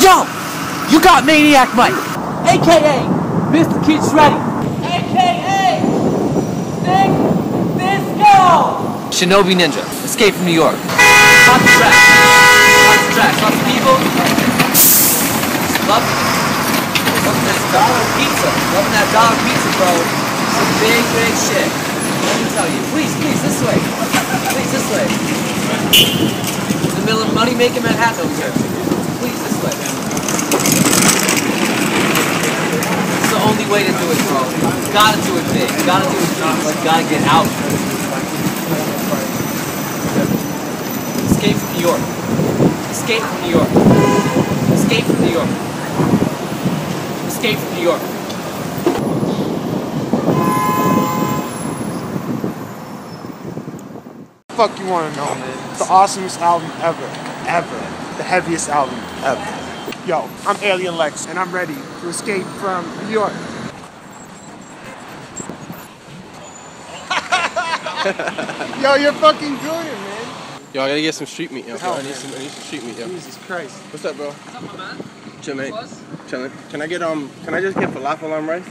Yo! You got Maniac Mike, a.k.a. Mr. Kid Shreddy, a.k.a. Big Disco! Shinobi Ninja, Escape from New York. Lots of tracks. Lots of tracks. Lots of people. Love this dollar pizza. Loving that dollar pizza, bro. Some big, big shit. Let me tell you. Please, this way. Please, this way. In the middle of money-making Manhattan over here. Please, this way. It's the only way to do it, bro. You gotta do it big. You gotta do it big. Like, you gotta get out. Escape from New York. Escape from New York. Escape from New York. Escape from New York. Fuck you wanna know, man? It's the awesomest album ever. Ever. The heaviest album ever. Yo, I'm Alien Lex, and I'm ready to escape from New York. Yo, you're fucking good, man. Yo, I gotta get some street meat, yo. Hell, I need some street meat, yo. Jesus Christ. What's up, bro? What's up, my man? Chill, mate. Chillin'. Can I just get falafel on rice?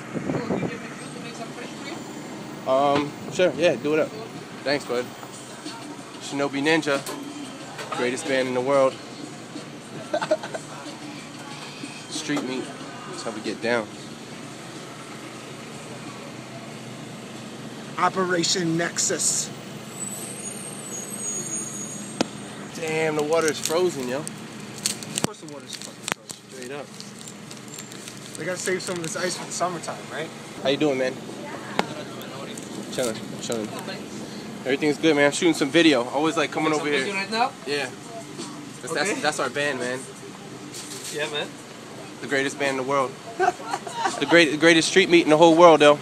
Sure, yeah, do it up. Thanks, bud. Shinobi Ninja, greatest band in the world. Street meat, that's how we get down. Operation Nexus. Damn, the water is frozen, yo. Of course the water's fucking frozen. Straight up. We gotta save some of this ice for the summertime, right? How you doing, man? Chilling. Everything's good, man. I'm shooting some video. Always like coming over here. Right now? Yeah. Okay. That's our band, man. Yeah, man. The greatest band in the world. The greatest street meat in the whole world, though.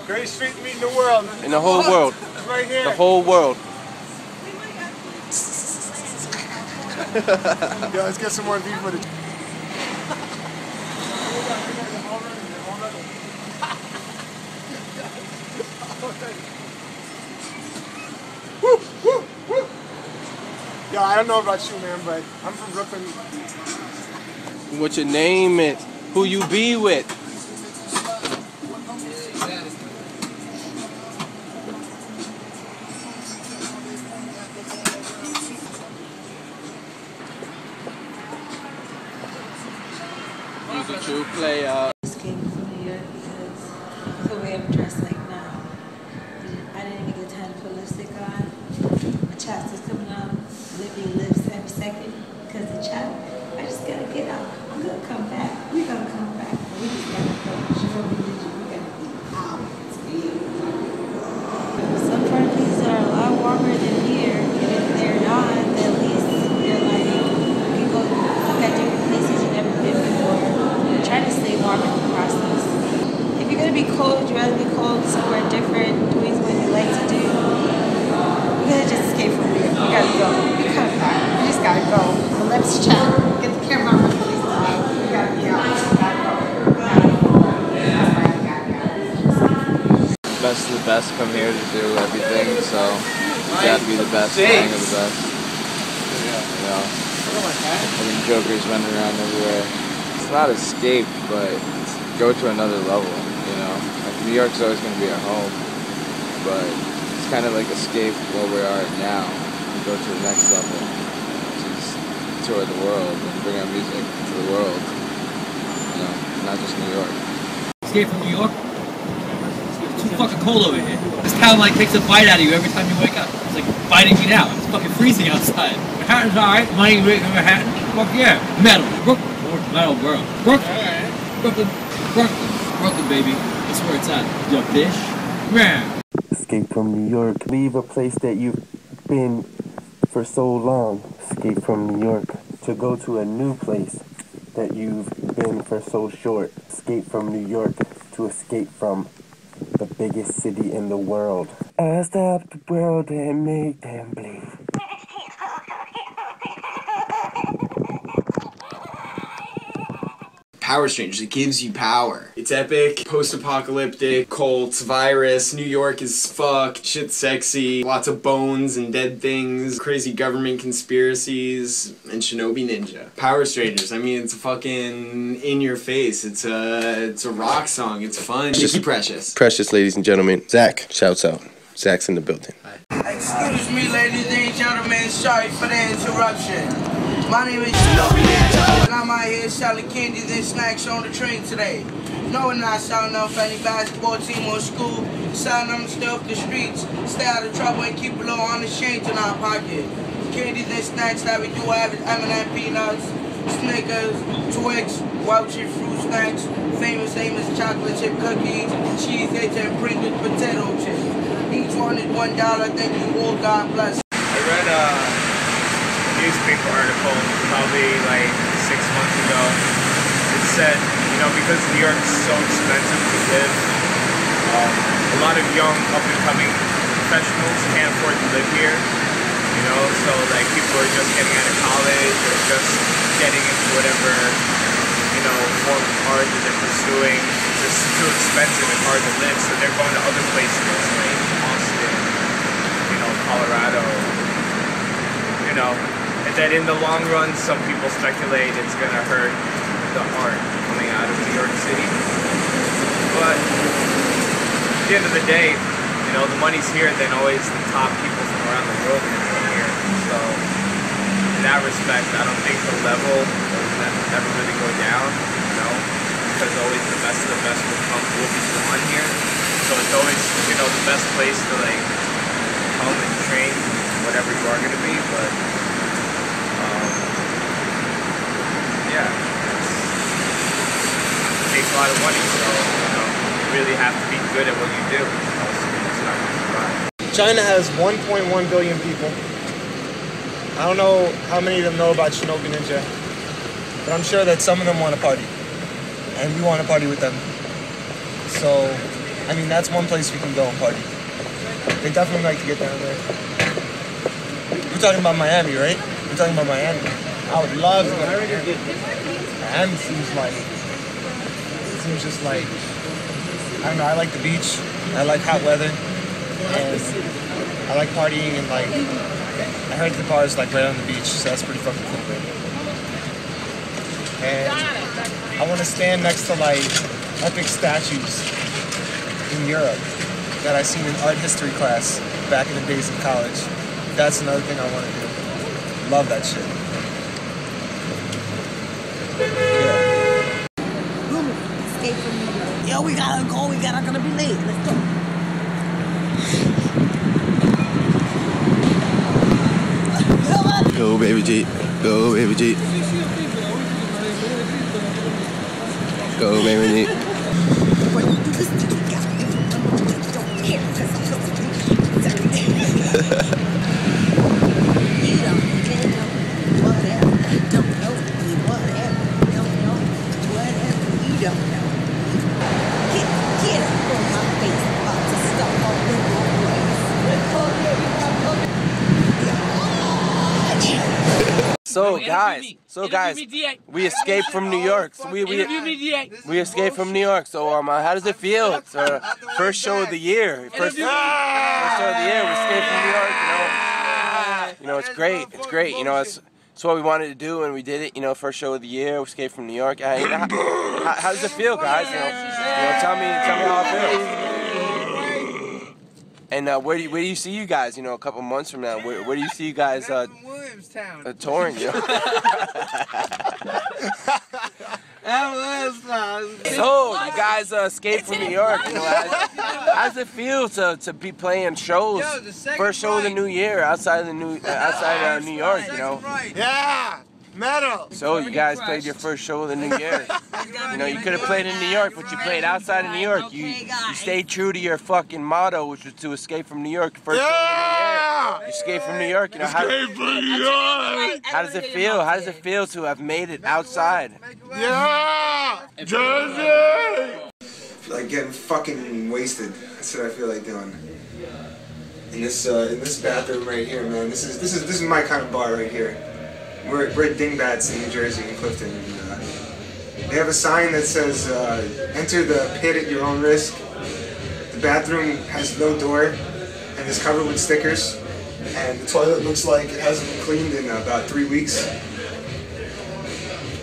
Greatest street meat in the world. In the whole world. It's right here. The whole world. Yo, let's get some more V footage. Woo, woo, woo. Yo, I don't know about you, man, but I'm from Brooklyn. What your name is? Who you be with? Who's a true player? Escape from New York because the way I'm dressed like now. I didn't even get time to put lipstick on. My chest is coming out, lipping lips every second because the chat. I just gotta get out. I'm gonna come back. We're gonna come back. We just gotta go. Shinobi Ninja, we gotta be out. Some parties are a lot warmer than here, and if they're not, at least they're like people look at different places you've never been before. Try to stay warm in the process. If you're gonna be cold, you'd rather be cold somewhere different, doing what you like to do. We gotta just escape from here. We gotta go. We gotta back. We just gotta go. So let's chat. Get the camera on. We gotta be out. We gotta go. Best of the best come here to do everything, so you gotta be the best, hang of the best. You know, having jokers running around everywhere. It's not escape, but it's go to another level, you know. Like New York's always gonna be our home, but it's kind of like escape where we are now and go to the next level, which is tour the world and bring our music to the world, you know, not just New York. Escape from New York? It's too fucking cold over here. This town like takes a bite out of you every time you wake up. It's like biting me now. It's fucking freezing outside. Manhattan's alright. Money rate in Manhattan. Fuck yeah. Metal. Brooklyn. Metal borough. Brooklyn. Brooklyn, baby. That's where it's at. You fish? Man. Escape from New York. Leave a place that you've been for so long. Escape from New York. To go to a new place that you've been for so short. Escape from New York. To escape from the biggest city in the world. I stop the world and make them bleed. Power Strangers. It gives you power. It's epic, post-apocalyptic, cults, virus, New York is fucked, shit's sexy, lots of bones and dead things, crazy government conspiracies, and Shinobi Ninja. Power Strangers, I mean, it's fucking in your face. It's a rock song. It's fun. Just precious. Precious, ladies and gentlemen. Zach, shouts out. Zach's in the building. Excuse me, ladies and gentlemen, sorry for the interruption. My name is Shinobi Ninja, and I'm out here selling candies and snacks on the train today. No, we're not selling them for any basketball team or school. Selling them to stay off the streets, stay out of trouble, and keep a little honest change in our pocket. Candies and snacks that we do have is M&M peanuts, Snickers, Twix, Welch's fruit snacks, famous chocolate chip cookies, cheese H and Pringles potato chips. Each one is $1. Thank you all. God bless. I read a newspaper article probably like 6 months ago. It said, you know, because New York is so expensive to live, a lot of young up-and-coming professionals can't afford to live here. You know, so like people are just getting out of college or just getting into whatever, you know, form of art that they're pursuing. It's just too expensive and hard to live, so they're going to other places like Austin, you know, Colorado, you know. And then in the long run, some people speculate it's gonna hurt the art coming out of New York City. But at the end of the day, you know, the money's here, then always the top people from around the world can come here. So in that respect, I don't think the level will ever really go down, you know, because always the best of the best will be drawn here. So it's always, you know, the best place to like come and train whatever you are going to be. But yeah, it takes a lot of money, so you know, you really have to be good at what you do. China has 1.1 billion people. I don't know how many of them know about Shinobi Ninja, but I'm sure that some of them want to party, and we want to party with them. So, I mean, that's one place we can go and party. They definitely like to get down there. We're talking about Miami, right? We're talking about Miami. I would love to go to Miami. Miami seems just like, I don't know, I like the beach, I like hot weather, and I like partying, and like, I heard the bar is like right on the beach, so that's pretty fucking cool, man. And I want to stand next to like epic statues in Europe that I seen in art history class back in the days of college. That's another thing I want to do. Love that shit. Yeah. Escape from New York. Yo, we gotta go. We gotta be late. Let's go. Go, baby G. Go, baby G. Go, baby G. So guys, we escaped from New York. So we escaped from New York. So how does it feel? It's our first show of the year. First show of the year. We escaped from New York. You know, it's great. It's great. You know, it's what we wanted to do, and we did it. You know, first show of the year. We escaped from New York. How does it feel, guys? You know, tell me how it feels. And where do you see you guys? You know, a couple months from now, where do you see you guys touring? You know? So you guys escaped from New York. You know, how does it feel to be playing shows? First show of the new year outside of New York. You know. Yeah. Metal. So you guys played your first show of the new year. You know, you could have played in New York, but you played outside of New York. You stayed true to your fucking motto, which was to escape from New York. First show of the new year. You escaped from New York. You know, how does it feel? How does it feel to have made it outside? Yeah. Jersey. I feel like getting fucking wasted. That's what I feel like doing. In this bathroom right here, man. This is my kind of bar right here. We're at Dingbats in New Jersey, in Clifton. And, They have a sign that says, enter the pit at your own risk. The bathroom has no door and is covered with stickers. And the toilet looks like it hasn't been cleaned in about 3 weeks.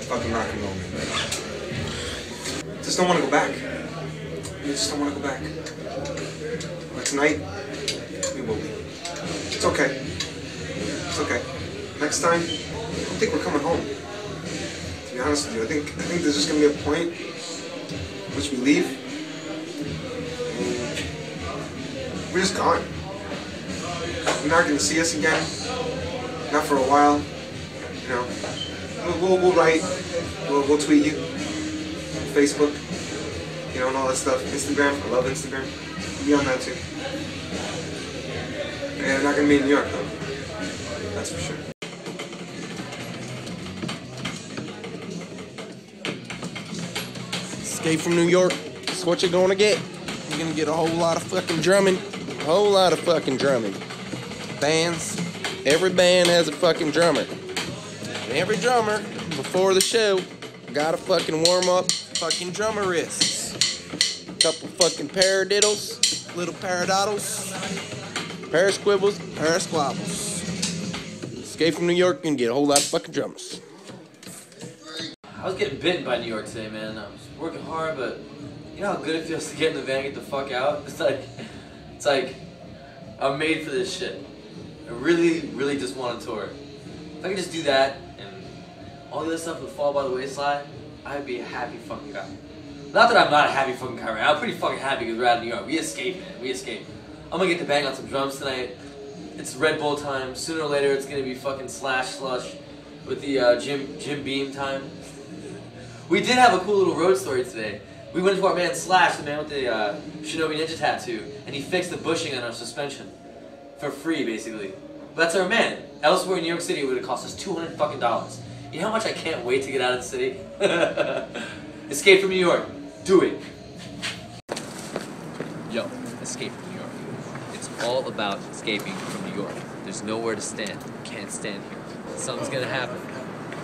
Fucking rock and roll, man. Just don't want to go back. We just don't want to go back. But tonight, we will be. It's okay. It's okay. Next time, I don't think we're coming home. To be honest with you, I think there's just gonna be a point in which we leave. And we're just gone. You're not gonna see us again. Not for a while. You know. We'll write. We'll tweet you. Facebook. You know, and all that stuff. Instagram. I love Instagram. Be on that too. And I'm not gonna be in New York though. That's for sure. Escape from New York. That's what you're gonna get. You're gonna get a whole lot of fucking drumming. A whole lot of fucking drumming. Bands. Every band has a fucking drummer. And every drummer, before the show, gotta fucking warm up fucking drummer wrists. Couple fucking paradiddles, little paradiddles, pair of squibbles, pair of squabbles. Escape from New York and get a whole lot of fucking drummers. I was getting bitten by New York today, man. I was working hard, but you know how good it feels to get in the van and get the fuck out? It's like I'm made for this shit. I really just want to tour. If I could just do that and all the other stuff would fall by the wayside, I'd be a happy fucking guy. Not that I'm not a happy fucking guy right now. I'm pretty fucking happy because we're out of New York. We escaped, man. We escaped. I'm gonna get to bang on some drums tonight. It's Red Bull time. Sooner or later, it's gonna be fucking Slash Slush with the Jim Beam time. We did have a cool little road story today. We went to our man Slash, the man with the Shinobi Ninja tattoo, and he fixed the bushing on our suspension for free, basically. But that's our man. Elsewhere in New York City, it would have cost us $200 fucking. You know how much I can't wait to get out of the city? Escape from New York. Do it. Yo, escape from New York. It's all about escaping from New York. There's nowhere to stand. You can't stand here. Something's gonna happen.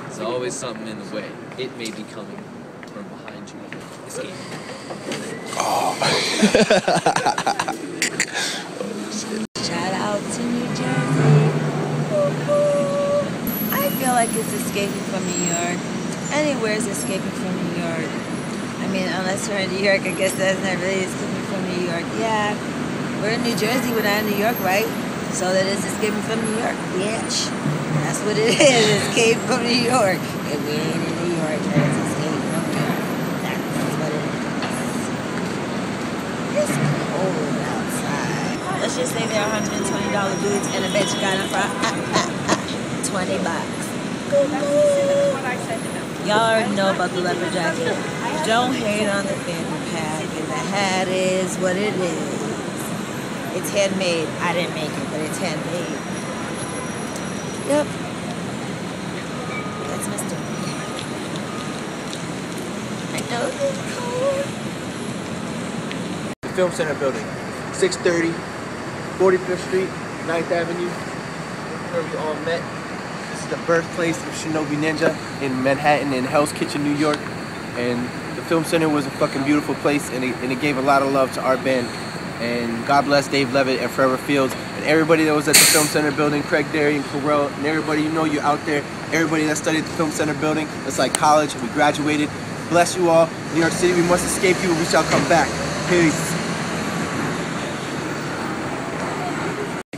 There's always something in the way. It may be coming from behind you. Escape. Oh. Shout out to New Jersey. I feel like it's escaping from New York. Anywhere is escaping from New York. I mean, unless we're in New York, I guess that's not really escaping from New York. Yeah, we're in New Jersey, we're not in New York, right? So that is escaping from New York, bitch. That's what it is, escape from New York. If we ain't in New York, then it's escape from New York. That's what it is. It's cold outside. Let's just say they're $120 boots, and I bet you got them for $20. Y'all already know about the leopard jacket. Don't hate on the fanny pack, and the hat is what it is. It's handmade. I didn't make it, but it's handmade. Yep. That's Mr. I know it's cold. The Film Center building, 630, 45th Street, 9th Avenue, where we all met. This is the birthplace of Shinobi Ninja in Manhattan, in Hell's Kitchen, New York. And the Film Center was a fucking beautiful place, and it gave a lot of love to our band. And God bless Dave Levitt and Forever Fields and everybody that was at the Film Center building, Craig Derry and Corell, and everybody, you know, you're out there, everybody that studied at the Film Center building. It's like college, we graduated. Bless you all. New York City, we must escape you, but we shall come back. Peace.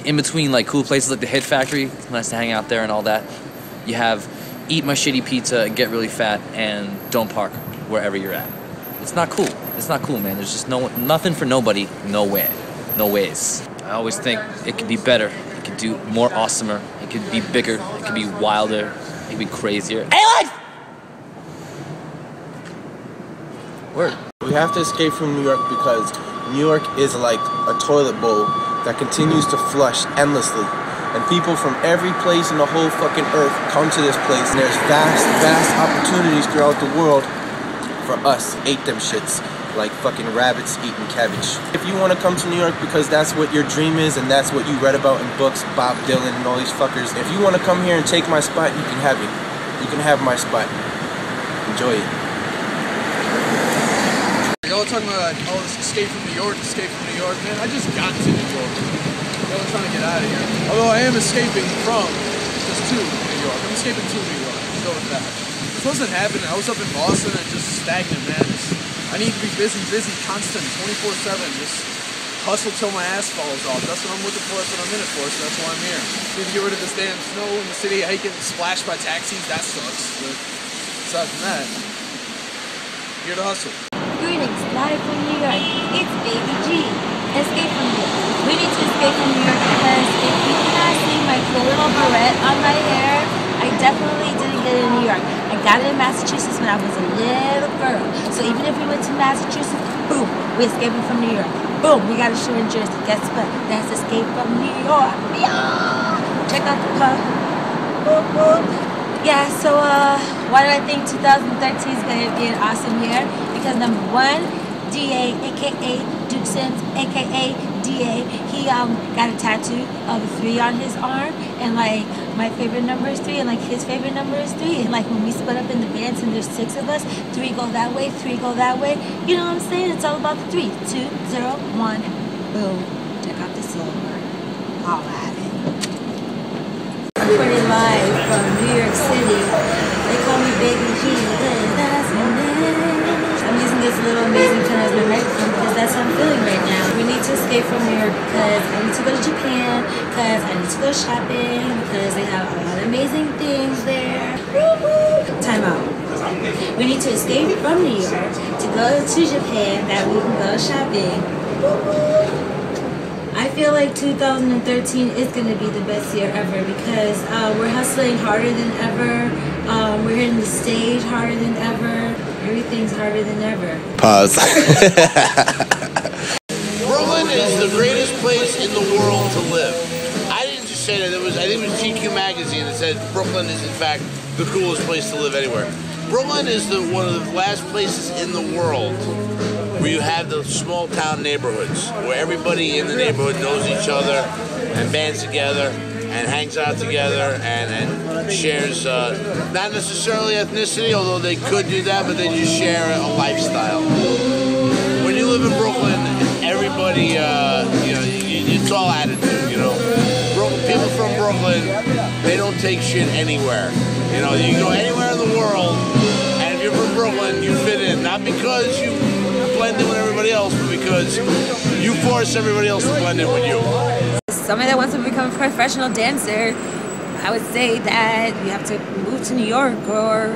In between like cool places like the Hit Factory, it's nice to hang out there and all that. You have eat my shitty pizza and get really fat and don't park wherever you're at. It's not cool. It's not cool, man. There's just nothing for nobody, nowhere, no ways. I always think it could be better. It could do more awesomer. It could be bigger. It could be wilder. It could be crazier. Hey, Word. We have to escape from New York because New York is like a toilet bowl that continues to flush endlessly. And people from every place in the whole fucking earth come to this place. And there's vast opportunities throughout the world for us. Ate them shits like fucking rabbits eating cabbage. If you want to come to New York because that's what your dream is and that's what you read about in books, Bob Dylan and all these fuckers, if you want to come here and take my spot, you can have it. You can have my spot. Enjoy it. Y'all were talking about, like, oh, this escape from New York, man. I just got to New York. Y'all were trying to get out of here. Although I am escaping from, just to New York. I'm escaping to New York. Let's go with that. This wasn't happening. I was up in Boston and just stagnant, man. I need to be busy, constant, 24/7. Just hustle till my ass falls off. That's what I'm looking for. That's what I'm in it for. So that's why I'm here. Need to get rid of this damn snow in the city. I hate getting splashed by taxis. That sucks. But aside from that, here to hustle. Greetings, live from New York. It's Baby G. Escape from New York. We need to escape from New York because if you cannot see my cool little barrette on my hair, I definitely didn't get it in New York. I got it in Massachusetts when I was a little girl. So even if we went to Massachusetts, boom, we're escaping from New York. Boom, we got a show in Jersey. Guess what? That's Escape from New York. Yeah. Check out the pub. Boop, boop. Yeah, so why do I think 2013 is going to be an awesome year? Because number one, DA, aka Duke Sims, aka DA, he got a tattoo of a 3 on his arm, and like my favorite number is 3, and like his favorite number is 3, and like when we split up in the bands and there's 6 of us, 3 go that way, 3 go that way, you know what I'm saying? It's all about the 3. 2, 0, 1, boom. Check out the silver. All at it. Recorded live from New York City. They call me Baby G, that's my name. I'm using this little amazing pen as my microphone because that's how I'm feeling right now. We need to escape from New York because I need to go to Japan, because I need to go shopping, because they have a lot of amazing things there. Time out. We need to escape from New York to go to Japan that we can go shopping. I feel like 2013 is going to be the best year ever because we're hustling harder than ever. We're hitting the stage harder than ever. Everything's harder than ever. Pause. Brooklyn is the greatest place in the world to live. I didn't just say that. I think it was GQ magazine that said Brooklyn is in fact the coolest place to live anywhere. Brooklyn is one of the last places in the world where you have the small town neighborhoods, where everybody in the neighborhood knows each other and bands together and hangs out together and shares, not necessarily ethnicity, although they could do that, but they just share a lifestyle. When you live in Brooklyn, everybody, it's all attitude, you know. People from Brooklyn, they don't take shit anywhere. You know, you can go anywhere in the world, and if you're from Brooklyn, you fit in. Not because you blend in with everybody else, but because you force everybody else to blend in with you. Somebody that wants to become a professional dancer, I would say that you have to move to New York or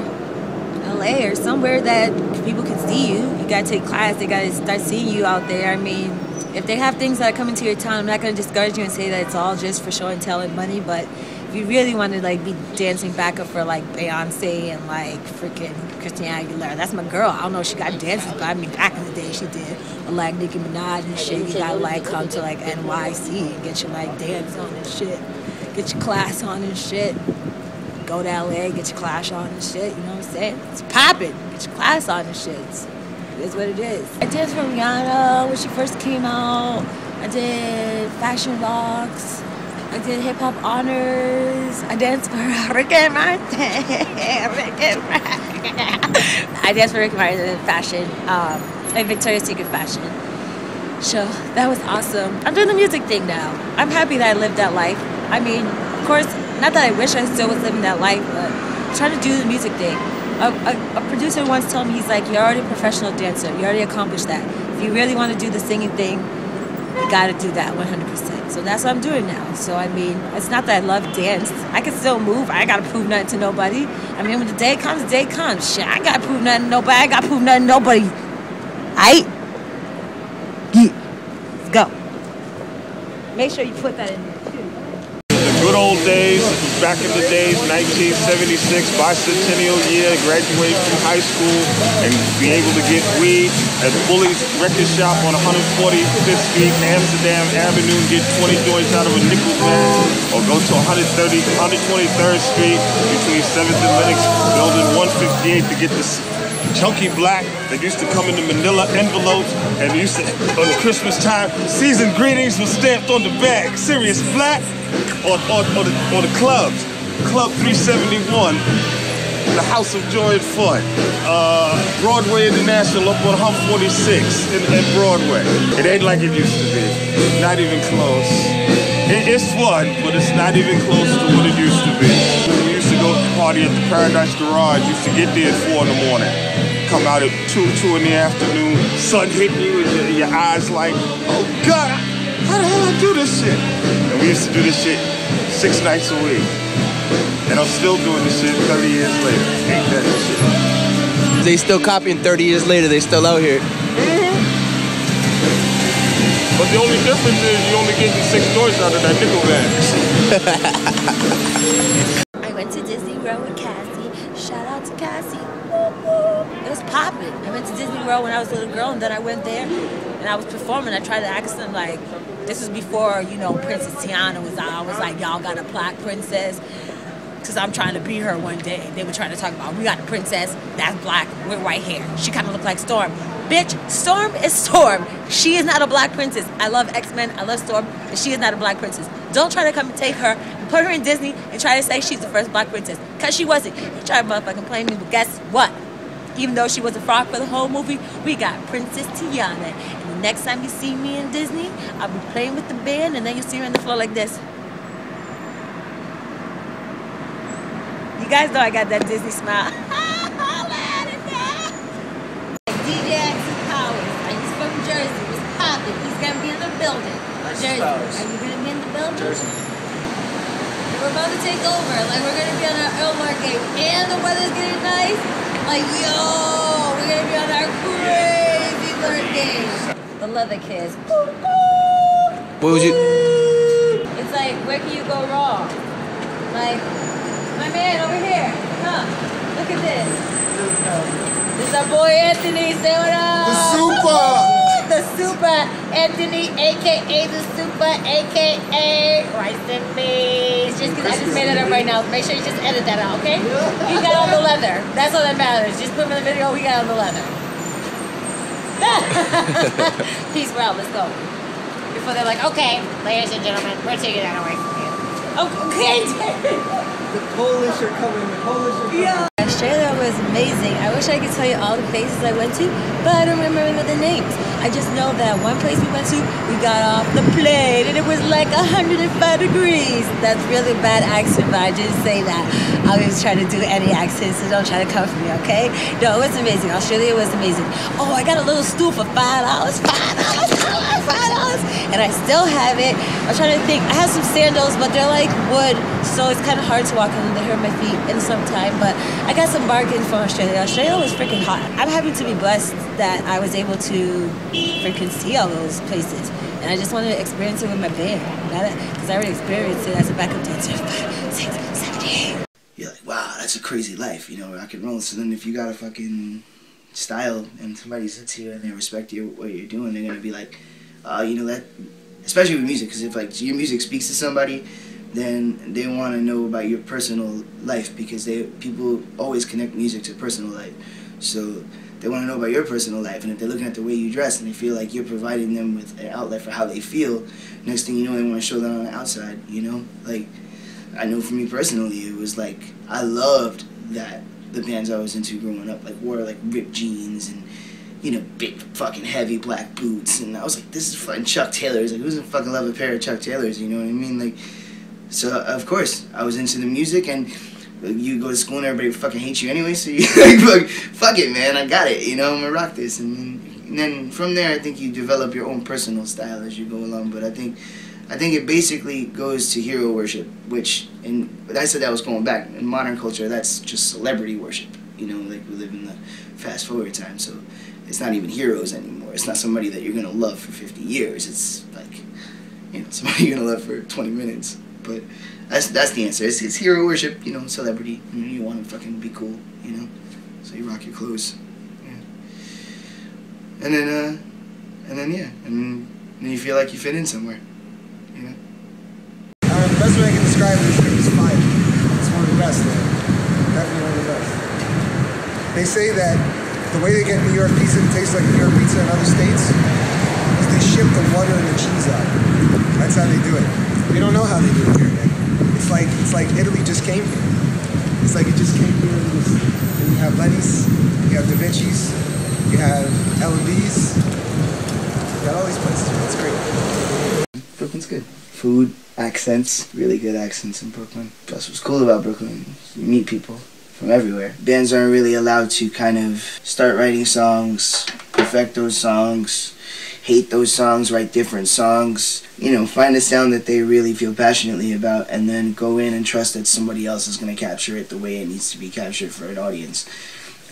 LA or somewhere that people can see you. You gotta take class, they gotta start seeing you out there. I mean, if they have things that are coming to your town, I'm not gonna discourage you and say that it's all just for show and tell and money, but if you really want to like be dancing backup for like Beyonce and like freaking Christina Aguilera, that's my girl. I don't know if she got dances, but I mean back in the day she did. Or like Nicki Minaj and shit. You gotta like come to like NYC and get your like dance on and shit. Get your class on and shit. Go to LA, get your class on and shit. You know what I'm saying? It's poppin'. Get your class on and shit. It is what it is. I danced for Rihanna when she first came out. I did fashion vlogs. I did hip hop honors. I danced for Rick and Martin. I danced for Rick and Martin in fashion, like Victoria's Secret fashion show. That was awesome. I'm doing the music thing now. I'm happy that I lived that life. I mean, of course, not that I wish I still was living that life, but I'm trying to do the music thing. A producer once told me, he's like, you're already a professional dancer. You already accomplished that. If you really want to do the singing thing, you gotta do that 100%. So that's what I'm doing now. So I mean, it's not that I love dance. I can still move. I ain't gotta prove nothing to nobody. I mean, when the day comes, the day comes. Shit, I ain't gotta prove nothing to nobody. I ain't gotta prove nothing to nobody. Aight? Yeah. Let's go. Make sure you put that in there too. Good old days, back in the days, 1976, bicentennial year, graduate from high school and be able to get weed at Bully's Record Shop on 145th Street, Amsterdam Avenue, and get 20 joints out of a nickel bag, or go to 123rd Street between 7th and Lenox, building 158 to get this chunky black that used to come in the manila envelopes, and used to, on the Christmas time, season greetings was stamped on the bag, Sirius Black, or the clubs. Club 371 the House of Joy and Fun. Broadway International up on Hump 46 in Broadway. It ain't like it used to be. Not even close. It's fun, but it's not even close to what it used to be. We used to go party at the Paradise Garage. Used to get there at 4 in the morning. Come out at 2 in the afternoon. Sun hitting you and your eyes like, oh God, how the hell I do this shit? And we used to do this shit 6 nights a week. And I'm still doing this shit 30 years later. Ain't that shit? They still copying 30 years later. They still out here. But the only difference is you only getting 6 joints out of that nickel bag. I went to Disney World with Cassie. Shout out to Cassie. It was popping. I went to Disney World when I was a little girl, and then I went there and I was performing. I tried to ask them, like, this was before, you know, Princess Tiana was out. I was like, y'all got a black princess? Because I'm trying to be her one day. They were trying to talk about, we got a princess that's black with white hair. She kind of looked like Storm. Bitch, Storm is Storm. She is not a black princess. I love X-Men, I love Storm, but she is not a black princess. Don't try to come and take her and put her in Disney and try to say she's the first black princess. Because she wasn't. You try to motherfucking play me, but guess what? Even though she was a frog for the whole movie, we got Princess Tiana. And the next time you see me in Disney, I'll be playing with the band, and then you see her on the floor like this. You guys know I got that Disney smile. DJ Axel Powers. He's from Jersey. What's poppin'? He's gonna be in the building. Jersey. Are you gonna be in the building? Jersey. We're about to take over. Like, we're gonna be on our Elmar game, and the weather's getting nice. Like, yo, we're gonna be on our crazy third game. The Leather Kiss. What was you? It's like, where can you go wrong? Like, my man over here. Come, look at this. This is our boy Anthony. Say what up. The Super. The Super Anthony, aka the Super, aka Rice and Beans. Just because I just made it up right now. Make sure you just edit that out, okay? He got on the leather. That's all that matters. Just put him in the video. We got on the leather. Peace, we're out. Let's go. Before they're like, okay, ladies and gentlemen, we're taking that away from you. Okay. The Polish are coming. The Polish are coming. Yeah. Australia was amazing. I wish I could tell you all the places I went to, but I don't remember the names. I just know that one place we went to, we got off the plane and it was like 105 degrees. That's really bad accent, but I didn't say that. I was trying to do any accent, so don't try to come for me, okay? No, it was amazing. Australia was amazing. Oh, I got a little stool for $5. $5. And I still have it. I'm trying to think. I have some sandals, but they're like wood, so it's kind of hard to walk on them. They hurt my feet in some time, but I got some bargains from Australia. Australia was freaking hot. I'm happy to be blessed that I was able to freaking see all those places. And I just wanted to experience it with my band. Because I already experienced it as a backup dancer. 5, 6, 7, 8. You're like, wow, that's a crazy life, you know, rock and roll. So then if you got a fucking style and somebody sits here and they respect you, what you're doing, they're going to be like, you know, that, especially with music, because if like your music speaks to somebody, then they want to know about your personal life, because people always connect music to personal life. So they want to know about your personal life, and if they're looking at the way you dress and they feel like you're providing them with an outlet for how they feel, next thing you know, they want to show that on the outside, you know? Like, I know for me personally, it was like, I loved that the bands I was into growing up, like, wore like ripped jeans and, you know, big fucking heavy black boots, and I was like, this is fucking Chuck Taylors. Like, who doesn't fucking love a pair of Chuck Taylors, you know what I mean? Like, so of course I was into the music, and you go to school and everybody fucking hates you anyway, so you like, fuck it, man, I got it, you know, I'm gonna rock this. And then from there, I think you develop your own personal style as you go along. But I think it basically goes to hero worship, which, and I said that was going back in modern culture, that's just celebrity worship, you know, like we live in the fast forward time, so it's not even heroes anymore. It's not somebody that you're gonna love for 50 years. It's like, you know, somebody you're gonna love for 20 minutes. But that's the answer. It's hero worship, you know, celebrity. You know, you want to fucking be cool, you know, so you rock your clothes. Yeah. And then you feel like you fit in somewhere, you know. The best way I can describe it is fire. It's one of the best. Definitely one of the best. They say that the way they get New York pizza to taste like New York pizza in other states is they ship the water and the cheese out. That's how they do it. We don't know how they do it here, man. It's like Italy just came here. It's like it just came here and just have Lenny's, you have Da Vinci's, you have L&B's. You got all these places. It's great. Brooklyn's good. Food, accents, really good accents in Brooklyn. That's what's cool about Brooklyn. You meet people from everywhere. Bands aren't really allowed to kind of start writing songs, perfect those songs, hate those songs, write different songs, you know, find a sound that they really feel passionately about and then go in and trust that somebody else is going to capture it the way it needs to be captured for an audience.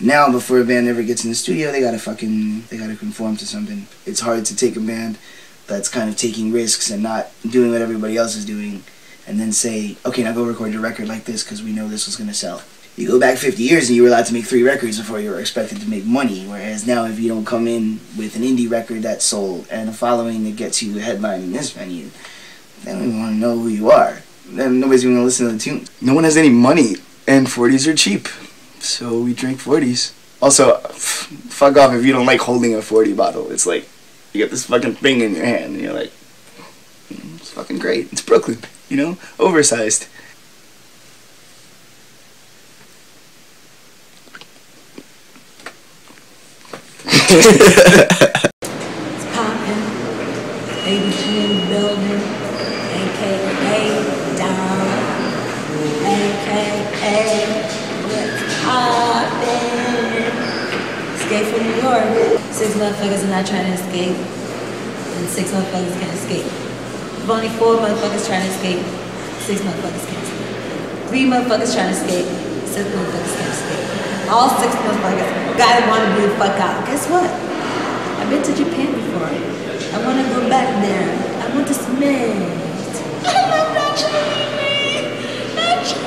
Now, before a band ever gets in the studio, they gotta conform to something. It's hard to take a band that's kind of taking risks and not doing what everybody else is doing and then say, okay, now go record your record like this because we know this was going to sell. You go back 50 years and you were allowed to make 3 records before you were expected to make money, whereas now if you don't come in with an indie record that's sold and a following that gets you a headline in this venue, they don't even want to know who you are. Then nobody's going to listen to the tune. No one has any money and 40s are cheap, so we drink 40s. Also, fuck off if you don't like holding a 40 bottle. It's like, you got this fucking thing in your hand and you're like, it's fucking great. It's Brooklyn, you know? Oversized. It's poppin', ABG in the building, AKA Down, AKA what's poppin'. Escape from New York. 6 motherfuckers are not trying to escape, and 6 motherfuckers can't escape. If only 4 motherfuckers trying to escape, 6 motherfuckers can't escape. 3 motherfuckers trying to escape, 6 motherfuckers can't escape. All 6 motherfuckers gotta want to be the fuck out. Guess what? I've been to Japan before. I want to go back there. I want to smell. I love that shit. That shit.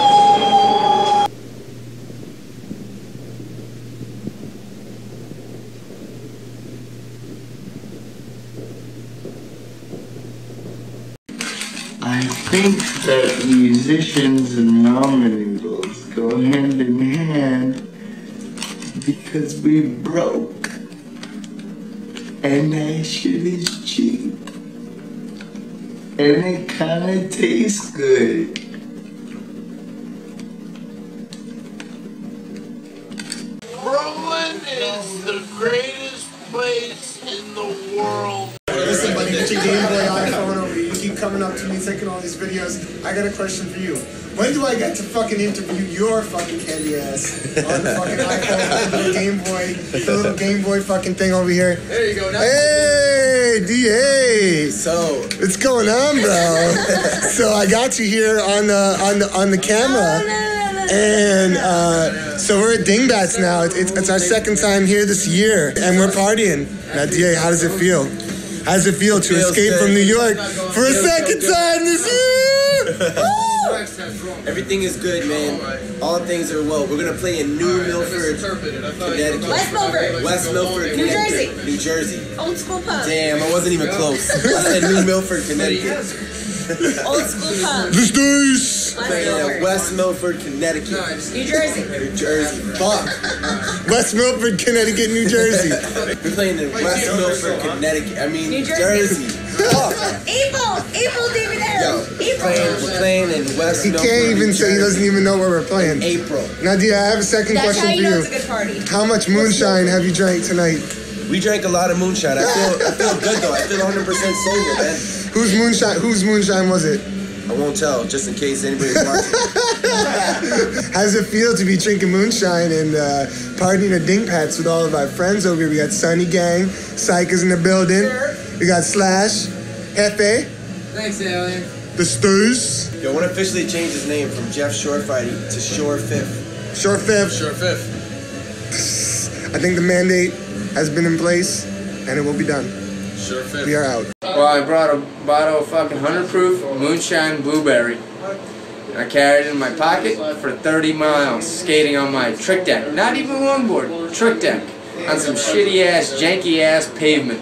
I think that musicians and ramen noodles go hand in hand because we broke and that shit is cheap and it kinda tastes good. Brooklyn is the greatest place in the world. Listen, buddy, get your Game Boy iPhone over here. You keep coming up to me, taking all these videos. I got a question for you. When do I get to fucking interview your fucking candy ass on the fucking iPhone, the little Game Boy, the little Game Boy fucking thing over here? There you go. Hey, DA. So, what's going on, bro? So I got you here on the camera, and so we're at Dingbats now. It's our 2nd time here this year, and we're partying. Now, DA, how does it feel? How does it feel to escape from New York for a 2nd time this year? Everything is good, man. All things are well. We're gonna play in New Milford, Connecticut. West Milford. West Milford, New Connecticut. Jersey. New Jersey. Old school pub. Damn, I wasn't even close. I said New Milford, Connecticut. Old school pub. The Stays. Playing in West Milford, Connecticut. New Jersey. New Jersey. Fuck. West Milford, Connecticut, New Jersey. We're playing in West Milford, Connecticut. I mean, New Jersey. Jersey. Fuck. April, David Yo, we're playing in West He Milford. can't even New say he Jersey. doesn't even know where we're playing. April. Nadia, I have a second That's question how you for know you. it's a good party. How much moonshine have you drank tonight? We drank a lot of moonshine. I feel good though. I feel 100% sober, man. Whose moonshine was it? I won't tell, just in case anybody's watching. How does it feel to be drinking moonshine and partying at Dingbats with all of our friends over here? We got Sunny Gang, Psych is in the building. We got Slash, Hefe, Thanks, Alien. The Sturs. Yo, I want to officially change his name from Jeff Shorefighty to Shore Fifth. Short Fifth. Sure, fifth. I think the mandate has been in place and it will be done. Sure, fifth. We are out. Well, I brought a bottle of fucking 100 proof moonshine blueberry. I carried it in my pocket for 30 miles, skating on my trick deck. Not even longboard, trick deck. On some shitty ass, janky ass pavement.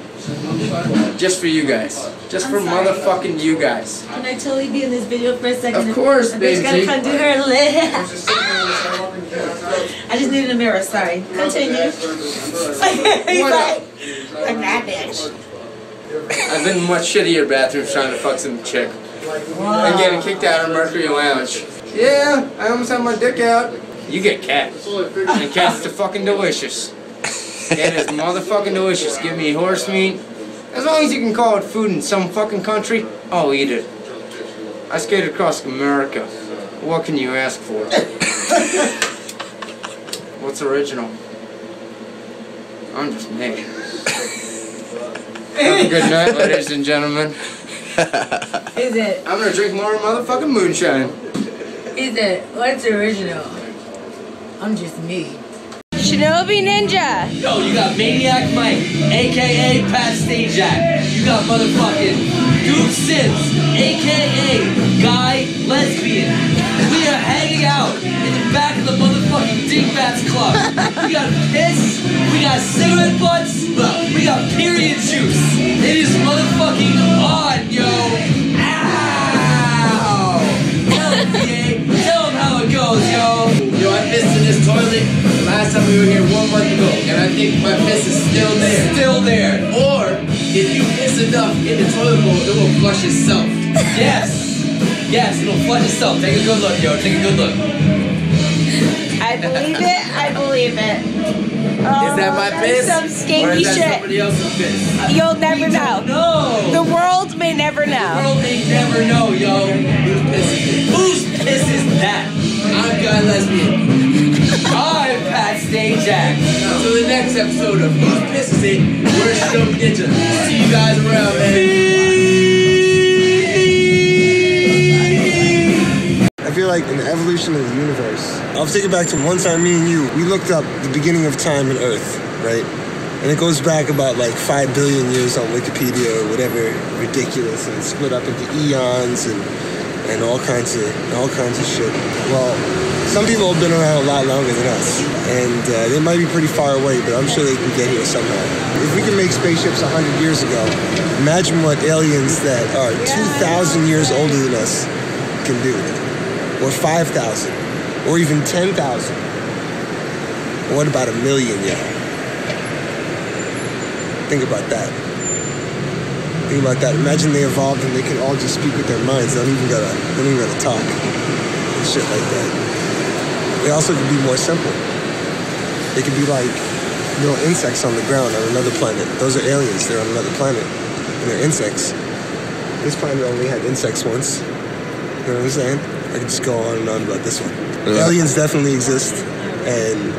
Just for you guys. Just for motherfucking you guys. Can I totally be in this video for a second? Of course, bitch baby. gotta come do her lip. I just needed a mirror, sorry. Continue. He's like that bitch. I've been in much shittier bathrooms trying to fuck some chick. And getting kicked out of Mercury Lounge. Yeah, I almost had my dick out. You get cat. And cat's the fucking delicious. Cat is motherfucking delicious. Give me horse meat. As long as you can call it food in some fucking country, I'll eat it. I skated across America. What can you ask for? What's original? I'm just me. Have a good night, ladies and gentlemen. Is it? I'm gonna drink more motherfucking moonshine. Is it? What's original? I'm just me. Shinobi Ninja. Yo, you got Maniac Mike, a.k.a. Pat Stajak. You got motherfucking Dude Sims, a.k.a. Guy Lesbian. We are hanging out in the back of the motherfucking Dingbats Club. We got piss, we got cigarette butts, we got period juice. It is motherfucking on, yo. Ow! Tell him, PA. Tell him how it goes, yo. Yo, I pissed in this toilet the last time we were here 1 month ago, and I think my piss is still there. Still there. Or, if you piss enough in the toilet bowl, it will flush itself. Yes. Yes, it'll flush itself. Take a good look, yo. Take a good look. I believe it. I believe it. Is that my piss? Some Or skanky is that shit. somebody else's piss? You'll never know. No. The world may never The know. world may never know, yo. Whose piss is it? Whose piss is that? I'm Guy Lesbian. I'm Pat Stajak. Until the next episode of Whose Piss Is It? We're Shinobi Ninja. See you guys around, man. I feel like in the evolution of the universe, I'll take it back to one time me and you, we looked up the beginning of time and Earth, right? And it goes back about like 5 billion years on Wikipedia or whatever ridiculous, and it's split up into eons and all kinds of shit. Well, some people have been around a lot longer than us, and they might be pretty far away, but I'm sure they can get here somehow. If we can make spaceships 100 years ago, imagine what aliens that are 2,000 years older than us can do. Or 5,000, or even 10,000. What about 1 million, y'all? Think about that. Think about that. Imagine they evolved and they can all just speak with their minds. They don't even gotta talk and shit like that. They also can be more simple. They can be like little insects on the ground on another planet. Those are aliens. They're on another planet, and they're insects. This planet only had insects once. You know what I'm saying? I can just go on and on about this one. Yeah. Aliens definitely exist, and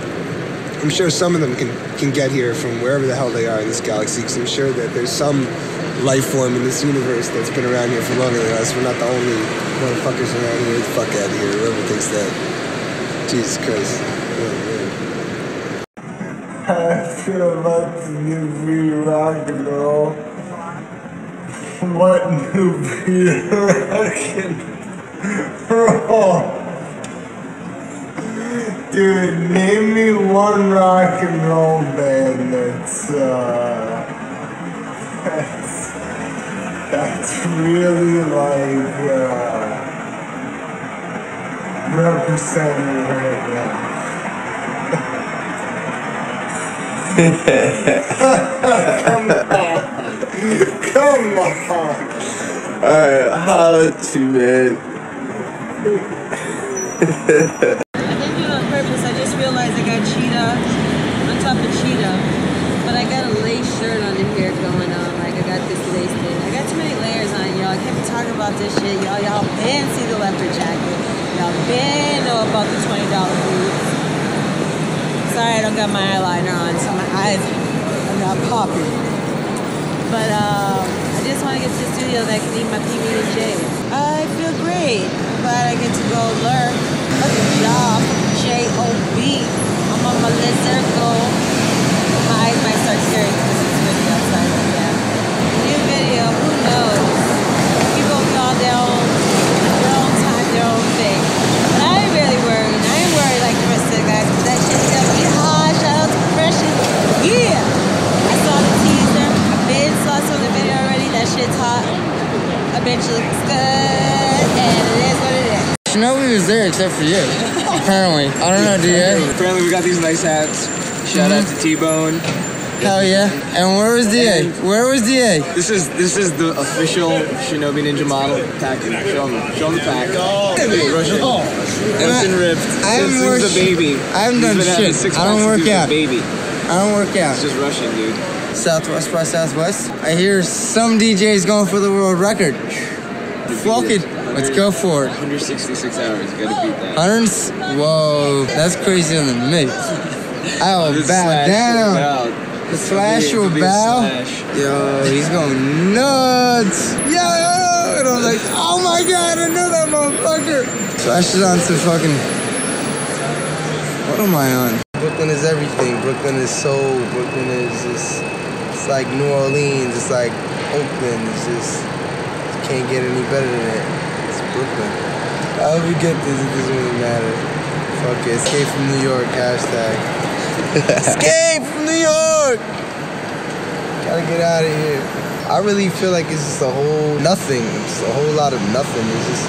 I'm sure some of them can get here from wherever the hell they are in this galaxy, because I'm sure that there's some life form in this universe that's been around here for longer than us. We're not the only motherfuckers around here. Get the fuck out of here. Whoever thinks that. Jesus Christ. Oh, man. I feel about to give me rock and roll. What new beer rock and roll? Dude, name me one rock and roll band that's really like representing right now. Come on. Alright, holla at you, man. I didn't do it on purpose. I just realized I got cheetah on top of cheetah. But I got a lace shirt under here going on. Like, I got this lace thing. I got too many layers on, y'all. I can't be talking about this shit. Y'all been see the leopard jacket. Y'all been know about the $20 boots. Sorry, I don't got my eyeliner on, so my eyes are not popping. But, I just want to get to the studio that I can eat my PB&J. I feel great. Glad I get to go lurk. Look at job. J-O-B. I'm on my little circle. My eyes might start tearing because it's windy outside, but yeah. New video, who knows? People be all their own time, their own thing. But I ain't really worried. I ain't worried like the rest of the guys, because that shit's gonna be hot. Shout out to Compression. Yeah! I saw the teaser. Ben saw some of the video already. That shit's hot. I bet you looks good. And it is what it is. Shinobi was there except for you. Apparently. I don't know, do you? Apparently we got these nice hats. Shout out to T-Bone. Hell yeah. And where was DA? Where was DA? This is the official Shinobi Ninja model packing. Show him the pack. Russian. Russian ripped. I haven't Since worked. he was a baby. I haven't done He's been having shit. 6 I don't months work since he was out. a baby. I don't work out. It's just Russian, dude. Southwest by Southwest. I hear some DJs going for the world record. Fuck it. Let's go for it. 166 hours. You gotta beat that. Whoa, that's crazier than me. I will This bow Slash down. will bow. The Slash will It'll be a bow. Slash. Yo, he's going nuts. Yo, and I'm like, oh my god, I know that motherfucker. Slash is on some fucking. What am I on? Brooklyn is everything. Brooklyn is soul. Brooklyn is just. It's like New Orleans. It's like Oakland. It's just. You can't get any better than it. It's Brooklyn. How we get this? It doesn't really matter. Fuck it. Escape from New York. Hashtag. Escape from New York! Gotta get out of here. I really feel like it's just a whole nothing. It's a whole lot of nothing. It's just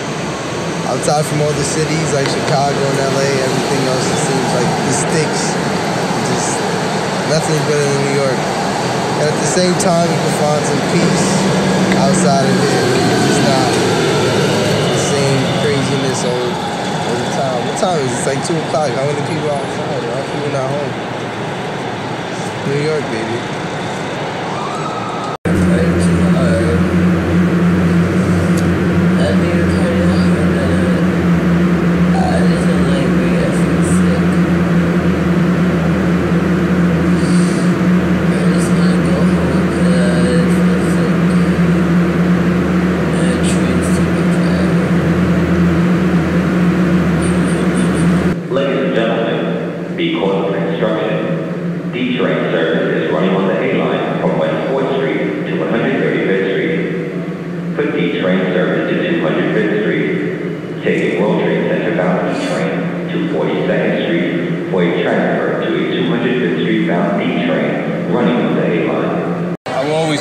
outside from all the cities like Chicago and LA, everything else it seems like the sticks. Just nothing's better than New York. And at the same time, you can find some peace outside of it. It's just not the same craziness all the time. What time is it? It's like 2 o'clock. How many people are outside? How many people not home? New York, baby.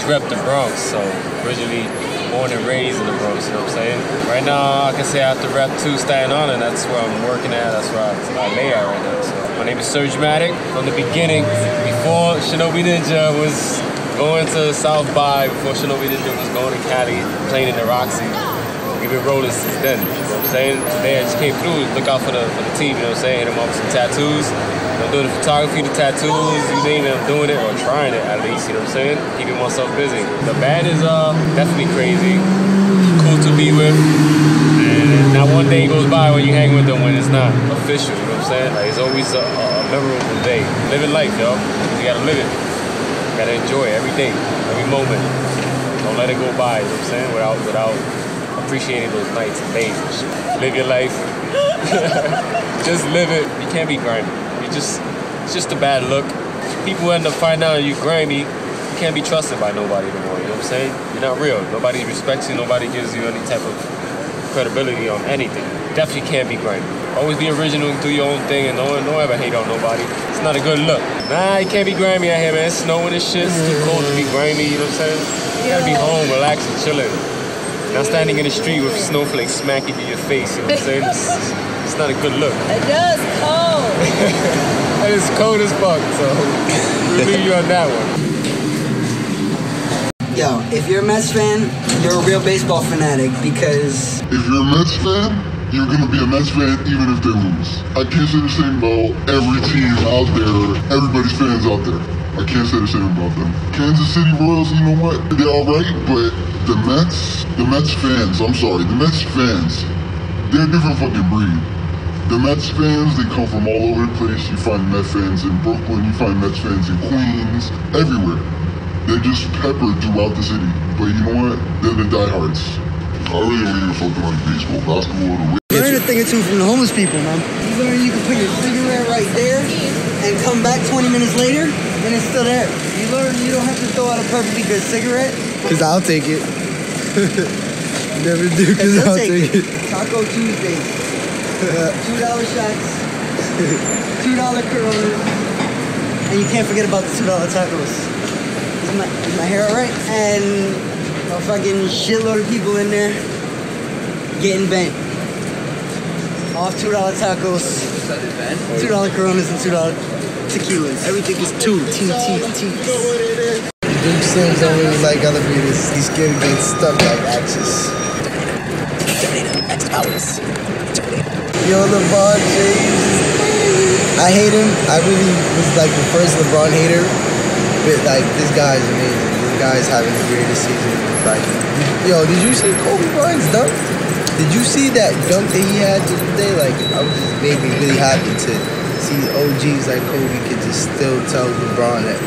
Rep the Bronx, so originally born and raised in the Bronx, you know what I'm saying? Right now, I can say I have to rep 2 Staten Island, and that's where I'm working at, that's where I lay at right now. So my name is Surgematic. From the beginning, before Shinobi Ninja was going to South by, before Shinobi Ninja was going to Cali, playing in the Roxy, we've been rolling since then, you know what I'm saying? Today I just came through, look out for the team, you know what I'm saying? Hit them up with some tattoos. I'm doing the photography, the tattoos, you name it, I'm doing it, or trying it at least, you know what I'm saying? Keeping myself busy. The band is definitely crazy, cool to be with, and not one day goes by when you hang with them when it's not official, you know what I'm saying? Like, it's always a memorable day. Living life, yo. You gotta live it. You gotta enjoy it every day, every moment. Don't let it go by, you know what I'm saying? Without appreciating those nights and days and shit. Live your life. Just live it. You can't be grimy. It's just a bad look. People end up finding out you grimy, you can't be trusted by nobody anymore, you know what I'm saying? You're not real. Nobody respects you, nobody gives you any type of credibility on anything. Definitely can't be grimy. Always be original, do your own thing, and don't ever hate on nobody. It's not a good look. Nah, you can't be grimy out here, man. It's snowing and shit, it's too cold to be grimy, you know what I'm saying? You gotta be home, relaxing, chilling. Not standing in the street with snowflakes smacking in your face, you know what I'm saying? It's not a good look. It does cold. And it's cold as fuck, so we'll leave you on that one. Yo, if you're a Mets fan, you're a real baseball fanatic because... If you're a Mets fan, you're gonna be a Mets fan even if they lose. I can't say the same about every team out there, everybody's fans out there. I can't say the same about them. Kansas City Royals, you know what? They're alright, but the Mets fans, I'm sorry, the Mets fans, they're a different fucking breed. The Mets fans, they come from all over the place. You find Mets fans in Brooklyn, you find Mets fans in Queens, everywhere. They're just peppered throughout the city. But you know what? They're the diehards. I really don't even fucking like baseball, basketball, the way. Learn a thing or two from the homeless people, man. You learn you can put your cigarette right there and come back 20 minutes later and it's still there. You learn you don't have to throw out a perfectly good cigarette. Because I'll take it. Never do, because I'll take it. Taco Tuesdays. $2 shots, $2 Coronas, and you can't forget about the $2 tacos. Is my hair alright? And a fucking shitload of people in there getting bent. Off $2 tacos, $2 Coronas, and $2 tequilas. Everything is two. T. Big Sims don't really like other beaters. He's scared against stuff like Axis. Yo, LeBron James. I hate him. I really was like the first LeBron hater. But like, this guy's amazing. This guy's having the greatest season. Like, yo, did you see Kobe Bryant's dunk? Did you see that dunk that he had today? Like, I was just made me really happy to see OGs like Kobe could just still tell LeBron that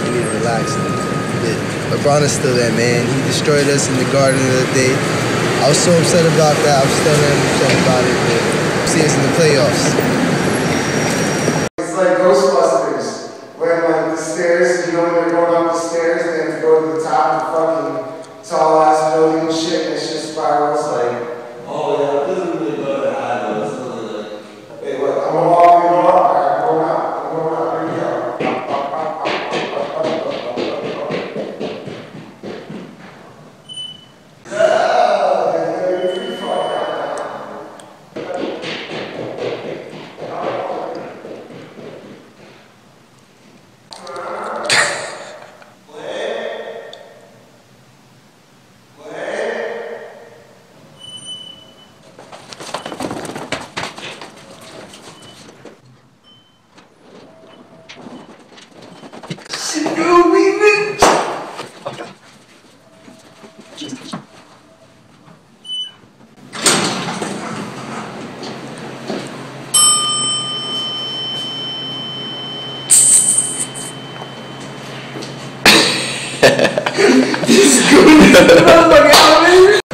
we need to relax. LeBron is still that man. He destroyed us in the Garden the other day. I was so upset about that. I'm still upset about it. But see us in the playoffs. It's like Ghostbusters. When like the stairs, you know when they're going up the stairs, they have to go to the top of the fucking tall ass building and shit, and it's just spirals like. Oh yeah, it doesn't really go that high though. It's only like. Wait, what? I'm gonna walk and go up. I'm going up. Here we go.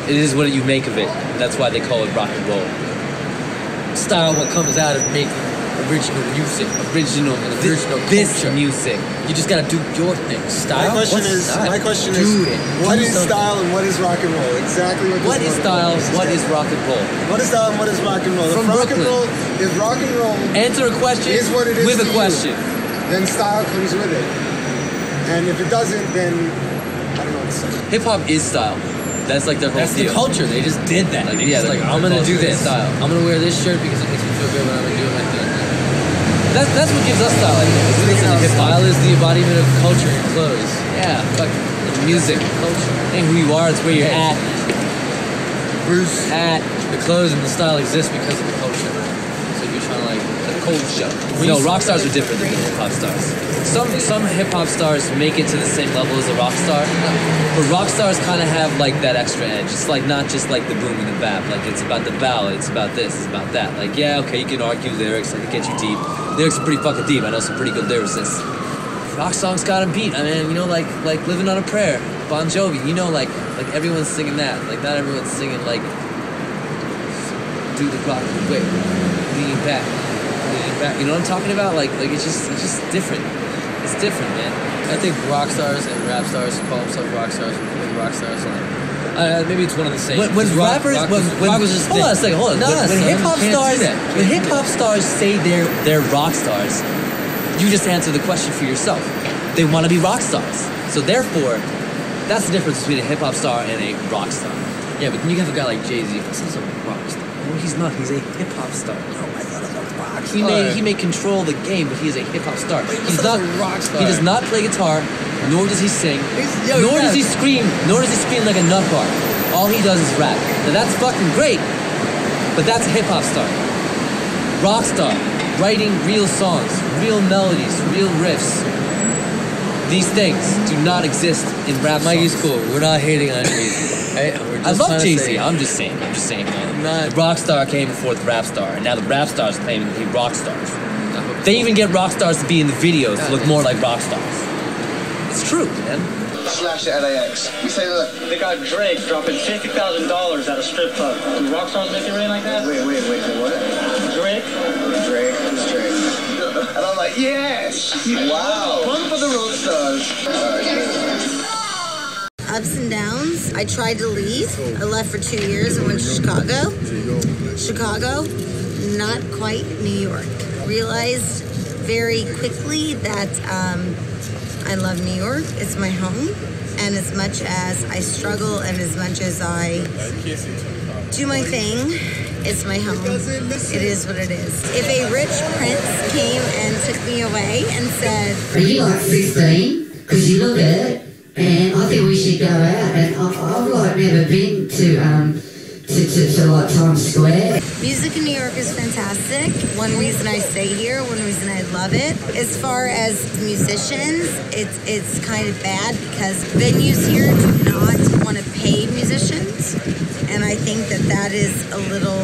It is what you make of it. That's why they call it rock and roll. Style, what comes out of making original music, original culture. Music. You just gotta do your thing. Style. My question is, what is style and what is rock and roll? Exactly what is style? What is rock and roll? What is style and what is rock and roll? From rock Brooklyn. and roll, if rock and roll answer a question is what it is with a question, then style comes with it. And if it doesn't, then I don't know what to say. hip hop is style. That's like their whole deal. The culture. They just did that. Like, yeah, like I'm gonna do this. Style. I'm gonna wear this shirt because it makes me feel good when I'm gonna do it like that. That's what gives us style. I think. We listen to hip hop. Style is the embodiment of culture and clothes. Yeah, fuck. It's music, culture. Ain't who you are. It's where you're at. Bruce at the clothes and the style exist because of the culture. So you're trying to like the culture. No, rock stars are different than hip hop stars. Some hip hop stars make it to the same level as a rock star, but rock stars kind of have like that extra edge. It's like not just like the boom and the bap. Like it's about the ballad. It's about this. It's about that. Like yeah, okay, you can argue lyrics. Like it gets you deep. Lyrics are pretty fucking deep. I know some pretty good lyricists. Rock songs got a beat. I mean, you know, like Living on a Prayer, Bon Jovi. You know, like everyone's singing that. Like not everyone's singing like do the rock wait, lean back. You know what I'm talking about? Like it's just different. It's different, man. I think rock stars and rap stars call themselves rock stars. Rock stars, like maybe it's one of the same. When rappers, when hold on a second, hold on. When hip hop stars say they're rock stars, you just answer the question for yourself. They want to be rock stars, so therefore, that's the difference between a hip hop star and a rock star. Yeah, but you have a guy like Jay-Z. This is a rock star. No, he's not. He's a hip hop star. No, I thought it was a rock star. He may control the game, but he is a hip hop star. He's not a rock star. He does not play guitar, nor does he sing, nor does he scream like a nut bar. All he does is rap. Now that's fucking great, but that's a hip hop star. Rock star, writing real songs, real melodies, real riffs. These things do not exist in rap songs. Mikey's cool. We're not hating on Jay-Z. Right? I love Jay-Z. I'm just saying. The rock star came before the rap star, and now the rap stars claim to be rock stars. They even get rock stars to be in the videos to look more like rock stars. It's true, man. Slash at LAX. We say, look, they got Drake dropping $50,000 at a strip club. Do rock stars make it rain like that? Wait, what? Drake? Who's Drake? And I'm like, yes! Wow! One for the rock stars. Ups and downs. I tried to leave. I left for 2 years and went to Chicago. Not quite New York. Realized very quickly that I love New York. It's my home. And as much as I struggle and as much as I do my thing It's my home. It is what it is. If a rich prince came and took me away and said, "Are you like 16? Because you look good, and I think we should go out." And I've like never been to like Times Square. Music in New York is fantastic. One reason I stay here, one reason I love it. As far as musicians, it's kind of bad because venues here do not want to pay musicians. And I think that is a little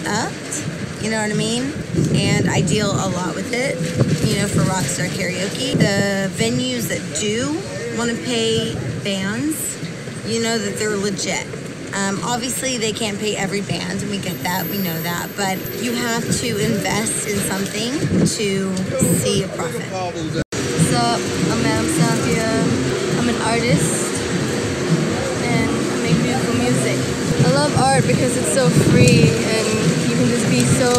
upped. You know what I mean? And I deal a lot with it, you know, for Rockstar Karaoke. The venues that do want to pay bands, you know that they're legit. Obviously, they can't pay every band, and we get that, we know that, but you have to invest in something to see a profit. What's up? I'm Madam Cynthia. I'm an artist, and I make beautiful music. I love art because it's so free, and you can just be so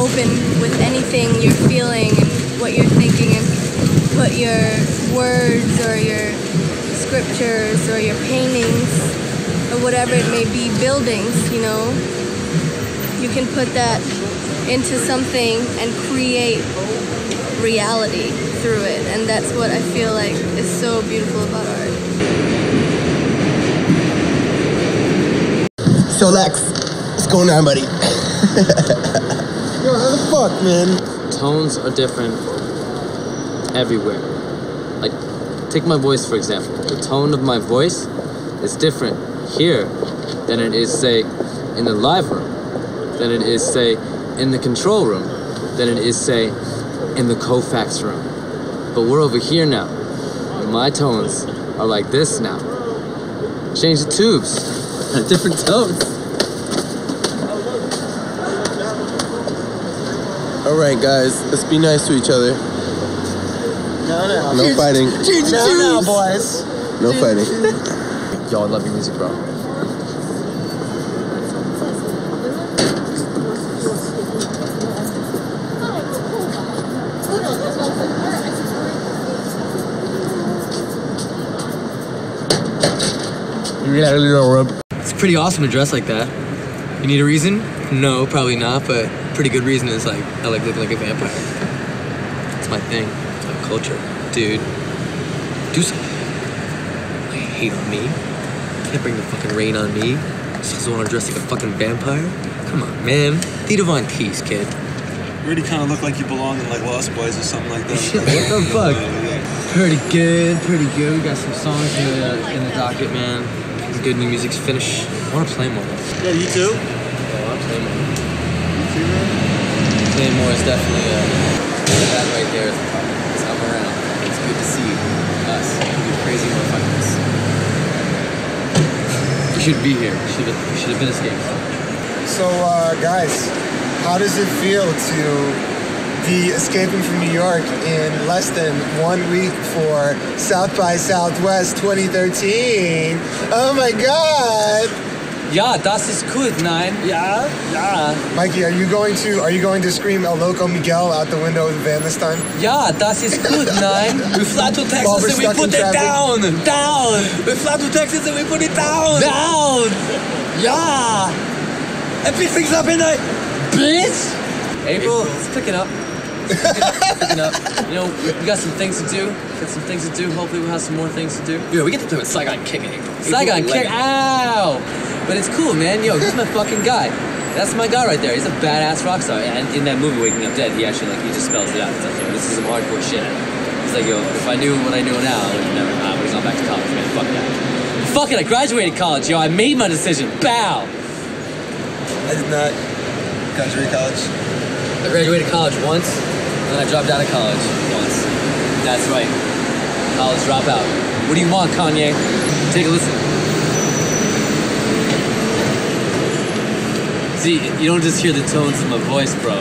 open with anything you're feeling and what you're thinking, and put your words or your scriptures or your paintings or whatever it may be, buildings, you know, you can put that into something and create reality through it, and that's what I feel like is so beautiful about art. So Lex, what's going on, buddy? Yo, how the fuck, man? Tones are different everywhere. Like, take my voice for example. The tone of my voice is different here than it is, say, in the live room, than it is, say, in the control room, than it is, say, in the Kofax room. But we're over here now, and my tones are like this now. Change the tubes, different tones. Alright guys, let's be nice to each other. No fighting. No, boys. No fighting. Yo, I love your music, bro. It's pretty awesome to dress like that. You need a reason? No, probably not, but pretty good reason is like, I like looking like a vampire. It's my thing. It's my culture. Dude, do something. I hate on me. Can't bring the fucking rain on me. Just want to dress like a fucking vampire? Come on, man. The Divine Peace, kid. You really kind of look like you belong in like Lost Boys or something like that. What the fuck? Pretty good, pretty good. We got some songs in the docket, man. Good new music's finished. I want to play more. Yeah, you too? Yeah, I want to play more. You too, man? Play more is definitely that right there. It's up around. It's good to see us. You crazy motherfuckers. We should be here. We should have been escaped. So, guys, how does it feel to be escaping from New York in less than 1 week for South by Southwest 2013? Oh my God! Ja, das ist gut, nein. Ja, ja. Mikey, are you going to scream El Loco Miguel out the window of the van this time? Ja, das ist gut, nein. We fly to Texas and we put it down. Down. We fly to Texas and we put it down. Down. Ja. And pick things up in a bitch. April, it's picking up. Picking up. You know, we got some things to do. Hopefully we'll have some more things to do. Yo, we get to play with Saigon Kick in April. Saigon Kick. Ow. But it's cool, man. Yo, he's my fucking guy. That's my guy right there. He's a badass rock star. And in that movie, Waking Up Dead, he actually, he just spells it out. He's like, yo, this is some hardcore shit. He's like, yo, if I knew what I know now, I would have never, but he's not back to college, man. Fuck that. Fuck it, I graduated college, yo. I made my decision. Bow. I did not graduate college. I graduated college once, and then I dropped out of college once. That's right. College dropout. What do you want, Kanye? Take a listen. See, you don't just hear the tones of my voice, bro.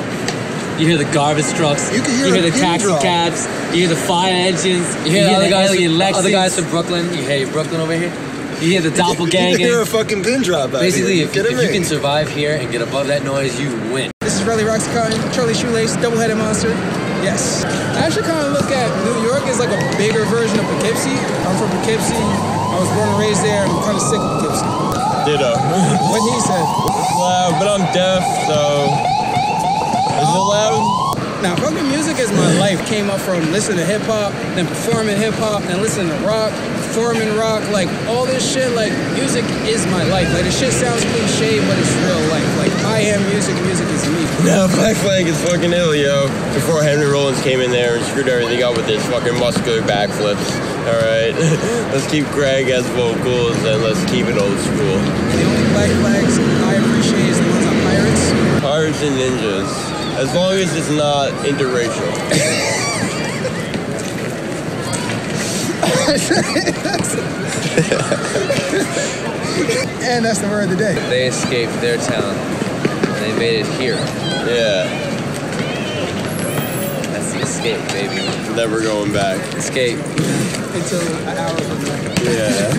You hear the garbage trucks. You hear the taxi cabs. You hear the fire engines. You hear the other guys from Brooklyn. You hear Brooklyn over here. You hear the doppelganger. You can hear a fucking pin drop out Basically, here. if you can survive here and get above that noise, you win. This is Relly Roxicotton, Charlie Shoelace, double-headed monster. Yes. I actually kind of look at New York as like a bigger version of Poughkeepsie. I'm from Poughkeepsie. I was born and raised there. I'm kind of sick of Poughkeepsie. Ditto. What he said. It's loud, but I'm deaf, so... Is it loud? Now, fucking music is my life. Came up from listening to hip-hop, then performing hip-hop, then listening to rock, performing rock, like, all this shit, like, music is my life. Like, the shit sounds cliche, but it's real life. Like, I am music, and music is me. No, Black Flag is fucking ill, yo. Before Henry Rollins came in there and screwed everything up with his fucking muscular backflips. Alright, let's keep Greg as vocals, and let's keep it old school. The only Black Flags I appreciate is the ones on Pirates. Pirates and Ninjas. As long as it's not interracial. And that's the word of the day. They escaped their town and they made it here. Yeah. That's the escape, baby. Never going back. Escape. Until an hour from now. Yeah.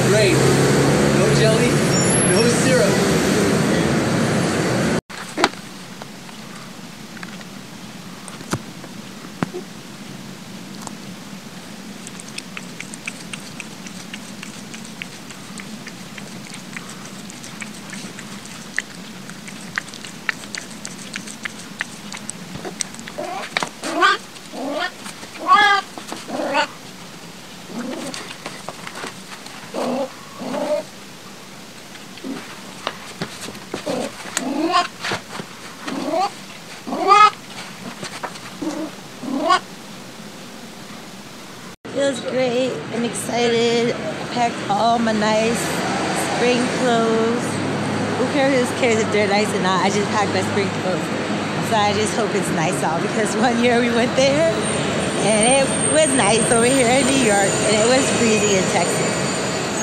Great. No jelly, no syrup. Feels great. I'm excited. I packed all my nice spring clothes. Who cares if they're nice or not? I just packed my spring clothes. So I just hope it's nice out because one year we went there and it was nice over here in New York and it was freezing in Texas.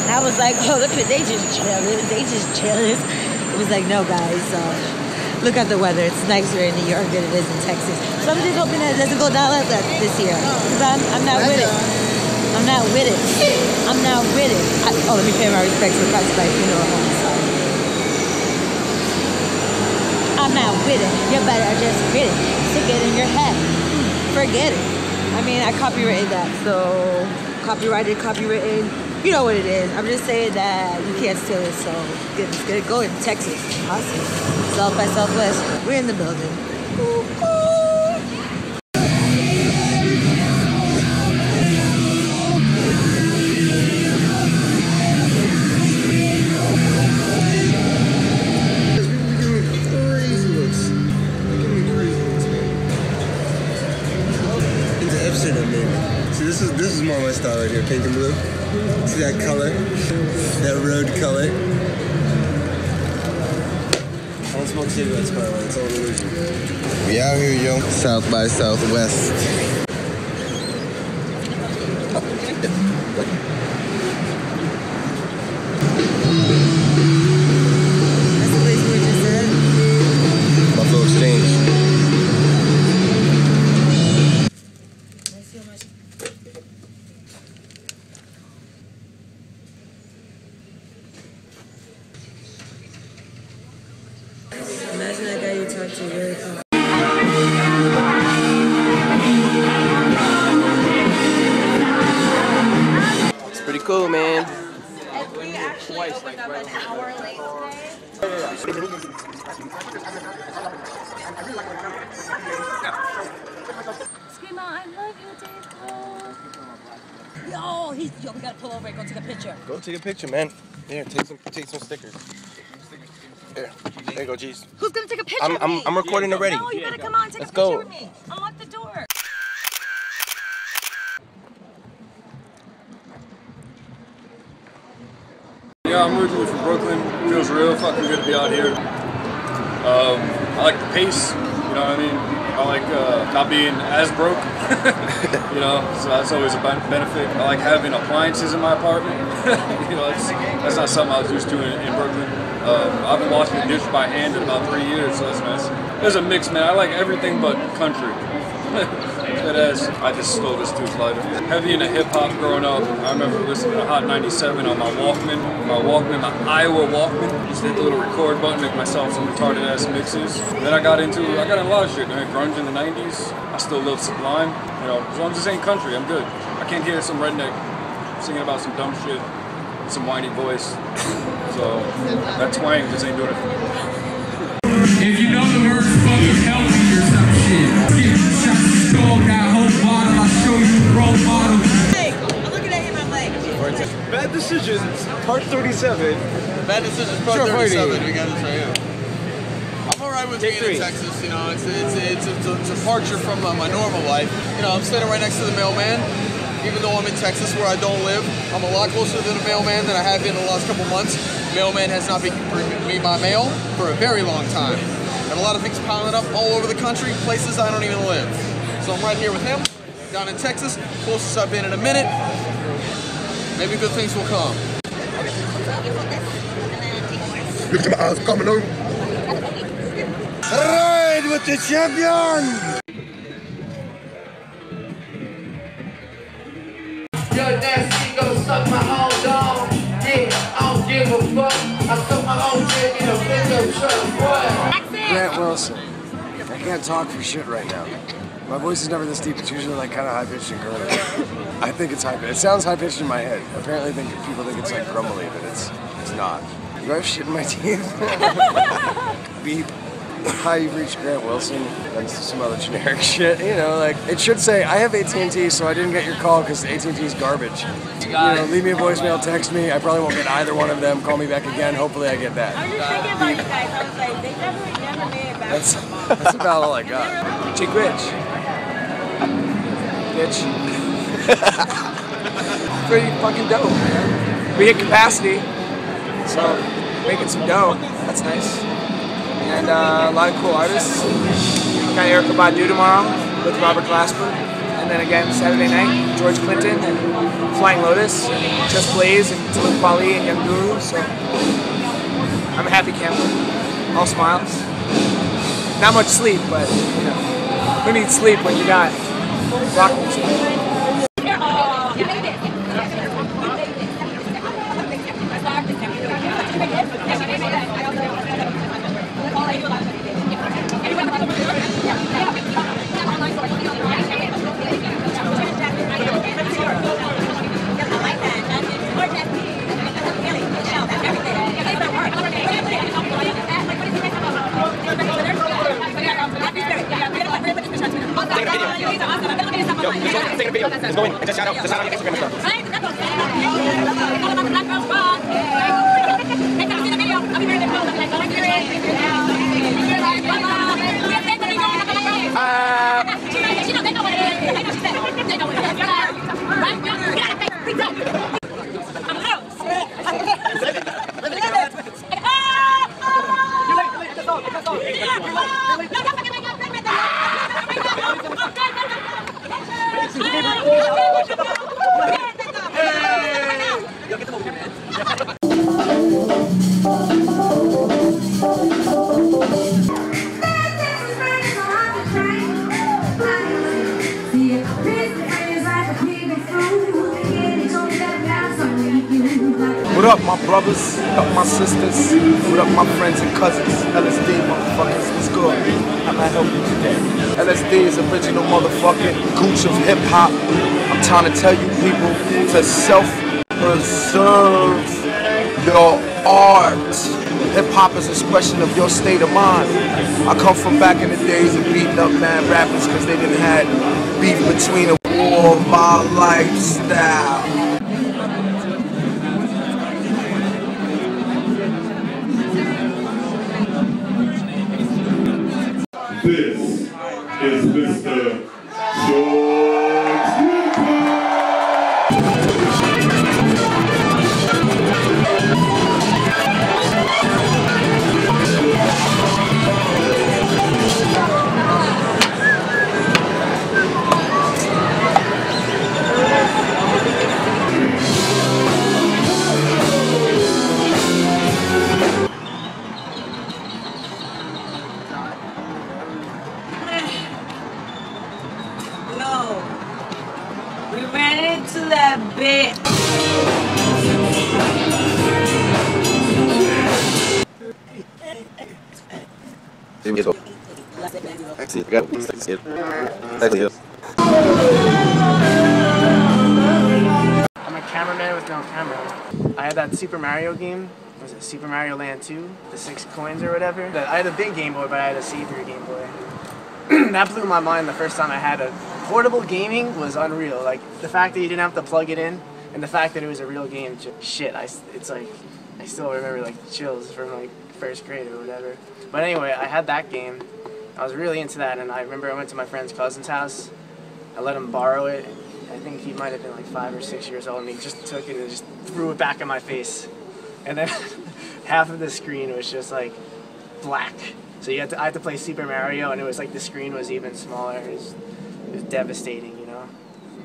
And I was like, oh, look, they just chilling. They just chilling. It was like, no, guys. Look at the weather. It's nicer in New York than it is in Texas. So I'm just hoping that it doesn't go down like that this year. Because I'm not with it. I'm not with it. I'm not with it. Let me pay my respects for Christ's life. You know what I'm sorry. I'm not with it. You better just with it. Stick it in your head. Forget it. I mean, I copyrighted that. So, copywritten. You know what it is. I'm just saying that you can't steal it. So, it's going to go in Texas. Awesome. South by Southwest. We're in the building. This is more my style right here, pink and blue. See that color? That road color. I don't smoke cigarettes, by the way, it's all illusion. We out here, yo. South by Southwest. That's the place we just said. Buffalo Exchange. Imagine that guy you talk to really cool. It's pretty cool, man. We actually opened up an hour late today. Scream out, I love you, Dave. Yo, we gotta pull over and go take a picture. Go take a picture, man. Here, take some stickers. Here, there you go, G's. Who's gonna take a picture of me? I'm recording already. No, you gotta come on and take Let's a picture go. with me. Unlock the door. Yeah, I'm originally from Brooklyn. Feels real fucking good to be out here. I like the pace, you know what I mean? I like not being as broke, you know, so that's always a benefit. I like having appliances in my apartment. You know, that's not something I was used to in Brooklyn. I've been washing the dishes by hand in about 3 years, so that's nice. There's a mix, man. I like everything but country. Deadass. I just stole this dude's lighter. Heavy into hip hop growing up. I remember listening to Hot 97 on my Walkman. My Iowa Walkman. Just hit the little record button, make myself some retarded ass mixes. Then I got into a lot of shit, man. Grunge in the 90s. I still love Sublime. You know, as long as this ain't country, I'm good. I can't hear some redneck singing about some dumb shit, some whiny voice. So that twang just ain't doing it for me. If you know the words fucking healthy or some shit, give you shots of skull, got a whole bottle, I'll show you the role model. Hey, I'm looking at him, I'm like. Bad Decisions, part 37. Bad Decisions, part 37. We got this right here. I'm alright with being in Texas, you know, it's a departure from my normal life. You know, I'm standing right next to the mailman. Even though I'm in Texas where I don't live, I'm a lot closer to the mailman than I have been in the last couple months. Mailman has not been bringing me my mail for a very long time. And a lot of things piling up all over the country, places I don't even live. So I'm right here with him, down in Texas, closest I've been in a minute. Maybe good things will come. Look at my eyes coming over. Ride with the champion! Your nasty go suck my own dog. Yeah, I don't give a fuck. I suck my own dick in a window truck. What? Grant Wilson. I can't talk for shit right now. My voice is never this deep. It's usually like kind of high pitched and girly. I think it's high pitched. It sounds high pitched in my head. Apparently, people think it's like grumbly, but it's not. Do I have shit in my teeth? Beep. Hi, you've reached Grant Wilson. That's some other generic shit, you know, like, it should say, I have AT&T, so I didn't get your call because AT&T's garbage. You know, leave me a voicemail, text me, I probably won't get either one of them, call me back again, hopefully I get that. I was just thinking about you guys, I was like, they never made it back. That's about all I got. Cheek rich. Bitch. Pretty fucking dope, man. We hit capacity, so making some dough, that's nice. And a lot of cool artists. Got Erykah Badu tomorrow with Robert Glasper. And then again Saturday night, George Clinton and Flying Lotus and Just Blaze and Talib Kweli and Young Guru. So I'm a happy camper. All smiles. Not much sleep, but you know, who needs sleep when you got rock music? Let's go in. Just shout out. Just shout out your Instagram stuff. What up, my brothers? What up, my sisters? What up, my friends and cousins? LSD, motherfuckers, what's good? How can I help you today? LSD is original motherfucking gooch of hip-hop. I'm trying to tell you people to self-preserve your art. Hip-hop is an expression of your state of mind. I come from back in the days of beating up mad rappers because they didn't have beef between a war of my lifestyle. This is Mr. George We ran into that bitch. I'm a cameraman with no camera. I had that Super Mario game. Was it Super Mario Land 2? The 6 coins or whatever. I had a big Game Boy, but I had a see-through Game Boy. That blew my mind the first time I had a portable gaming was unreal. Like the fact that you didn't have to plug it in, and the fact that it was a real game. Shit, it's like I still remember like chills from like first grade or whatever. But anyway, I had that game. I was really into that, and I remember I went to my friend's cousin's house. I let him borrow it. I think he might have been like 5 or 6 years old, and he just took it and just threw it back in my face. And then half of the screen was just like black. So I had to play Super Mario, and it was like the screen was even smaller. It was devastating, you know.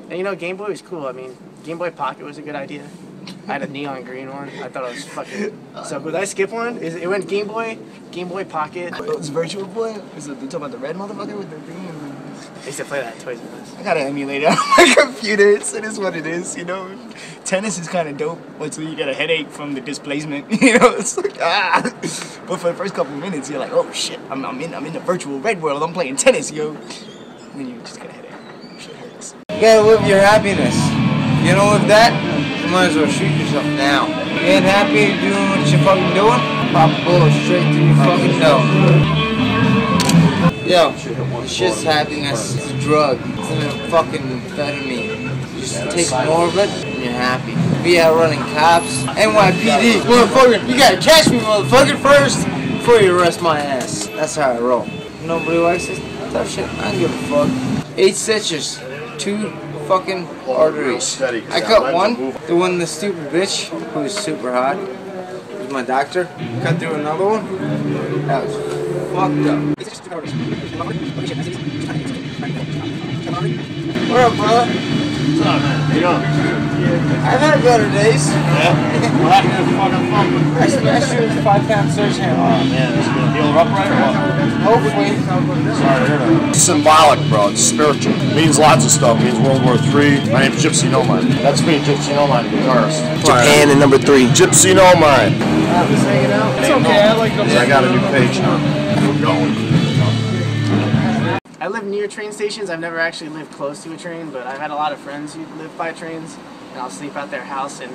And you know, Game Boy was cool. I mean, Game Boy Pocket was a good idea. I had a neon green one. I thought it was fucking so cool. Did I skip one? It went Game Boy Pocket. Oh, it's Virtual Boy? Is it, you talking about the red motherfucker with the thing? I used to play that at Toys R Us. I got an emulator on my computer. It is what it is, you know. Tennis is kind of dope until you get a headache from the displacement. You know, it's like ah. But for the first couple minutes, you're like, oh shit, I'm in the virtual red world. I'm playing tennis, yo. And then you just get a headache. Shit hurts. You gotta live your happiness. You know, with that, you might as well shoot yourself now. You ain't happy doing what you're fucking doing? Pop a bullet straight through your fucking nose. Yo, this shit's happiness. It's a drug. It's a fucking amphetamine. You just take more of it and you're happy. Be out running cops. NYPD. Motherfucker, you gotta catch me, motherfucker, first before you arrest my ass. That's how I roll. Nobody likes this tough shit. I don't give a fuck. 8 stitches. 2 fucking arteries. I cut one. The one the stupid bitch who was super hot was my doctor. Cut through another one. That was fucked up. What up, brother? What's up, man? How you doing? I've had better days. Yeah? What happened to the fucking phone? I smashed you with a 5-pound sledgehammer. Oh, man. Is it going to heal up right or what? Hopefully. Sorry to hear that. It's symbolic, bro. It's spiritual. It means lots of stuff. It means World War III. My name's Gypsy No Mind. That's me, Gypsy No Mind, guitarist. Japan and number 3. Gypsy No Mind. I was hanging out. It's okay. I like them. I got a new page now. We're going. I live near train stations. I've never actually lived close to a train, but I've had a lot of friends who live by trains, and I'll sleep at their house and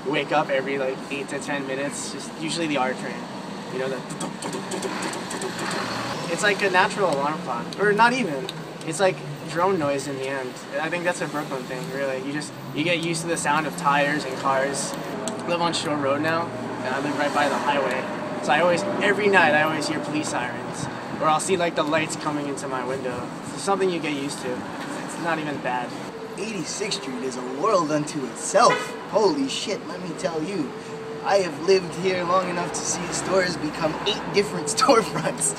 wake up every like 8 to 10 minutes. Just usually the R train, you know, it's like a natural alarm clock, or not even. It's like drone noise in the end. I think that's a Brooklyn thing, really. You get used to the sound of tires and cars. I live on Shore Road now, and I live right by the highway, so every night I always hear police sirens. Or I'll see like the lights coming into my window. It's something you get used to. It's not even bad. 86th Street is a world unto itself. Holy shit, let me tell you. I have lived here long enough to see stores become 8 different storefronts.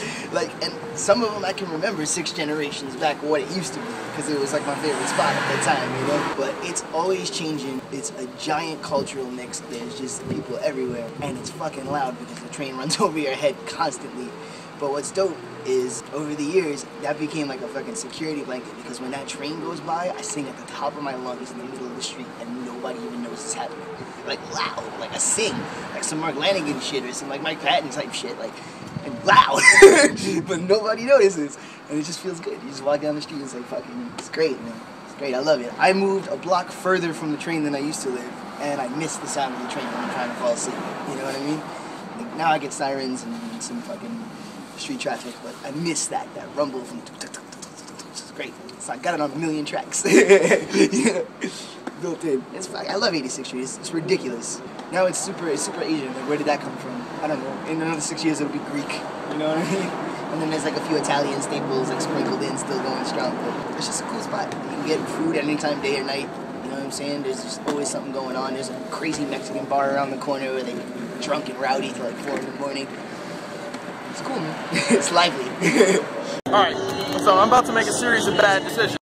And some of them I can remember 6 generations back what it used to be, because it was like my favorite spot at that time, you know? But it's always changing. It's a giant cultural mix. There's just people everywhere, and it's fucking loud because the train runs over your head constantly. But what's dope is, over the years, that became like a fucking security blanket, because when that train goes by, I sing at the top of my lungs in the middle of the street, and nobody even knows it's happening. Like, loud, like I sing, like some Mark Lanigan shit, or some like Mike Patton type shit, like, and loud, but nobody notices, and it just feels good. You just walk down the street and say, fucking, it's great, man, it's great, I love it. I moved a block further from the train than I used to live, and I miss the sound of the train when I'm trying to fall asleep, you know what I mean? Like, now I get sirens and some fucking street traffic, but I miss that rumble from it's great. So I got it on a million tracks. Yeah. Built in. It's fun. I love 86th Street. It's ridiculous. Now it's super Asian. Like, where did that come from? I don't know. In another 6 years it'll be Greek. You know what I mean? And then there's like a few Italian staples like sprinkled in, still going strong. But it's just a cool spot. You can get food anytime, day or night. You know what I'm saying? There's just always something going on. There's a crazy Mexican bar around the corner where they get drunk and rowdy till like 4 in the morning. It's cool, man. It's lively. Alright, so I'm about to make a series of bad decisions.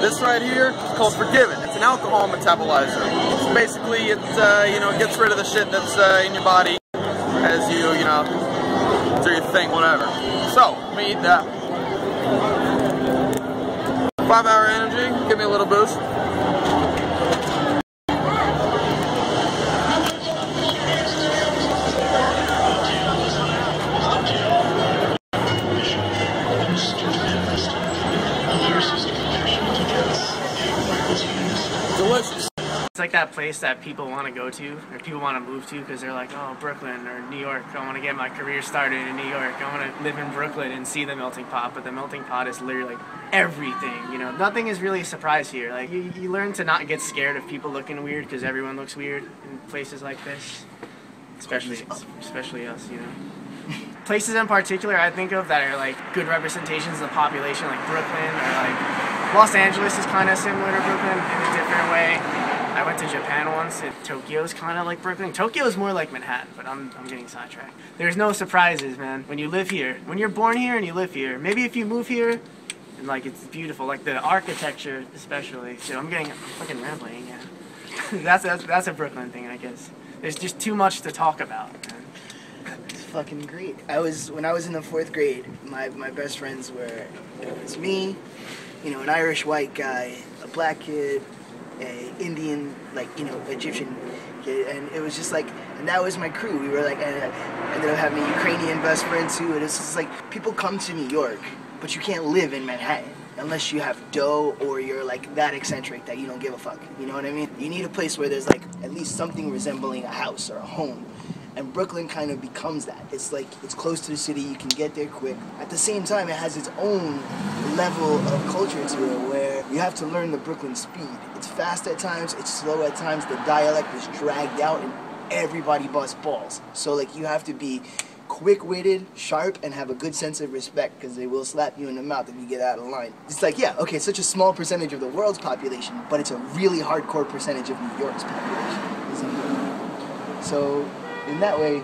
This right here is called Forgiven. It's an alcohol metabolizer. So basically, it gets rid of the shit that's in your body as you do your thing, whatever. So, let me eat that. 5-hour energy, give me a little boost. It's like that place that people want to go to, or people want to move to, because they're like, oh, Brooklyn or New York, I want to get my career started in New York, I want to live in Brooklyn and see the melting pot, but the melting pot is literally like everything, you know? Nothing is really a surprise here. Like, you learn to not get scared of people looking weird, because everyone looks weird in places like this, especially us, you know? Places in particular I think of that are like good representations of the population, like Brooklyn, or like Los Angeles is kind of similar to Brooklyn in a different way. I went to Japan once, and Tokyo's kind of like Brooklyn. Tokyo's more like Manhattan, but I'm getting sidetracked. There's no surprises, man, when you live here. When you're born here and you live here. Maybe if you move here, and like it's beautiful, like the architecture especially. So I'm fucking rambling, yeah. that's a Brooklyn thing, I guess. There's just too much to talk about, man. It's fucking great. When I was in the 4th grade, my best friends were, it was me, you know, an Irish white guy, a black kid, a Indian, like, you know, Egyptian kid, and it was just like, and that was my crew. We were like, and I ended up having a Ukrainian best friend too, and it's just like, people come to New York, but you can't live in Manhattan unless you have dough or you're like that eccentric that you don't give a fuck, you know what I mean? You need a place where there's like at least something resembling a house or a home. And Brooklyn kind of becomes that. It's like, it's close to the city, you can get there quick. At the same time, it has its own level of culture to it where you have to learn the Brooklyn speed. It's fast at times, it's slow at times, the dialect is dragged out, and everybody busts balls. So like, you have to be quick-witted, sharp, and have a good sense of respect, because they will slap you in the mouth if you get out of line. It's like, yeah, okay, it's such a small percentage of the world's population, but it's a really hardcore percentage of New York's population. Isn't it? So, in that way,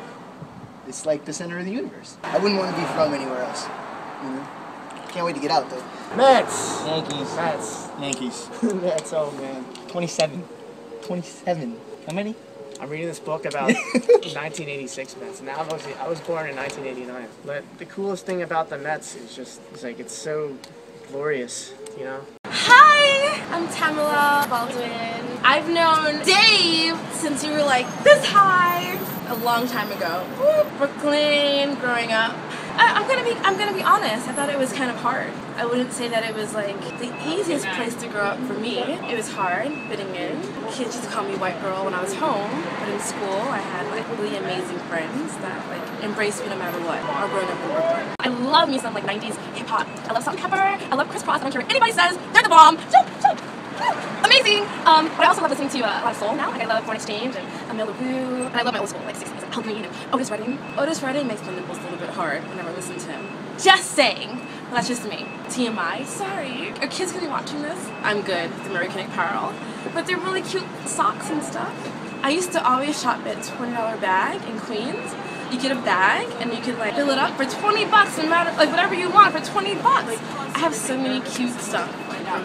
it's like the center of the universe. I wouldn't want to be from anywhere else, you know? Can't wait to get out, though. Mets! Yankees. Mets. Yankees. Mets, oh man. 27. 27. How many? I'm reading this book about 1986 Mets. Now, obviously, I was born in 1989. But the coolest thing about the Mets is just, it's like, it's so glorious, you know? Hi! I'm Tamala Baldwin. I've known Dave since you were like this high a long time ago. Woo, Brooklyn, growing up. I'm gonna be honest, I thought it was kind of hard. I wouldn't say that it was like the easiest place to grow up for me. It was hard fitting in. Kids just called me white girl when I was home, but in school I had like really amazing friends that like embraced me no matter what. All growing up in Brooklyn. I love me some like 90s hip hop. I love Salt and Pepper. I love Chris Cross. I don't care what anybody says. They're the bomb. Amazing! But I also love listening to a lot of soul now. Like I love Born Exchange and Emile LaRue. And I love my old school, like 60s, like Al Green and Otis Redding. Otis Redding makes my nipples a little bit hard whenever I listen to him. Just saying. Well, that's just me. TMI. Sorry. Are kids gonna be watching this? I'm good with American Apparel. But they're really cute socks and stuff. I used to always shop at $20 bag in Queens. You get a bag and you can like fill it up for $20, no matter like whatever you want for $20. I have so many cute stuff.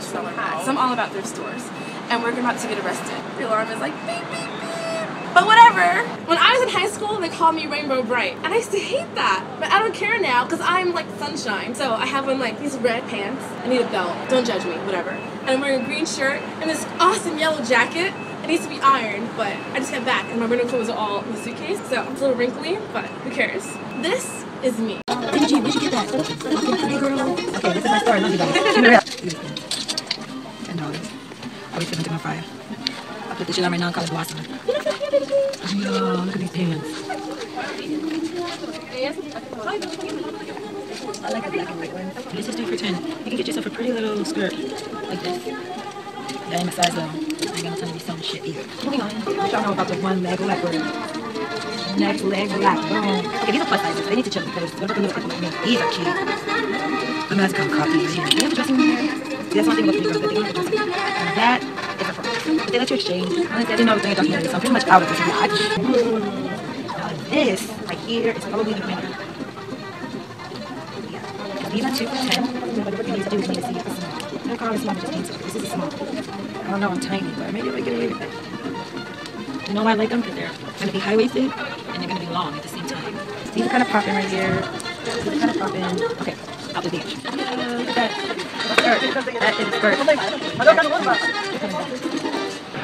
So I'm all about thrift stores. And we're about to get arrested. The alarm is like beep, beep, beep. But whatever. When I was in high school, they called me Rainbow Bright. And I used to hate that. But I don't care now because I'm like sunshine. So I have on like these red pants. I need a belt. Don't judge me, whatever. And I'm wearing a green shirt and this awesome yellow jacket. It needs to be ironed, but I just got back and my winter clothes are all in the suitcase. So it's a little wrinkly, but who cares? This is me. Where'd you get that? Pretty girl. Okay, this is my story. Love you guys. $10. I wait for them to go fire. I'll put this shit on right now and call it Blossom. Yo, look at these pants. I like a black and white one. This is 3 for $10. You can get yourself a pretty little skirt like this. That ain't my size though. I ain't got no time to be selling shit either. Moving on. What y'all know about the one leg leopard? Next leg black. Boom. Okay, these are plus sizes. They need to chill because they're looking little people like me. These are cute. I'm gonna have to come copy these. Do you have a dressing room here? See, that's one thing about the girls that they don't have a dressing room. And that is a problem. But they let you exchange. Honestly, I didn't know I was doing a documentary, so I'm pretty much out of this watch. Now this right here is probably the winner. Yeah. These are 2 for $10. What you need to do is you need to see if it's small. I don't call it small, but just need to. This is a small. I don't know, I'm tiny, but maybe I get away with it. You know why I like them? Because they're going to be high-waisted and they're going to be long at the same time. These are kind of popping right here. These are kind of popping. Okay, out the beach. Look at that. That is skirt.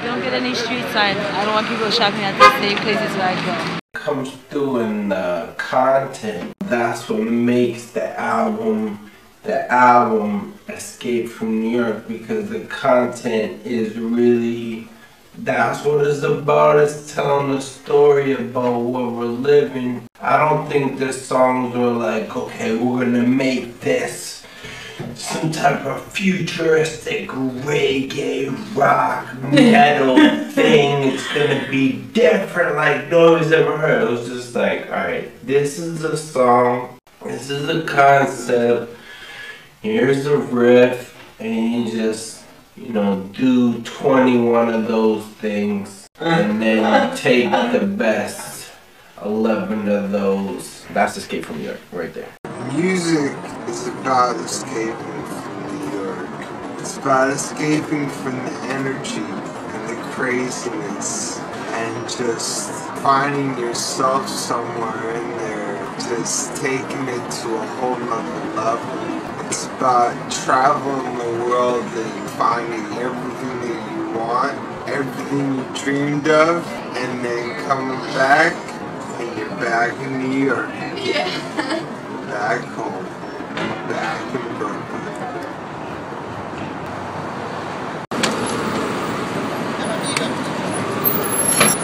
You don't get any street signs. I don't want people shopping at the same places where I go. Comes through in the content. That's what makes the album Escape from New York, because the content is really That's what it's about, it's telling a story about what we're living. I don't think the songs were like, okay, we're gonna make this some type of futuristic reggae, rock, metal thing. It's gonna be different like nobody's ever heard. It was just like, alright, this is a song, this is a concept, here's a riff, and you just, you know, do 21 of those things, and then you take the best 11 of those. That's Escape from New York, right there. Music is about escaping from New York. It's about escaping from the energy and the craziness and just finding yourself somewhere in there, just taking it to a whole nother level. It's about traveling the world and finding everything that you want, everything you dreamed of, and then coming back and you're back in New York. Yeah. Back home, back in Brooklyn.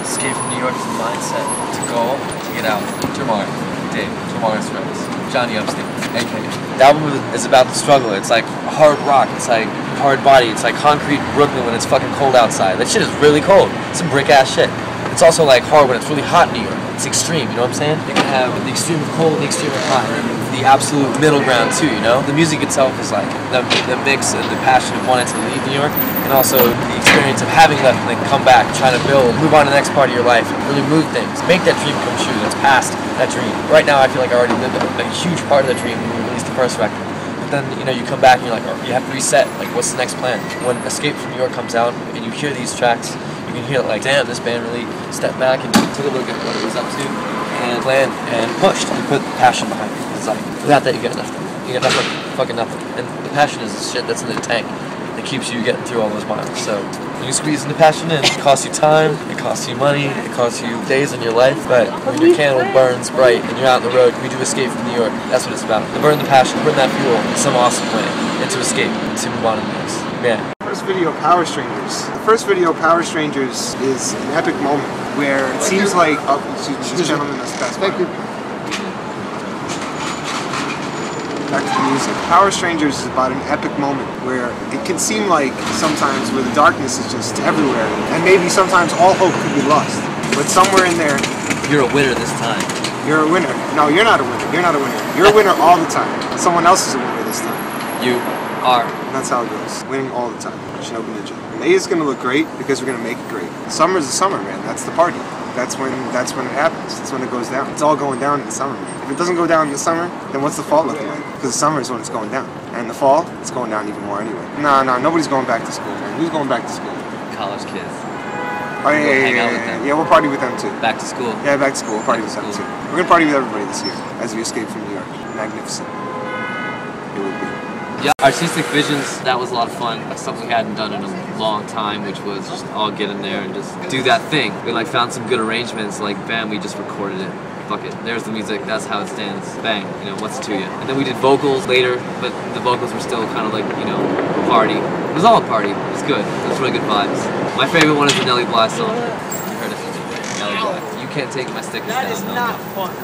Escape from New York is the mindset to go, to get out. Jamar, Dave, Jamar's friends, Johnny Upstate, AK. The album is about the struggle. It's like hard rock, it's like hard body, it's like concrete Brooklyn when it's fucking cold outside. That shit is really cold. It's some brick ass shit. It's also like hard when it's really hot in New York. It's extreme, you know what I'm saying? You can have the extreme of cold and the extreme of hot, and the absolute middle ground too, you know? The music itself is like the mix and the passion of wanting to leave New York, and also the experience of having left and then come back, trying to build, move on to the next part of your life, and really move things. Make that dream come true, that's past that dream. Right now I feel like I already lived a huge part of the dream when we released the first record. But then, you know, you come back and you're like, you have to reset, like what's the next plan? When Escape from New York comes out and you hear these tracks, you can hear like, damn, this band really stepped back and took a look at what it was up to and planned and pushed and put passion behind it. It's like, without that you get nothing. You get nothing, fucking nothing. And the passion is the shit that's in the tank that keeps you getting through all those miles. So when you squeeze the passion in, it costs you time, it costs you money, it costs you days in your life, but when your candle burns bright and you're out on the road, we do Escape from New York. That's what it's about. To burn the passion, burn that fuel in some awesome way, and to escape, to move on to the next. Yeah. First video, Power Strangers. The first video, Power Strangers, is an epic moment where it seems like, oh, excuse me, this gentleman has passed by. Thank you. Back to the music. Power Strangers is about an epic moment where it can seem like sometimes where the darkness is just everywhere, and maybe sometimes all hope could be lost. But somewhere in there, you're a winner this time. You're a winner. No, you're not a winner. You're not a winner. You're a winner all the time. Someone else is a winner this time. You are. And that's how it goes. Winning all the time. Shinobi Ninja. May is gonna look great because we're gonna make it great. Summer's the summer, man. That's the party. That's when it happens. That's when it goes down. It's all going down in the summer, man. If it doesn't go down in the summer, then what's the fall looking like? Because the summer is when it's going down. And the fall, it's going down even more anyway. Nah, nobody's going back to school, man. Who's going back to school? College kids. Oh yeah, we'll party with them too. Back to school. Yeah, back to school. We'll party with them too. We're gonna party with everybody this year as we escape from New York. Magnificent. It would be. Yeah, Artistic Visions, that was a lot of fun. That's something we hadn't done in a long time, which was just all get in there and just do that thing. We like found some good arrangements, like bam, we just recorded it. Fuck it, there's the music, that's how it stands. Bang, you know, what's to you? And then we did vocals later, but the vocals were still kind of like, you know, party. It was all a party, it was good. It was really good vibes. My favorite one is the Nelly Bly song. You heard it? Nelly Bly. You can't take my stickers down. That is not fun.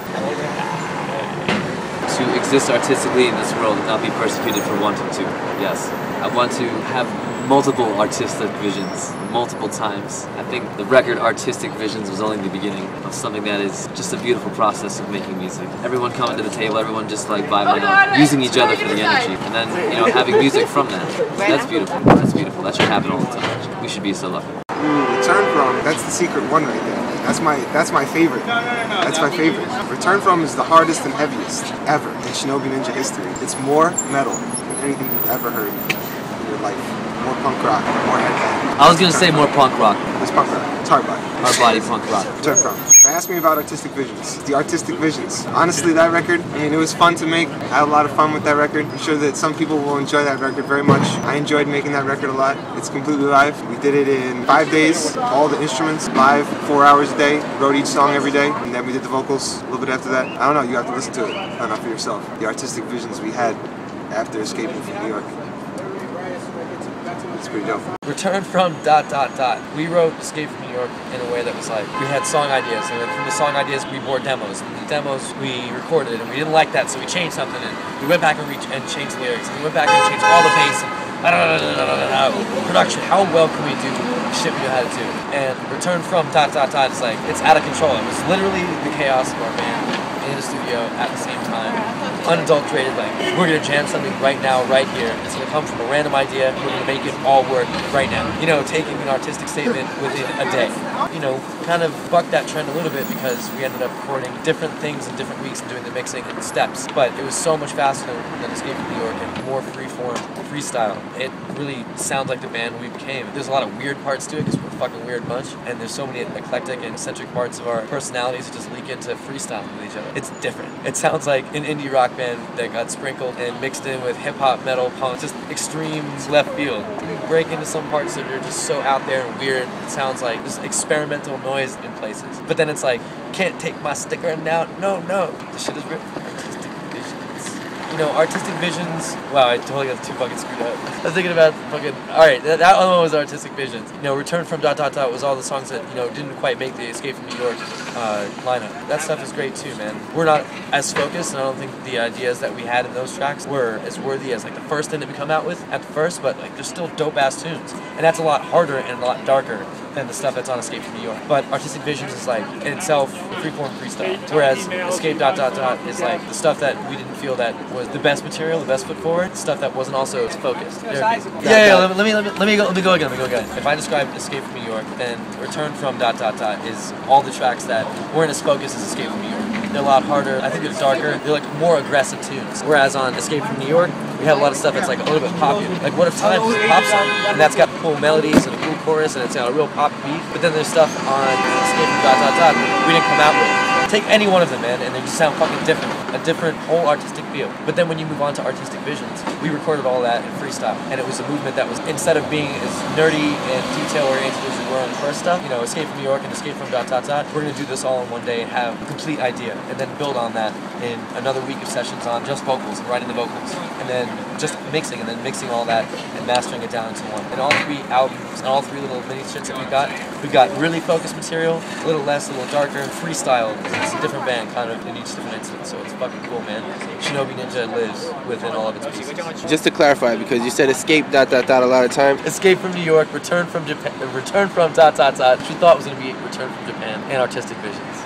To exist artistically in this world and not be persecuted for wanting to. Yes. I want to have multiple artistic visions, multiple times. I think the record Artistic Visions was only the beginning of something that is just a beautiful process of making music. Everyone coming to the table, everyone just like vibing out, using each other for the energy, and then, you know, having music from that. That's beautiful. That's beautiful. That should happen all the time. We should be so lucky. Return From, that's the secret one right there. That's my favorite. That's my favorite. Return From is the hardest and heaviest ever in Shinobi Ninja history. It's more metal than anything you've ever heard in your life. More punk rock, more headbang. I was gonna say more punk rock. It's punk rock. It's hard body. Hard body punk rock. Return From. Ask me about Artistic Visions. The Artistic Visions. Honestly, that record, I mean, it was fun to make. I had a lot of fun with that record. I'm sure that some people will enjoy that record very much. I enjoyed making that record a lot. It's completely live. We did it in 5 days. All the instruments live, 4 hours a day. Wrote each song every day. And then we did the vocals a little bit after that. I don't know, you have to listen to it. Find out for yourself. The Artistic Visions we had after escaping from New York. It's pretty dope. Return from ... We wrote Escape from New York in a way that was like, we had song ideas, and then from the song ideas we bore demos. And the demos we recorded, and we didn't like that, so we changed something, and we went back and changed the lyrics, and we went back and changed all the bass, and production, how well can we do shit we know how to do? And Return from ... is like, it's out of control. It was literally the chaos of our band in the studio at the same time, unadulterated, like, we're gonna jam something right now, right here. It's gonna come from a random idea, we're gonna make it all work right now. You know, taking an artistic statement within a day. You know, kind of bucked that trend a little bit because we ended up recording different things in different weeks and doing the mixing in steps. But it was so much faster than Escape from New York and more freeform, freestyle. It really sounds like the band we became. There's a lot of weird parts to it because we're a fucking weird bunch, and there's so many eclectic and eccentric parts of our personalities that just leak into freestyling with each other. It's different. It sounds like an indie rock band that got sprinkled and mixed in with hip-hop, metal, punk, just extreme left field. We break into some parts that are just so out there and weird. It sounds like just experimental noise in places. But then it's like, can't take my sticker now. No. This shit is written for artistic visions. You know, artistic visions. Wow, I totally got too fucking screwed up. I was thinking about fucking. Alright, that one was artistic visions. You know, Return from ... was all the songs that, you know, didn't quite make the Escape from New York lineup. That stuff is great too, man. We're not as focused, and I don't think the ideas that we had in those tracks were as worthy as like the first thing that we come out with at the first, but like they're still dope ass tunes. And that's a lot harder and a lot darker than the stuff that's on Escape from New York. But Artistic Visions is like in itself freeform freestyle. Whereas Escape ... is like the stuff that we didn't feel that was the best material, the best foot forward, stuff that wasn't also as focused. Let me go again. If I describe Escape from New York, then Return from ... is all the tracks that weren't as focused as Escape from New York. They're a lot harder, I think they're darker, they're like more aggressive tunes. Whereas on Escape from New York, we have a lot of stuff that's like a little bit poppy. Like What If Time is a pop song, and that's got cool melodies and a cool chorus, and it's got a real pop beat. But then there's stuff on Escape from ... we didn't come out with. Take any one of them, man, and they just sound fucking different. A different whole artistic feel. But then when you move on to Artistic Visions, we recorded all that in freestyle. And it was a movement that was, instead of being as nerdy and detail-oriented as we were on the first stuff, you know, Escape from New York and Escape from ... we're gonna do this all in one day and have a complete idea. And then build on that in another week of sessions on just vocals and writing the vocals. And then just mixing, and then mixing all that and mastering it down into one. And all 3 albums and all 3 little mini shits that we got really focused material, a little less, a little darker, freestyle. It's a different band, kind of, in each different instance, so it's fucking cool, man. Shinobi Ninja lives within all of its pieces. Just to clarify, because you said Escape ... a lot of time. Escape from New York, Return from Japan, Return from ... which we thought was going to be Return from Japan, and Artistic Visions.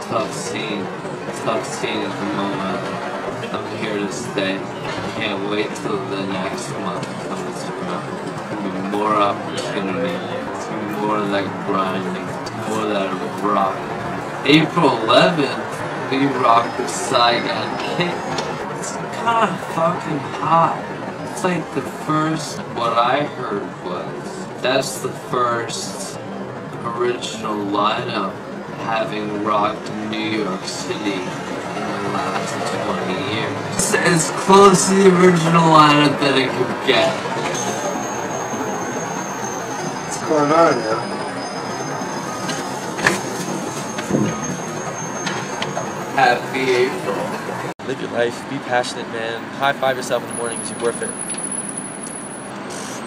Tough scene at the moment. I'm here to stay. Can't wait till the next month comes around. There's gonna be more opportunity. It's gonna be more of that grinding, more of that rock. April 11th, we rocked the Saigon Kick. It's kind of fucking hot. It's like the first, what I heard was, that's the first original lineup having rocked New York City in the last 20 years. It's as close to the original lineup that it could get. What's going on, man? Happy April. Live your life, be passionate, man. High five yourself in the morning because you're worth it.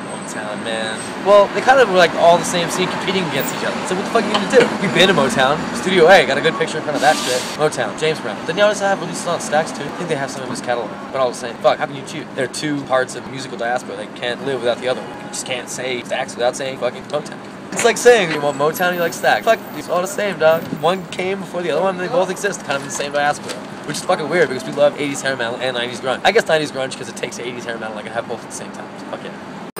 Motown, man. Well, they kind of were like all the same scene competing against each other. So what the fuck are you gonna do? We've been to Motown. Studio A, got a good picture in front of that shit. Motown, James Brown. Didn't you also have releases on Stax too? I think they have some of his catalog. But all the same, fuck, how can you choose? There are 2 parts of musical diaspora that can't live without the other one. You just can't say Stax without saying fucking Motown. It's like saying you want Motown, you like Stax. Fuck, it's all the same, dog. One came before the other one, and they both exist kind of in the same diaspora. Which is fucking weird because we love 80s hair metal and 90s grunge. I guess 90s grunge because it takes 80s hair metal, I can have both at the same time. So fuck it.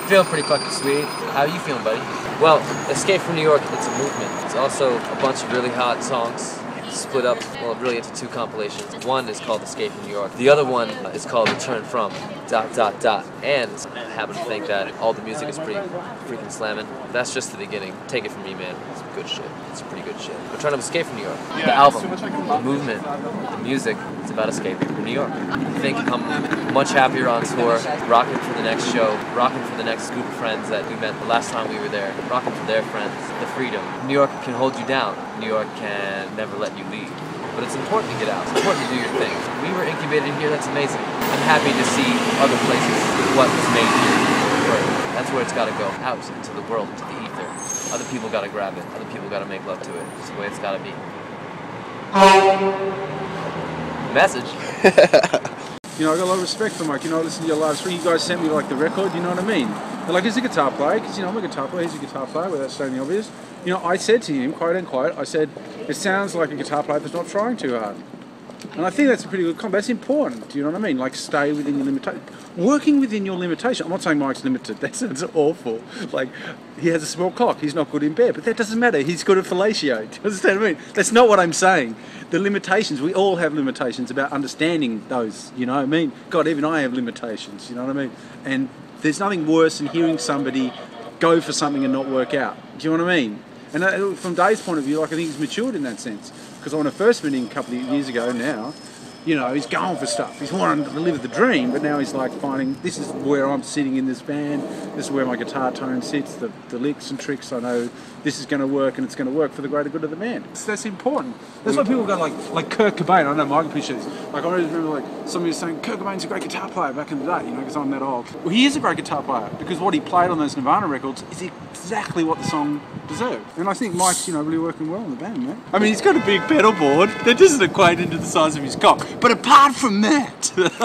Feeling pretty fucking sweet. How you feeling, buddy? Well, Escape from New York, it's a movement. It's also a bunch of really hot songs split up, well, really into 2 compilations. One is called Escape from New York. The other one is called Return from ... And I happen to think that all the music is pretty freaking slamming. That's just the beginning. Take it from me, man. It's good shit. It's pretty good shit. We're trying to escape from New York. The album, the movement, the music, it's about escaping from New York. I think I'm much happier on tour, rocking for the next show, rocking for the next group of friends that we met the last time we were there, rocking for their friends, the freedom. New York can hold you down. New York can never let you leave. But it's important to get out. It's important to do your thing. We were incubated here. That's amazing. I'm happy to see other places what was made here. That's where it's got to go. Out into the world, into the ether. Other people got to grab it. Other people got to make love to it. It's the way it's got to be. Message. You know, I got a lot of respect for Mike. You know, I listened to your live stream. You guys sent me like the record, you know what I mean? They're like, he's a guitar player, because, you know, I'm a guitar player, he's a guitar player, without stating the obvious. You know, I said to him, quote unquote, I said, it sounds like a guitar player that's not trying too hard. And I think that's a pretty good comment. That's important, do you know what I mean? Like, stay within your limitation. Working within your limitation. I'm not saying Mike's limited. That sounds awful. Like, he has a small cock. He's not good in bed. But that doesn't matter. He's good at fellatio. Do you understand what I mean? That's not what I'm saying. The limitations, we all have limitations about understanding those, you know what I mean? God, even I have limitations, you know what I mean? And there's nothing worse than hearing somebody go for something and not work out. Do you know what I mean? And from Dave's point of view, like, I think he's matured in that sense. Because when I first met him a couple of years ago now, you know, he's going for stuff. He's wanting to live the dream, but now he's like finding, this is where I'm sitting in this band, this is where my guitar tone sits, the licks and tricks, I know this is going to work and it's going to work for the greater good of the band. That's important. That's why people go like Kurt Cobain, I know Mike appreciates this. Like, I always remember like somebody was saying, Kurt Cobain's a great guitar player back in the day, you know, because I'm that old. Well, he is a great guitar player because what he played on those Nirvana records is exactly what the song deserved. And I think Mike's, you know, really working well in the band, man. I mean, he's got a big pedal board that doesn't equate into the size of his cock. But apart from that... Sit right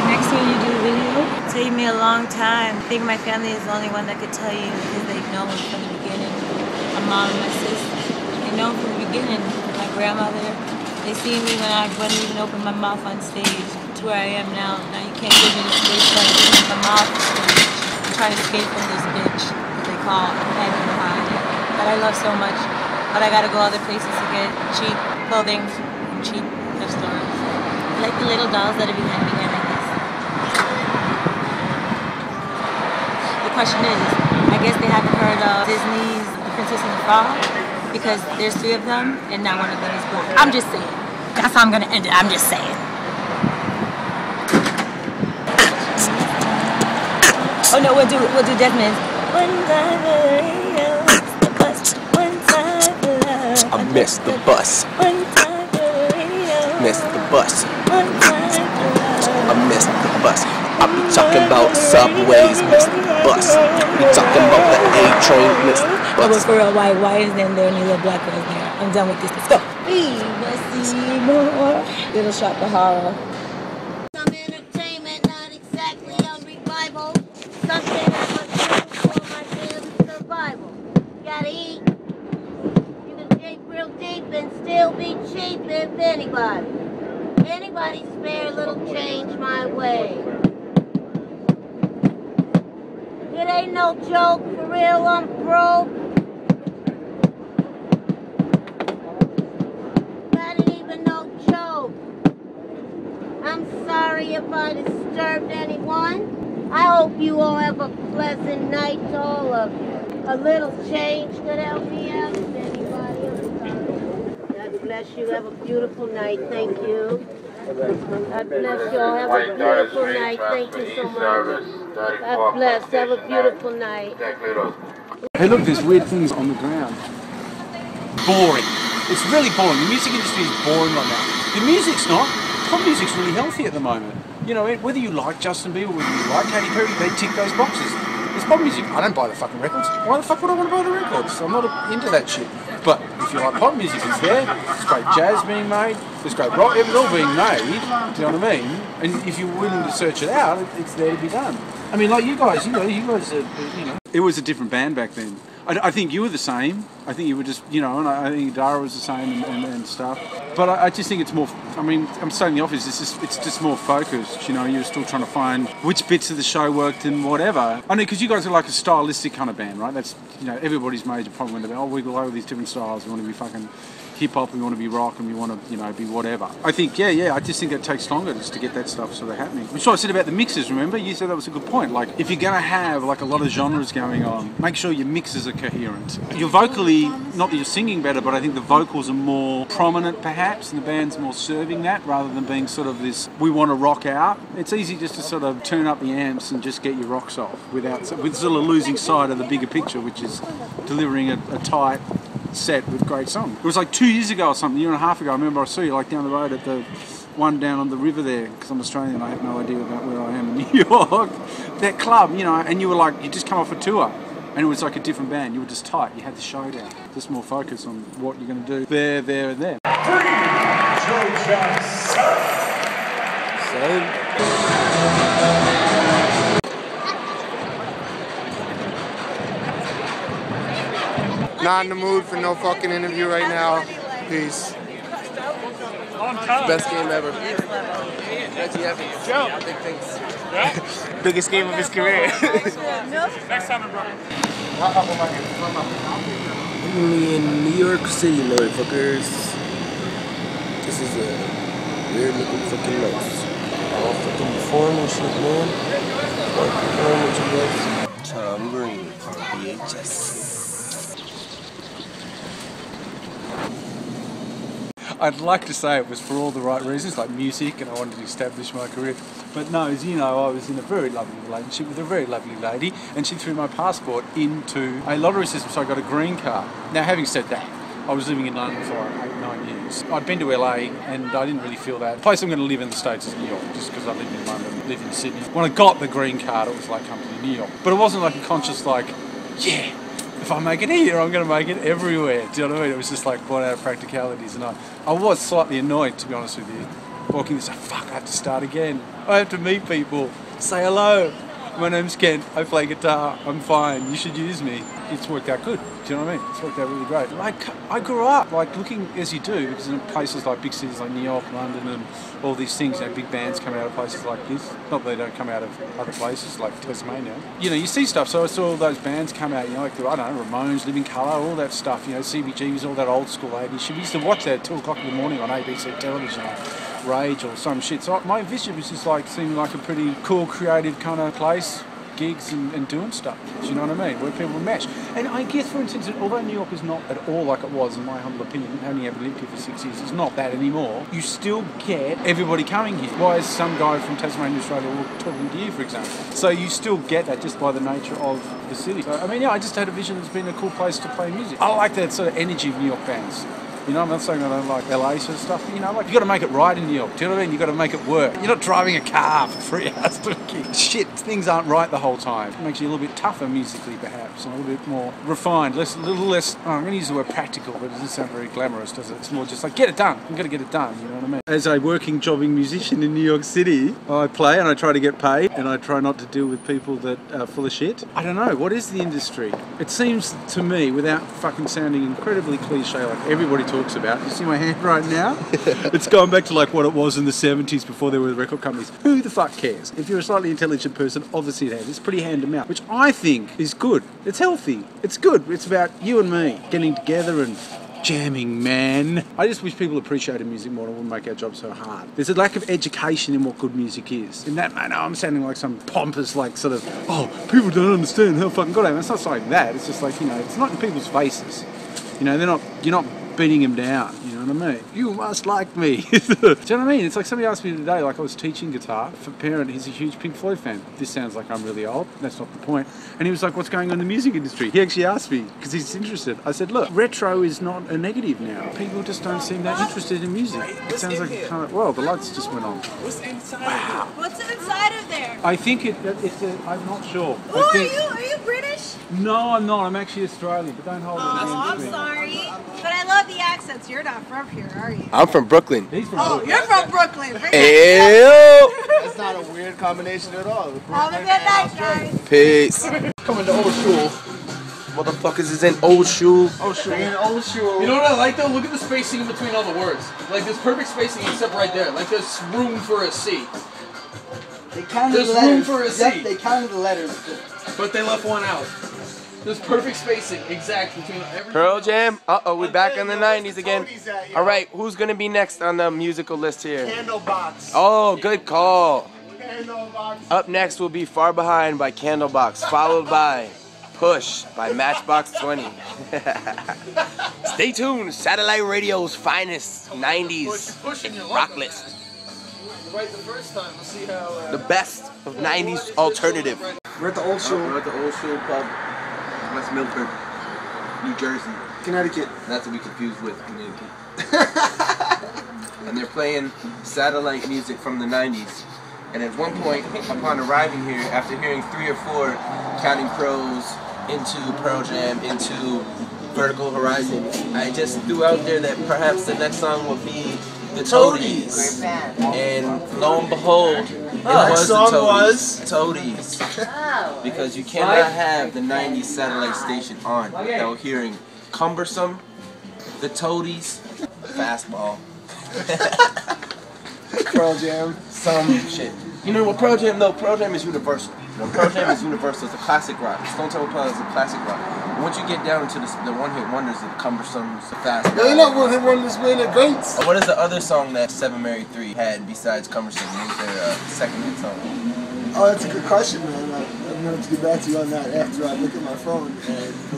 next to me and you do a video? It took me a long time. I think my family is the only one that could tell you because they've known from the beginning. My mom and my sister, they've known from the beginning. My grandmother, they see me when I wouldn't even open my mouth on stage to where I am now. Now you can't give me the space to open my mouth on stage. I'm trying to escape from this bitch that they call head and behind that I love so much. But I gotta go other places to get cheap clothing from cheap thrift stores. Like the little dolls that are behind me here like this. The question is, I guess they haven't heard of Disney's The Princess and the Frog because there's 3 of them and not one of them is black. I'm just saying. That's how I'm gonna end it. I'm just saying. Oh no, we'll do Desmond's. One time for the radio, the bus. One time for love. I missed the bus. One time for the radio. Missed the bus. One time for love. I missed the bus. I be talking about subways, missed the bus. We talking about the A train, missed the But bus. for real, why is there any little black girls there? I'm done with this. Let's go. We must see more. Little shot for horror. Some entertainment, not exactly a revival. Something I must do for my family's survival. Gotta eat. You can dig real deep and still be cheap if anybody. Anybody spare a little change my way. It ain't no joke, for real, I'm broke. That ain't even no joke. I'm sorry if I disturbed anyone. I hope you all have a pleasant night, all of you. A little change could help me out if anybody. I'm sorry. God bless you. Have a beautiful night. Thank you. God bless you all. Have a beautiful night. Thank you so much. God bless. Have a beautiful night. Hey look, there's weird things on the ground. Boring. It's really boring. The music industry is boring right now. The music's not. Pop music's really healthy at the moment. You know, whether you like Justin Bieber, whether you like Katy Perry, they tick those boxes. It's pop music. I don't buy the fucking records. Why the fuck would I want to buy the records? I'm not into that shit. But if you like pop music, it's there. There's great jazz being made. There's great rock. It's all being made. Do you know what I mean? And if you're willing to search it out, it's there to be done. I mean, like you guys, you guys are, you know. It was a different band back then. I think you were the same. I think you were just, you know, and I think Dara was the same and stuff. But I just think it's more, I mean, I'm saying the office, it's just more focused, you know, you're still trying to find which bits of the show worked and whatever. I mean, because you guys are like a stylistic kind of band, right? That's, you know, everybody's major problem with the band. Oh, we go over these different styles. We want to be fucking hip-hop, we want to be rock, and we want to, you know, be whatever. I think, I just think it takes longer just to get that stuff sort of happening. Which is what I said about the mixes, remember? You said that was a good point. Like, if you're going to have, like, a lot of genres going on, make sure your mixes are coherent. You're vocally, not that you're singing better, but I think the vocals are more prominent, perhaps, and the band's more serving that, rather than being sort of this, we want to rock out. It's easy just to sort of turn up the amps and just get your rocks off, with sort of losing sight of the bigger picture, which is delivering a tight, set with great songs. It was like 2 years ago or something, a year and a half ago. I remember I saw you like down the road at the one down on the river there, because I'm Australian, I have no idea about where I am in New York. That club, you know, and you were like, you just come off a tour, and it was like a different band. You were just tight. You had the show down. Just more focus on what you're going to do there, and there. Not in the mood for no fucking interview right now. Peace. Best game ever. Reggie Evans. Joe. Big things. Biggest game of his career. Next time, bro. We in New York City, motherfuckers. This is a weird looking fucking nose. All fucking deformed and shit, man. Tom Green on VHS. I'd like to say it was for all the right reasons, like music, and I wanted to establish my career. But no, as you know, I was in a very lovely relationship with a very lovely lady, and she threw my passport into a lottery system, so I got a green card. Now, having said that, I was living in London for 8-9 years. I'd been to LA, and I didn't really feel that. The place I'm going to live in the States is New York, just because I live in London, live in Sydney. When I got the green card, it was like coming to New York. But it wasn't like a conscious, like, yeah, if I make it here, I'm going to make it everywhere. Do you know what I mean? It was just like born out of practicalities. And I was slightly annoyed, to be honest with you. Walking this, fuck, I have to start again. I have to meet people, say hello. My name's Kent, I play guitar, I'm fine, you should use me. It's worked out good, do you know what I mean? It's worked out really great. Like, I grew up, like, looking, as you do, because in places like big cities like New York, London, and all these things, you know, big bands come out of places like this. Not that they don't come out of other places, like Tasmania. You know, you see stuff, so I saw all those bands come out, you know, like, I don't know, Ramones, Living Colour, all that stuff, you know, CBGBs, all that old school 80s shit. We used to watch that at 2 o'clock in the morning on ABC television. Rage or some shit. So my vision was just like seeming like a pretty cool, creative kind of place, gigs and doing stuff. Do you know what I mean? Where people mesh. And I guess, for instance, although New York is not at all like it was, in my humble opinion, only ever lived here for 6 years, it's not that anymore. You still get everybody coming here. Why is some guy from Tasmania, Australia, talking to you, for example? So you still get that just by the nature of the city. So, I mean, yeah, I just had a vision it's been a cool place to play music. I like that sort of energy of New York bands. You know, I'm not saying I don't like LA sort of stuff, but you know, like, you got to make it right in New York. Do you know what I mean? You got to make it work. You're not driving a car for 3 hours to shit. Things aren't right the whole time. It makes you a little bit tougher musically, perhaps, and a little bit more refined, a little less. Oh, I'm going to use the word practical, but it doesn't sound very glamorous, does it? It's more just like, get it done. I'm going to get it done. You know what I mean? As a working, jobbing musician in New York City, I play and I try to get paid, and I try not to deal with people that are full of shit. I don't know. What is the industry? It seems to me, without fucking sounding incredibly cliche, like everybody talks about. You see my hand right now? It's going back to like what it was in the 70s before there were the record companies. Who the fuck cares? If you're a slightly intelligent person, obviously it has. It's pretty hand to mouth, which I think is good. It's healthy. It's good. It's about you and me getting together and jamming, man. I just wish people appreciated music more and wouldn't make our job so hard. There's a lack of education in what good music is. In that manner, I'm sounding like some pompous, like, sort of, oh, people don't understand how fucking good I am. It's not like that. It's just like, you know, it's not in people's faces. You know, you're not beating him down, you know what I mean? You must like me. Do you know what I mean? It's like somebody asked me today, like I was teaching guitar for a parent, he's a huge Pink Floyd fan. This sounds like I'm really old, that's not the point. And he was like, what's going on in the music industry? He actually asked me, because he's interested. I said, look, retro is not a negative now. People just don't seem that interested in music. It sounds like it kind of, well, the lights just went on. What's inside? Wow. What's inside of there? I think I'm not sure. Oh, are you British? No, I'm not. I'm actually Australian, but don't hold it against I'm me. sorry. But I love the accents. You're not from here, are you? I'm from Brooklyn. He's from Brooklyn. You're from Brooklyn. Ew. That's not a weird combination at all. Have a good night, guys. Peace. Coming to Old Shul. Motherfuckers is in Old Shul. Old Shul. In Old Shul. You know what I like though? Look at the spacing in between all the words. Like there's perfect spacing except right there. Like there's room for a C. They counted There's the letters. room for a C. Yep, they counted the letters. But they left one out. There's perfect spacing, exact between every. Pearl Jam. Uh-oh, we're back in the 90s again. All right, who's gonna be next on the musical list here? Candlebox. Oh, good call. Candlebox. Up next will be Far Behind by Candlebox, followed by Push by Matchbox 20. Stay tuned. Satellite radio's finest 90s rock list. Right the first time. We'll see how. The best of 90s alternative. We're at the Old Shul. We're at the Old Shul Pub, West Milford, New Jersey. Connecticut. Not to be confused with Connecticut. And they're playing satellite music from the 90s. And at one point, upon arriving here, after hearing 3 or 4 Counting Crows, into Pearl Jam, into Vertical Horizon, I just threw out there that perhaps the next song would be the Toadies. And lo and behold, it was the Toadies. Because you cannot have the 90s satellite station on without hearing Cumbersome, the Toadies, Fastball, Pearl Jam, some shit. You know what, Pearl Jam? No, Pearl Jam is universal. You know, Pearl Jam is universal. It's a classic rock. Stone Temple Pilots is a classic rock. But once you get down into the one-hit wonders of the Cumbersomes, the Fastball. No, you're not one-hit wonders, man. They're greats. What is the other song that 7 Mary 3 had besides Cumbersome? What was their second hit song? Oh, that's a good question, man. I'm going to have to get back to you on that after I look at my phone.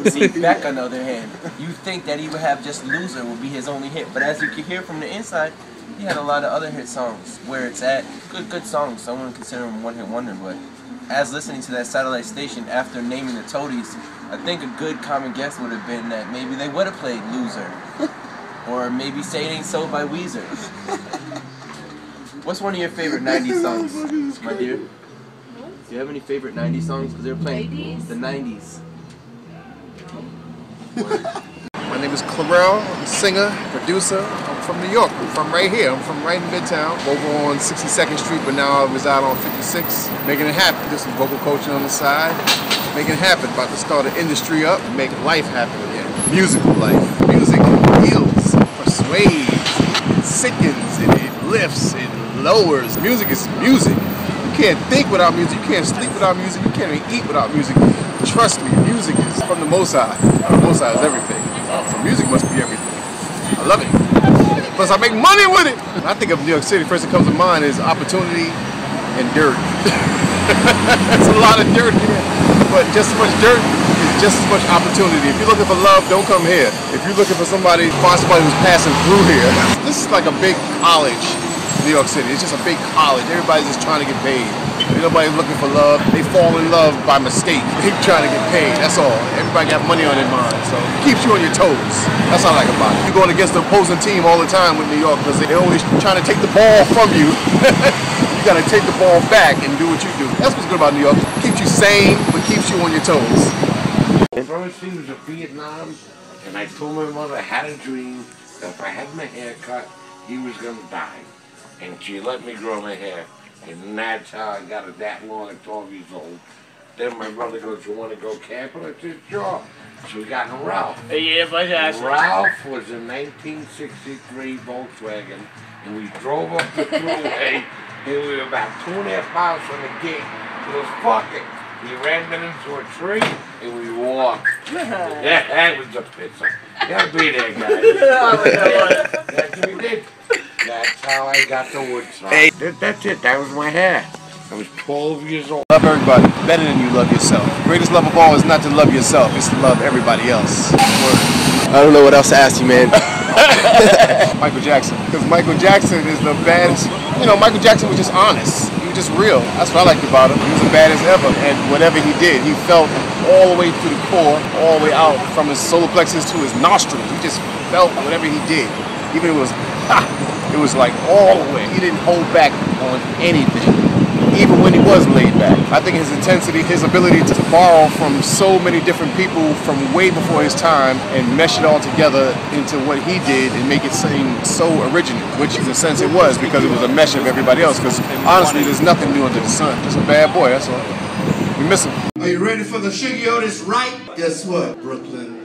See, Beck, on the other hand, you think that he would have just Loser would be his only hit, but as you can hear from the inside, he had a lot of other hit songs. Where it's at, good songs. So I wouldn't consider him one-hit wonder, but as listening to that satellite station after naming the Toadies, I think a good common guess would have been that maybe they would have played Loser, or maybe Say It Ain't So by Weezer. What's one of your favorite 90s songs, my dear? Do you have any favorite 90s songs? Because they're playing the 90s. My name is Clarell. I'm a singer, producer. I'm from New York. I'm from right here. I'm from right in Midtown, over on 62nd Street, but now I reside on 56. Making it happen. Just some vocal coaching on the side. Making it happen. About to start an industry up and make life happen again. Musical life. Music heals, persuades, it sickens, it lifts, it lowers. Music is music. You can't think without music. You can't sleep without music. You can't even eat without music. Trust me, music is from the Most High. The Most High is everything. So music must be everything. I love it. Plus I make money with it. When I think of New York City, first thing that comes to mind is opportunity and dirt. It's a lot of dirt here. But just as much dirt is just as much opportunity. If you're looking for love, don't come here. If you're looking for somebody, find somebody who's passing through here. This is like a big college, New York City. It's just a big college. Everybody's just trying to get paid. Nobody's looking for love. They fall in love by mistake. They're trying to get paid. That's all. Everybody got money on their mind, so it keeps you on your toes. That's what I like about it. You're going against the opposing team all the time with New York because they're always trying to take the ball from you. You got to take the ball back and do what you do. That's what's good about New York. It keeps you sane, but keeps you on your toes. First he was in Vietnam, and I told my mother I had a dream that if I had my hair cut, he was going to die. And she let me grow my hair. And that's how I got it that long at 12 years old. Then my brother goes, you want to go camping? I said, sure. So we got in a Ralph. Yeah, but Ralph was a 1963 Volkswagen, and we drove up the thruway, and we were about 2.5 miles from the gate. It was fucking. We ran into a tree, and we walked. That was a pisser. You gotta be there, guys. That's what we did. That's how I got the wood saw. Hey. That's it. That was my hair. I was 12 years old. Love everybody better than you love yourself. The greatest love of all is not to love yourself, it's to love everybody else. I don't know what else to ask you, man. Michael Jackson. Because Michael Jackson is the baddest. You know, Michael Jackson was just honest. He was just real. That's what I liked about him. He was the baddest ever. And whatever he did, he felt all the way to the core, all the way out from his solar plexus to his nostrils. He just felt whatever he did. Even if it was like all the way. He didn't hold back on anything, even when he was laid back. I think his intensity, his ability to borrow from so many different people from way before his time and mesh it all together into what he did and make it seem so original, which in a sense it was because it was a mesh of everybody else. Because honestly, there's nothing new under the sun. Just a bad boy, that's all. We miss him. Are you ready for the Shiggy Otis right? Guess what, Brooklyn?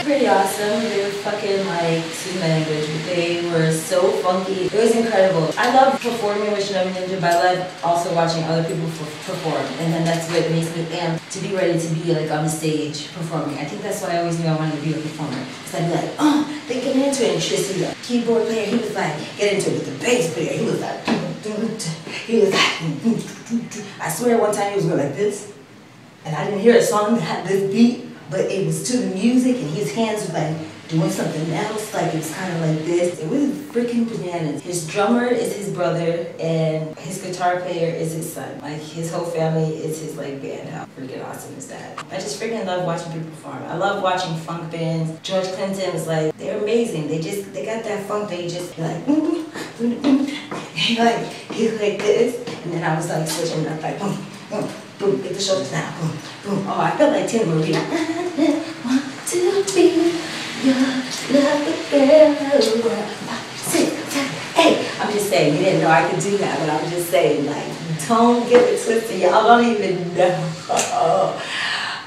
Pretty awesome. They were fucking like sweet language. They were so funky. It was incredible. I love performing with Shinobi Ninja, but I love also watching other people perform. And then that's what makes me amped to be ready to be like on the stage performing. I think that's why I always knew I wanted to be a performer. Because I'd be like, oh, they get into it. And Tristan, the keyboard player, he was like, get into it with the bass player. He was like, he was like, I swear one time he was going like this. And I didn't hear a song that had this beat. But it was to the music, and his hands were like, doing something else. Like it was kind of like this. It was freaking bananas. His drummer is his brother, and his guitar player is his son. Like his whole family is his like band. How freaking awesome is that? I just freaking love watching people perform. I love watching funk bands. George Clinton was like, they're amazing. They got that funk. They just like, he's like this, and then I was like switching up like boom, boom, boom, get the shoulders down, boom, boom. Oh, I felt like Tim Marie. Want to be your lover girl. 5, 6, 7, 8. I'm just saying, you didn't know I could do that, but I'm just saying, like, don't get it twisted. Y'all don't even know.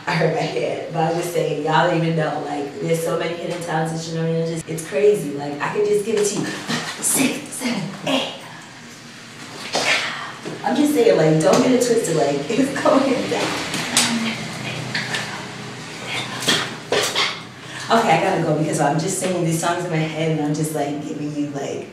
I hurt my head, but I'm just saying, y'all don't even know. Like, there's so many hidden talents, you know, it's crazy. Like, I could just give it to you. 5, 6, 7, 8. I'm just saying, like, don't get it twisted. Like, it's going down. Okay, I gotta go because I'm just singing these songs in my head and I'm just like giving you like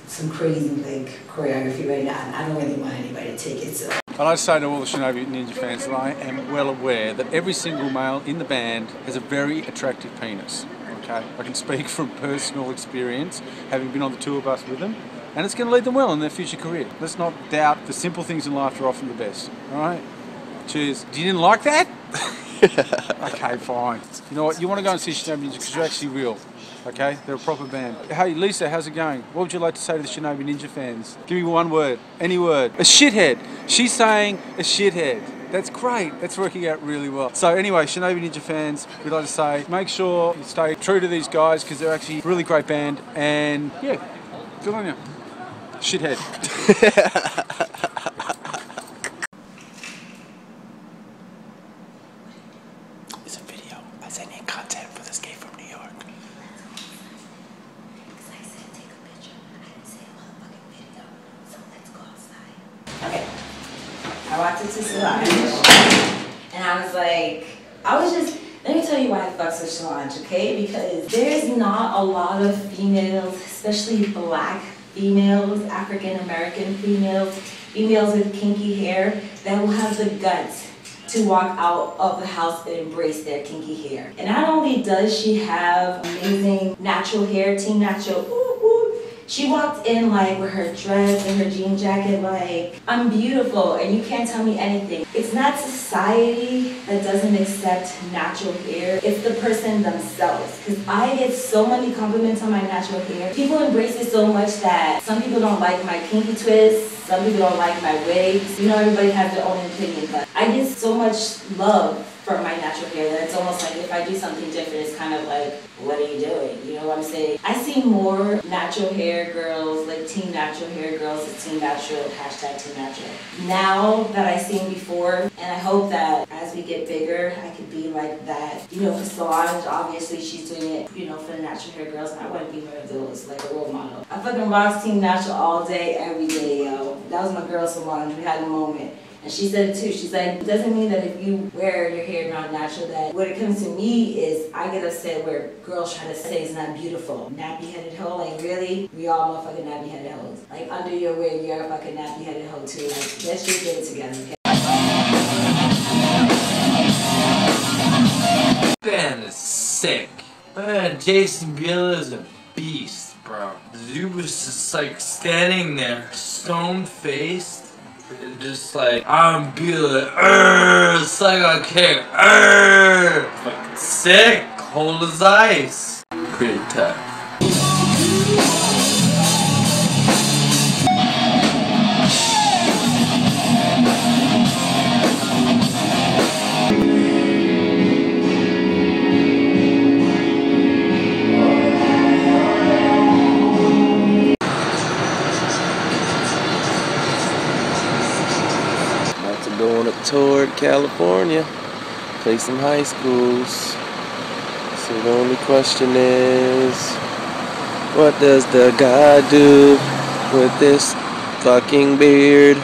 some crazy like choreography right now, and I don't really want anybody to take it. So I'd like to say to all the Shinobi Ninja fans that I am well aware that every single male in the band has a very attractive penis. Okay, I can speak from personal experience, having been on the tour bus with them, and it's going to lead them well in their future career. Let's not doubt the simple things in life are often the best. All right, cheers. You didn't like that? Okay, fine. You know what? You want to go and see Shinobi Ninja because you're actually real. Okay, they're a proper band. Hey, Lisa, how's it going? What would you like to say to the Shinobi Ninja fans? Give me one word, any word. A shithead. She's saying a shithead. That's great. That's working out really well. So anyway, Shinobi Ninja fans, we'd like to say, make sure you stay true to these guys because they're actually a really great band. And yeah, good on you. Shithead. It's a video. I said need content for the Escape from New York. okay, I walked into Solange and I was like, let me tell you why I fucks with Solange, okay? Because there's not a lot of females, especially black females, African American females, females with kinky hair that will have the guts to walk out of the house and embrace their kinky hair. And not only does she have amazing natural hair, Team Natural, ooh, ooh, she walked in like with her dress and her jean jacket like, I'm beautiful and you can't tell me anything. It's not society that doesn't accept natural hair, it's the person themselves. Because I get so many compliments on my natural hair. People embrace it so much that some people don't like my kinky twists, some people don't like my wigs. You know, everybody has their own opinion, but I get so much love from my natural hair that it's almost like if I do something different, it's kind of like, what are you doing? You know what I'm saying? I see more natural hair girls, like Team Natural hair girls, it's Team Natural, hashtag Team Natural. Now that I've seen before, and I hope that as we get bigger, I could be like that. You know, for Solange, obviously she's doing it, you know, for the natural hair girls, and I want to be one of those, like a role model. I fucking rocks Team Natural all day, every day, yo. That was my girl Solange, we had a moment. And she said it too, she's like, it doesn't mean that if you wear your hair not natural, that when it comes to me is, I get upset where girls try to say it's not beautiful. Nappy-headed hoe, like really? We all motherfucking nappy-headed hoes. Like under your wig, you're a fucking nappy-headed hoe too. Like, let's just get it together, okay? Band is sick. Man, Jason Bieler is a beast, bro. The dude was just like standing there, stone-faced. Just like, I'm Bieler, it's like a kick, fucking sick, cold as ice. Pretty tough. Go on a tour in California, play some high schools. So the only question is, what does the guy do with this fucking beard?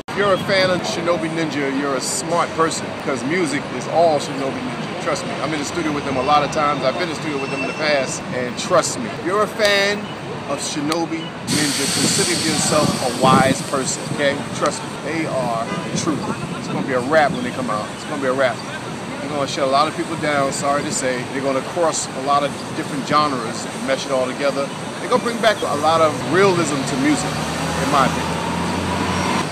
If you're a fan of Shinobi Ninja, you're a smart person because music is all Shinobi Ninja. Trust me, I'm in the studio with them a lot of times. I've been in the studio with them in the past, and trust me, if you're a fan of Shinobi Ninja, you consider yourself a wise person, okay? Trust me, they are the truth. It's gonna be a rap when they come out. It's gonna be a rap. They're gonna shut a lot of people down, sorry to say. They're gonna cross a lot of different genres and mesh it all together. They're gonna bring back a lot of realism to music, in my opinion.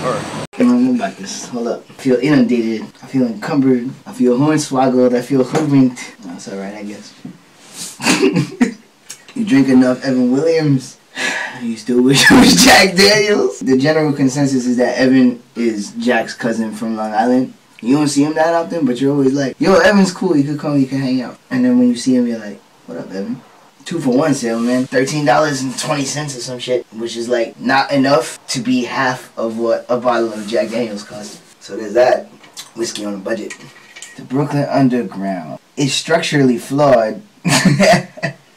All right. I don't know about this. Hold up. I feel inundated. I feel encumbered. I feel hornswoggled. I feel hoodwinked. No, it's alright, I guess. You drink enough Evan Williams, you still wish it was Jack Daniels. The general consensus is that Evan is Jack's cousin from Long Island. You don't see him that often, but you're always like, yo, Evan's cool. You could come, you can hang out. And then when you see him, you're like, what up, Evan? 2-for-1 sale, man. $13.20 or some shit, which is like not enough to be half of what a bottle of Jack Daniels costs. So there's that. Whiskey on a budget. The Brooklyn Underground is structurally flawed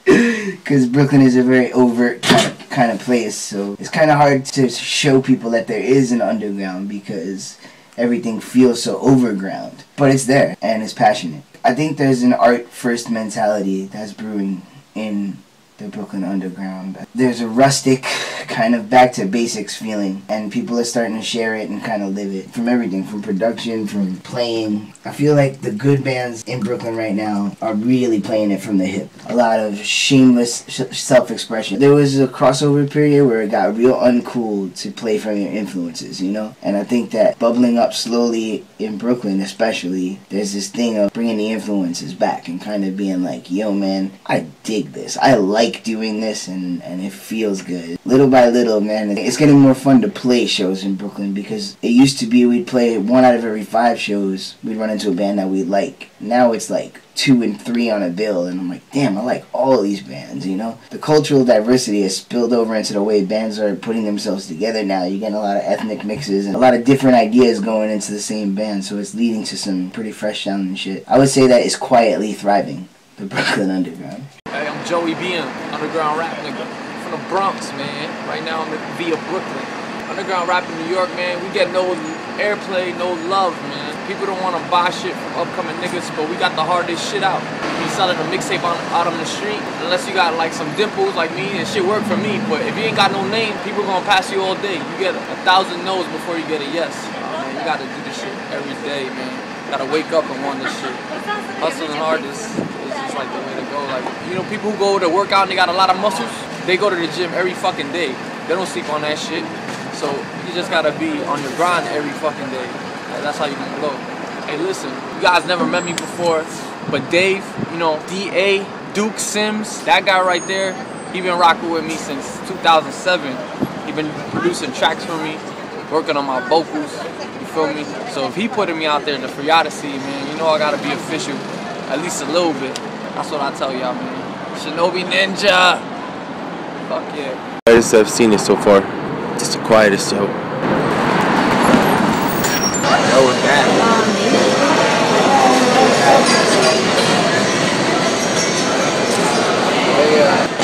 because Brooklyn is a very overt kind of place. So it's kind of hard to show people that there is an underground because everything feels so overground. But it's there and it's passionate. I think there's an art first mentality that's brewing in the Brooklyn Underground. There's a rustic kind of back to basics feeling, and people are starting to share it and kind of live it. From everything, from production, from playing. I feel like the good bands in Brooklyn right now are really playing it from the hip. A lot of shameless self-expression. There was a crossover period where it got real uncool to play from your influences, you know? And I think that bubbling up slowly in Brooklyn especially, there's this thing of bringing the influences back and kind of being like, yo man, I dig this. I like doing this and it feels good. Little by little, man, it's getting more fun to play shows in Brooklyn because it used to be we'd play 1 out of every 5 shows, we'd run into a band that we like. Now it's like 2 and 3 on a bill, and I'm like, damn, I like all these bands, you know? The cultural diversity has spilled over into the way bands are putting themselves together now. You're getting a lot of ethnic mixes and a lot of different ideas going into the same band, so it's leading to some pretty fresh sounding shit. I would say that it's quietly thriving, the Brooklyn Underground. Hey, I'm Joey Bean, underground rap nigga from the Bronx, man. Right now I'm via Brooklyn. Underground rap in New York, man, we get no airplay, no love, man. People don't want to buy shit from upcoming niggas, but we got the hardest shit out. We selling a mixtape out on the street, unless you got like some dimples like me, and shit work for me. But if you ain't got no name, people gonna pass you all day. You get 1,000 no's before you get a yes. Man, you gotta do this shit every day, man. You gotta wake up and want this shit. Hustling hard is just like the way to go. Like, you know, people who go to work out and they got a lot of muscles, they go to the gym every fucking day. They don't sleep on that shit. So you just gotta be on your grind every fucking day. That's how you can blow. Hey, listen, you guys never met me before, but Dave, you know, D.A., Duke Sims, that guy right there, he been rocking with me since 2007. He been producing tracks for me, working on my vocals, you feel me? So if he putting me out there for y'all to see, man, you know I gotta be official, at least a little bit. That's what I tell y'all, man. Shinobi Ninja! Fuck yeah. The quietest I've seen it so far. Just the quietest, so. That was bad.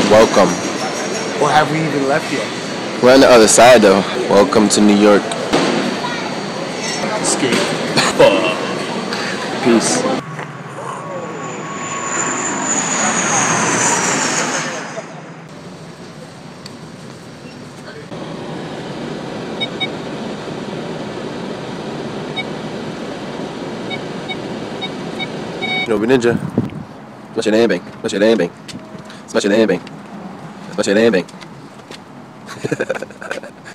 Welcome. Or have we even left yet? We're on the other side though. Welcome to New York. Escape. Peace. Shinobi Ninja. Smash your damn bang. Smash your damn bang. Smash your damn bang. Smash your damn bang.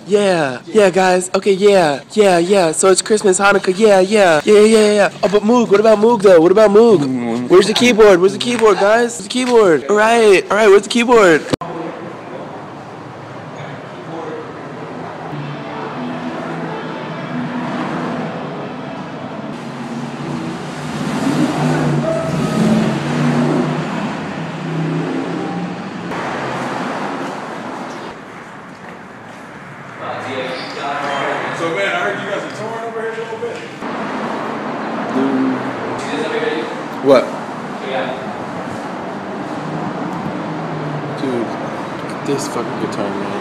Yeah, guys. Okay, yeah. So it's Christmas, Hanukkah. Yeah. Oh, but Moog. What about Moog though? What about Moog? Where's the keyboard? Where's the keyboard, guys? Where's the keyboard? All right. Where's the keyboard? So man, I heard you guys are touring over here a little bit. What? Dude, look at this fucking guitar, man.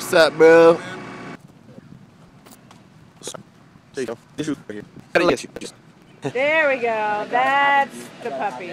What's up, bro? There you go. This right here. There we go. That's the puppy.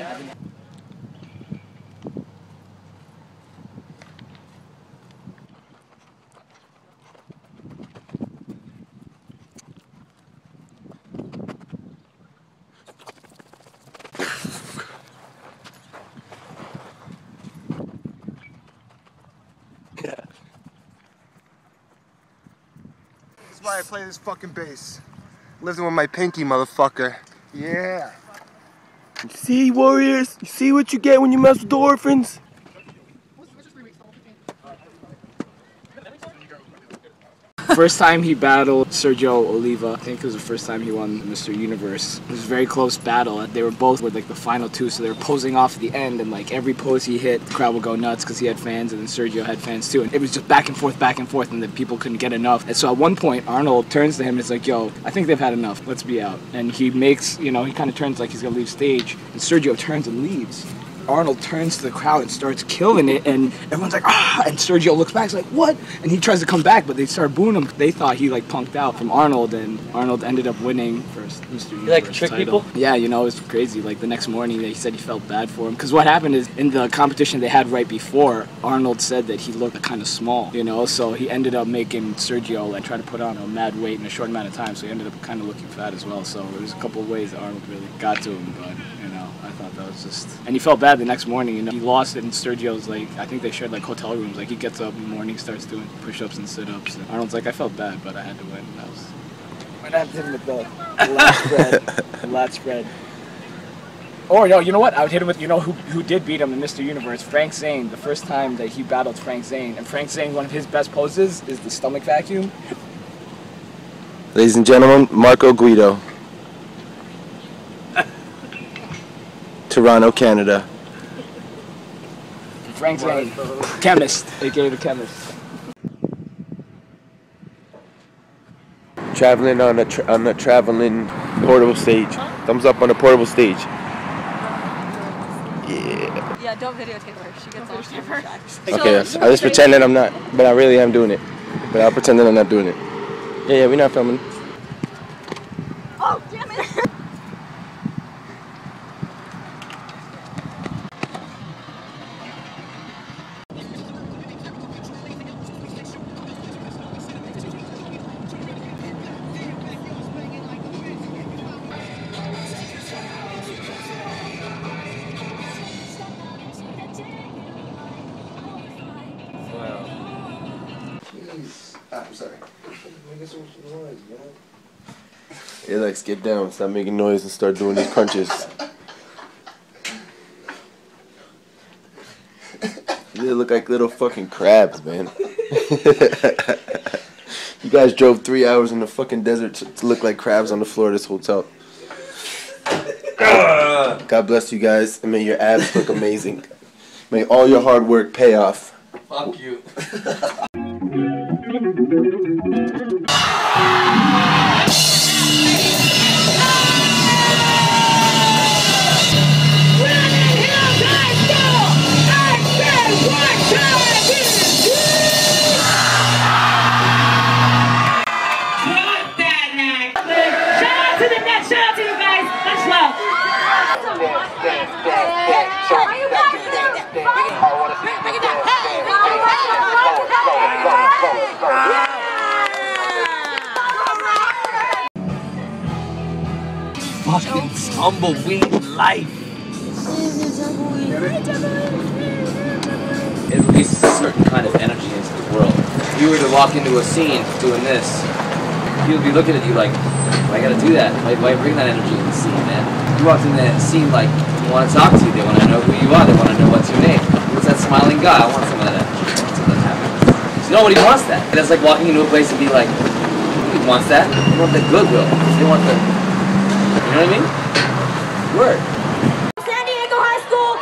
That's why I play this fucking bass. Living with my pinky, motherfucker. Yeah. You see, warriors? You see what you get when you mess with the orphans? First time he battled Sergio Oliva, I think it was the first time he won Mr. Universe. It was a very close battle. They were both with like the final two, so they were posing off at the end, and like every pose he hit, the crowd would go nuts because he had fans, and then Sergio had fans too. And it was just back and forth, and then people couldn't get enough. And so at one point, Arnold turns to him and is like, yo, I think they've had enough. Let's be out. And he makes, you know, he kind of turns like he's gonna leave stage, and Sergio turns and leaves. Arnold turns to the crowd and starts killing it, and everyone's like, ah! And Sergio looks back, he's like, what? And he tries to come back, but they start booing him. They thought he like punked out from Arnold, and Arnold ended up winning first Mr. Universe. You like trick title. people? Yeah, you know, it was crazy. Like the next morning, he said he felt bad for him. Because what happened is, in the competition they had right before, Arnold said that he looked kind of small, you know, so he ended up making Sergio like try to put on a mad weight in a short amount of time, so he ended up kind of looking fat as well. So there's a couple of ways that Arnold really got to him, but, you know, I thought that was just... And he felt bad the next morning, you know. He lost it, and Sergio's like, I think they shared like hotel rooms. Like he gets up in the morning, starts doing push-ups and sit-ups. And Arnold's like, I felt bad, but I had to win. That was... I had him with the lat spread. The lat spread. Or no, you know what? I would hit him with, you know who did beat him in Mr. Universe? Frank Zane. The first time that he battled Frank Zane. And Frank Zane, one of his best poses is the stomach vacuum. Ladies and gentlemen, Marco Guido. Toronto, Canada. Frank Zane, chemist, aka the chemist. Traveling on a traveling portable stage. Thumbs up on the portable stage. Yeah. Yeah, don't videotape her. She gets all camera shots. Okay, I just pretend that I'm not, but I really am doing it. But I'll pretend that I'm not doing it. Yeah, we're not filming. Oh, damn it! I'm sorry. Alex, get down. Stop making noise and start doing these crunches. They look like little fucking crabs, man. You guys drove 3 hours in the fucking desert to look like crabs on the floor of this hotel. God bless you guys, and may your abs look amazing. May all your hard work pay off. Fuck you. Fucking tumbleweed life. It releases a certain kind of energy into the world. If you were to walk into a scene doing this, people would be looking at you like, why gotta do that? Why bring that energy in the scene, man? You walked in that scene like, they want to talk to you, they want to know who you are, they want to know what's your name. Who's that smiling guy? I want some of that energy. I want some of that happiness. So nobody wants that. And it's like walking into a place and be like, nobody wants that. They want the goodwill. They want the, you know what I mean? Word. San Diego High School.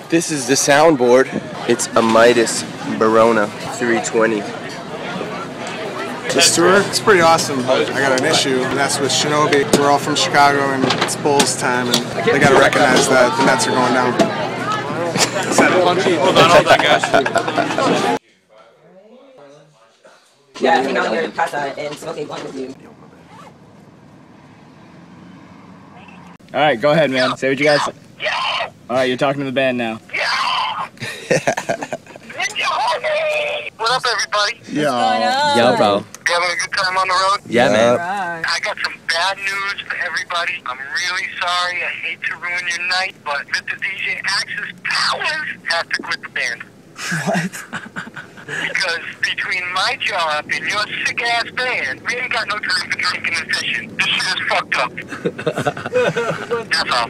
This is the soundboard. It's a Midas Barona 320. This tour, it's pretty awesome, but I got an issue, and that's with Shinobi. We're all from Chicago, and it's Bulls time, and they got to recognize that the Nets are going down. Hold on, guys. Yeah, hang out here in casa and smoke a blunt with you. All right, go ahead, man. Say what you guys. All right, you're talking to the band now. What up, everybody? Yo. Yo, bro. You having a good time on the road? Yeah, man. I got some bad news for everybody. I'm really sorry. I hate to ruin your night, but Mr. DJ Axe's Powers has to quit the band. What? Because between my job and your sick-ass band, we ain't got no time for drinking and fishing. This shit is fucked up. That's all.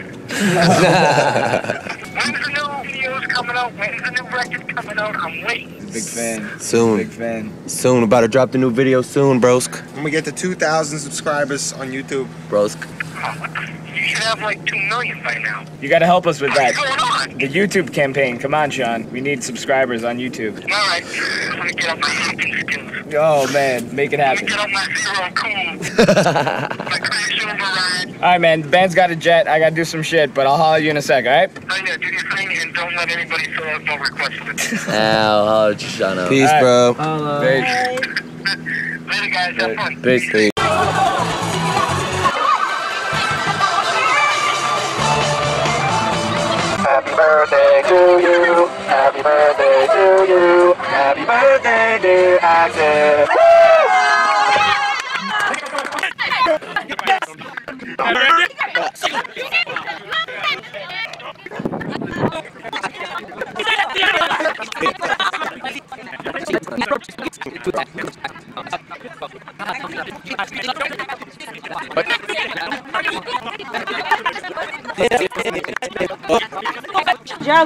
When's the new videos coming out? When's the new record coming out? I'm waiting. Big fan. Soon. Big fan. Soon. About to drop the new video soon, brosk. When we get to 2,000 subscribers on YouTube. Brosk. Oh, what the? You should have like 2 million by now. You gotta help us with that. What's going on? The YouTube campaign. Come on, Sean. We need subscribers on YouTube. All right. Let me get up my hacking skills. Oh, man. Make it happen. Let me get up my zero cool. My crash override. All right, man. The band's got a jet. I gotta do some shit, but I'll holler at you in a sec, all right? Oh, yeah. Do your thing and don't let anybody fill out no requests with it. Ow, shut up. Peace, All right. bro. Later, guys. Have fun. Peace. Happy birthday to you. Happy birthday to you. Happy birthday, dear Axel.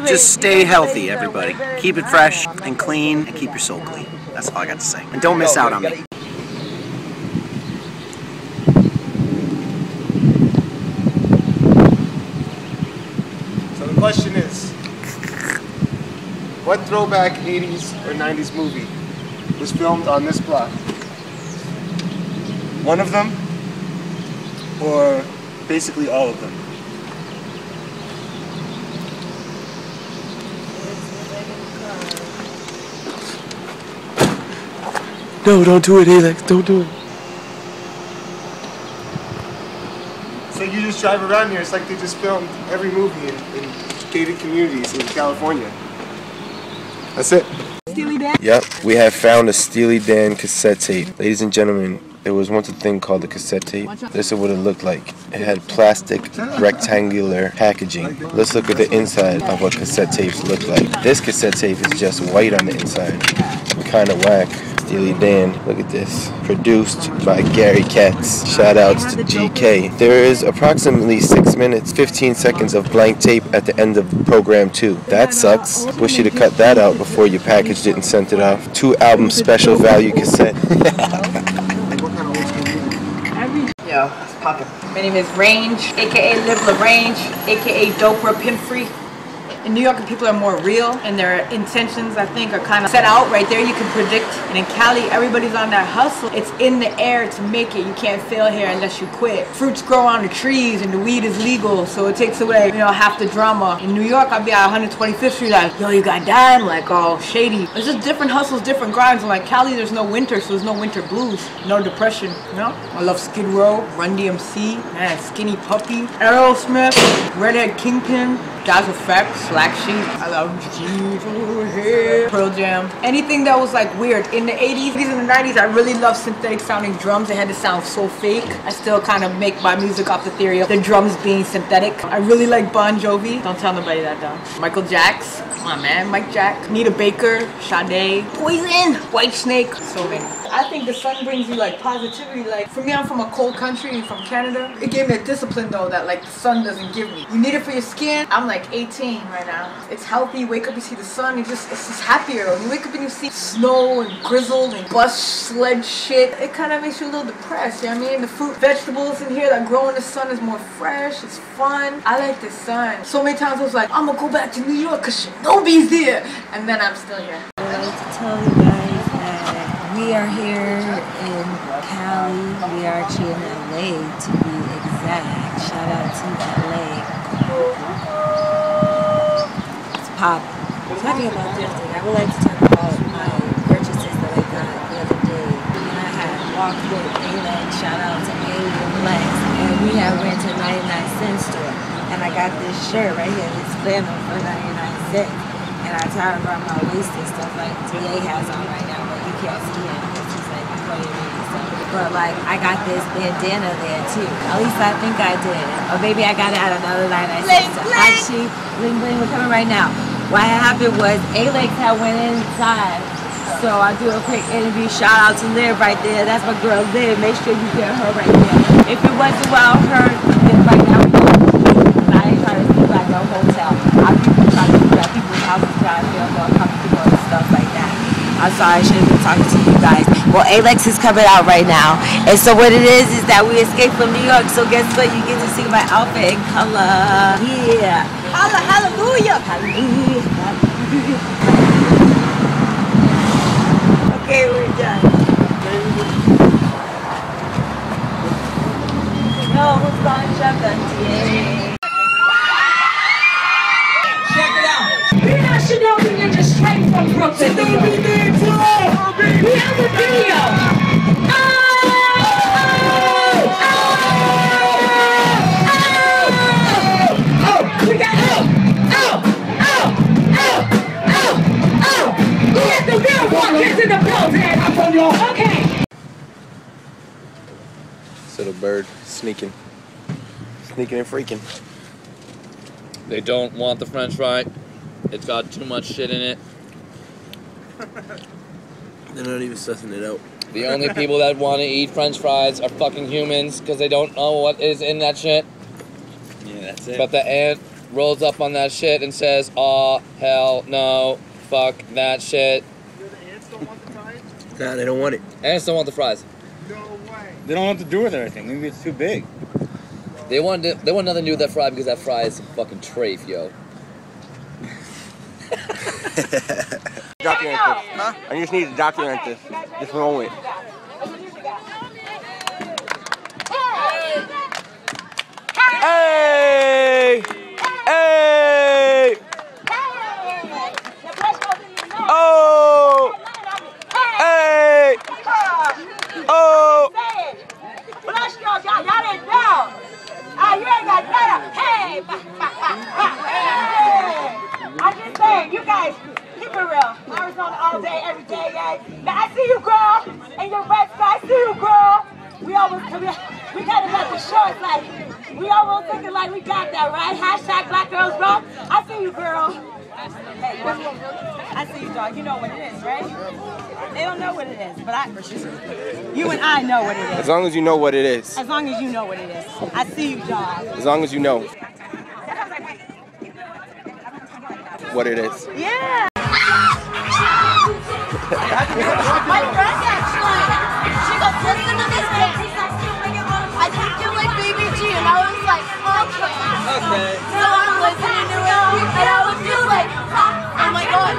Just stay healthy, everybody. Keep it fresh and clean, and keep your soul clean. That's all I got to say. And don't miss out on me. So the question is, what throwback 80s or 90s movie was filmed on this block? One of them, or basically all of them? No, don't do it, Alex. Don't do it. So you just drive around here, it's like they just filmed every movie in gated communities in California. That's it. Steely Dan? Yep, we have found a Steely Dan cassette tape. Ladies and gentlemen, there was once a thing called a cassette tape. This is what it looked like. It had plastic, rectangular packaging. Let's look at the inside of what cassette tapes look like. This cassette tape is just white on the inside. Kind of whack. Steely Dan, look at this. Produced by Gary Katz. Shout outs to GK. There is approximately 6 minutes, 15 seconds of blank tape at the end of program 2. That sucks. Wish you'd have cut that out before you packaged it and sent it off. 2 album special value cassette. Yo, it's poppin'. My name is Range, aka Live LaRange, aka Dope or Pimp Free. In New York, people are more real, and their intentions, I think, are kind of set out right there. You can predict. And in Cali, everybody's on that hustle. It's in the air to make it. You can't fail here unless you quit. Fruits grow on the trees, and the weed is legal, so it takes away, you know, half the drama. In New York, I'd be at 125th Street like, yo, you got dime? Like, all shady. It's just different hustles, different grinds. And like Cali, there's no winter, so there's no winter blues, no depression, you know? I love Skid Row, Run DMC, man, Skinny Puppy, Aerosmith, Redhead Kingpin, Jazz Effects, Black Sheep, I love Jesus, Pearl Jam. Anything that was like weird. In the 80s and the 90s, I really loved synthetic sounding drums. They had to sound so fake. I still kind of make my music off the theory of the drums being synthetic. I really like Bon Jovi. Don't tell nobody that though. Michael Jackson, come on man, Mike Jack. Nita Baker, Sade, Poison, White Snake, so many. I think the sun brings you like positivity. Like for me, I'm from a cold country, from Canada. It gave me a discipline though that like the sun doesn't give me. You need it for your skin. I'm like 18 right now. It's healthy. You wake up, you see the sun. It's just happier. When you wake up and you see snow and grizzle and bus sled shit, it kind of makes you a little depressed. You know what I mean? The fruit, vegetables in here that grow in the sun is more fresh. It's fun. I like the sun. So many times I was like, I'm gonna go back to New York because Shinobi's there, and then I'm still here. I would like to tell you guys that We are here in Cali. We are actually in LA to be exact. Shout out to LA. It's pop. Talking about thrifting, I would like to talk about my purchases that I got the other day. And I had walked with A-Leg, shout out to A-Lex, and we had went to 99-cent store. And I got this shirt right here, this flannel for 99 cents. And I tie it around my waist and stuff like TA has on right now, but you can't see it because he's like playing me and stuff. But like, I got this bandana there too. At least I think I did. Or maybe I got it at another 99 cents. So actually, bling bling, we're coming right now. What happened was Alex had went inside, so I do a quick interview. Shout out to Liv right there. That's my girl Liv. Make sure you get her right there. If it wasn't well heard, then right now we go. I ain't trying to speak like no hotel. I people try to do that. People's houses trying to feel more comfortable and stuff like that. I'm sorry, I should have been talking to you guys. Well, Alex is coming out right now, and so what it is that we escaped from New York. So guess what? You get to see my outfit in color. Yeah. Hallelujah! Hallelujah! Okay, we're done. No, who's going shotgun? Yeah. Check it out. We're not Shinobi Ninja straight from Brooklyn, New York. We have a video. We got the real walk-ins in the building. Okay. This little bird sneaking and freaking. They don't want the French fry. It's got too much shit in it. They're not even sussing it out. The only people that want to eat French fries are fucking humans because they don't know what is in that shit. Yeah, that's it. But the ant rolls up on that shit and says, "Oh, hell no, fuck that shit." Nah, they don't want it. Ants don't want the fries. They don't know what to do with everything. Maybe it's too big. They want nothing to do with that fry because that fry is some fucking trafe, yo. Document this. Huh? I just need to document this moment. Hey! Hey! Oh! Hey! Oh! Bless y'all didn't know. You ain't got better. Hey! I'm just saying, you guys, keep it real. Arizona all day, every day, guys. Now, I see you, girl, and your red sky. I see you, girl. We kind of got the shorts, like, we almost thinking like we got that, right? Hashtag Black Girls Rock. I see you, girl. Hey, I see you, dog. You know what it is, right? They don't know what it is, but you and I know what it is. As long as you know what it is. As long as you know what it is. I see you, dog. As long as you know what it is. Yeah. My friend actually, she goes, listen to this dance. I think you're like BBG, and I was like, okay. So I'm listening to it, and I was just like, oh my god,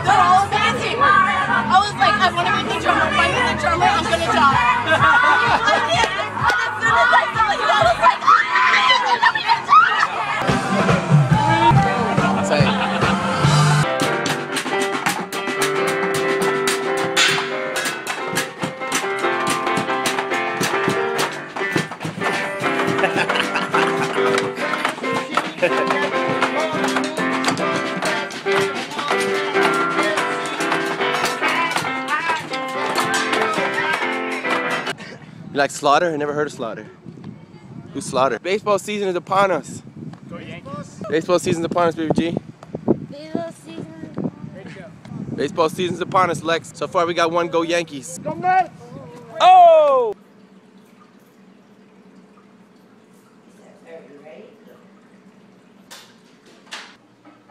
they're all amazing. I was like, I want to be the drummer. If I be the drummer, I'm gonna die. I did, and as soon as I saw you, I was like, I'm gonna die. You like Slaughter? I never heard of Slaughter. Who's Slaughter? Baseball season is upon us. Go Yankees. Baseball season's upon us, baby G. Baseball season. Baseball season's upon us, Lex. So far we got one Go Yankees. Go Mets! Oh!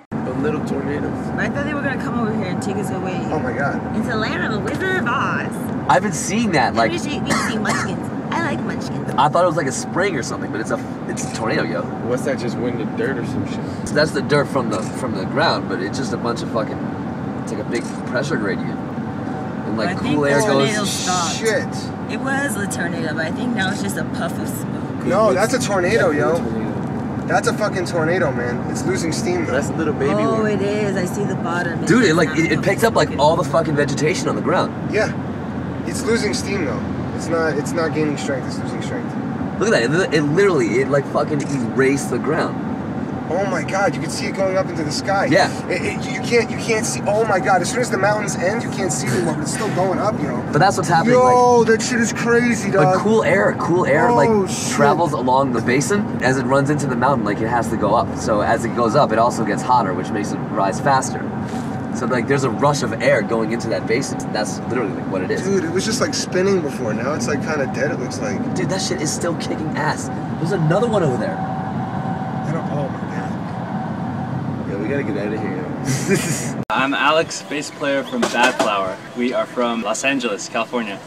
The little tornadoes. I thought they were gonna come over here and take us away. Oh my god. Into land of the Wizard of Oz. I've been seeing that, like. We see munchkins. I like munchkins. I thought it was like a spring or something, but it's a tornado, yo. What's that? Just wind and dirt or some shit? So that's the dirt from the ground, but it's just a bunch of fucking. It's like a big pressure gradient. And like I think cool the air tornado goes. stopped. Shit. It was a tornado, but I think now it's just a puff of smoke. No, that's a tornado, yo. That's a fucking tornado, man. It's losing steam though. That's a little baby Oh, one. it is. I see the bottom. Dude, it picked up like all the fucking vegetation on the ground. Yeah. It's losing steam though. It's not gaining strength, it's losing strength. Look at that. It literally like fucking erased the ground. Oh my god, you can see it going up into the sky. Yeah. You can't see. Oh my god, as soon as the mountains end, you can't see them, but it's still going up, yo. But that's what's happening. Yo, that shit is crazy, dog. But cool air Oh, like shit. travels along the basin as it runs into the mountain, like it has to go up. So as it goes up, it also gets hotter, which makes it rise faster. So like there's a rush of air going into that basin. That's literally like what it is. Dude, it was just like spinning before. Now it's like kind of dead, it looks like. Dude, that shit is still kicking ass. There's another one over there. Oh my god. Yeah, we gotta get out of here. I'm Alex, bass player from Bad Flower. We are from Los Angeles, California.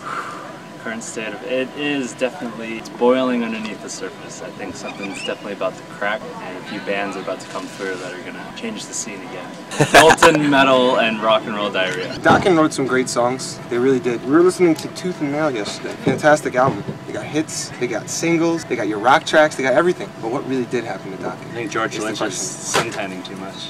Current state of it is definitely, it's boiling underneath the surface. I think something's definitely about to crack, and a few bands are about to come through that are gonna change the scene again. Molten metal and rock and roll diarrhea. Dokken wrote some great songs. They really did. We were listening to Tooth and Nail yesterday. Fantastic album. They got hits, they got singles, they got your rock tracks, they got everything. But what really did happen to Dokken? I think George Lynch is sun-tanning too much.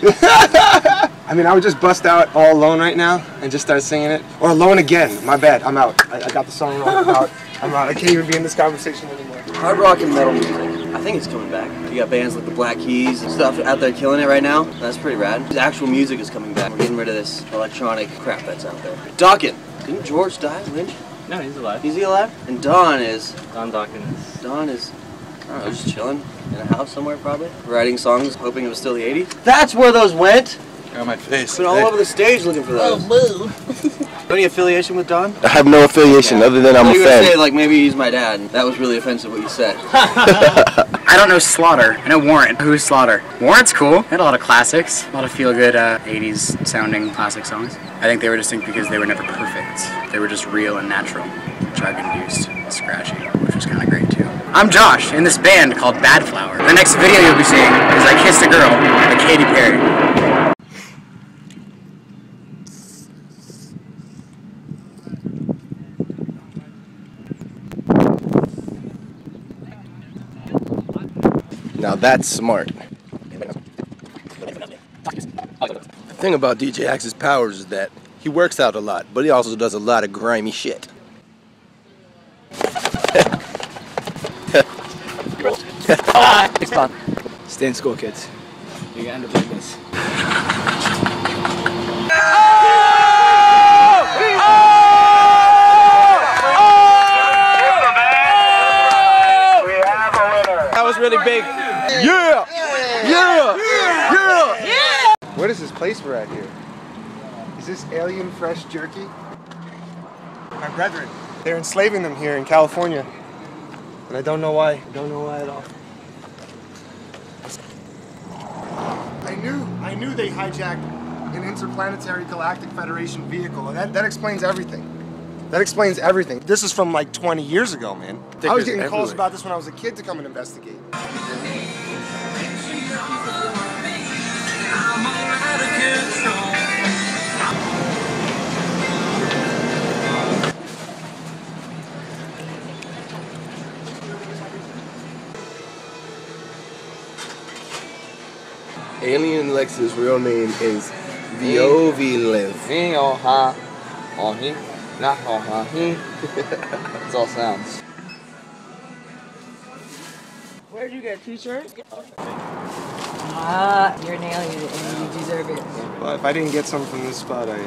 I mean, I would just bust out All Alone right now and just start singing it. Or Alone Again. My bad. I'm out. I got the song wrong. I'm out. I can't even be in this conversation anymore. Hard rock and metal music, I think it's coming back. You got bands like the Black Keys and stuff out there killing it right now. That's pretty rad. The actual music is coming back. We're getting rid of this electronic crap that's out there. Dokken. Didn't George die, Lynch? No, he's alive. Is he alive? And Don is... Don Dokken is... Don is... I don't know, just chilling in a house somewhere probably. Writing songs, hoping it was still the 80s. That's where those went! Got my face. Been all over the stage looking for those. Oh, boo! Any affiliation with Don? I have no affiliation other than I'm a You were fan. gonna say like maybe he's my dad. That was really offensive what you said. I don't know Slaughter. I know Warrant. Who's Slaughter? Warrant's cool. They had a lot of classics. A lot of feel-good 80s sounding classic songs. I think they were distinct because they were never perfect. They were just real and natural. Drug-induced, scratchy, which was kind of great too. I'm Josh, in this band called Bad Flower. The next video you'll be seeing is I Kissed a Girl by Katy Perry. Now that's smart. The thing about DJ Axe's Powers is that he works out a lot, but he also does a lot of grimy shit. Stay in school, kids. You're gonna end up like this. That was really big. Yeah! Yeah! Yeah! Yeah! What is this place we're at here? Is this alien fresh jerky? My brethren. They're enslaving them here in California. And I don't know why. I don't know why at all. I knew they hijacked an interplanetary galactic federation vehicle. And that explains everything. That explains everything. This is from like 20 years ago, man. I was getting calls about this when I was a kid to come and investigate. Alien Lex's real name is Violiv. It's all sounds. Where'd you get a t-shirt? You're an alien and you deserve it. Well, if I didn't get some from this spot, Not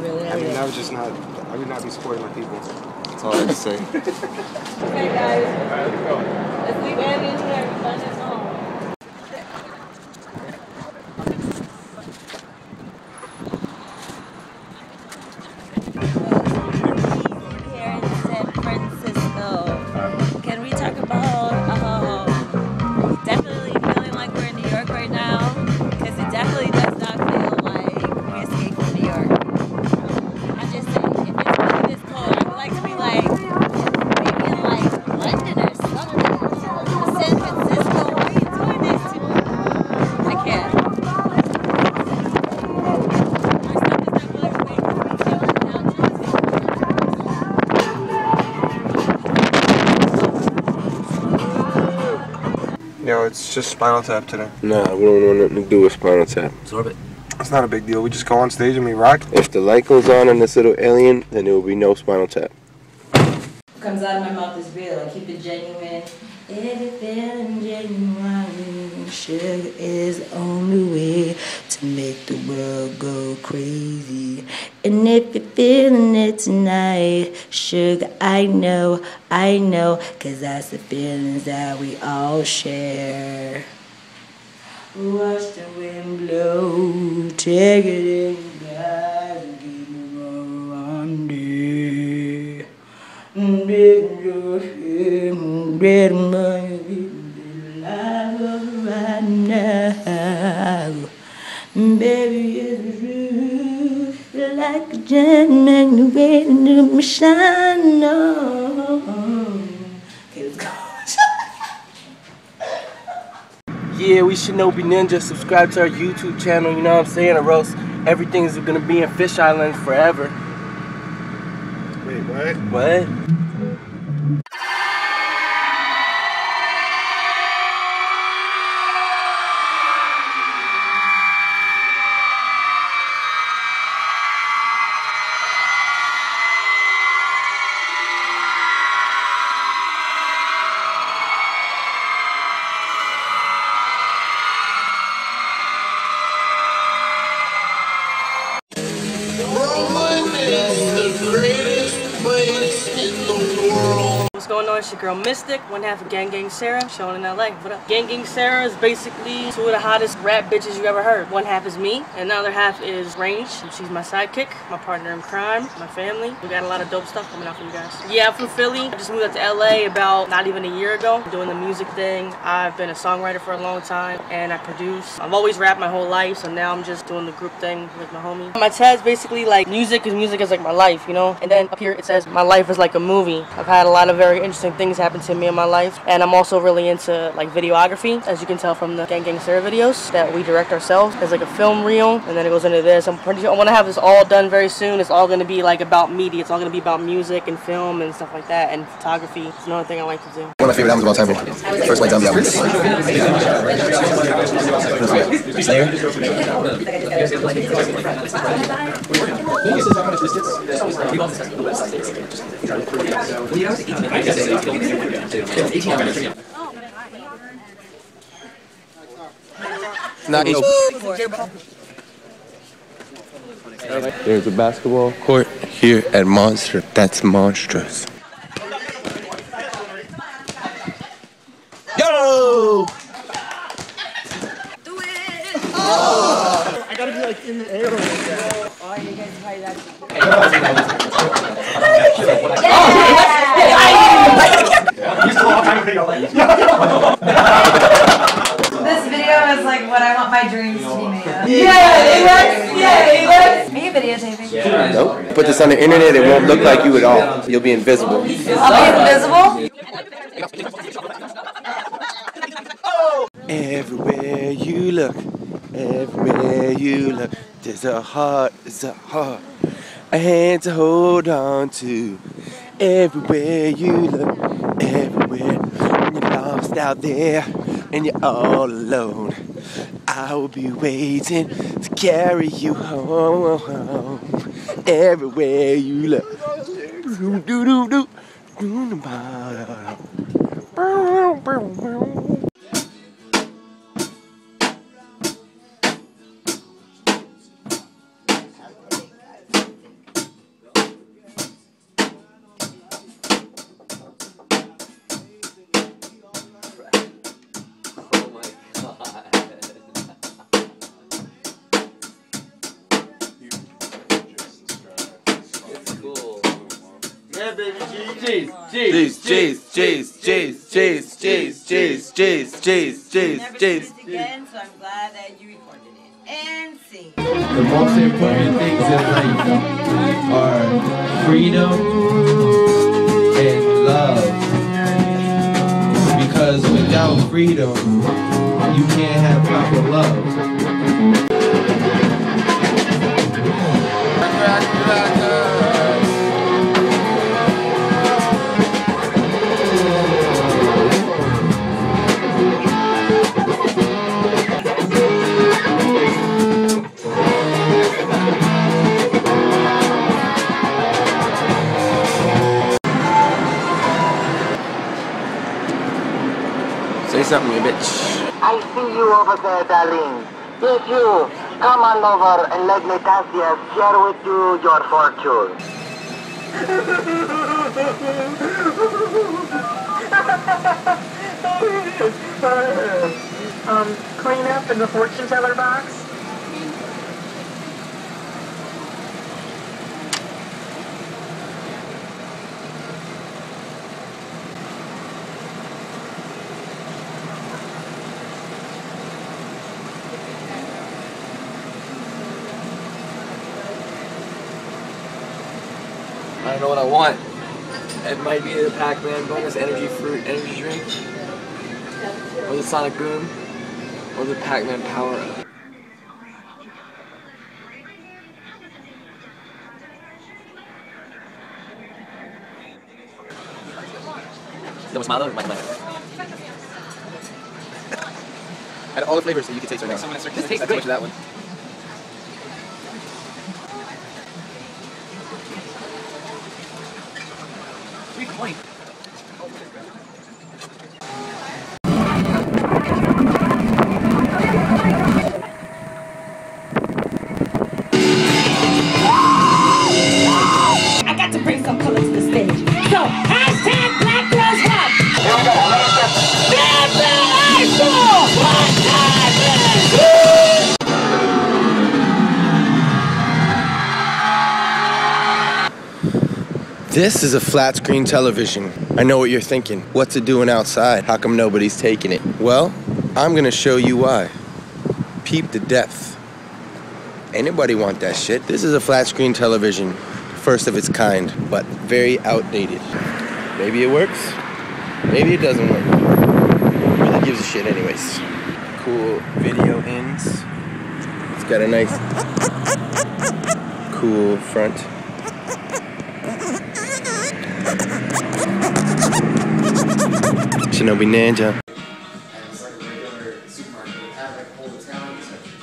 really. I mean, I would not be supporting my people. That's all I have to say. Hey guys, let's leave Andy in here and find his home. Here in San Francisco. Can we talk about definitely feeling like we're in New York right now? Because it definitely does not feel like we escaped from New York. I'm just saying, if it's really this cold, I would like to be like maybe in like London or something. San No, it's just Spinal Tap today. Nah, we don't want nothing to do with Spinal Tap. Absorb it. It's not a big deal. We just go on stage and we rock. If the light goes on this little alien, then there will be no Spinal Tap. What comes out of my mouth is real. I keep it genuine. Everything genuine. Sugar is the only way to make the world go crazy. And if you're feeling it tonight, sugar, I know, 'cause that's the feelings that we all share. Watch the wind blow, take it in back, give me around it. Right now, baby, it's true. Like a gentleman waiting to me shine on. Okay, let's go. Yeah, we Shinobi Ninja. Subscribe to our YouTube channel, you know what I'm saying? Or else everything's gonna be in Fish Island forever. Wait, what? What? What's going on? It's your girl Mystic, one half of Gang Gang Sarah, showing in LA. What up? Gang Gang Sarah is basically two of the hottest rap bitches you ever heard. One half is me, and the other half is Range. She's my sidekick, my partner in crime, my family. We got a lot of dope stuff coming out for you guys. Yeah, I'm from Philly. I just moved out to LA about not even a year ago. I'm doing the music thing. I've been a songwriter for a long time, and I produce. I've always rapped my whole life, so now I'm just doing the group thing with my homie. My tag's basically like music is like my life, you know? And then up here it says my life is like a movie. I've had a lot of very interesting things happen to me in my life, and I'm also really into like videography, as you can tell from the Gang Gang Sarah videos that we direct ourselves. There's like a film reel, and then it goes into this. I'm pretty sure I want to have this all done very soon. It's all going to be like about media. It's all going to be about music and film and stuff like that, and photography. It's another thing I like to do. One of my favorite albums of all time. First White Zombie album. Nice. There's a basketball court here at Monster. That's monstrous. Yo! Do it! Oh! I gotta be like in the air like that. Oh, you guys try that. This video is like what I want my dreams to be made of. Yeah, it works. Yeah, it works. Are you videotaping? Nope. Put this on the internet, it won't look like you at all. You'll be invisible. I'll be invisible? Everywhere you look, everywhere you look, there's a heart, a hand to hold on to. Everywhere you look, everywhere, when you're lost out there and you're all alone, I will be waiting to carry you home. Everywhere you look. Yeah, baby, Jeez, Again, so I'm glad that you recorded it. And see. The most important things in life are freedom and love. Because without freedom, you can't have proper love. something, you bitch. I see you over there, darling. Yes, you. Come on over and let Natasha share with you your fortune. Clean up in the fortune teller box. I don't know what I want. It might be the Pac-Man bonus energy fruit energy drink, or the Sonic Boom, or the Pac-Man Power Up. Estamos malo, and all the flavors that you can taste right now. This tastes great. That one. Point. I got to bring some color to the stage. So, hashtag Black Girls Rock. This is a flat screen television. I know what you're thinking. What's it doing outside? How come nobody's taking it? Well, I'm gonna show you why. Peep the depth. Anybody want that shit? This is a flat screen television, first of its kind, but very outdated. Maybe it works, maybe it doesn't work. Who really gives a shit anyways? Cool video ins. It's got a nice, cool front. Shinobi Ninja. And it's like a regular supermarket. It had like a whole Italian section.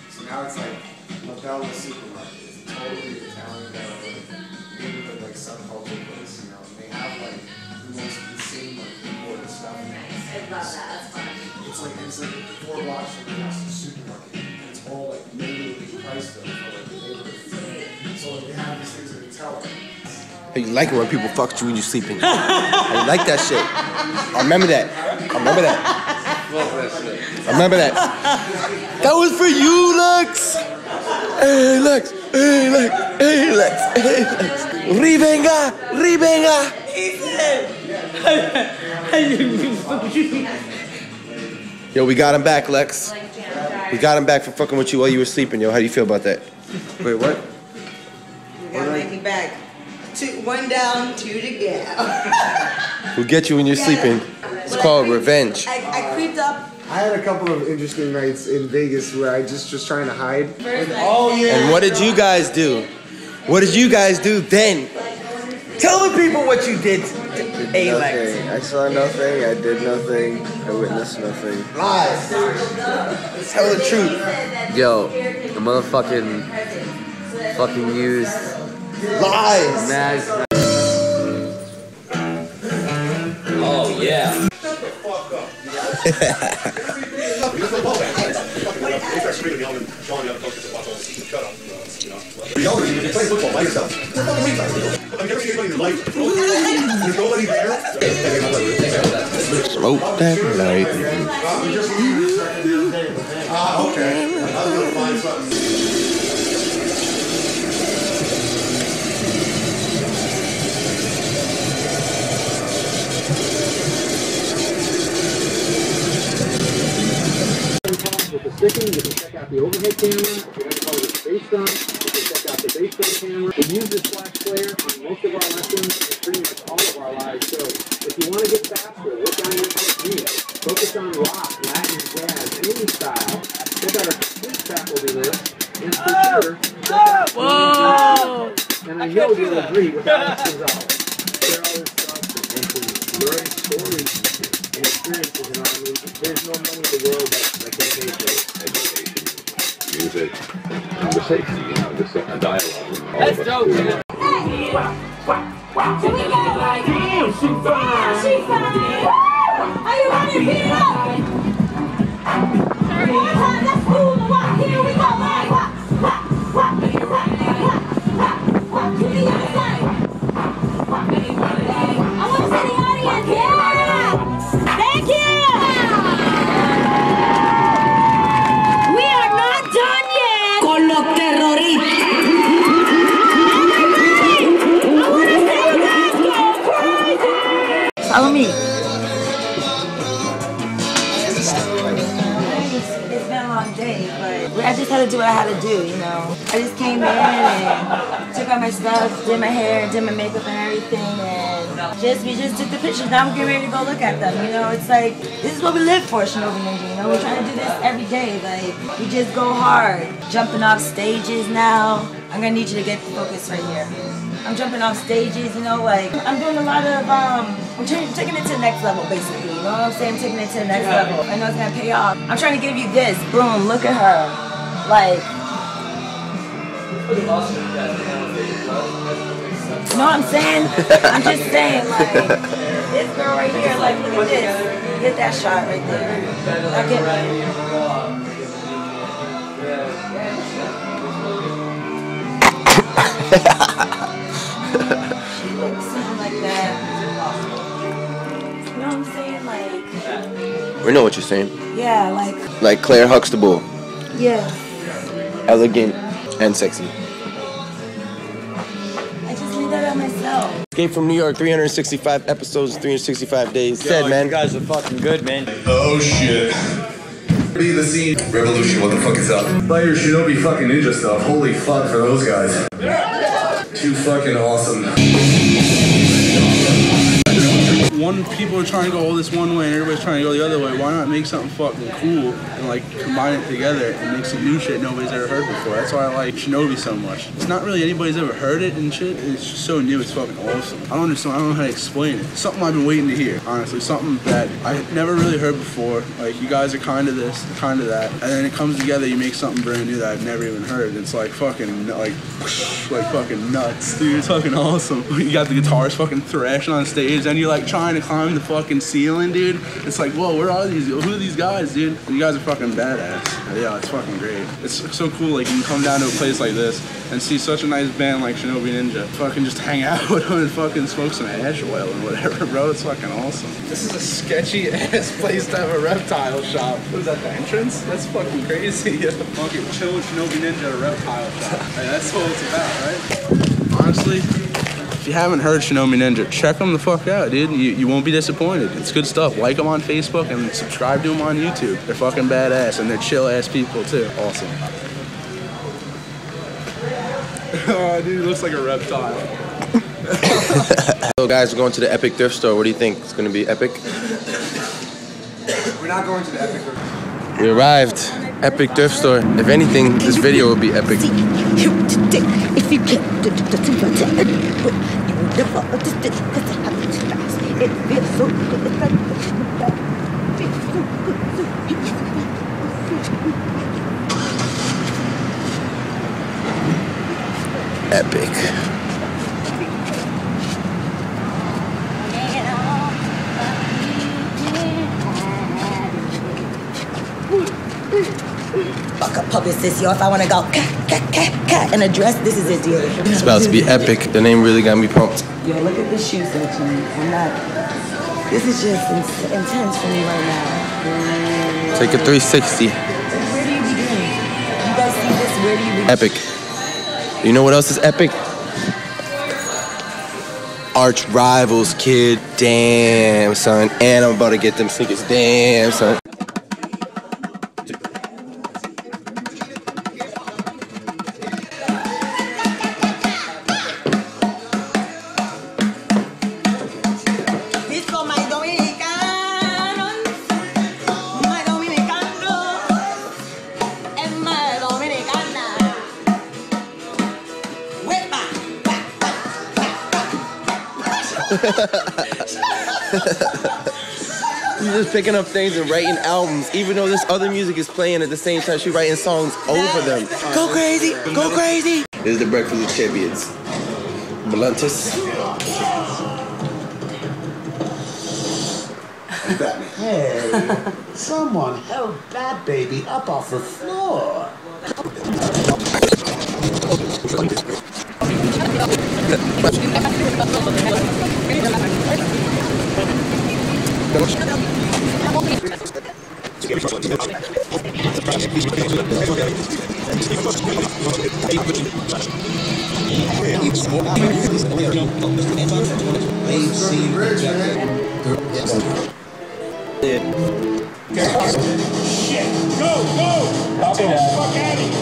So now it's like Labella Supermarket. It's totally Italian neighborhood like subculture place, you know. And they have like the most insane like imported stuff. Nice. I love that. That's fun. It's like 4 blocks from the next supermarket. And it's all like manually priced though for like the neighborhood. So like they have these things that they tell them. Hey, you like it when people fuck you when you're sleeping. I like that shit. I remember that. I remember that. I remember that. That was for you, Lex. Hey, Lex. Hey, Lex. Hey, Lex. Hey, Lex. Rivenga. Rivenga. Yo, we got him back, Lex. We got him back for fucking with you while you were sleeping, yo. How do you feel about that? Wait, what? You gotta make me back. 1 down, 2 to go. We'll get you when you're sleeping. It's called revenge. I creeped up. I had a couple of interesting nights in Vegas where I just was trying to hide. Oh yeah. And what did you guys do? What did you guys do then? Tell the people what you did. Nothing. I saw nothing. I did nothing. I witnessed nothing. Lies. Tell the truth. Yo, the motherfucking used. Lies. Oh yeah. You play football by yourself. Have you ever seen anybody in your life? There's nobody there. Smoke that light. Okay. I was gonna find something. With the sticking, you can check out the overhead camera. If you have to call it a space stun, you can check out the base stun camera. We use this flash player on most of our lessons and pretty much all of our live shows. If you want to get faster, work on your technique, focus on rock, Latin, jazz, any style. Check out our complete faculty list. And for sure, check out and I know you'll agree with how this results. Share all this stuff and learn stories and experiences in our movie. There's no money in the world that can pay for it. Education, music, conversation, you know, just a dialogue. That's dope, man. Wow. Damn, she fine. She fine. Are you ready? Beat it up. One time, let's move and walk. Here we go. Walk, walk, walk, walk, walk, walk, walk to the other side. I want to see the audience. Yeah. Thank you. We are not done yet. Con los terroristas. I want to see you guys go crazy. Follow me. It's been a long day, but I just had to do what I had to do, you know. I just came in and took out my stuff, did my hair, did my makeup and everything, and we just took the pictures. Now I'm getting ready to go look at them, you know. It's like, this is what we live for, Shinobi Ninja, you know. We're trying to do this every day, like, we just go hard. Jumping off stages now. I'm gonna need you to get focused right here. I'm jumping off stages, you know, like, I'm doing a lot of, I'm taking it to the next level, basically, you know what I'm saying? I'm taking it to the next level. I know it's gonna pay off. I'm trying to give you this, boom, look at her, like, you know what I'm saying? I'm just saying, like, this girl right here, like, look at this. Get that shot right there. Now get she looks something like that. You know what I'm saying? Like, We know what you're saying. yeah, Like Claire Huxtable. yeah. Elegant and sexy. I just made that up myself. Escape from New York, 365 episodes, 365 days. Said, man. You guys are fucking good, man. Oh shit. Be the scene. Revolution, what the fuck is up? Buy your Shinobi fucking ninja stuff. Holy fuck for those guys. Too fucking awesome. One people are trying to go all this one way and everybody's trying to go the other way. Why not make something fucking cool and like combine it together and make some new shit nobody's ever heard before? That's why I like Shinobi so much. It's not really anybody's ever heard it and shit. It's just so new. It's fucking awesome. I don't understand. I don't know how to explain it. Something I've been waiting to hear, honestly. Something that I never really heard before. Like, you guys are kind of this, kind of that, and then it comes together. You make something brand new that I've never even heard. It's like fucking like fucking nuts, dude. It's fucking awesome. You got the guitars fucking thrashing on stage, and you're like trying to climb the fucking ceiling, dude. It's like, whoa, where are these? Who are these guys, dude? And you guys are fucking badass. Yeah, it's fucking great. It's so cool, like, you can come down to a place like this and see such a nice band like Shinobi Ninja. Fucking just hang out with them and fucking smoke some ash oil and whatever, bro. It's fucking awesome. This is a sketchy ass place to have a reptile shop. What is that, the entrance? That's fucking crazy. Fucking chill with Shinobi Ninja at a reptile shop. Hey, that's what it's about, right? Honestly, if you haven't heard Shinobi Ninja, check them the fuck out, dude. You won't be disappointed. It's good stuff. Like them on Facebook and subscribe to them on YouTube. They're fucking badass and they're chill ass people too. Awesome. Oh, dude, he looks like a reptile. So guys, we're going to the Epic thrift store. What do you think? It's gonna be epic? We're not going to the Epic. We arrived. Epic thrift store. If anything, this video would be epic. If you can't do it feels so good. Epic. Fuck a publicist, yo. If I want to go and address, this is it, deal. It's about to be epic. The name really got me pumped. Yo, look at the shoe section. I'm not. This is just intense for me right now. Take a 360. Where do you begin? You guys see this? Where do you begin? Epic. You know what else is epic? Arch rivals, kid. Damn, son. And I'm about to get them sneakers. Damn, son. She's just picking up things and writing albums, even though this other music is playing at the same time. She's writing songs over them. Go crazy, go crazy. This is the Breakfast of Champions. Bluntus. Batman. Hey, someone held that baby up off the floor. Shit! Go! Get the fuck out of here!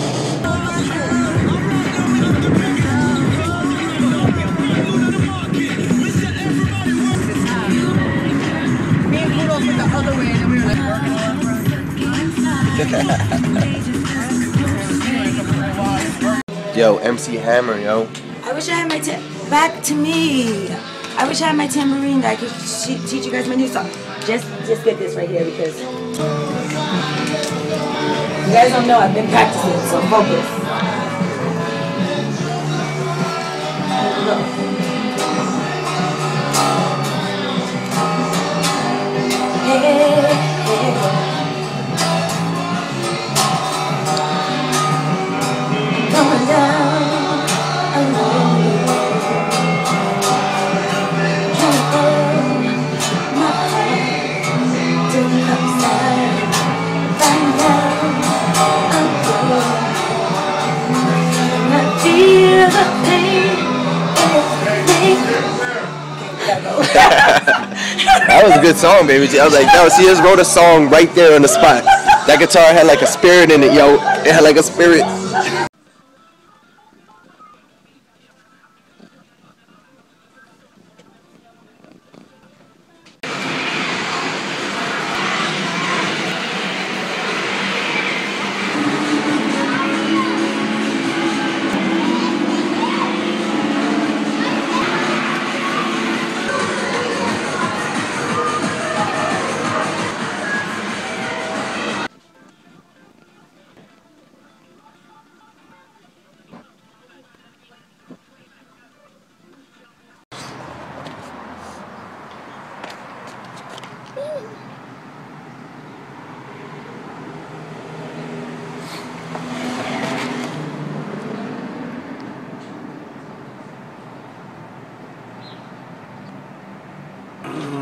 Me and Poodle went the other way and then we were like working Yo, MC Hammer, yo. I wish I had my back to me. I wish I had my tambourine that I could teach you guys my new song. Just get this right here because you guys don't know I've been practicing, so focus. Going down. That was a good song, baby. I was like, yo, she just wrote a song right there on the spot. That guitar had like a spirit in it, yo. It had like a spirit.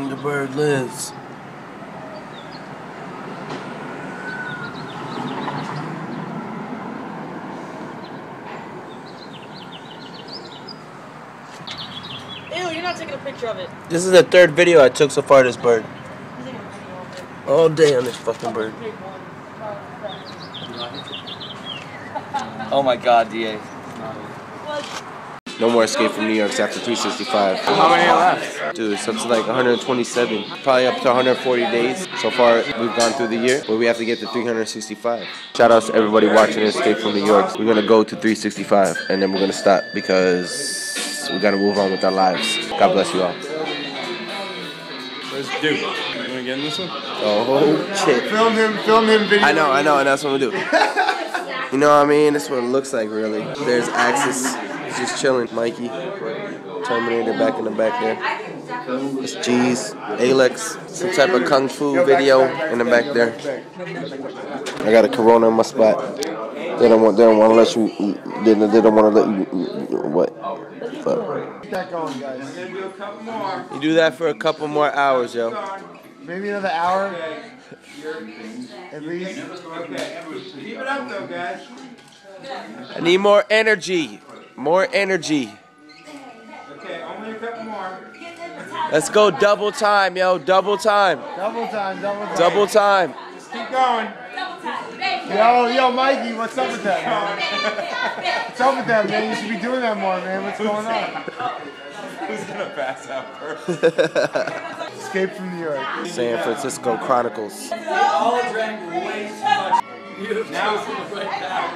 The bird lives. Ew, you're not taking a picture of it. This is the third video I took so far of this bird. All day on this fucking bird. Oh my god, DA. No more Escape from New York's after 365. How many are left? Dude, it's up to like 127. Probably up to 140 days. So far, we've gone through the year, but we have to get to 365. Shout out to everybody watching Escape from New York. We're gonna go to 365, and then we're gonna stop because we gotta move on with our lives. God bless you all. Where's Duke? You wanna get in this one? Oh, shit. Film him video. I know, and that's what we'll do. You know what I mean? That's what it looks like, really. There's Axis. He's just chilling. Mikey. Terminator back in the back there. It's G's. Alex. Some type of kung fu video in the back there. I got a Corona in my spot. They don't want to let you. They don't want to let you. What? Fuck. Keep that going, guys. You do that for a couple more hours, yo. Maybe another hour. At least. Keep it up though, guys. I need more energy. More energy. Okay, only a couple more. Let's go double time, yo. Double time. Double time. Double time. Just keep going. Yo, Mikey, what's up with that, man? What's up with that, man? You should be doing that more, man. What's going on? Who's gonna pass out first? Escape from New York. San Francisco Chronicles. All drank way too much. Now it's right back.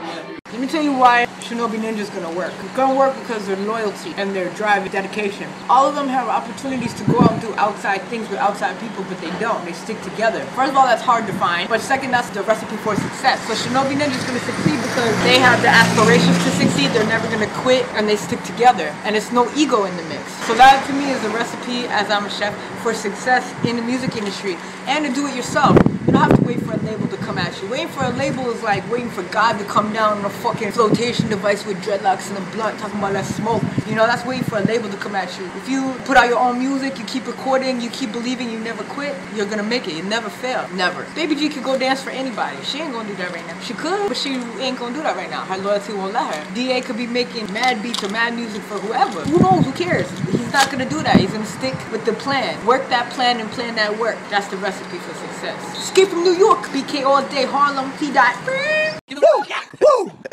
Let me tell you why Shinobi Ninja is gonna work. It's gonna work because their loyalty and their drive and dedication. All of them have opportunities to go out and do outside things with outside people, but they don't. They stick together. First of all, that's hard to find, but second, that's the recipe for success. So Shinobi Ninja is gonna succeed because they have the aspirations to succeed. They're never gonna quit, and they stick together. And it's no ego in the mix. So that to me is the recipe, as I'm a chef, for success in the music industry and to do it yourself. You don't have to wait for a label to come at you. Waiting for a label is like waiting for God to come down on a fucking flotation device with dreadlocks and a blunt talking about that smoke. You know, that's waiting for a label to come at you. If you put out your own music, you keep recording, you keep believing, you never quit, you're gonna make it. You never fail. Never. Baby G could go dance for anybody. She ain't gonna do that right now. She could, but she ain't gonna do that right now. Her loyalty won't let her. DA could be making mad beats or mad music for whoever. Who knows? Who cares? He's not gonna do that. He's gonna stick with the plan. Work that plan and plan that work. That's the recipe for success. Escape from New York. BK all day. Harlem. T dot. Woo!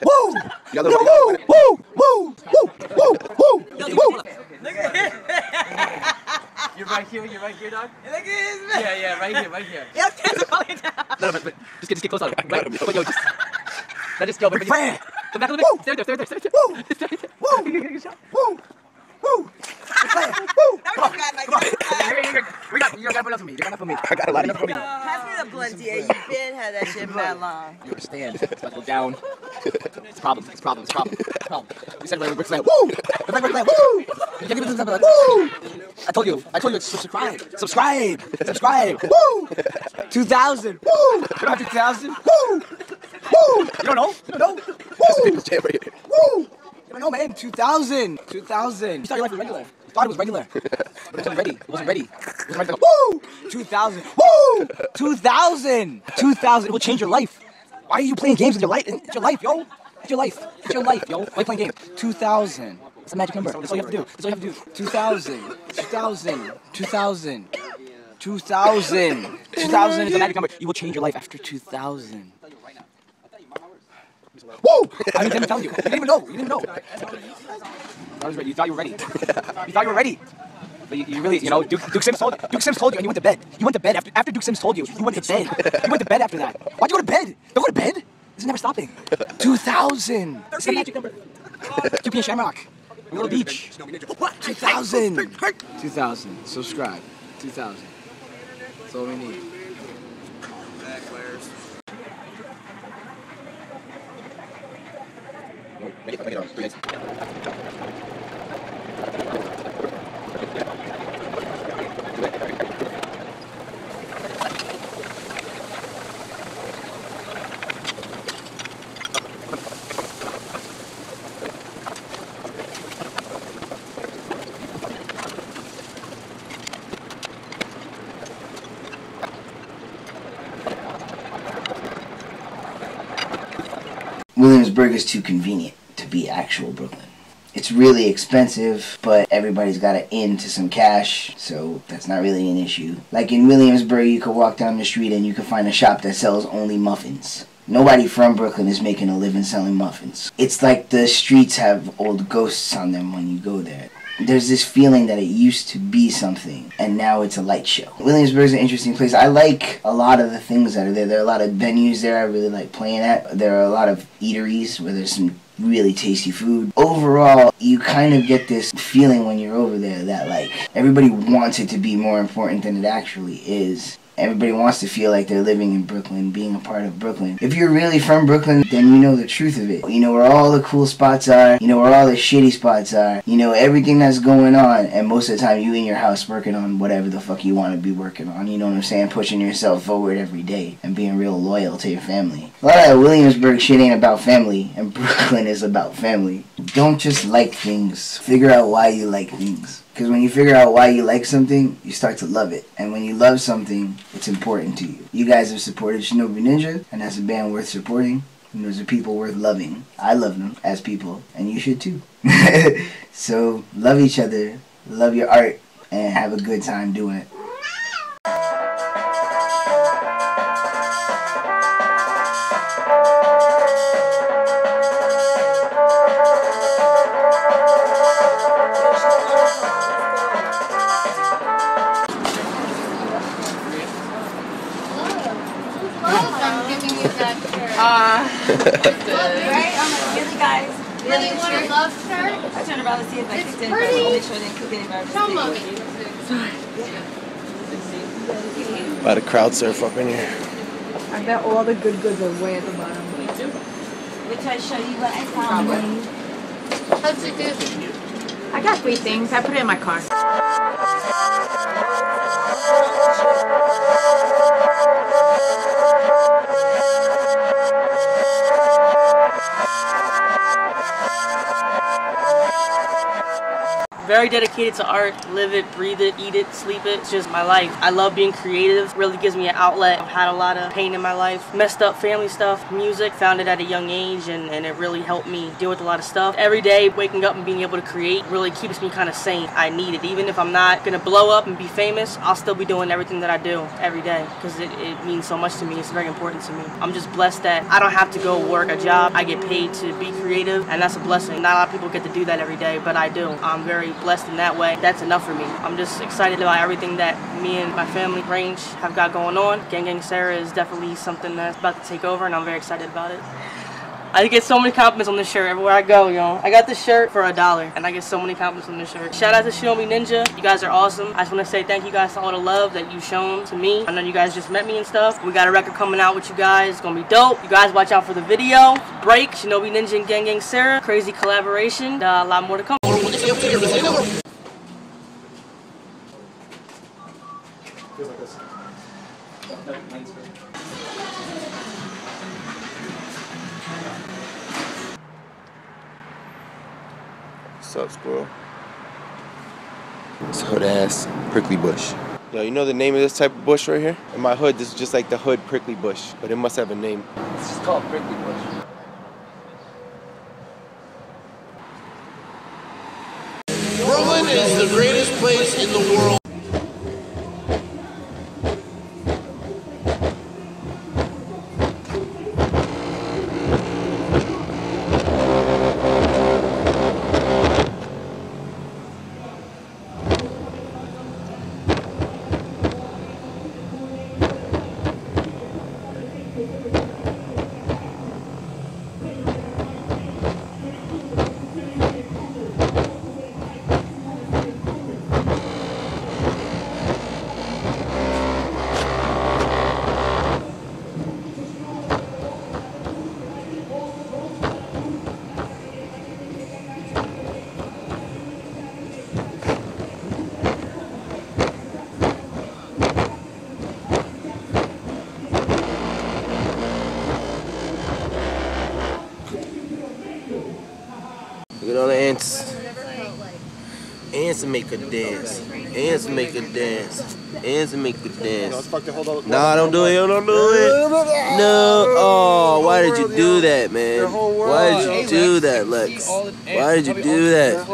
Woo! Woo! Woo! Woo! Woo! Woo! Woo! Woo! You're right here, dog? Look at his man. Yeah, right here. Yes, falling down. No, but just get close on it. Right? But yo, just go, but Fran! Come back a little bit. Stay there. Woo! Woo! Woo! Woo! Woo! You got enough for me. You got enough for me. I got a lot of Pass me the blunt, DA. You've been had that shit for that long. You understand? It's about to go down. It's a problem. We said like Rick Woo! It's like Rick Woo! You can't even like, Woo! I told you. Subscribe. Woo! 2,000. Woo! You don't have 2,000? Woo! Woo! You don't know? Woo! You don't know, man. 2,000. 2,000. You thought your life was regular. You thought it was regular. But it wasn't ready. Woo! 2,000. Woo! 2,000. 2,000. It will change your life. Why are you playing games with your life? It's your life, yo. It's your life, yo. Why are you playing games? 2,000. It's a magic number. That's all you have to do. 2,000. 2,000. 2,000. 2,000. 2,000 is a magic number. You will change your life after 2,000. Woo! I didn't tell you. You didn't even know. You thought you were ready. But you really, Duke Sims told you, and you went to bed. You went to bed after Duke Sims told you. You went to bed. You went to bed after that. Why'd you go to bed? Don't go to bed. This is never stopping. 2,000. It's the magic number. 2 p.m. Shamrock. We go to the beach. 2,000. 2,000. Subscribe. 2,000. That's all we need. Make it on 3 days. Williamsburg is too convenient to be actual Brooklyn. It's really expensive, but everybody's got an in to some cash, so that's not really an issue. Like in Williamsburg, you could walk down the street and you could find a shop that sells only muffins. Nobody from Brooklyn is making a living selling muffins. It's like the streets have old ghosts on them when you go there. There's this feeling that it used to be something, and now it's a light show. Williamsburg is an interesting place. I like a lot of the things that are there. There are a lot of venues there I really like playing at. There are a lot of eateries where there's some really tasty food. Overall, you kind of get this feeling when you're over there that, like, everybody wants it to be more important than it actually is. Everybody wants to feel like they're living in Brooklyn, being a part of Brooklyn. If you're really from Brooklyn, then you know the truth of it. You know where all the cool spots are. You know where all the shitty spots are. You know everything that's going on. And most of the time, you in your house working on whatever the fuck you want to be working on. You know what I'm saying? Pushing yourself forward every day and being real loyal to your family. A lot of that Williamsburg shit ain't about family, and Brooklyn is about family. Don't just like things. Figure out why you like things. Because when you figure out why you like something, you start to love it. And when you love something, it's important to you. You guys have supported Shinobi Ninja, and that's a band worth supporting. And those are people worth loving. I love them as people, and you should too. So, love each other, love your art, and have a good time doing it. I'm giving you Right? I'm like, really, guys? Really, you want a love shirt? I turned around to see if I cooked any burgers. Make sure I didn't cook any burgers. About to crowd surf up in here. I bet all the good goods are way at the bottom. Which I show you what I found. How's it do? I got 3 things. I put it in my car. Very dedicated to art, live it, breathe it, eat it, sleep it. It's just my life. I love being creative. Really gives me an outlet. I've had a lot of pain in my life. Messed up family stuff. Music, found it at a young age, and it really helped me deal with a lot of stuff. Every day, waking up and being able to create really keeps me kind of sane. I need it. Even if I'm not gonna blow up and be famous, I'll still be doing everything that I do every day because it means so much to me. It's very important to me. I'm just blessed that I don't have to go work a job. I get paid to be creative, and that's a blessing. Not a lot of people get to do that every day, but I do. I'm very blessed in that way. That's enough for me. I'm just excited about everything that me and my family Range have got going on. Gang Sarah is definitely something that's about to take over, and I'm very excited about it. I get so many compliments on this shirt everywhere I go, yo. I got this shirt for $1, and I get so many compliments on this shirt. Shout out to Shinobi Ninja. You guys are awesome. I just want to say thank you guys for all the love that you've shown to me. I know you guys just met me and stuff. We got a record coming out with you guys. It's gonna be dope. You guys watch out for the video. Break, Shinobi Ninja and Gang Sarah. Crazy collaboration. A lot more to come. What's up, squirrel? It's hood ass prickly bush. Yo, you know the name of this type of bush right here? In my hood, this is just like the hood prickly bush, but it must have a name. It's just called prickly bush. Brooklyn is the greatest place in the world. Look at all the ants. Ants make a dance. Ants make a dance. Ants make a dance. Nah, don't do it. Don't do it. No. Oh, why did you do that, man? Why did you do that, Lex? Why did you do that?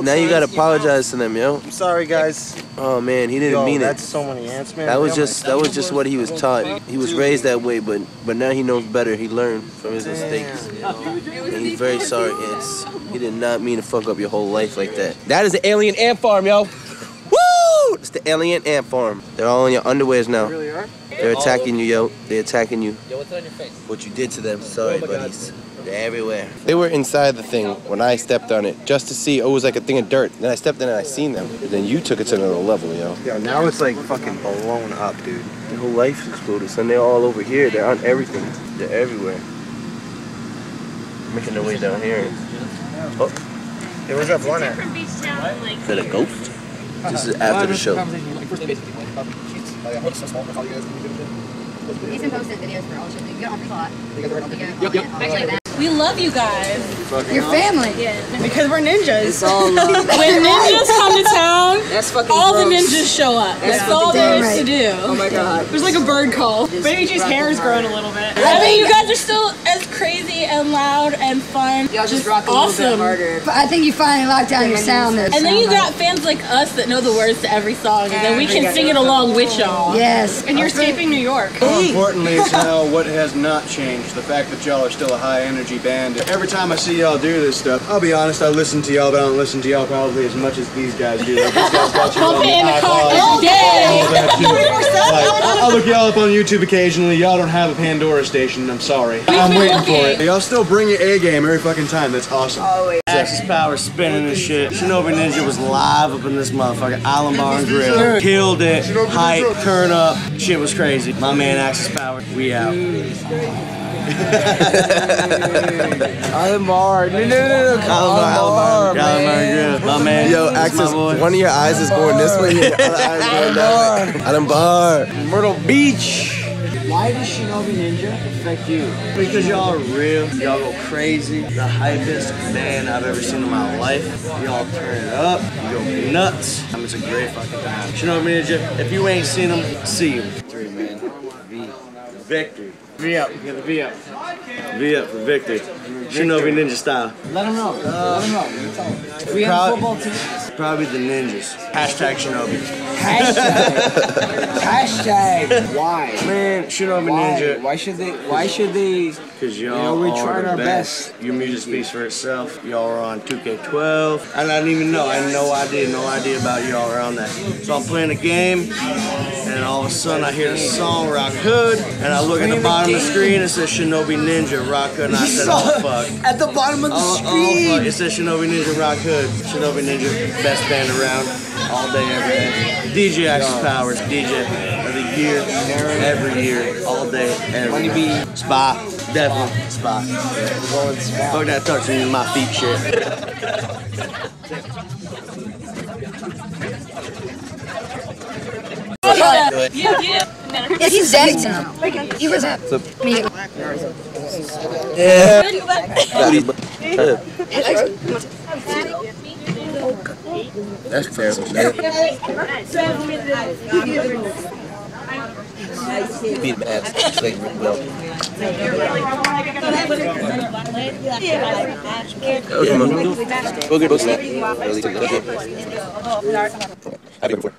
Now you gotta apologize to them, yo. I'm sorry, guys. Oh man, he didn't mean it. That's so many ants, man. That was just what he was taught. He was raised that way, but now he knows better. He learned from his mistakes. And he's very sorry, ants. He did not mean to fuck up your whole life like that. That is the alien ant farm, yo. Woo! It's the alien ant farm. They're all in your underwears now. They really are? They're attacking you, yo. They're attacking you. Yo, what's on your face? What you did to them. Sorry, buddies. They're everywhere. They were inside the thing when I stepped on it, just to see. Oh, it was like a thing of dirt. Then I stepped in and I seen them. And then you took it to another level, yo. Yo, now it's like fucking blown up, dude. Their whole life's exploded, son. They're all over here. They're on everything. They're everywhere. Making their way down here. Oh. Hey, where's that blunt at? Is that a ghost? This is after the show. He's been posting videos for all shows. You get on thought. We love you guys. Your family. Yeah. Because we're ninjas. It's all love. When ninjas come to town, that's fucking all gross. the ninjas show up. That's Yeah. all there is Right. to do. Oh my god. There's like a bird call. Baby G's hair is growing a little bit. Yeah. I mean, you guys are still as crazy and loud and fun. Y'all just rock a little bit harder. I think you finally locked down your sound. And then you got fans like us that know the words to every song, and then we can sing it along with y'all. Yes. And you're escaping New York. More importantly, it's how what has not changed. The fact that y'all are still a high energy band. Every time I see y'all do this stuff, I'll be honest, I listen to y'all, but I don't listen to y'all probably as much as these guys do. Like, these guys got you on the iPod, all that too. Like, I look y'all up on YouTube occasionally. Y'all don't have a Pandora station. I'm sorry. I'm waiting for it. Y'all still bring your A game every fucking time. That's awesome. Axis Power spinning this shit. Shinobi Ninja was live up in this motherfucker. Island Bar and Grill. Killed it. Hype. Turn up. Shit was crazy. My man Axis Power. We out. Island Bar. No. Island Bar and Grill. My man. Yo, Axis, one of your eyes is going this way. Your other eye is going that way. Island Bar. Myrtle Beach. Why does Shinobi Ninja affect you? Because y'all are real, y'all go crazy. The hypest band I've ever seen in my life. Y'all turn it up, you go nuts. It's a great fucking time. Shinobi Ninja, if you ain't seen them, see them. Victory, man. V. Victory. V up, get the V up. V up for victory. Shinobi Ninja style. Let them know. Let them know. We have a football team. Probably the Ninjas. Hashtag Shinobi. Hashtag. Why? Man, Shinobi Ninja. Why should they? Why should they? Because y'all we are tried the our best. Your music speaks for itself. Y'all are on 2K12. And I didn't even know. I had no idea about y'all around that. So I'm playing a game, and all of a sudden I hear the song Rock Hood, and I look at the bottom of the screen, it says Shinobi Ninja Rock Hood, and I said, oh fuck. At the bottom of the screen. Oh fuck. It says Shinobi Ninja Rock Hood. Shinobi Ninja, best band around, all day, every day. DJ Axis Powers, DJ of the year, every year, all day, every day. Spy, definitely Spy. Fuck that touching in my feet shit. This is dead now. He was up. That's terrible. Beat the ass. Like, well. Go get those. Happy before.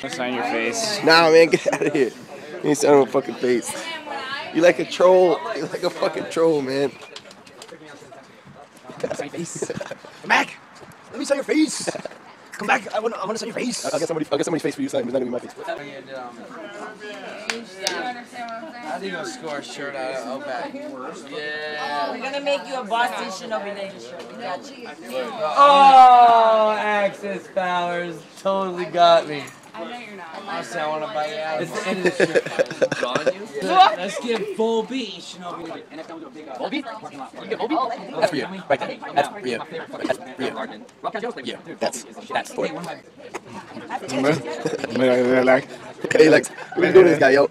Sign your face. Nah, man, get out of here. You ain't signing my fucking face. You like a troll. You like a fucking troll, man. Sign your face. Come back. Let me sign your face. Come back. I want to sign your face. I'll get somebody's face for you signed, but not gonna be my face. How do you go score a shirt out of Outback? Yeah. We're gonna make you a Boston Shinobi Ninja shirt. We got you. Oh, Axis Powers totally got me. I know you're not. Honestly, I want to buy you out. It's the end of the shirt. Let's give full beat Shinobi. Full beat? You get full beat? That's for you. Right there. That's for you. That's for you. Yeah, that's for you. Hey, Lex, what are you doing to this guy, yo?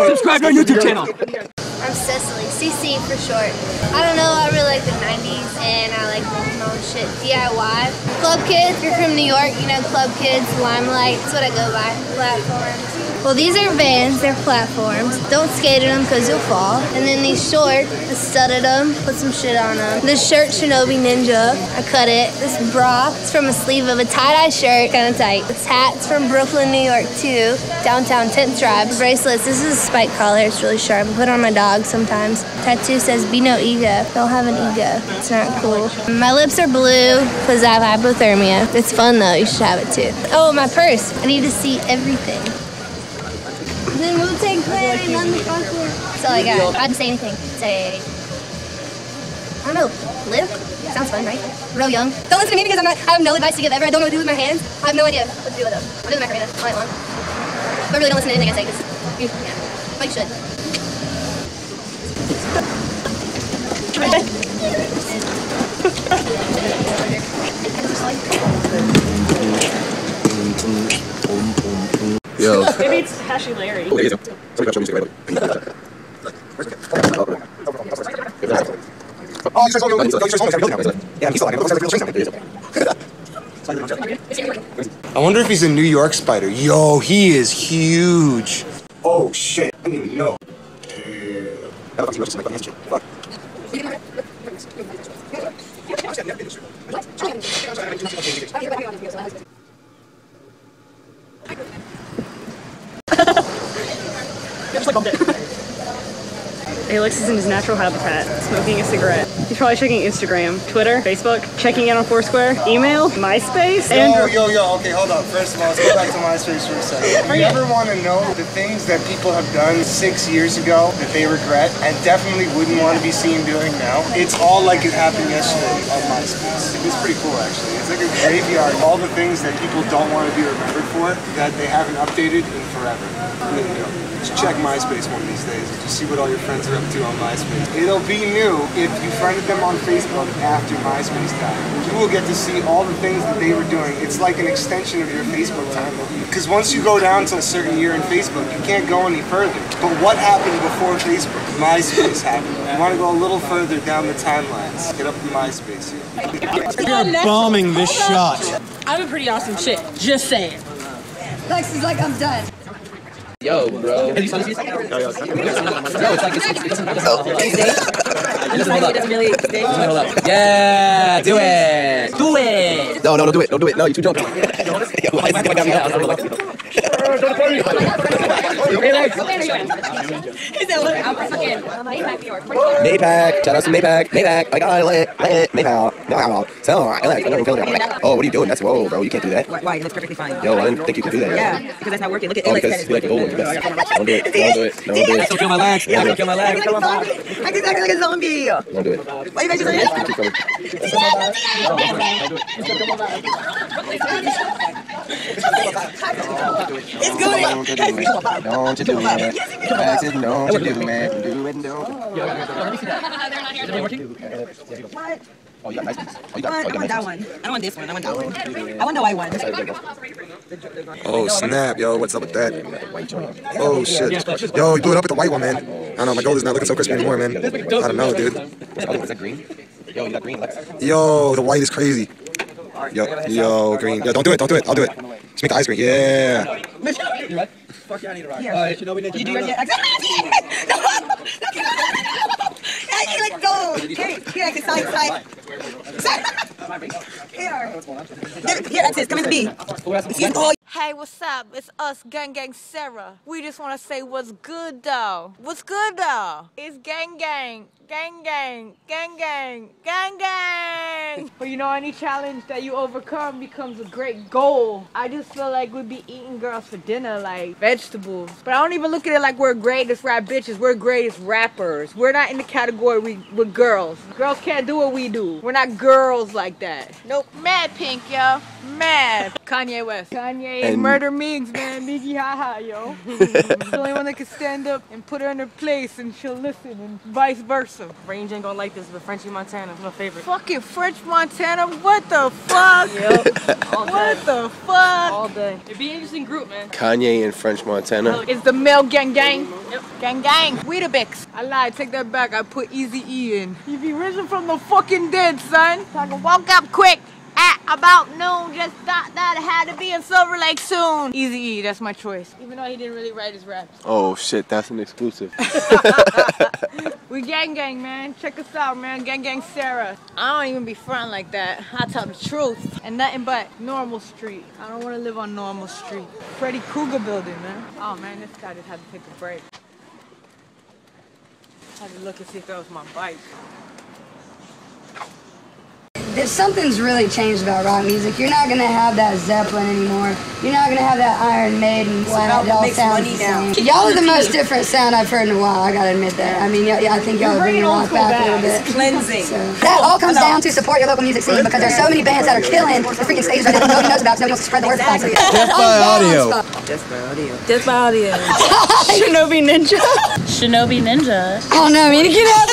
Subscribe to our YouTube channel. I'm Cecily, CC for short. I don't know, I really like the 90s and I like making my own shit DIY. Club Kids, if you're from New York, you know Club Kids, Limelight, that's what I go by, platforms. Well, these are Vans, they're platforms. Don't skate in them because you'll fall. And then these shorts, I studded them, put some shit on them. This shirt, Shinobi Ninja, I cut it. This bra, it's from a sleeve of a tie-dye shirt, kind of tight. This hat's from Brooklyn, New York too, downtown 10th Tribe. Bracelets, this is a spike collar, it's really sharp. I put it on my dog sometimes. Tattoo says, be no ego. Don't have an ego, it's not cool. My lips are blue because I have hypothermia. It's fun though, you should have it too. Oh, my purse, I need to see everything. Then Wu-Tang Clan and on the front. That's all I got. I didn't say anything. Say. I don't know. Live? Sounds fun, right? Real young. Don't listen to me because I have no advice to give ever. I don't know what to do with my hands. I have no idea what to do with them. I'm doing the Macarena all night long. But really don't listen to anything I say because, yeah. But you should. Yo. Maybe it's Hashy Larry. I wonder if he's a New York spider. Yo, he is huge. Oh shit, I didn't even know. Alex is in his natural habitat, smoking a cigarette. He's probably checking Instagram, Twitter, Facebook, checking in on Foursquare, email, MySpace, and... Yo, okay, hold up. First of all, let's go back to MySpace for a second. Do you ever want to know the things that people have done 6 years ago that they regret and definitely wouldn't want to be seen doing now? It's all like it happened yesterday on MySpace. It's pretty cool, actually. It's like a graveyard. All the things that people don't want to be remembered for that they haven't updated in forever. Really, just check MySpace one of these days and just see what all your friends are up to on MySpace. It'll be new if you friended them on Facebook after MySpace time. You will get to see all the things that they were doing. It's like an extension of your Facebook timeline. Because once you go down to a certain year in Facebook, you can't go any further. But what happened before Facebook? MySpace happened. You want to go a little further down the timelines. Get up to MySpace here. You're bombing this shot. I have a pretty awesome chick. Just saying. Lex is like, I'm done. Yo, bro. It doesn't really Yeah, do it. Do it. No, don't do it. Don't do it. No, you're too drunk. Maypack, shout out to Maypack, I got it, Maypack, so, oh, what are you doing? That's, whoa, bro, you can't do that. Why? That's perfectly fine. Yo, I didn't think you could do that. Yeah, because that's not working. Look at Alex. Because you like the old one. Don't do it. Don't kill my legs. Don't kill my legs. I can act like a zombie. Don't do it. Why you guys doing this? It's good. Don't you do it. Max, don't you do, man. Do it and don't. What? Oh, you got nice ones. Oh, you I want that one. I don't want this one. I want that one. I want the white one. Oh snap, yo, what's up with that? Oh shit. Yo, you blew it up with the white one, man. I don't know, my gold is not looking so crispy anymore, man. I don't know, dude. Is that green? Yo, you got green, Lex. Yo, the white is crazy. Yo, green. Yeah, don't do it, I'll do it. Just make the eyes green, yeah. Fuck yeah, I need a ride. Shinobi Ninja. You do it yet? Hey, let's go. Here, I can side. Here, that's it. Come in the B. Hey, what's up? It's us, Gang Sarah. We just want to say what's good, though. What's good, though? It's gang. But you know, any challenge that you overcome becomes a great goal. I just feel like we'd be eating girls for dinner like vegetables. But I don't even look at it like we're greatest rap bitches. We're greatest rappers. We're not in the category with girls. Girls can't do what we do. We're not girls like that. Nope. Mad pink, yo. Mad. Kanye West. Kanye and Murder Meeks, man. Miggy haha, yo. The only one that can stand up and put her in her place and she'll listen and vice versa. Range ain't gonna like this, but Frenchie Montana's my favorite. Fucking French Montana, what the fuck? Yep. All day. What the fuck? All day. It'd be an interesting group, man. Kanye and French Montana. It's the male gang. Yep. Gang. Weetabix. I lied, take that back. I put Eazy-E in. He be risen from the fucking dead, son. So I can walk up quick. At about noon, just thought that I had to be in Silver Lake soon. Eazy-E, that's my choice. Even though he didn't really write his raps. Oh shit, that's an exclusive. We gang, man. Check us out, man. Gang Sarah. I don't even be frontin' like that. I tell the truth. And nothing but normal street. I don't want to live on normal street. Freddy Krueger building, man. Oh man, this guy just had to take a break. I had to look and see if that was my bike. Something's really changed about rock music. You're not gonna have that Zeppelin anymore. You're not gonna have that Iron Maiden sound. Y'all sound the same. Y'all are the most different sound I've heard in a while. I gotta admit that. I mean, yeah, I think y'all are bringing rock back a little bit. It's cleansing. So, that all comes down to support your local music scene because there's so many bands that are killing the freaking stages right now that nobody knows about, so nobody wants to spread the word about it. Death by audio. Death by audio. Death by audio. Shinobi Ninja. Shinobi Ninja. Oh no, I mean, get out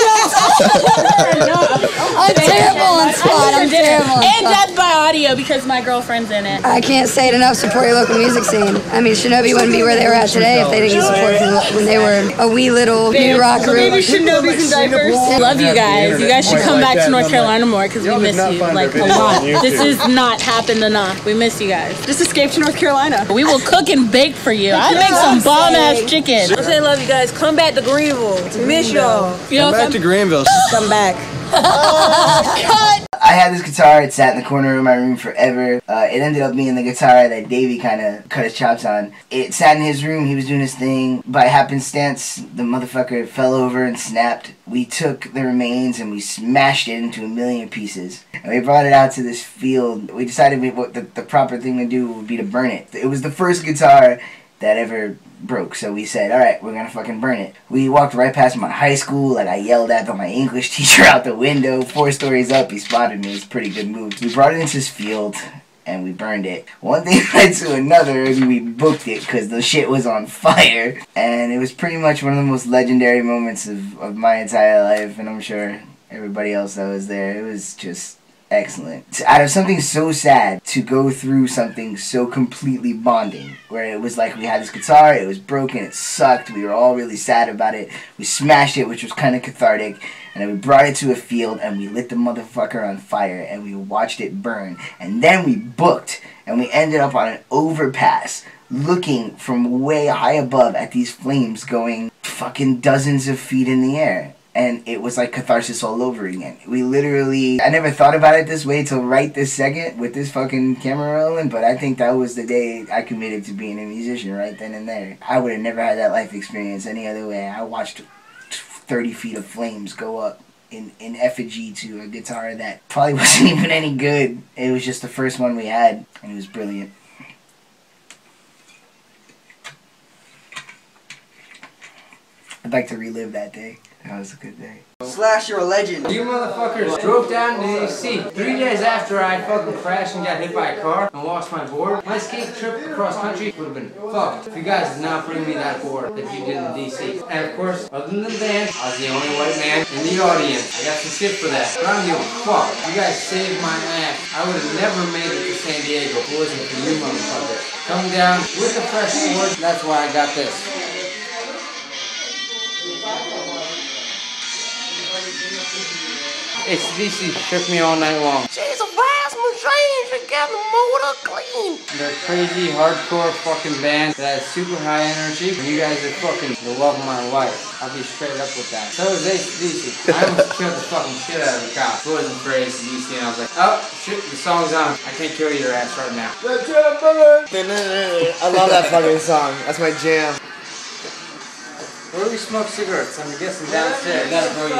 I'm terrible on spot. I'm terrible on And spot. Death by Audio because my girlfriend's in it. I can't say it enough. Support your local music scene. I mean, Shinobi wouldn't be where they were at today if they didn't get support from when they were a wee little new rock group. Baby Shinobis in diapers. Love you guys. You guys should come back to North Carolina more because we miss you like a lot. This has not happened enough. We miss you guys. Just escape to North Carolina. We will cook and bake for you. I make some bomb ass chicken. I'm saying love you guys. Come back to Greenville. Miss y'all. Come back to Greenville. Come back. I had this guitar. It sat in the corner of my room forever. It ended up being the guitar that Davey kind of cut his chops on. It sat in his room. He was doing his thing. By happenstance, the motherfucker fell over and snapped. We took the remains and we smashed it into a million pieces. And we brought it out to this field. We decided what the proper thing to do would be to burn it. It was the first guitar that ever broke, so we said, alright, we're gonna fucking burn it. We walked right past my high school, like I yelled at my English teacher out the window, 4 stories up, he spotted me, it was a pretty good move. We brought it into this field, and we burned it. One thing led to another, and we booked it, because the shit was on fire, and it was pretty much one of the most legendary moments of my entire life, and I'm sure everybody else that was there, it was just excellent. Out of something so sad, to go through something so completely bonding, where it was like we had this guitar, it was broken, it sucked, we were all really sad about it, we smashed it, which was kind of cathartic, and then we brought it to a field, and we lit the motherfucker on fire, and we watched it burn, and then we booked, and we ended up on an overpass, looking from way high above at these flames going fucking dozens of feet in the air. And it was like catharsis all over again. We literally, I never thought about it this way till right this second with this fucking camera rolling, but I think that was the day I committed to being a musician right then and there. I would have never had that life experience any other way. I watched 30 feet of flames go up in effigy to a guitar that probably wasn't even any good. It was just the first one we had, and it was brilliant. I'd like to relive that day. That was a good day. Slash, you're a legend. You motherfuckers drove down to D.C. 3 days after I fucking crashed and got hit by a car and lost my board. My skate trip across country would have been fucked if you guys did not bring me that board that you did in D.C. And of course, other than the band, I was the only white man in the audience. I got some shit for that. But I don't give a fuck. You guys saved my ass. I would have never made it to San Diego if it wasn't for you motherfuckers. Come down with the fresh board. That's why I got this. It's DC shook me all night long. She's a fast machine, she got the motor clean. They're a crazy, hardcore fucking band that has super high energy. And you guys are fucking the love of my life. I'll be straight up with that. So is AC/DC. I almost killed the fucking shit out of the cops. It wasn't for AC/DC, and I was like, oh, shit, the song's on. I can't kill your ass right now. I love that fucking song. That's my jam. Where do we smoke cigarettes? I'm guessing downstairs.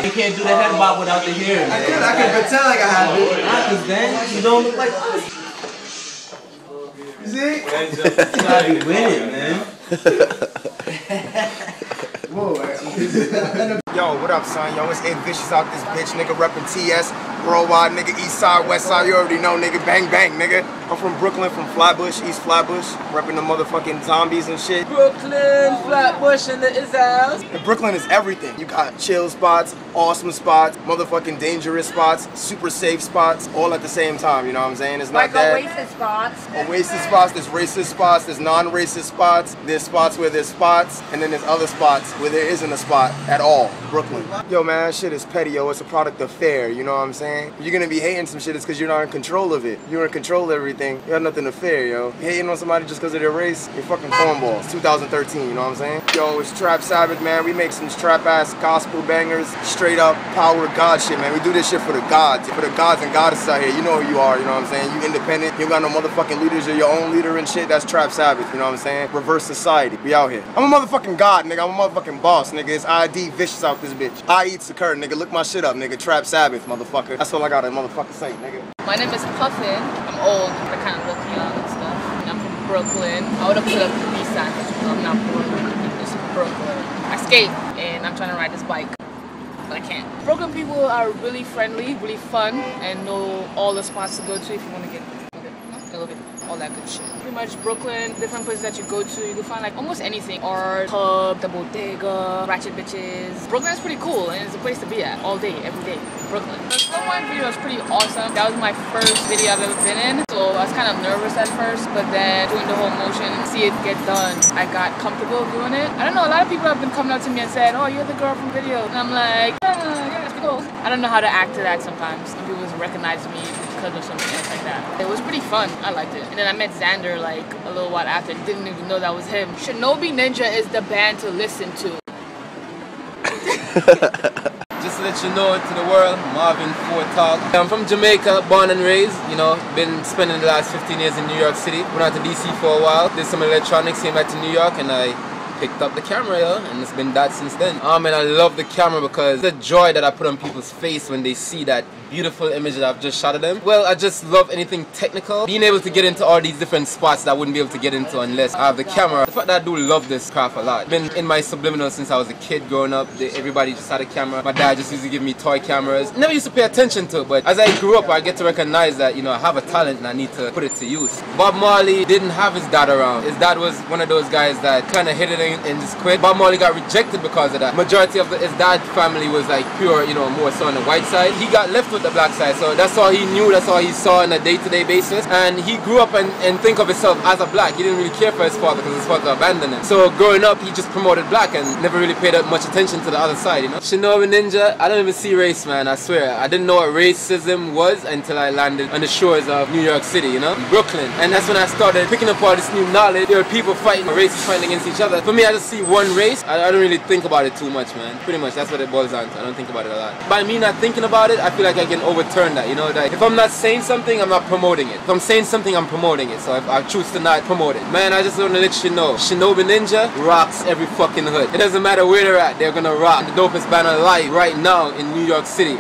You can't do the head bob without the hearing. I can pretend like I have it. Because then you don't look like us. You see? You gotta be winning, man. Yo, what up, son? Yo, it's Ed Vicious out this bitch, nigga, reppin' TS, worldwide, nigga, east side, west side, you already know, nigga, bang, bang, nigga. I'm from Brooklyn, from Flatbush, East Flatbush, reppin' the motherfucking zombies and shit. Brooklyn, Flatbush, and the Izals. And Brooklyn is everything. You got chill spots, awesome spots, motherfucking dangerous spots, super safe spots, all at the same time, you know what I'm saying? It's not like that. oasis spots. Oasis spots, there's racist spots, there's non-racist spots, there's spots where there's spots, and then there's other spots where there isn't a spot at all. Brooklyn. Yo, man, shit is petty, yo. It's a product of fair, you know what I'm saying? You're gonna be hating some shit, it's because you're not in control of it. You're in control of everything. You have nothing to fear, yo. You hating on somebody just because of their race, you're fucking cornball. It's 2013, you know what I'm saying? Yo, it's Trap Sabbath, man. We make some trap-ass gospel bangers, straight up power God shit, man. We do this shit for the gods and goddesses out here. You know who you are, you know what I'm saying? You independent, you got no motherfucking leaders, you're your own leader and shit. That's Trap Sabbath, you know what I'm saying? Reverse society. We out here. I'm a motherfucking god, nigga. I'm a motherfucking boss, nigga. It's ID Vicious out this bitch. I eat Secure, nigga. Look my shit up, nigga. Trap Sabbath, motherfucker. That's all I gotta motherfucking say, nigga. My name is Puffin. I'm old, but I kind of look young and stuff. And I'm from Brooklyn. I would have put up the B sign, but I'm not Brooklyn. It's Brooklyn. I skate, and I'm trying to ride this bike, but I can't. Brooklyn people are really friendly, really fun, and know all the spots to go to if you want to get a little bit, all that good shit. Pretty much Brooklyn, different places that you go to, you can find like almost anything. Art, pub, the bodega, ratchet bitches. Brooklyn is pretty cool, and it's a place to be at all day, every day. Brooklyn. The slow wine video was pretty awesome. That was my first video I've ever been in, so I was kind of nervous at first, but then doing the whole motion and see it get done, I got comfortable doing it. I don't know, a lot of people have been coming up to me and said, oh, you're the girl from video, and I'm like, yeah, it's cool. I don't know how to act to that sometimes. Some people just recognize me because of something else like that. It was pretty fun. I liked it. And then I met Xander like a little while after. Didn't even know that was him. Shinobi Ninja is the band to listen to. Just to let you know to the world, Marvin Ford Talk. I'm from Jamaica, born and raised. You know, been spending the last 15 years in New York City. Went out to DC for a while, did some electronics, came back to New York, and I picked up the camera, and it's been that since then. And I love the camera because the joy that I put on people's face when they see that beautiful image that I've just shot of them. Well, I just love anything technical. Being able to get into all these different spots that I wouldn't be able to get into unless I have the camera. The fact that I do love this craft a lot. Been in my subliminal since I was a kid growing up. Everybody just had a camera. My dad just used to give me toy cameras. Never used to pay attention to it, but as I grew up, I get to recognize that, you know, I have a talent and I need to put it to use. Bob Marley didn't have his dad around. His dad was one of those guys that kind of hit it and just quit. Bob Marley got rejected because of that. Majority of his dad's family was like pure, you know, more so on the white side. He got left with the black side, so that's all he knew, that's all he saw on a day-to-day basis. And he grew up and think of himself as a black. He didn't really care for his father because his father abandoned him. So growing up, he just promoted black and never really paid that much attention to the other side, you know. Shinobi Ninja, I don't even see race, man, I swear. I didn't know what racism was until I landed on the shores of New York City, you know, Brooklyn. And that's when I started picking up all this new knowledge. There were people fighting, races fighting against each other. For me, I just see one race. I don't really think about it too much, man. Pretty much, that's what it boils down to. I don't think about it a lot. By me not thinking about it, I feel like I can overturn that, you know. Like, if I'm not saying something, I'm not promoting it. If I'm saying something, I'm promoting it. So if I choose to not promote it. Man, I just want to let you know, Shinobi Ninja rocks every fucking hood. It doesn't matter where they're at, they're gonna rock. The dopest band alive right now in New York City.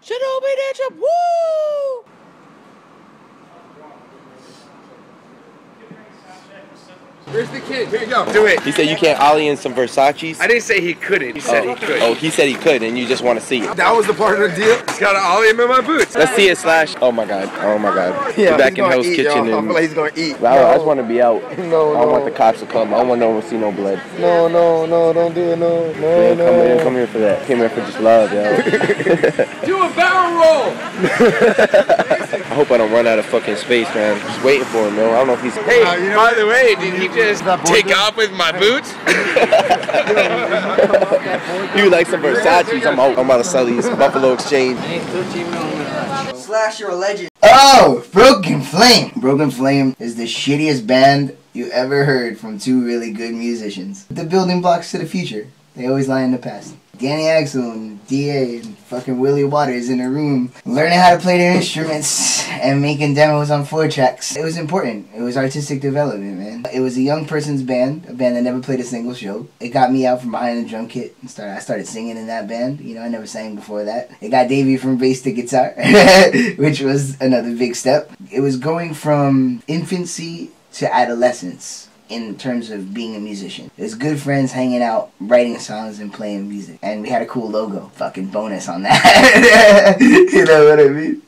Shinobi Ninja, woo! Where's the kid? Here you go. Do it. He said you can't ollie in some Versace's. I didn't say he couldn't. He said he could. Oh, he said he could, and you just want to see it. That was the part of the deal? He's got to ollie him in my boots. Let's see it slash. Oh my god. Oh my god. Yeah, We're back in Hell's eat, Kitchen. Yo. I And feel like he's gonna eat. I just want to be out. No, I don't want the cops to come. I don't want no one to see no blood. No, don't do it. No, We didn't come here for that. Came here for just love, yo. Do a barrel roll. I hope I don't run out of fucking space, man. Just waiting for him, yo. I don't know if he's. Hey, by the way, did he just take off with my boots? You like some Versace's? I'm about to sell these Buffalo Exchange. Slash, you're a legend. Oh, Broken Flame. Broken Flame is the shittiest band you ever heard from two really good musicians. The building blocks to the future. They always lie in the past. Danny Axel and D.A. and fucking Willie Waters in a room learning how to play their instruments and making demos on 4-tracks. It was important. It was artistic development, man. It was a young person's band, a band that never played a single show. It got me out from behind the drum kit and I started singing in that band. You know, I never sang before that. It got Davey from bass to guitar, which was another big step. It was going from infancy to adolescence in terms of being a musician. It was good friends hanging out, writing songs and playing music. And we had a cool logo. Fucking bonus on that. You know what I mean?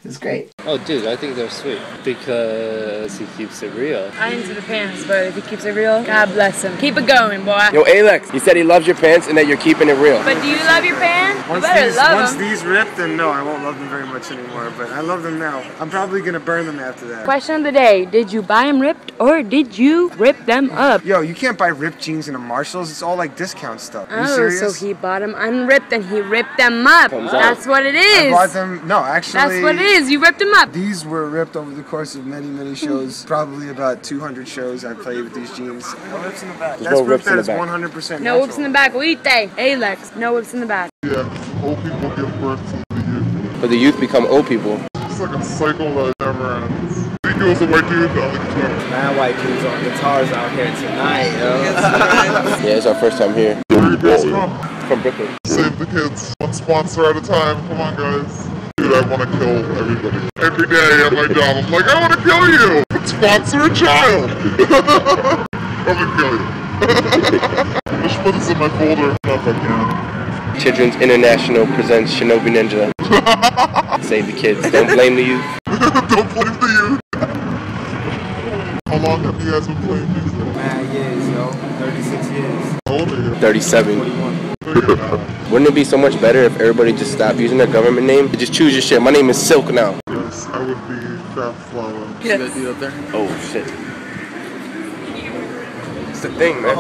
It's great. Oh, dude, I think they're sweet because he keeps it real. I into the pants, but if he keeps it real, God bless him. Keep it going, boy. Yo, Alex, he said he loves your pants and that you're keeping it real. But do you love your pants? You Once better love once them. these rip, then no, I won't love them very much anymore. But I love them now. I'm probably gonna burn them after that. Question of the day: did you buy them ripped or did you rip them up? Yo, you can't buy ripped jeans in a Marshalls. It's all like discount stuff. Are you Oh, serious? so he bought them unripped and he ripped them up. That's what it I is. bought them. No, actually. That's what it is. You ripped them up. These were ripped over the course of many shows. Probably about 200 shows I played with these jeans. No rips in the back. There's That's no proof rips in that the it's back. 100% No whips in the back. Oite. Alex. No whips in the back. Yeah, old people give birth to the youth. But the youth become old people. It's like a cycle that never ends. I think it was a white dude, the other two. Man, white dudes on guitars out here tonight, yo. Yeah, it's our first time here. Where are you guys from? From Brooklyn. Save the kids. One sponsor at a time. Come on, guys. I want to kill everybody. Every day at my job, I'm like, I want to kill you! Sponsor a child! I'm gonna kill you. I should put this in my folder if I can. Children's International presents Shinobi Ninja. Save the kids. Don't blame the youth. Don't blame the youth. How long have you guys been playing music? 9 years, yo. 36 years. How old are you? 37. Wouldn't it be so much better if everybody just stopped using their government name? Just choose your shit. My name is Silk now. Yes, I would be Fat Flower. Yes. You guys be up there? Oh shit. It's the thing, man.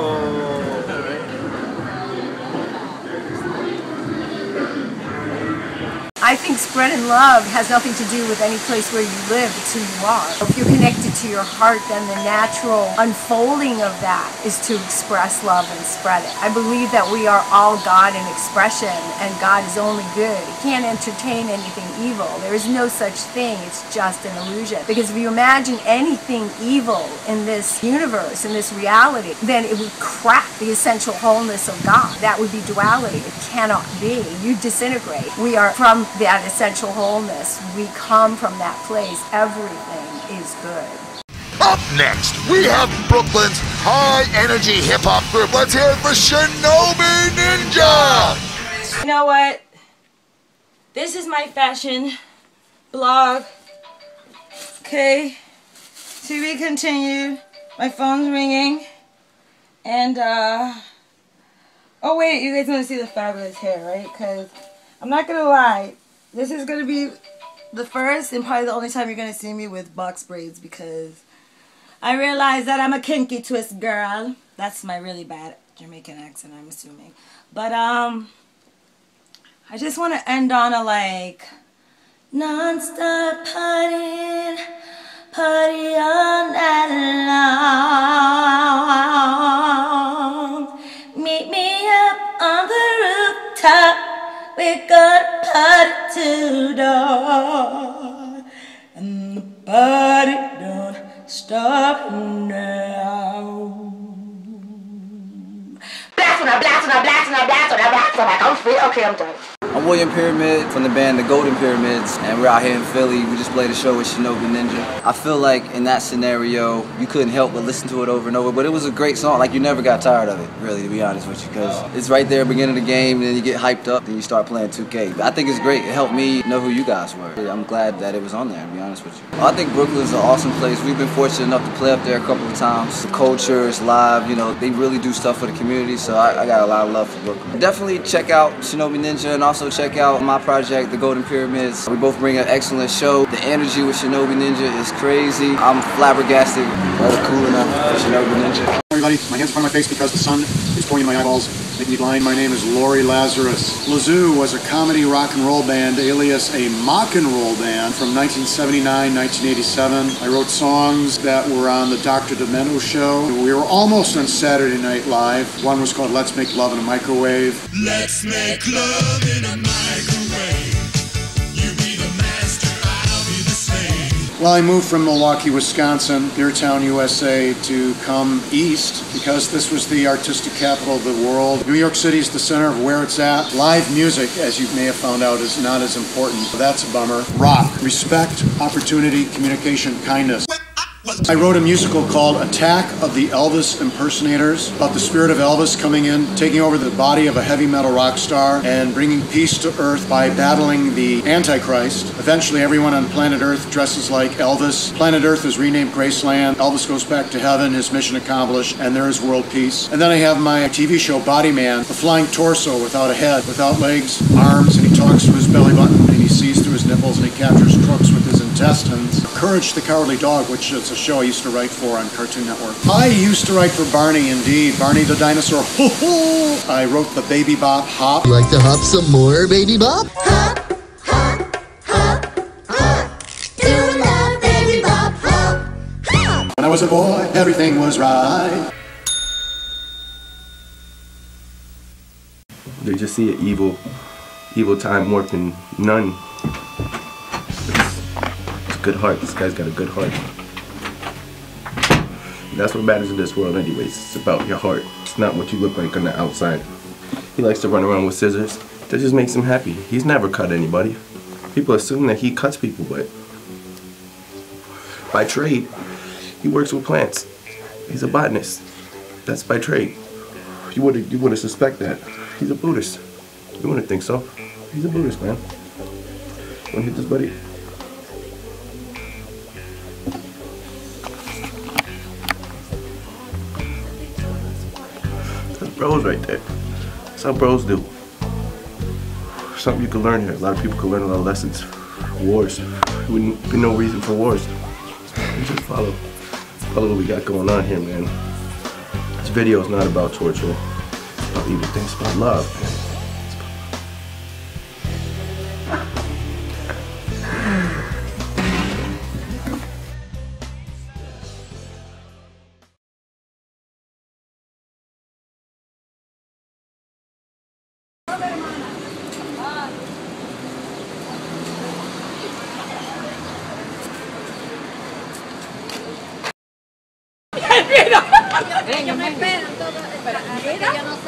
I think spreading love has nothing to do with any place where you live, it's who you are. If you're connected to your heart, then the natural unfolding of that is to express love and spread it. I believe that we are all God in expression, and God is only good. He can't entertain anything evil. There is no such thing, it's just an illusion. Because if you imagine anything evil in this universe, in this reality, then it would crack the essential wholeness of God. That would be duality. It cannot be. You disintegrate. We are from that essential wholeness. We come from that place. Everything is good. Up next, we have Brooklyn's high-energy hip-hop group. Let's hear it for Shinobi Ninja! You know what? This is my fashion blog. Okay. To be continued. My phone's ringing. And, oh wait, you guys want to see the fabulous hair, right? Because I'm not going to lie. This is going to be the first and probably the only time you're going to see me with box braids, because I realize that I'm a kinky twist girl. That's my really bad Jamaican accent, I'm assuming. But, I just want to end on a, like, non-stop partying, party all night long. Meet me up on the rooftop. We're gonna party to dawn, and the party don't stop now. Blast on a blast on a blast on a blast on a blast on a I'm free. Okay, I'm done. I'm William Pyramid from the band The Golden Pyramids, and we're out here in Philly. We just played a show with Shinobi Ninja. I feel like in that scenario, you couldn't help but listen to it over and over, but it was a great song. Like, you never got tired of it, really, to be honest with you, because it's right there, beginning of the game, and then you get hyped up, then you start playing 2K. I think it's great. It helped me know who you guys were. I'm glad that it was on there, to be honest with you. I think Brooklyn's an awesome place. We've been fortunate enough to play up there a couple of times. The culture is live, you know, they really do stuff for the community, so I got a lot of love for Brooklyn. Definitely check out Shinobi Ninja, and also check out my project, The Golden Pyramids. We both bring an excellent show. The energy with Shinobi Ninja is crazy. I'm flabbergasted. Rather cool enough for Shinobi Ninja. Everybody, my hands in front of my face because the sun is pouring in my eyeballs, making me blind. My name is Lori Lazarus. Lazoo was a comedy rock and roll band, alias a mock and roll band, from 1979, 1987. I wrote songs that were on the Dr. Demento show. We were almost on Saturday Night Live. One was called Let's Make Love in a Microwave. Let's make love in a microwave. You be the master, I'll be the slave. Well, I moved from Milwaukee, Wisconsin, Beertown, USA, to come east because this was the artistic capital of the world. New York City is the center of where it's at. Live music, as you may have found out, is not as important. That's a bummer. Rock, respect, opportunity, communication, kindness. I wrote a musical called Attack of the Elvis Impersonators, about the spirit of Elvis coming in, taking over the body of a heavy metal rock star, and bringing peace to Earth by battling the Antichrist. Eventually, everyone on planet Earth dresses like Elvis. Planet Earth is renamed Graceland. Elvis goes back to heaven, his mission accomplished, and there is world peace. And then I have my TV show, Body Man, a flying torso without a head, without legs, arms, and he talks through his belly button, and he sees through his nipples, and he captures crooks with his intestines. Courage the Cowardly Dog, which is a show I used to write for on Cartoon Network. I used to write for Barney, indeed. Barney the dinosaur. Ho ho! I wrote the Baby Bop Hop. You like to hop some more, Baby Bop? Hop, hop, hop, hop. Do the Baby Bop hop, hop. When I was a boy, everything was right. They just see an evil time warping nun. It's a good heart. This guy's got a good heart. That's what matters in this world anyways. It's about your heart. It's not what you look like on the outside. He likes to run around with scissors. That just makes him happy. He's never cut anybody. People assume that he cuts people, but by trade, he works with plants. He's a botanist. That's by trade. You wouldn't suspect that. He's a Buddhist. You wouldn't think so. He's a Buddhist, man. Wanna hit this, buddy? That's bros right there. That's how bros do. Something you can learn here. A lot of people can learn a lot of lessons. Wars. Wouldn't be no reason for wars. You just follow what we got going on here, man. This video is not about torture. It's about evil things. It's about love, man.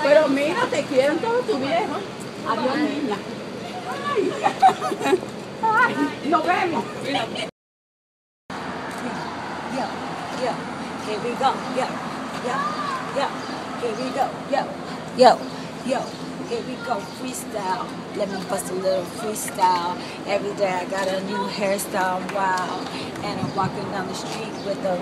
Pero mira, te quieren todo tu viejo. Adiós, niña. Ay, ay, nos vemos. Yo, here we go. Yo, here we go. Yo, here we go. Freestyle. Let me bust a little freestyle. Every day I got a new hairstyle. Wow. And I'm walking down the street with a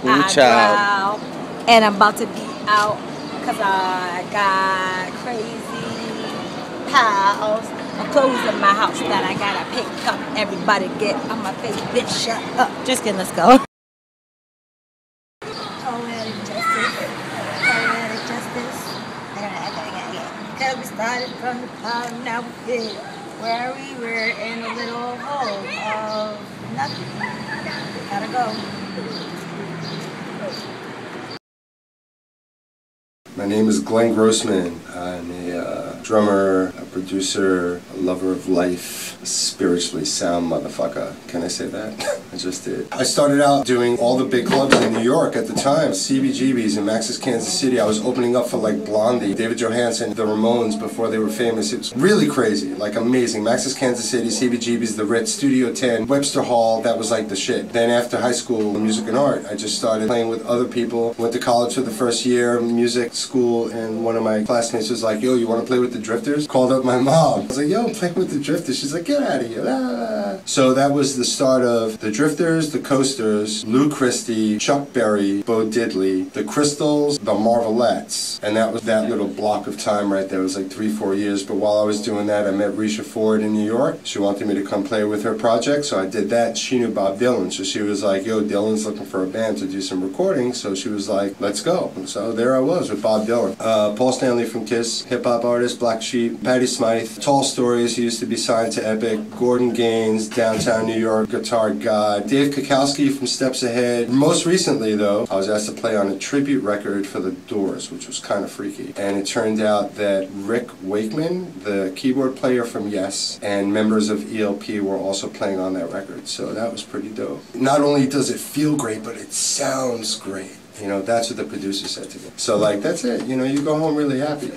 eyebrow. And I'm about to be out because I got crazy pals. Clothes in my house that I gotta pick up. Everybody get on my face, bitch, shut up. Just kidding, let's go. Poetic justice. Cause we started from the bottom, now we're here. Where we were in a little hole of nothing. Gotta go. My name is Glenn Grossman. I'm a drummer, a producer, a lover of life, a spiritually sound motherfucker. Can I say that? I just did. I started out doing all the big clubs in New York at the time. CBGB's in Max's Kansas City. I was opening up for like Blondie, David Johansen, the Ramones before they were famous. It was really crazy, like amazing. Max's Kansas City, CBGB's, the Ritz, Studio 10, Webster Hall, that was like the shit. Then after high school, music and art, I just started playing with other people. Went to college for the first year, music school, and one of my classmates was like, yo, you want to play with the Drifters? Called up my mom. I was like, yo, play with the Drifters. She's like, get out of here. Ah. So that was the start of the Drifters, the Coasters, Lou Christie, Chuck Berry, Bo Diddley, the Crystals, the Marvelettes. And that was that little block of time right there. It was like 3-4 years. But while I was doing that, I met Risha Ford in New York. She wanted me to come play with her project, so I did that. She knew Bob Dylan, so she was like, yo, Dylan's looking for a band to do some recording. So she was like, let's go. So there I was with Bob Dylan. Paul Stanley from Kiss, hip-hop artist, Black Sheep, Patti Smythe, Tall Stories, he used to be signed to Epic, Gordon Gaines, Downtown New York, Guitar God, Dave Kukowski from Steps Ahead. Most recently, though, I was asked to play on a tribute record for The Doors, which was kind of freaky. And it turned out that Rick Wakeman, the keyboard player from Yes, and members of ELP were also playing on that record, so that was pretty dope. Not only does it feel great, but it sounds great. You know, that's what the producer said to me. So, like, that's it. You know, you go home really happy.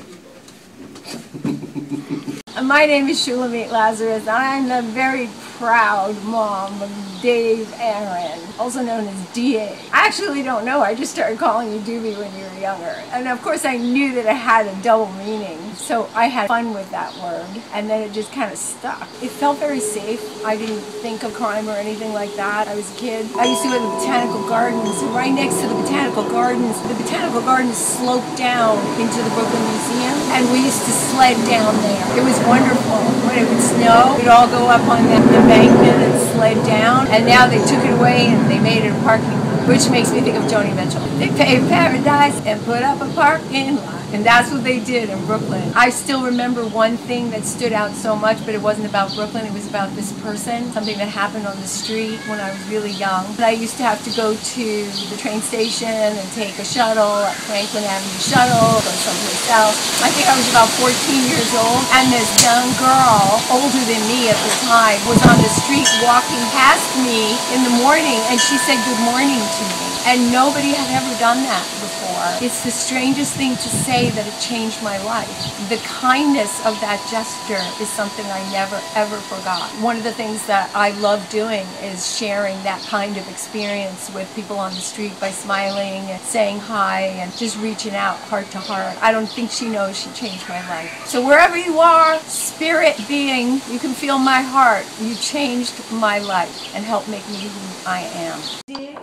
My name is Shinobi Lazarus, and I'm the very proud mom of Dave Aaron, also known as D.A. I actually don't know, I just started calling you Doobie when you were younger. And of course I knew that it had a double meaning, so I had fun with that word, and then it just kind of stuck. It felt very safe. I didn't think of crime or anything like that. I was a kid. I used to go to the Botanical Gardens, and right next to the Botanical Gardens sloped down into the Brooklyn Museum, and we used to sled down there. It was wonderful. When it would snow, we'd all go up on the embankment and sled down, and now they took it away and they made it a parking lot, which makes me think of Joni Mitchell. They paved paradise and put up a parking lot, and that's what they did in Brooklyn. I still remember one thing that stood out so much, but it wasn't about Brooklyn, it was about this person, something that happened on the street when I was really young. I used to have to go to the train station and take a shuttle, a Franklin Avenue shuttle, go someplace else. I think I was about 14 years old, and this young girl, older than me at the time, was on the street walking past me in the morning, and she said good morning to me. And nobody had ever done that before. It's the strangest thing to say that it changed my life. The kindness of that gesture is something I never ever forgot. One of the things that I love doing is sharing that kind of experience with people on the street by smiling and saying hi and just reaching out heart to heart. I don't think she knows she changed my life. So wherever you are, spirit being, you can feel my heart. You changed my life and helped make me who I am.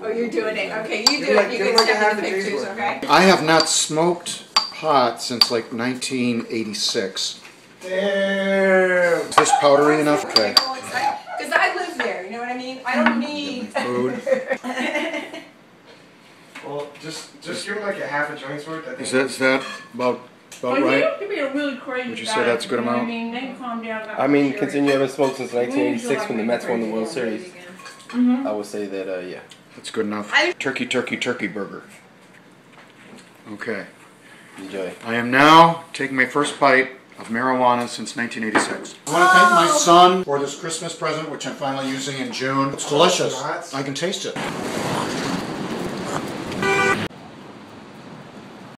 Oh, you're doing it. Okay, you do it. You can step in the pictures, okay? I have not smoked pot since like 1986. Damn. Is this powdery enough? Okay. Because I live there, you know what I mean? I don't need food. Well, just give him like a half a joint's worth. I think. Is that about right? You could be a really crazy Would you say that's a good amount? Then calm down. I mean, considering you haven't smoked since 1986 when the Mets won the World Series, I would say that, yeah. That's good enough. Turkey burger. Okay. Enjoy. I am now taking my first bite of marijuana since 1986. I want to thank my son for this Christmas present, which I'm finally using in June. It's delicious. I can taste it.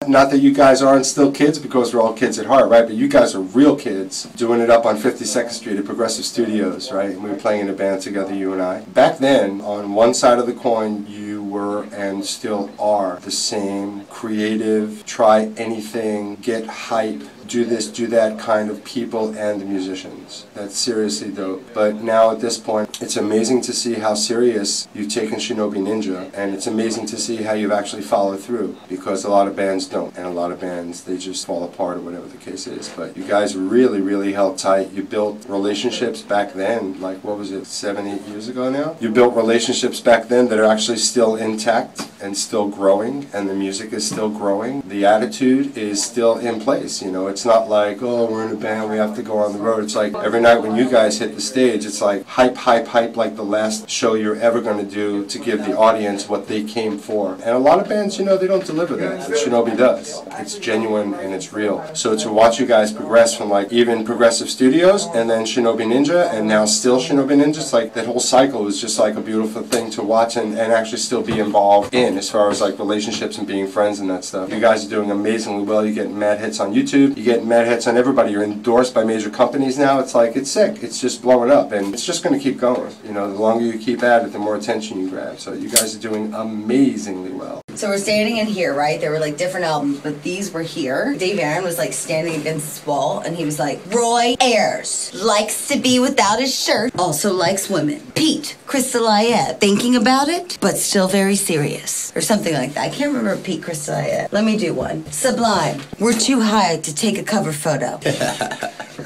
Not that you guys aren't still kids, because we're all kids at heart, right? But you guys are real kids, doing it up on 52nd Street at Progressive Studios, right? And we were playing in a band together, you and I. Back then, on one side of the coin, you were and still are the same creative, try anything, get hype, do this, do that kind of people and the musicians. That's seriously dope. But now at this point, it's amazing to see how serious you've taken Shinobi Ninja, and it's amazing to see how you've actually followed through, because a lot of bands don't, and a lot of bands, they just fall apart or whatever the case is. But you guys really, really held tight. You built relationships back then, like what was it, 7, 8 years ago now? You built relationships back then that are actually still intact and still growing, and the music is still growing. The attitude is still in place, you know. It's not like, oh, we're in a band, we have to go on the road. It's like every night when you guys hit the stage, it's like hype, hype, hype, like the last show you're ever going to do to give the audience what they came for. And a lot of bands, you know, they don't deliver that, but Shinobi does. It's genuine and it's real. So to watch you guys progress from like even Progressive Studios and then Shinobi Ninja and now still Shinobi Ninja, it's like that whole cycle is just like a beautiful thing to watch and actually still be involved in as far as like relationships and being friends and that stuff. You guys are doing amazingly well. You get mad hits on YouTube. You get mad hits on everybody. You're endorsed by major companies now. It's like, it's sick. It's just blowing up and it's just going to keep going. You know, the longer you keep at it, the more attention you grab. So you guys are doing amazingly well. So we're standing in here, right? There were like different albums, but these were here. Dave Aaron was like standing against this wall and he was like, Roy Ayers likes to be without his shirt, also likes women. Pete Crystalliet, thinking about it, but still very serious. Or something like that. I can't remember Pete Crystalliet. Let me do one. Sublime, we're too high to take a cover photo.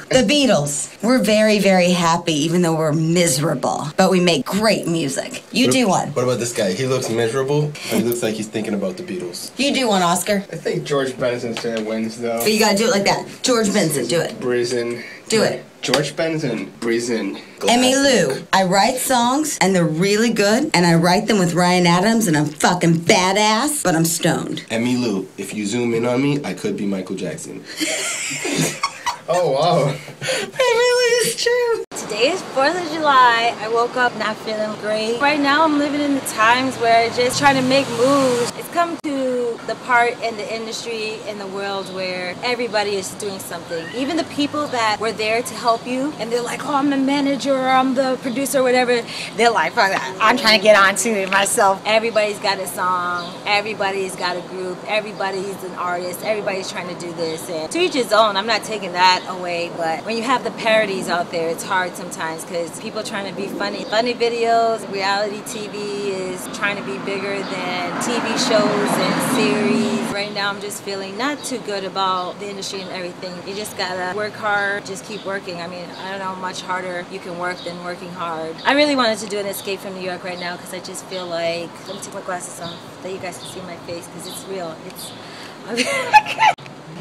The Beatles, we're very, very happy even though we're miserable, but we make great music. You do one. What about this guy? He looks miserable. He looks like he's thinking about the Beatles. You do one, Oscar. I think George Benson's gonna win, though. But you gotta do it like that. George Benson, do it. Breezin'. Do it. George Benson, Breezin'. Emmy Lou, I write songs and they're really good, and I write them with Ryan Adams, and I'm fucking badass, but I'm stoned. Emmy Lou, if you zoom in on me, I could be Michael Jackson. Oh, wow. It really is true. Today is 4th of July. I woke up not feeling great. Right now I'm living in the times where I'm just trying to make moves. It's come to the part in the industry, in the world, where everybody is doing something. Even the people that were there to help you, and they're like, oh, I'm the manager, or I'm the producer, or whatever. They're like, fuck that. I'm trying to get onto it myself. Everybody's got a song. Everybody's got a group. Everybody's an artist. Everybody's trying to do this. And to each his own. I'm not taking that away, but when you have the parodies out there, it's hard sometimes because people are trying to be funny. Funny videos, reality TV is trying to be bigger than TV shows and series. Right now I'm just feeling not too good about the industry and everything. You just gotta work hard, just keep working. I mean, I don't know how much harder you can work than working hard. I really wanted to do an escape from New York right now because I just feel like, let me take my glasses off so you guys can see my face because it's real. It's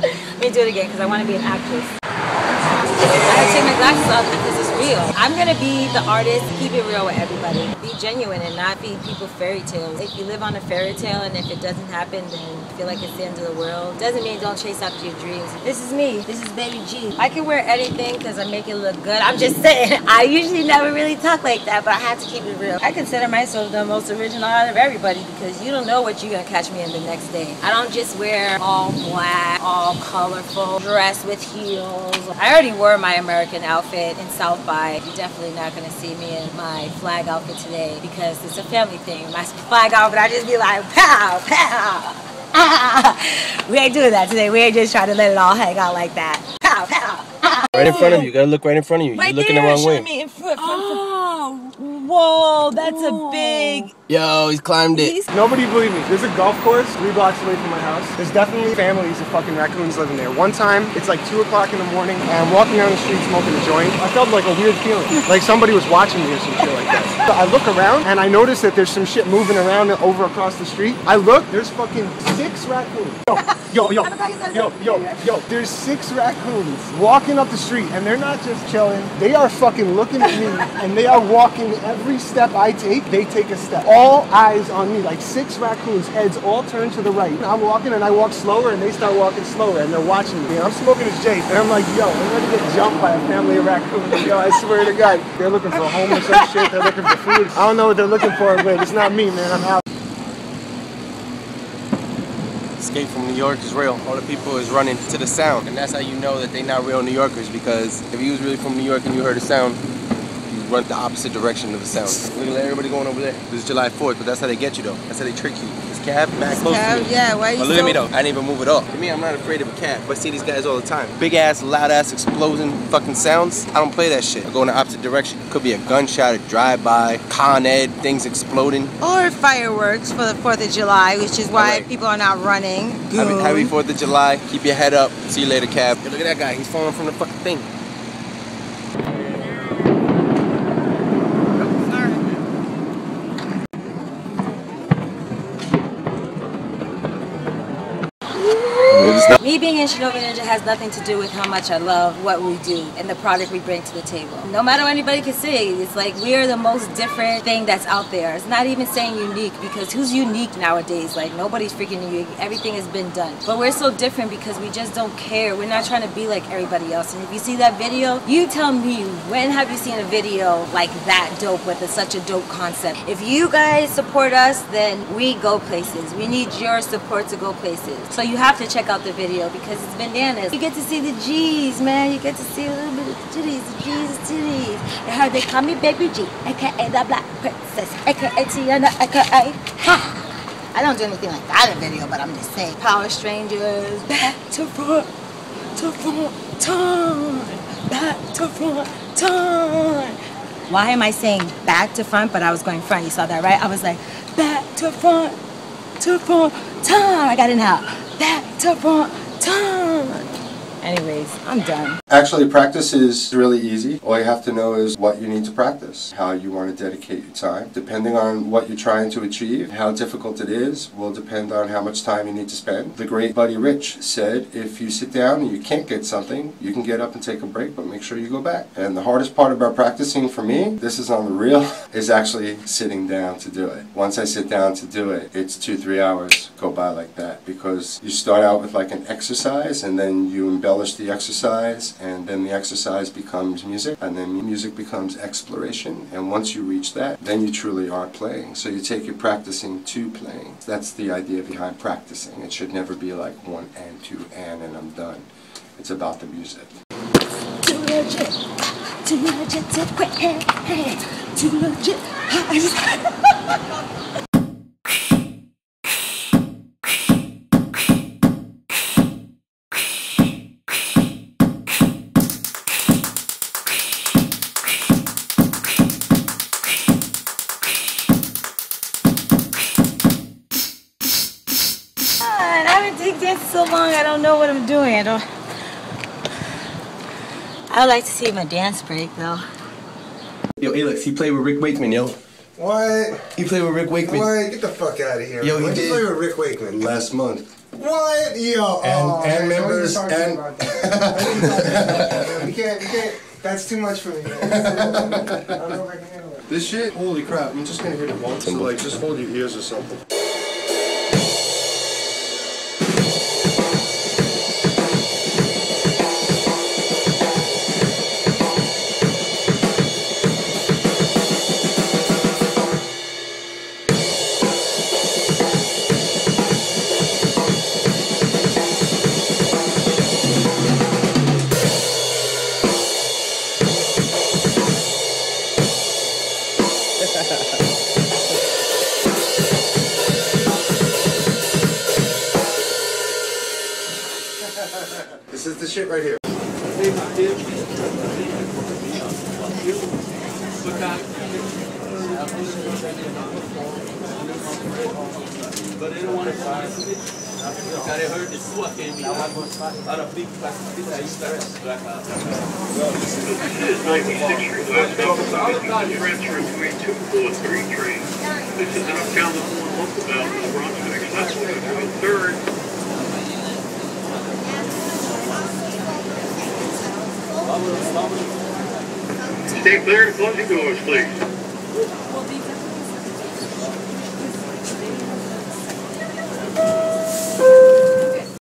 let me do it again because I want to be an actress. I have to take my glasses off because it's real. I'm gonna be the artist, keep it real with everybody. Be genuine and not feed people fairy tales. If you live on a fairy tale and if it doesn't happen, then feel like it's the end of the world. Doesn't mean don't chase after your dreams. This is me. This is Baby G. I can wear anything because I make it look good. I'm just saying. I usually never really talk like that, but I had to keep it real. I consider myself the most original out of everybody because you don't know what you're gonna catch me in the next day. I don't just wear all black, all colorful, dress with heels. I already wore my American outfit in South by. You're definitely not gonna see me in my flag outfit today because it's a family thing. My flag outfit, I just be like, pow, pow. We ain't doing that today. We ain't just trying to let it all hang out like that. Pow, pow. Right in front of you. You gotta look right in front of you. You're looking the wrong way. Oh, whoa, that's a big... Yo, he's climbed it. Nobody believe me. There's a golf course 3 blocks away from my house. There's definitely families of fucking raccoons living there. One time, it's like 2 o'clock in the morning, and I'm walking down the street smoking a joint. I felt like a weird feeling, like somebody was watching me or some shit like that. So I look around, and I notice that there's some shit moving around over across the street. I look, there's fucking 6 raccoons. Yo. There's 6 raccoons walking up the street, and they're not just chilling. They are fucking looking at me, and they are walking every step I take. They take a step. All eyes on me, like 6 raccoons, heads all turned to the right. I'm walking, and I walk slower, and they start walking slower, and they're watching me. And I'm smoking this J, and I'm like, yo, I'm ready to get jumped by a family of raccoons. Yo, I swear to God, they're looking for home or some shit. They're looking for food. I don't know what they're looking for, but it's not me, man. I'm out. Escape from New York is real. All the people is running to the sound, and that's how you know that they not real New Yorkers, because if you was really from New York and you heard a sound, you run the opposite direction of the sound. Look at everybody going over there. This is July 4th, but that's how they get you though. That's how they trick you. This cab, back close to me. Yeah, why you But look at me though, I didn't even move at all. For me, I'm not afraid of a cab, but I see these guys all the time. Big ass, loud ass, exploding fucking sounds. I don't play that shit. I go in the opposite direction. Could be a gunshot, a drive-by, Con Ed, things exploding. Or fireworks for the 4th of July, which is why people are not running. Happy 4th of July. Keep your head up. See you later, cab. Hey, look at that guy. He's falling from the fucking thing. Me being in Shinobi Ninja has nothing to do with how much I love what we do and the product we bring to the table. No matter what anybody can say, it's like we are the most different thing that's out there. It's not even saying unique, because who's unique nowadays? Like, nobody's freaking unique. Everything has been done. But we're so different because we just don't care. We're not trying to be like everybody else. And if you see that video, you tell me, when have you seen a video like that dope with such a dope concept? If you guys support us, then we go places. We need your support to go places. So you have to check out the video because it's bananas. You get to see the G's, man. You get to see a little bit of the titties, the G's, the titties. You heard they call me Baby G, aka the Black Princess, aka Tiana, aka ha. I don't do anything like that in video, but I'm just saying. Power Strangers, back to front, turn, back to front, turn. Why am I saying back to front, but I was going front? You saw that, right? I was like, back to front, turn. I got it now. Back to front, turn. Anyways, I'm done. Actually, practice is really easy. All you have to know is what you need to practice, how you want to dedicate your time. Depending on what you're trying to achieve, how difficult it is will depend on how much time you need to spend. The great Buddy Rich said, if you sit down and you can't get something, you can get up and take a break, but make sure you go back. And the hardest part about practicing for me, this is on the real, is actually sitting down to do it. Once I sit down to do it, it's 2-3 hours go by like that, because you start out with like an exercise, and then you embellish the exercise, and then the exercise becomes music, and then music becomes exploration, and once you reach that, then you truly are playing. So you take your practicing to playing. That's the idea behind practicing. It should never be like 1 and 2 and I'm done. It's about the music. Too legit to quit, too legit. So long, I don't know what I'm doing. I would like to see my dance break though. Yo, Alex, he played with Rick Wakeman, yo. What? He played with Rick Wakeman. What? Get the fuck out of here. Yo, When he did you did. play with Rick Wakeman? Last month. What? Yo. And members we can't That's too much for me. I don't know if I can handle it. This shit, holy crap, I'm just gonna hit it once, so like just hold your ears or something. This is the shit right here. Transfer between 243 trains. This is an uptown local bound to the Bronx Connection. That's what we're doing. Third. Stay clear of closing doors, please.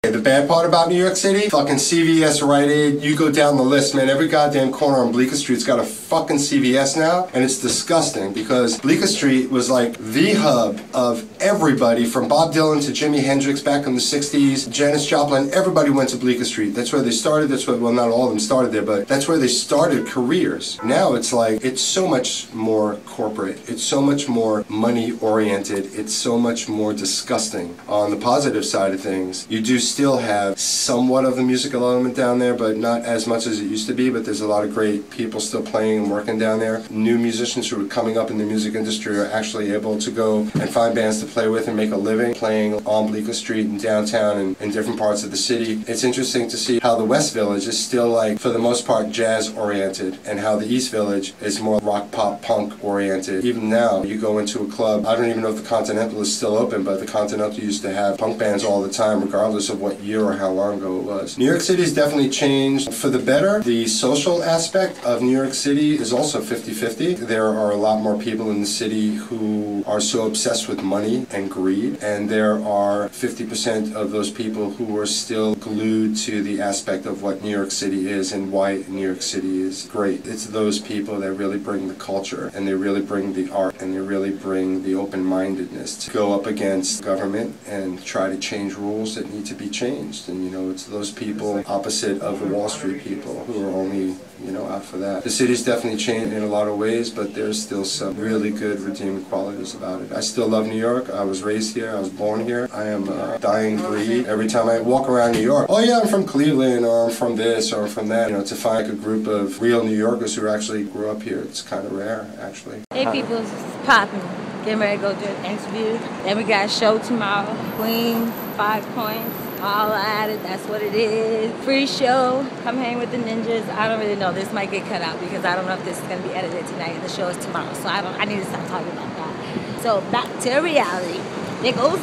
The bad part about New York City, fucking CVS, Rite Aid, you go down the list, man, every goddamn corner on Bleecker Street's got a fucking CVS now, and it's disgusting because Bleecker Street was like the hub of everybody from Bob Dylan to Jimi Hendrix back in the 60s, Janis Joplin, everybody went to Bleecker Street. That's where they started, that's where, well, not all of them started there, but that's where they started careers. Now it's like, it's so much more corporate, it's so much more money-oriented, it's so much more disgusting. On the positive side of things, you do still have somewhat of the musical element down there, but not as much as it used to be, but there's a lot of great people still playing and working down there. New musicians who are coming up in the music industry are actually able to go and find bands to play with and make a living playing on Bleecker Street and downtown and in different parts of the city. It's interesting to see how the West Village is still, like, for the most part, jazz oriented, and how the East Village is more rock, pop, punk oriented. Even now, you go into a club, I don't even know if the Continental is still open, but the Continental used to have punk bands all the time, regardless of what year or how long ago it was. New York City has definitely changed for the better. The social aspect of New York City is also 50-50. There are a lot more people in the city who are so obsessed with money and greed, and there are 50% of those people who are still glued to the aspect of what New York City is and why New York City is great. It's those people that really bring the culture, and they really bring the art, and they really bring the open-mindedness to go up against government and try to change rules that need to be changed. And, you know, it's those people opposite of the Wall Street people who are only, you know, out for that. The city's definitely changed in a lot of ways, but there's still some really good redeeming qualities about it. I still love New York. I was raised here. I was born here. I am a dying breed. Every time I walk around New York, oh yeah, I'm from Cleveland, or I'm from this, or I'm from that. You know, to find a group of real New Yorkers who actually grew up here, it's kind of rare, actually. Hey people, this is popping. Getting ready to go do an interview. Then we got a show tomorrow. Queens, 5 Points. All at it, that's what it is. Free show, come hang with the ninjas. I don't really know, this might get cut out because I don't know if this is gonna be edited tonight and the show is tomorrow. So I need to stop talking about that. So back to reality. There goes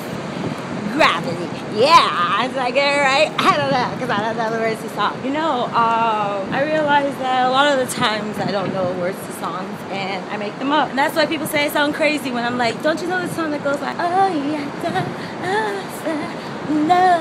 gravity. Yeah, did I get it right? I don't know, because I don't know the words to songs. You know, I realize that a lot of the times I don't know words to songs and I make them up. And that's why people say I sound crazy when I'm like, don't you know the song that goes like, oh yeah, no,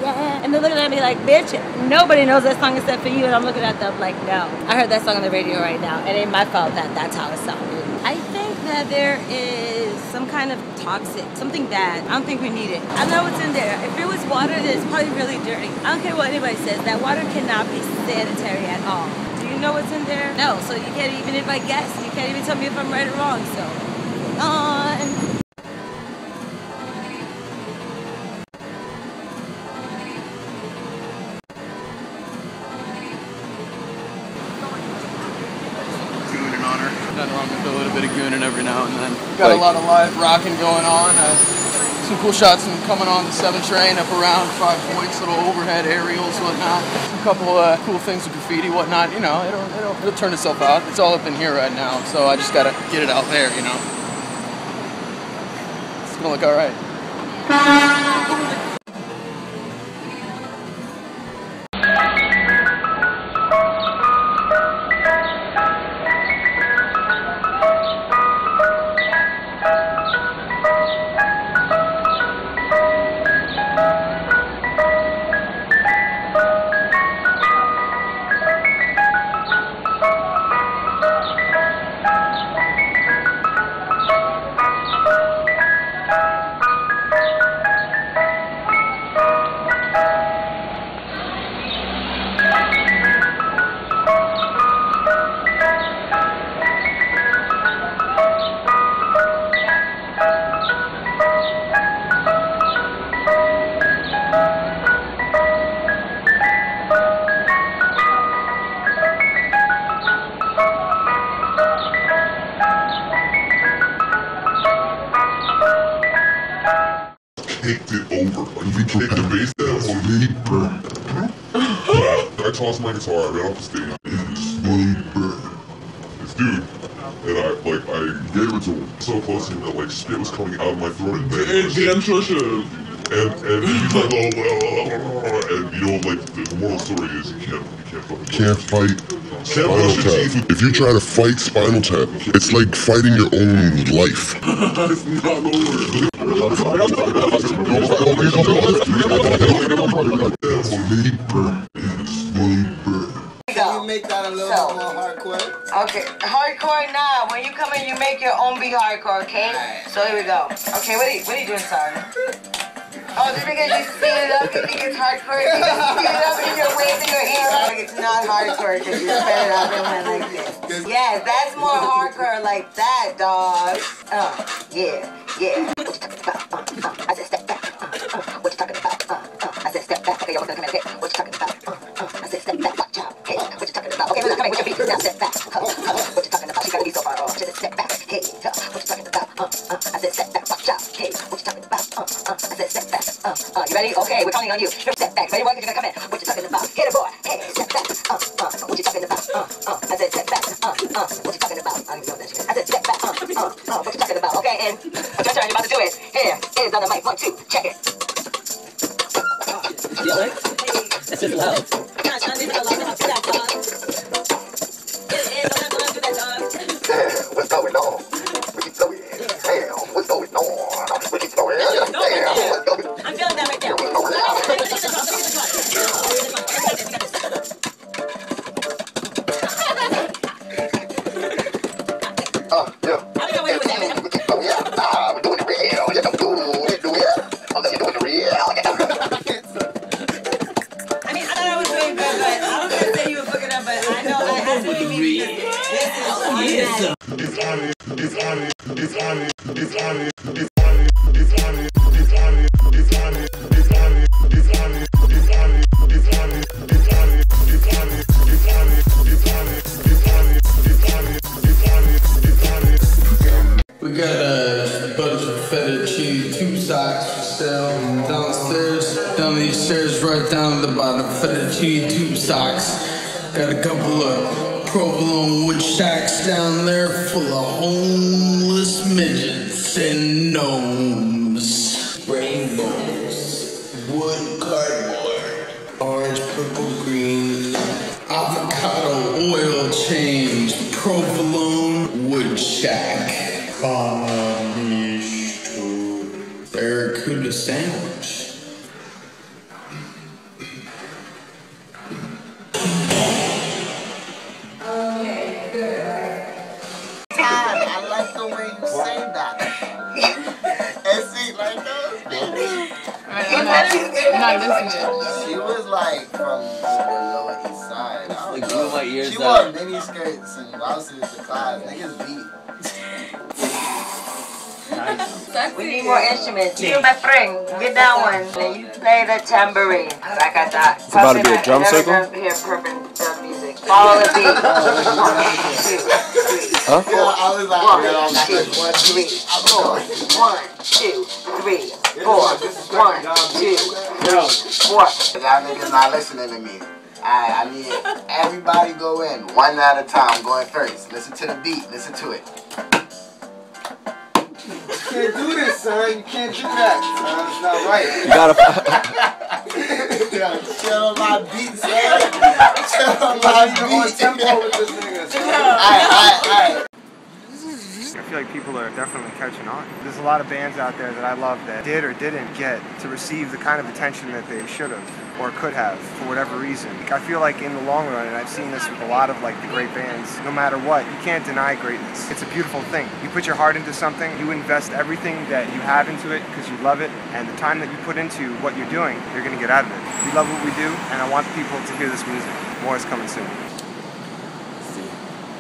yeah. And they're looking at me like, bitch, nobody knows that song except for you. And I'm looking at them like, no. I heard that song on the radio right now. It ain't my fault that that's how it sounded. I think that there is some kind of toxic, something bad. I don't think we need it. I know what's in there. If it was water, then it's probably really dirty. I don't care what anybody says. That water cannot be sanitary at all. Do you know what's in there? No. So you can't even, if I guess, you can't even tell me if I'm right or wrong. So, on. Nothing wrong with a little bit of gooning every now and then. Got a lot of live rocking going on. Some cool shots coming on the 7 train up around 5 Points, little overhead aerials, whatnot. A couple cool things with graffiti, whatnot. You know, it'll turn itself out. It's all up in here right now, so I just gotta get it out there. You know, it's gonna look all right. tossed my guitar, I ran off the stage. This dude, and I gave it to him so close to him that like spit was coming out of my throat and he's like, oh, and you know, like the moral story is you can't fight Spinal Tap. If you try to fight Spinal Tap, it's like fighting your own life. It's not over. Can you make that a little more hardcore? Okay, hardcore now. When you come in, you make your own beat hardcore, okay? Right. So here we go. Okay, what are you doing, son? Oh, just because you speed it up, you think it's hardcore? You speed it up and you're waving your hand. It's not hardcore because you sped it up and went like this. Yes, that's more hardcore like that, dog. Yeah. What you talking about? I said step back. What you talking about? I said step back. Okay, y'all gonna come in. What you talking about? I said step back. Watch out. Hey, what you talking about? Okay, come in with your beat. Now step back. What you talking about? She gotta be so far off. She said step back. Hey, what you talking about? I said step back. Watch out. Hey, what you talking about? I said step back. You ready? Okay, we're counting on you. Step back. Ready? What you gonna come in? What you talking about? Hit it, boy. Hey, step back. What you talking about? I said step back. What you talking about? I don't even know that shit. I said step back. What you talking about? Okay, and what's your turn? You're about to do it. Here, it is on the mic. 1, 2, check it. Feel it? That's just loud. What's going on? We keep going. Damn, what's going on? We keep going. Damn, what's going on? I'm feeling that right now. Yeah. How we going with that? We're doing it real. You don't do it. Oh, you're doing it real. I mean, I thought I was doing good, but I was gonna say you were fucking up, but I know I have to be me. We got a bunch of feta cheese tube socks for sale downstairs. Down these stairs, right down to the bottom. Feta cheese tube socks. Got a couple of provolone wood shacks down there full of homeless midgets and gnomes. Rainbows, wood cardboard, orange, purple, green, avocado oil change, provolone wood shack. Barracuda sandwich. Okay, good. I like the way you say that. And see, like those bitches. I'm not listening. She was like from the Lower East Side. Like blew my ears she out. wore mini skirts and blouses to class. Niggas beat. We need more instruments. You, my friend, get that one. And you play the tambourine. Like I thought. It's about to be a drum circle? Hear perfect music. Follow the beat. 1, 2, 3. Huh? I was like, 1, 2, 3, 4. 1, 2, 3, 4. 1, 2, 3, 4. Y'all niggas not listening to me. I need everybody go in, one at a time, going first. Listen to the beat, listen to it. You can't do this, son. You can't do that, son. It's not right. You gotta chill on my beat, son. Chill on my beat. Tempo with this nigga. Alright. I feel like people are definitely catching on. There's a lot of bands out there that I love that did or didn't get to receive the kind of attention that they should have or could have for whatever reason. I feel like in the long run, and I've seen this with a lot of like the great bands, no matter what, you can't deny greatness. It's a beautiful thing. You put your heart into something, you invest everything that you have into it because you love it, and the time that you put into what you're doing, you're gonna get out of it. We love what we do, and I want people to hear this music. More is coming soon.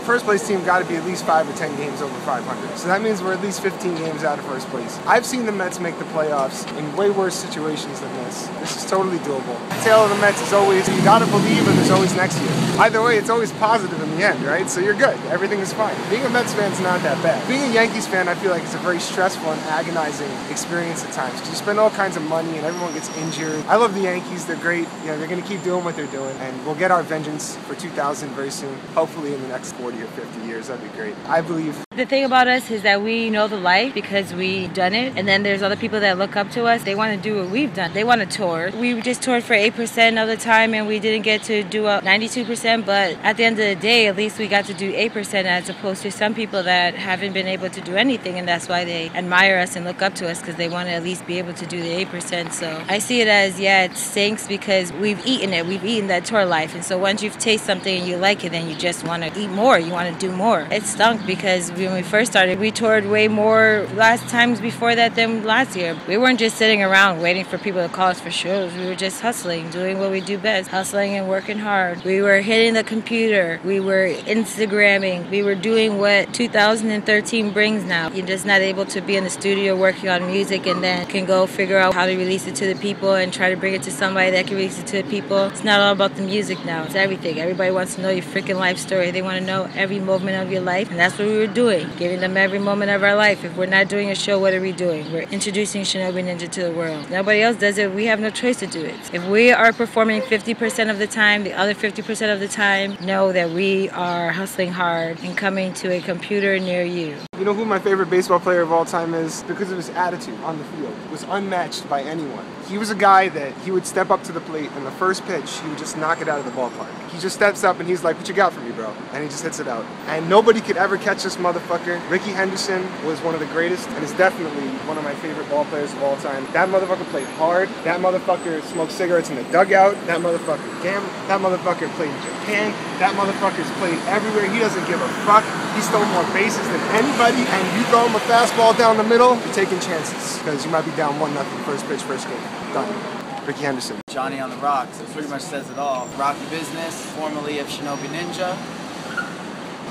First place team got to be at least 5 or 10 games over 500. So that means we're at least 15 games out of first place. I've seen the Mets make the playoffs in way worse situations than this. This is totally doable. The tale of the Mets is always, you gotta believe and there's always next year. Either way, it's always positive in the end, right? So you're good. Everything is fine. Being a Mets fan is not that bad. Being a Yankees fan, I feel like it's a very stressful and agonizing experience at times. Because you spend all kinds of money and everyone gets injured. I love the Yankees. They're great. You know, they're going to keep doing what they're doing. And we'll get our vengeance for 2000 very soon. Hopefully in the next 40 or 50 years. That'd be great. I believe. The thing about us is that we know the life because we've done it. And then there's other people that look up to us. They want to do what we've done. They want to tour. We just toured for 8% of the time and we didn't get to do 92%. But at the end of the day, at least we got to do 8% as opposed to some people that haven't been able to do anything. And that's why they admire us and look up to us because they want to at least be able to do the 8%. So I see it as, yeah, it stinks because we've eaten it. We've eaten that tour life. And so once you've tasted something and you like it, then you just want to eat more. You want to do more. It stunk because when we first started, we toured way more last times before that than last year. We weren't just sitting around waiting for people to call us for shows. We were just hustling, doing what we do best, hustling and working hard. We were hitting the computer. We were Instagramming. We were doing what 2013 brings now. You're just not able to be in the studio working on music and then can go figure out how to release it to the people and try to bring it to somebody that can release it to the people. It's not all about the music now. It's everything. Everybody wants to know your freaking life story. They want to know every moment of your life, and that's what we were doing, giving them every moment of our life. If we're not doing a show, what are we doing? We're introducing Shinobi Ninja to the world. Nobody else does it. We have no choice to do it. If we are performing 50% of the time, the other 50% of the time, know that we are hustling hard and coming to a computer near you. You know who my favorite baseball player of all time is? Because of his attitude on the field. It was unmatched by anyone. He was a guy that he would step up to the plate and the first pitch, he would just knock it out of the ballpark. He just steps up and he's like, what you got for me, bro? And he just hits it out. And nobody could ever catch this motherfucker. Ricky Henderson was one of the greatest and is definitely one of my favorite ball players of all time. That motherfucker played hard. That motherfucker smoked cigarettes in the dugout. That motherfucker gambled. That motherfucker played in Japan. That motherfucker's played everywhere. He doesn't give a fuck. He stole more bases than anybody. And you throw him a fastball down the middle, you're taking chances. Because you might be down 1-0 first pitch, first game. Done. Ricky Henderson. Johnny on the Rocks. It pretty much says it all. Rocky Business, formerly of Shinobi Ninja.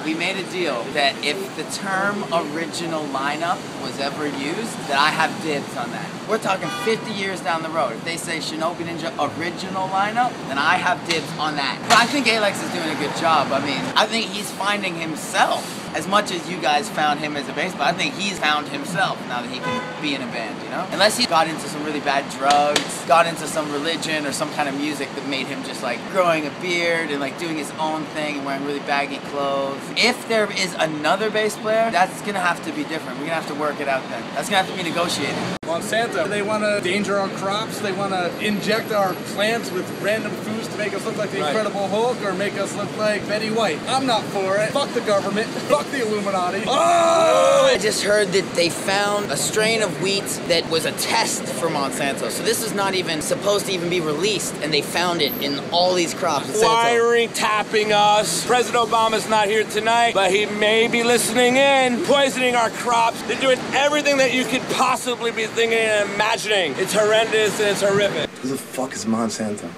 We made a deal that if the term original lineup was ever used, that I have dibs on that. We're talking 50 years down the road. If they say Shinobi Ninja original lineup, then I have dibs on that. But I think Alex is doing a good job. I mean, I think he's finding himself. As much as you guys found him as a bass player, I think he's found himself now that he can be in a band, you know? Unless he got into some really bad drugs, got into some religion or some kind of music that made him just like growing a beard and like doing his own thing and wearing really baggy clothes. If there is another bass player, that's gonna have to be different. We're gonna have to work it out then. That's gonna have to be negotiated. Monsanto, they want to endanger our crops, they want to inject our plants with random foods to make us look like the Incredible Hulk or make us look like Betty White. I'm not for it. Fuck the government. Fuck the Illuminati. Oh! I just heard that they found a strain of wheat that was a test for Monsanto. So this is not even supposed to even be released, and they found it in all these crops. Wiring tapping us. President Obama's not here tonight, but he may be listening in, poisoning our crops. They're doing everything that you could possibly be thinking and imagining. It's horrendous and it's horrific. Who the fuck is Monsanto?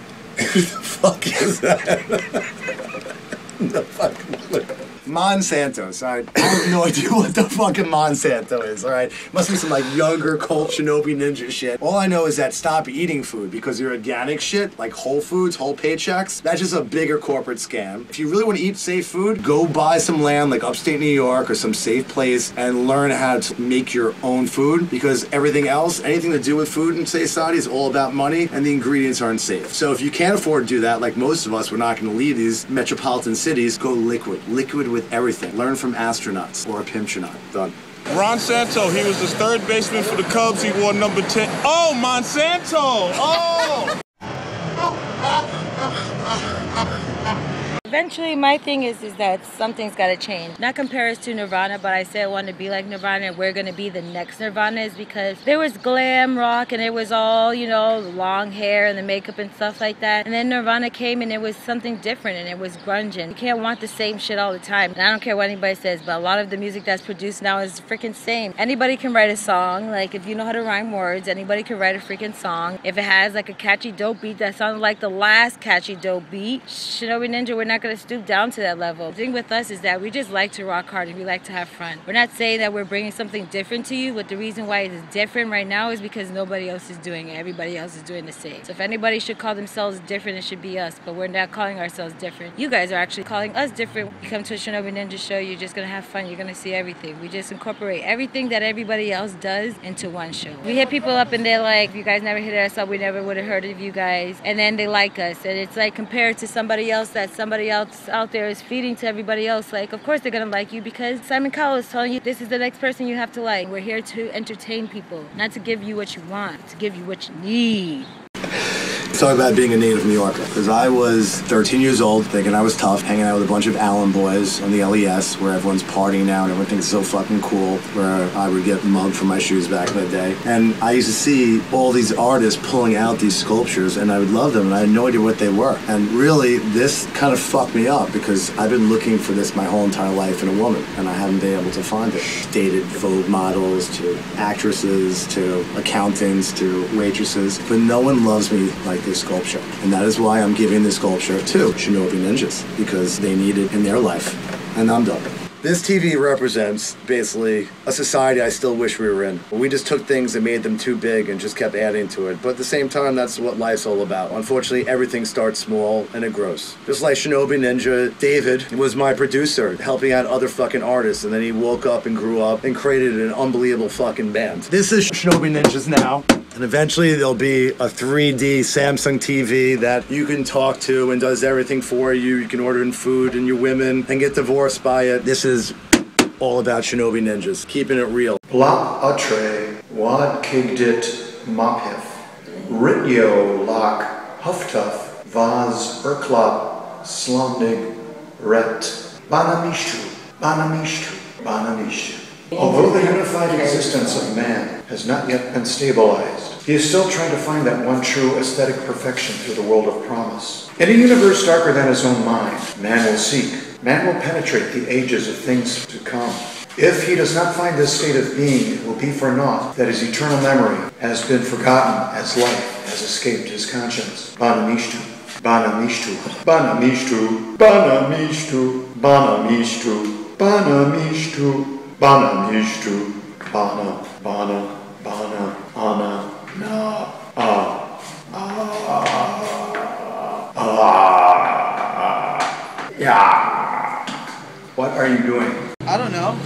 Who the fuck is that? No fucking clue. Monsanto, sorry. I have no idea what the fucking Monsanto is, alright? Must be some like younger cult Shinobi Ninja shit. All I know is that stop eating food because your organic shit, like Whole Foods, whole paychecks, that's just a bigger corporate scam. If you really want to eat safe food, go buy some land like upstate New York or some safe place and learn how to make your own food because everything else, anything to do with food in, say, Saudi is all about money and the ingredients aren't safe. So if you can't afford to do that, like most of us, we're not going to leave these metropolitan cities, go liquid. Liquid with everything. Learn from astronauts or a pimptronaut. Done. Ron Santo, he was the third baseman for the Cubs. He wore number 10. Oh, Monsanto! Oh! Eventually, my thing is that something's got to change. Not compare us to Nirvana, but I say I want to be like Nirvana and we're going to be the next Nirvana is because there was glam rock and it was all, you know, long hair and the makeup and stuff like that. And then Nirvana came and it was something different and it was grunging. You can't want the same shit all the time. And I don't care what anybody says, but a lot of the music that's produced now is freaking same. Anybody can write a song. Like, if you know how to rhyme words, anybody can write a freaking song. If it has like a catchy dope beat that sounds like the last catchy dope beat, Shinobi Ninja, we're not not going to stoop down to that level. The thing with us is that we just like to rock hard and we like to have fun. We're not saying that we're bringing something different to you, but the reason why it is different right now is because nobody else is doing it. Everybody else is doing the same. So if anybody should call themselves different, it should be us, but we're not calling ourselves different. You guys are actually calling us different. You come to a Shinobi Ninja show, you're just going to have fun. You're going to see everything. We just incorporate everything that everybody else does into one show. We hit people up and they're like, if you guys never hit us up, we never would have heard of you guys. And then they like us. And it's like compared to somebody else that somebody else out there is feeding to everybody else. Like, of course they're going to like you because Simon Cowell is telling you this is the next person you have to like. We're here to entertain people, not to give you what you want, to give you what you need. Talk about being a native New Yorker, because I was 13 years old, thinking I was tough, hanging out with a bunch of Allen boys on the LES, where everyone's partying now and everyone thinks it's so fucking cool, where I would get mugged for my shoes back in the day. And I used to see all these artists pulling out these sculptures, and I would love them, and I had no idea what they were. And really, this kind of fucked me up, because I've been looking for this my whole entire life in a woman, and I haven't been able to find it. Dated Vogue models, to actresses, to accountants, to waitresses, but no one loves me like this sculpture. And that is why I'm giving this sculpture to Shinobi Ninjas, because they need it in their life. And I'm done. This TV represents basically a society I still wish we were in. We just took things and made them too big and just kept adding to it. But at the same time, that's what life's all about. Unfortunately, everything starts small and it grows. Just like Shinobi Ninja, David was my producer, helping out other fucking artists. And then he woke up and grew up and created an unbelievable fucking band. This is Shinobi Ninjas now. And eventually there'll be a 3D Samsung TV that you can talk to and does everything for you. You can order in food and your women and get divorced by it. This is all about Shinobi Ninjas, keeping it real. Blap atre, wad kigdit mophif, rityo lak huftuf, vaz urklap, slomnig ret, banamishtu, banamishtu, banamishtu. Although the unified existence of man has not yet been stabilized, he is still trying to find that one true aesthetic perfection through the world of promise. In a universe darker than his own mind, man will seek, man will penetrate the ages of things to come. If he does not find this state of being, it will be for naught that his eternal memory has been forgotten as life has escaped his conscience. Banamishtu, banamishtu, banamishtu, banamishtu, banamishtu, banamishtu. Bana mishtu, bana, bana, bana, ana, na, yeah. What are you doing? I don't know.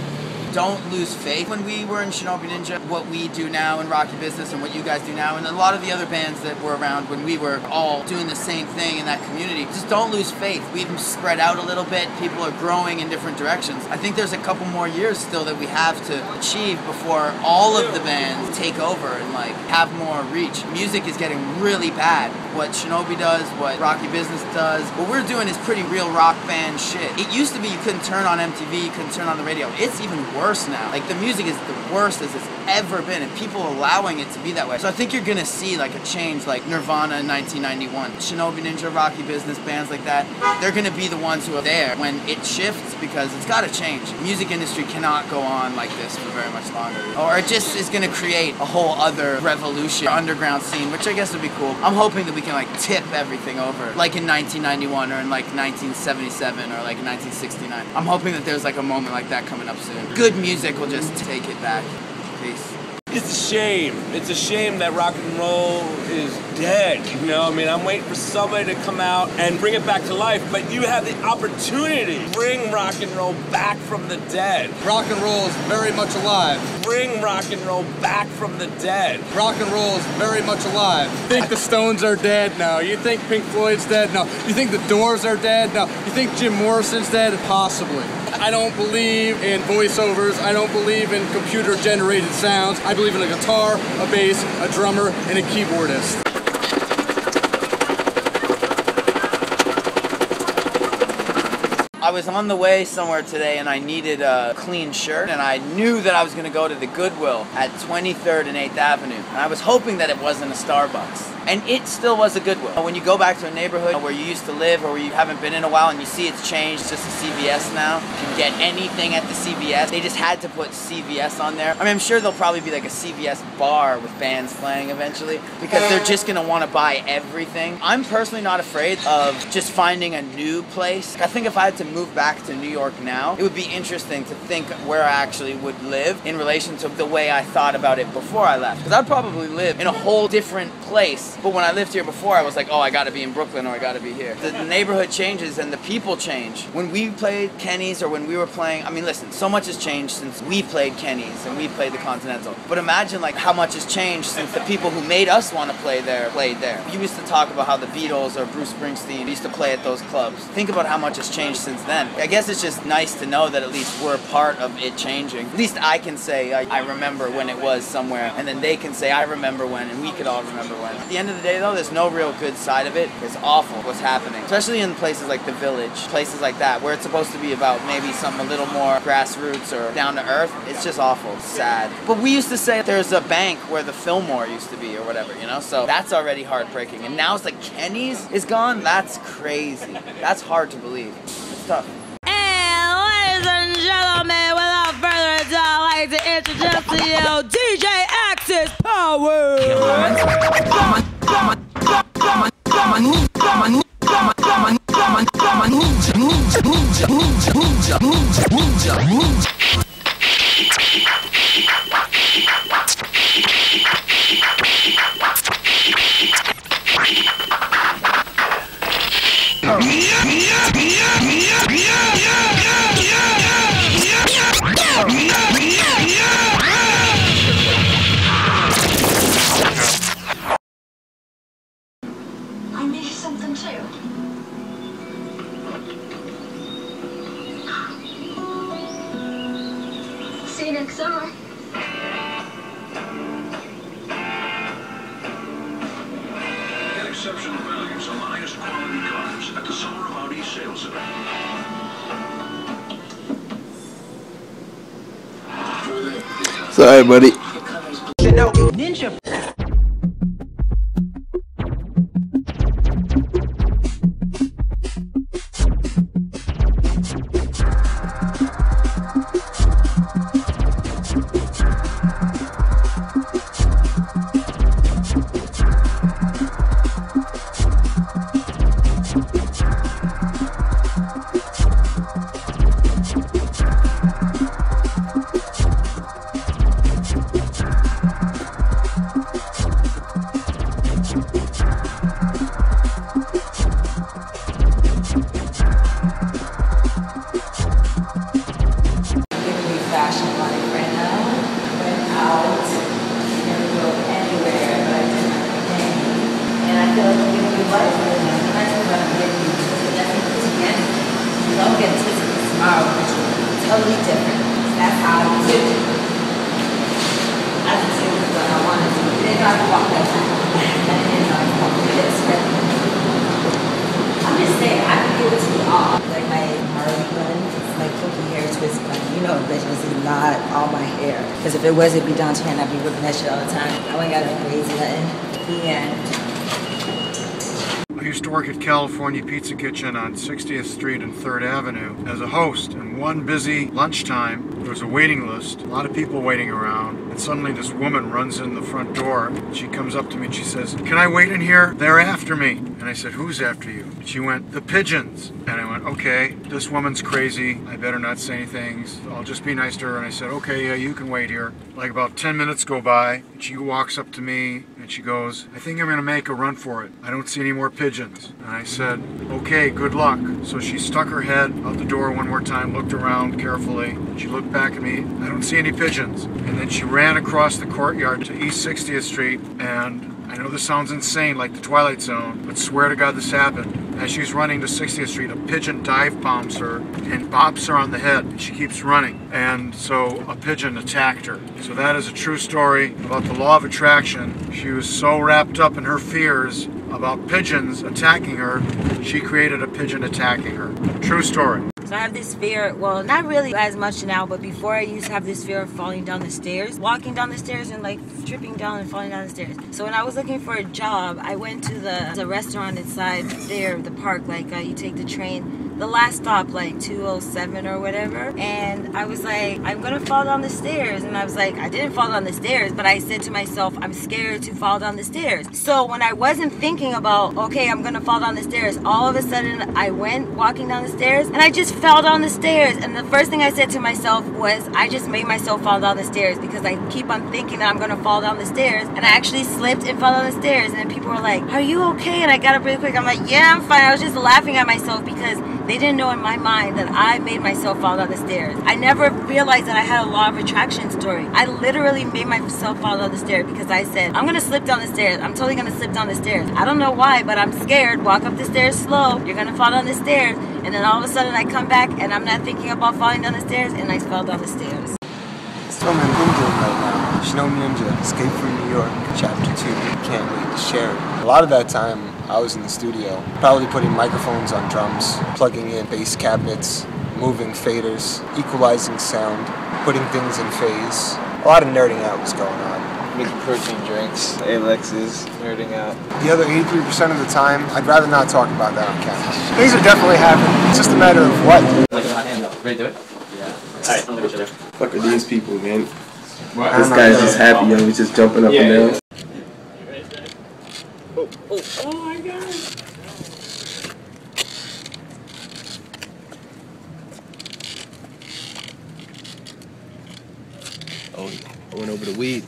Don't lose faith. When we were in Shinobi Ninja, what we do now in Rocky Business and what you guys do now, and a lot of the other bands that were around when we were all doing the same thing in that community, just don't lose faith. We've spread out a little bit. People are growing in different directions. I think there's a couple more years still that we have to achieve before all of the bands take over and like have more reach. Music is getting really bad. What Shinobi does, what Rocky Business does, what we're doing is pretty real rock band shit. It used to be you couldn't turn on MTV, you couldn't turn on the radio. It's even worse now. Like the music is the worst as it's ever been, and people allowing it to be that way. So I think you're gonna see like a change, like Nirvana in 1991, Shinobi Ninja, Rocky Business, bands like that. They're gonna be the ones who are there when it shifts, because it's gotta change. The music industry cannot go on like this for very much longer, or it just is gonna create a whole other revolution, underground scene, which I guess would be cool. I'm hoping that we can like tip everything over, like in 1991 or in like 1977 or like 1969. I'm hoping that there's like a moment like that coming up soon. Good music will just take it back. Peace. It's a shame. It's a shame that rock and roll is dead. You know, I mean, I'm waiting for somebody to come out and bring it back to life, but you have the opportunity to bring rock and roll back from the dead. Rock and roll is very much alive. Bring rock and roll back from the dead. Rock and roll is very much alive. You think the Stones are dead? No. You think Pink Floyd's dead? No. You think the Doors are dead? No. You think Jim Morrison's dead? Possibly. I don't believe in voiceovers. I don't believe in computer-generated sounds. I believe in a guitar, a bass, a drummer, and a keyboardist. I was on the way somewhere today and I needed a clean shirt, and I knew that I was going to go to the Goodwill at 23rd and 8th Avenue. And I was hoping that it wasn't a Starbucks. And it still was a Goodwill. When you go back to a neighborhood where you used to live or where you haven't been in a while and you see it's changed, it's just a CVS now. You can get anything at the CVS. They just had to put CVS on there. I mean, I'm sure there'll probably be like a CVS bar with bands playing eventually because they're just gonna want to buy everything. I'm personally not afraid of just finding a new place. I think if I had to move back to New York now, it would be interesting to think where I actually would live in relation to the way I thought about it before I left. Because I'd probably live in a whole different place. But when I lived here before, I was like, oh, I gotta be in Brooklyn or I gotta be here. The neighborhood changes and the people change. When we played Kenny's or when we were playing, I mean, listen, so much has changed since we played Kenny's and we played the Continental. But imagine like how much has changed since the people who made us want to play there played there. You used to talk about how the Beatles or Bruce Springsteen used to play at those clubs. Think about how much has changed since then. I guess it's just nice to know that at least we're part of it changing. At least I can say I remember when it was somewhere, and then they can say I remember when, and we could all remember when. At the end of the day though, there's no real good side of it. It's awful what's happening, especially in places like the Village, places like that where it's supposed to be about maybe something a little more grassroots or down to earth. It's just awful. It's sad. But we used to say there's a bank where the Fillmore used to be or whatever, you know, so that's already heartbreaking. And now it's like Kenny's is gone. That's crazy. That's hard to believe. It's tough. And ladies and gentlemen, without further ado, I'd like to introduce to you DJ Axis Power. I missed something too. See you next summer. Get exceptional values on the highest quality cars at the Summer of Audi sales event. Sorry, buddy. Ninja. Fashion life right now. Went out, never go anywhere, but I did my thing. And I feel like I'm giving you life right now. When I tell you I'm giving you twisted, that's not twisted again. You don't get twisted tomorrow, which will be totally different. That's how I do it. I just do what I want to do. It ain't not walk that time. And it ain't not walk this. I'm just saying, I can give it to you all. Like my Harley bun, it's like kinky hair twist bun. You know, bitch, this is not all my hair. Because if it was, it'd be down to me and I'd be whipping that shit all the time. I ain't got no crazy nothing. The end. I used to work at California Pizza Kitchen on 60th Street and 3rd Avenue as a host, and one busy lunchtime there was a waiting list, a lot of people waiting around, and suddenly this woman runs in the front door. She comes up to me and she says, "Can I wait in here? They're after me." And I said, "Who's after you?" And she went, "The pigeons." And I went, "Okay, this woman's crazy. I better not say anything. I'll just be nice to her." And I said, "Okay, yeah, you can wait here." Like about 10 minutes go by, and she walks up to me and she goes, "I think I'm gonna make a run for it. I don't see any more pigeons." And I said, "Okay, good luck." So she stuck her head out the door one more time, looked around carefully. She looked back at me, "I don't see any pigeons." And then she ran across the courtyard to East 60th Street, and I know this sounds insane, like the Twilight Zone, but swear to God this happened. As she's running to 60th Street, a pigeon dive bombs her and bops her on the head, and she keeps running. And so a pigeon attacked her. So that is a true story about the law of attraction. She was so wrapped up in her fears about pigeons attacking her, she created a pigeon attacking her. True story. So I have this fear, well, not really as much now, but before I used to have this fear of falling down the stairs, walking down the stairs and like tripping down and falling down the stairs. So when I was looking for a job, I went to the restaurant inside there, the park, like you take the train, the last stop, like 207 or whatever, and I was like, I'm gonna fall down the stairs, and I was like, I didn't fall down the stairs, but I said to myself, I'm scared to fall down the stairs. So when I wasn't thinking about, okay, I'm gonna fall down the stairs, all of a sudden I went walking down the stairs, and I just fell down the stairs, and the first thing I said to myself was, I just made myself fall down the stairs, because I keep on thinking that I'm gonna fall down the stairs, and I actually slipped and fell down the stairs, and then people were like, are you okay? And I got up really quick, I'm like, yeah, I'm fine. I was just laughing at myself because they didn't know in my mind that I made myself fall down the stairs. I never realized that I had a law of attraction story. I literally made myself fall down the stairs because I said, I'm gonna slip down the stairs. I'm totally gonna slip down the stairs. I don't know why, but I'm scared. Walk up the stairs slow. You're gonna fall down the stairs. And then all of a sudden I come back and I'm not thinking about falling down the stairs, and I fell down the stairs. So I'm Ninja right now. Shinobi Ninja, Escape from New York, Chapter 2. Can't wait to share it. A lot of that time, I was in the studio, probably putting microphones on drums, plugging in bass cabinets, moving faders, equalizing sound, putting things in phase. A lot of nerding out was going on. Making protein drinks, Alex's, nerding out. The other 83% of the time, I'd rather not talk about that on camera. Things are definitely happening. It's just a matter of what. Ready to do it? Yeah. Alright, I'll look at each other. Fuck are these people, man? What? This guy's just happy, yo. He's just jumping up and down. Oh my god. Oh, I went over the weed.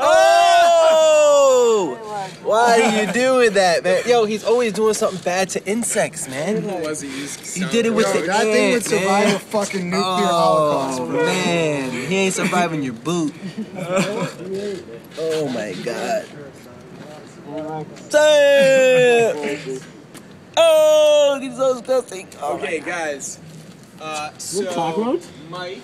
Oh! Why are you doing that, man? Yo, he's always doing something bad to insects, man. He did it with the that ant, thing would survive man. a fucking nuclear holocaust, bro. Man, he ain't surviving your boot. Oh my god. Damn! Oh, he's so disgusting. Oh Okay, guys. So, Mike.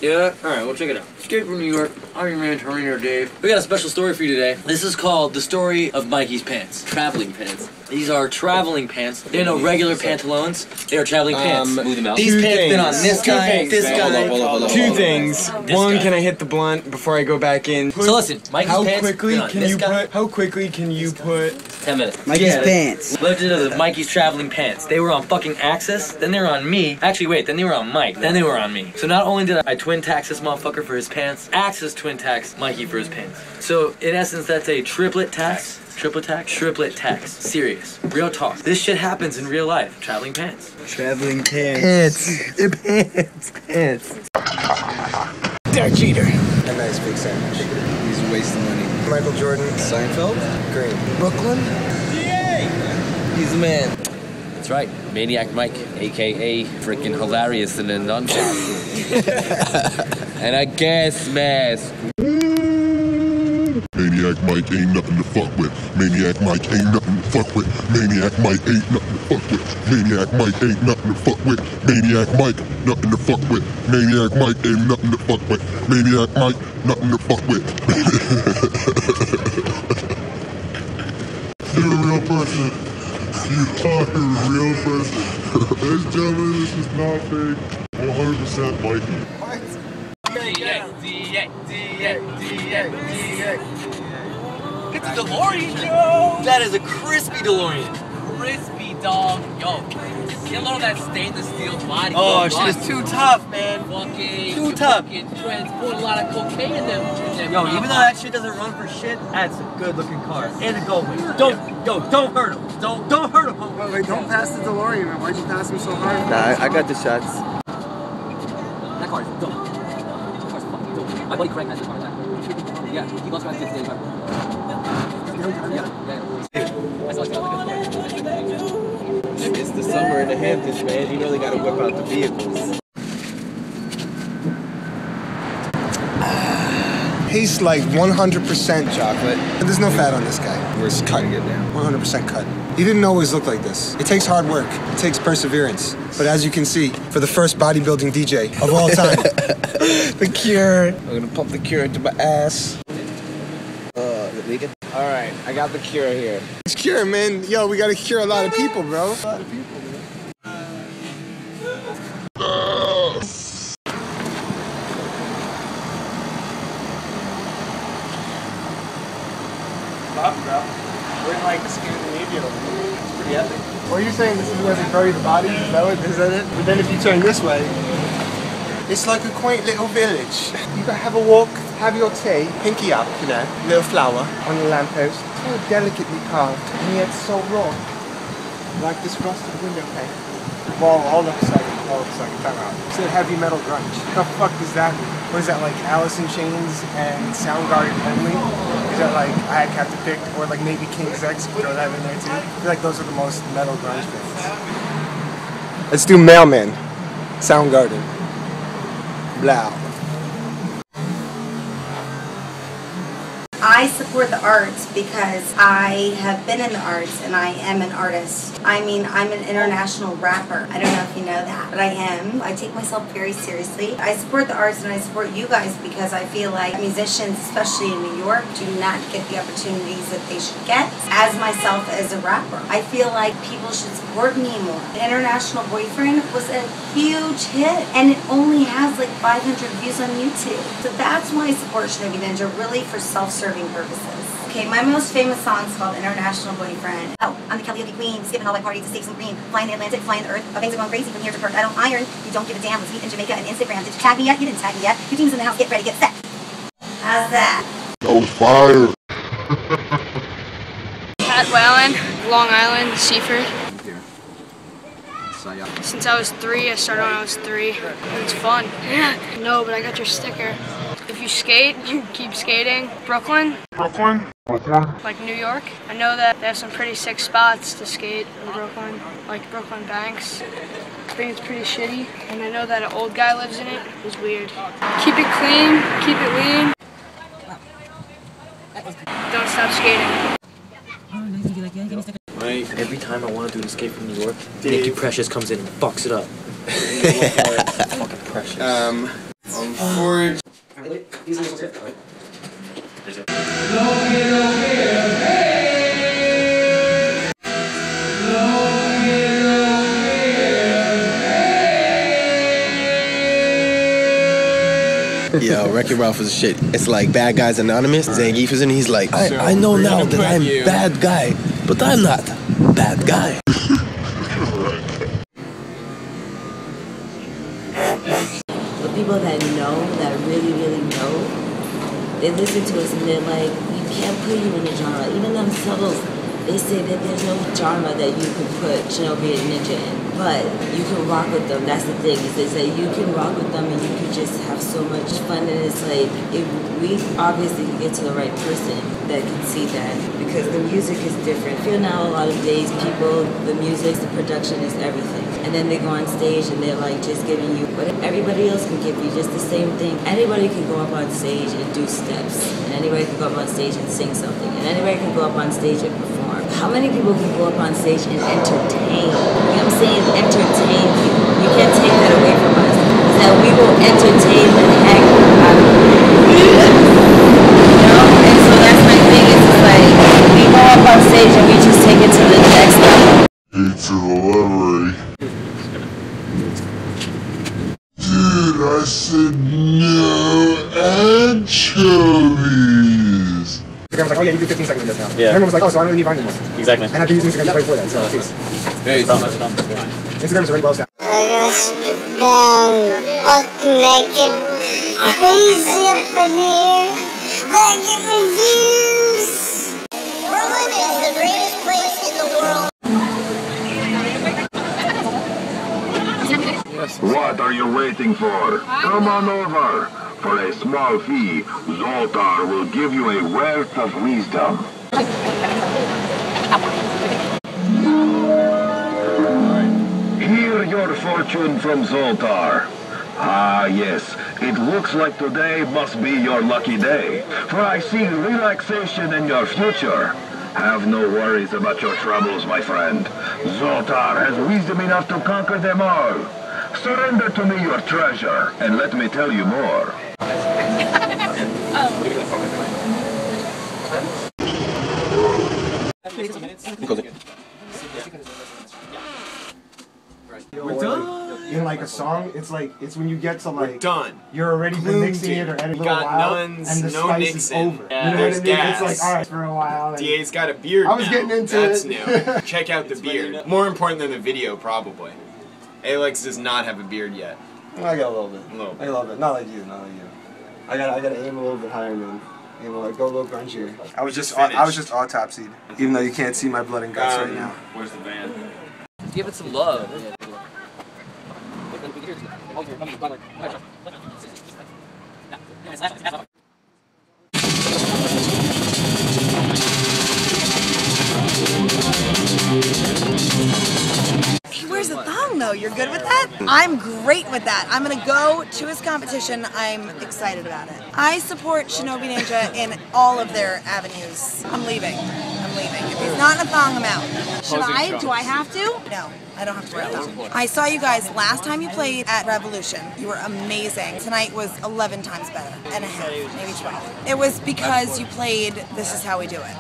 Yeah? Alright, we'll check it out. Escape from New York. I'm your man, Torino Dave. We got a special story for you today. This is called The Story of Mikey's Pants. Traveling pants. These are traveling pants. They're no regular pantaloons. They are traveling pants. Move them out. These pants fit on this guy, this guy. Hold on. Two things. One, can I hit the blunt before I go back in? So listen, Mikey's pants fit on this guy. How quickly can you put 10 minutes. Mikey's pants. Legend of the Mikey's traveling pants. They were on fucking Axis, then they were on me. Actually, wait, then they were on Mike, then they were on me. So not only did I twin tax this motherfucker for his pants, Axis twin tax Mikey for his pants. So in essence, that's a triplet tax. Triplet tax? Triplet tax. Serious. Real talk. This shit happens in real life. Traveling pants. traveling pants. Pants. They're a cheater. A nice big sandwich. He's wasting money. Michael Jordan. Seinfeld? Green. Brooklyn. He's the man. That's right. Maniac Mike, aka freaking hilarious in the nunchuck. And a gas mask. Maniac Mike ain't nothing to fuck with. Maniac Mike ain't nothing to fuck with. Maniac Mike ain't nothing to fuck with. Maniac Mike ain't nothing to fuck with. Maniac Mike, nothing to fuck with. Maniac Mike ain't nothing to fuck with. Maniac Mike, nothing to fuck with. You're a real person. You are a real person. Ladies and gentlemen, this is not fake. 100% Mikey. It's a DeLorean, Joe! That is a crispy DeLorean. Crispy, dog. Yo, get along that stainless steel body. Oh, shit is too tough, man. Fucking Too tough. Transport a lot of cocaine in them. Yo, even though that shit doesn't run for shit, that's a good looking car. And a gold wing. Don't hurt him. Don't hurt him, homie. Wait, don't pass the DeLorean, man. Why'd you pass him so hard? Nah, I got the shots. That car is dope. That car's fucking dope. My buddy Craig has this car. Yeah, he lost my 50 days. It's the summer in the Hamptons, man. You really gotta whip out the vehicles. Tastes like 100% chocolate. And there's no fat on this guy. We're just cutting it down. 100% cut. He didn't always look like this. It takes hard work. It takes perseverance. But as you can see, for the first bodybuilding DJ of all time. The Cure. I'm gonna pump the Cure into my ass. Is it leaking? All All right, I got the cure here. It's cure, man. Yo, we gotta cure a lot of people, bro. A lot of people, man. Bro. We're in like Scandinavia. It's pretty epic. Or are you saying this is where they bury the bodies? Is that it? But then if you turn this way, it's like a quaint little village. You can have a walk, have your tea, pinky up, you know, little flower on the lamppost. So delicately carved, and yet so raw. Like this frosted window pane. Well, hold up a second, time out. It said heavy metal grunge. The fuck does that mean? What is that, like Alice in Chains and Soundgarden only? Is that like I have to pick, or like maybe King's X, throw that in there too? I feel like those are the most metal grunge bands. Let's do Mailman, Soundgarden, Blau. I support the arts because I have been in the arts and I am an artist. I mean, I'm an international rapper. I don't know if you know that, but I am. I take myself very seriously. I support the arts and I support you guys because I feel like musicians, especially in New York, do not get the opportunities that they should get. As myself as a rapper, I feel like people should support me more. International Boyfriend was a huge hit and it only has like 500 views on YouTube. So that's why I support Shinobi Ninja, really for self-serving purposes. Okay, my most famous song is called International Boyfriend. Oh, I'm the karaoke queen, skipping all my parties to save some green, flying the Atlantic, flying the earth, oh, things are going crazy from here to Perth. I don't iron, you don't give a damn. Let's meet in Jamaica and Instagram. Did you tag me yet? You didn't tag me yet. Your team's in the house, get ready, get set. How's that? That was fire. Pat Whalen, Long Island, Seaford. Since I was 3, I started when I was 3. It's fun. Yeah. No, but I got your sticker. If you skate, you keep skating. Brooklyn? Like New York? I know that they have some pretty sick spots to skate in Brooklyn, like Brooklyn Banks. I think it's pretty shitty, and I know that an old guy lives in it. It's weird. Keep it clean, keep it lean. Don't stop skating. Right. Every time I want to do an escape from New York, Nikki Precious comes in and fucks it up. Fucking Precious. Forge. Yo, Wreck-It Ralph is shit. It's like Bad Guys Anonymous. Zangief is in. He's like, I know now that I'm bad guy, but I'm not bad guy. The people that know, that really, really know, they listen to us and they're like, we can't put you in a genre. Even themselves, they say that there's no genre that you can put Shinobi and Ninja in. But you can rock with them. That's the thing. Is they say you can rock with them and you can just have so much fun. And it's like, we obviously can get to the right person that can see that. Because the music is different. I feel now a lot of days people, the music, the production is everything. And then they go on stage and they're like just giving you what everybody else can give you, just the same thing. Anybody can go up on stage and do steps. And anybody can go up on stage and sing something. And anybody can go up on stage and perform. How many people can go up on stage and entertain? You know what I'm saying? Entertain you. You can't take that away from us. That we will entertain the heck out of you. You know? And so that's my thing. It's just like, we go up on stage and we just take it to the next level. It's a delivery. Dude, I said no anchovies. The guy was like, oh yeah, you do 15 seconds of this now. Yeah. And everyone was like, oh, so I don't need Vine anymore. Exactly. And I have to use Instagram right before that, so peace. Hey, Instagram's already well established. Fucking naked. Crazy up in here. Like reviews. Berlin is the greatest place in the world. What are you waiting for? Come on over. For a small fee, Zoltar will give you a wealth of wisdom. Hear your fortune from Zoltar. Ah, yes. It looks like today must be your lucky day, for I see relaxation in your future. Have no worries about your troubles, my friend. Zoltar has wisdom enough to conquer them all. Surrender to me your treasure, and let me tell you more. We're done. In like a song, it's when you get to like We're done. You're already been mixing it or editing a little while, and the spice is over. Yeah, you know what I mean? gas. It's like alright for a while. DA's got a beard. I was now. getting into That's it. new. Check out the beard. More important than the video, probably. Alex does not have a beard yet. I got a little bit. A little bit. I love it. Not like you. Not like you. I gotta aim a little bit higher, man. Aim like go a little grungier. I was just autopsied, even though you can't see my blood and guts right now. Where's the band? Give it some love. He wears a thong though. You're good with that? I'm great with that. I'm gonna go to his competition. I'm excited about it. I support Shinobi Ninja in all of their avenues. I'm leaving. I'm leaving. If he's not in a thong, I'm out. Should I? Do I have to? No. I don't have to wear a thong. I saw you guys last time you played at Revolution. You were amazing. Tonight was 11 times better and a half, maybe 12. It was because you played This Is How We Do It.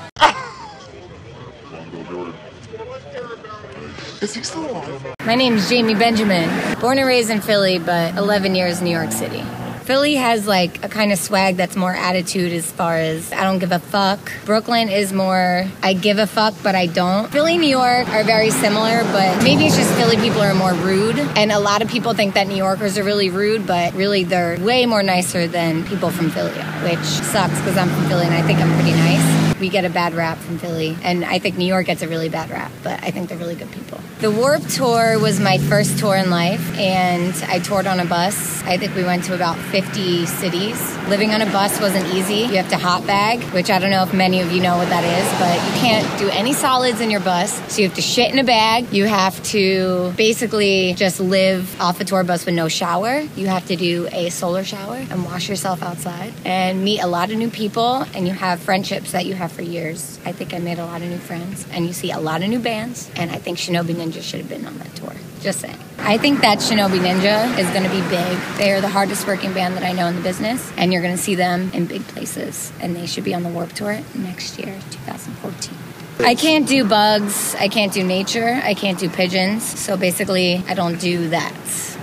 Is he still alive? My name's Jamie Benjamin. Born and raised in Philly, but 11 years New York City. Philly has like a kind of swag that's more attitude as far as I don't give a fuck. Brooklyn is more I give a fuck, but I don't. Philly and New York are very similar, but maybe it's just Philly people are more rude. And a lot of people think that New Yorkers are really rude, but really they're way more nicer than people from Philly are, which sucks because I'm from Philly and I think I'm pretty nice. We get a bad rap from Philly, and I think New York gets a really bad rap, but I think they're really good people. The Warped Tour was my first tour in life, and I toured on a bus. I think we went to about 50 cities. Living on a bus wasn't easy. You have to hot bag, which I don't know if many of you know what that is, but you can't do any solids in your bus, so you have to shit in a bag. You have to basically just live off a tour bus with no shower. You have to do a solar shower and wash yourself outside and meet a lot of new people, and you have friendships that you have for years. I think I made a lot of new friends, and you see a lot of new bands, and I think Shinobi Ninja should have been on that tour. Just saying. I think that Shinobi Ninja is going to be big. They are the hardest working band that I know in the business, and you're going to see them in big places, and they should be on the Warped Tour next year, 2014. I can't do bugs, I can't do nature, I can't do pigeons, so basically I don't do that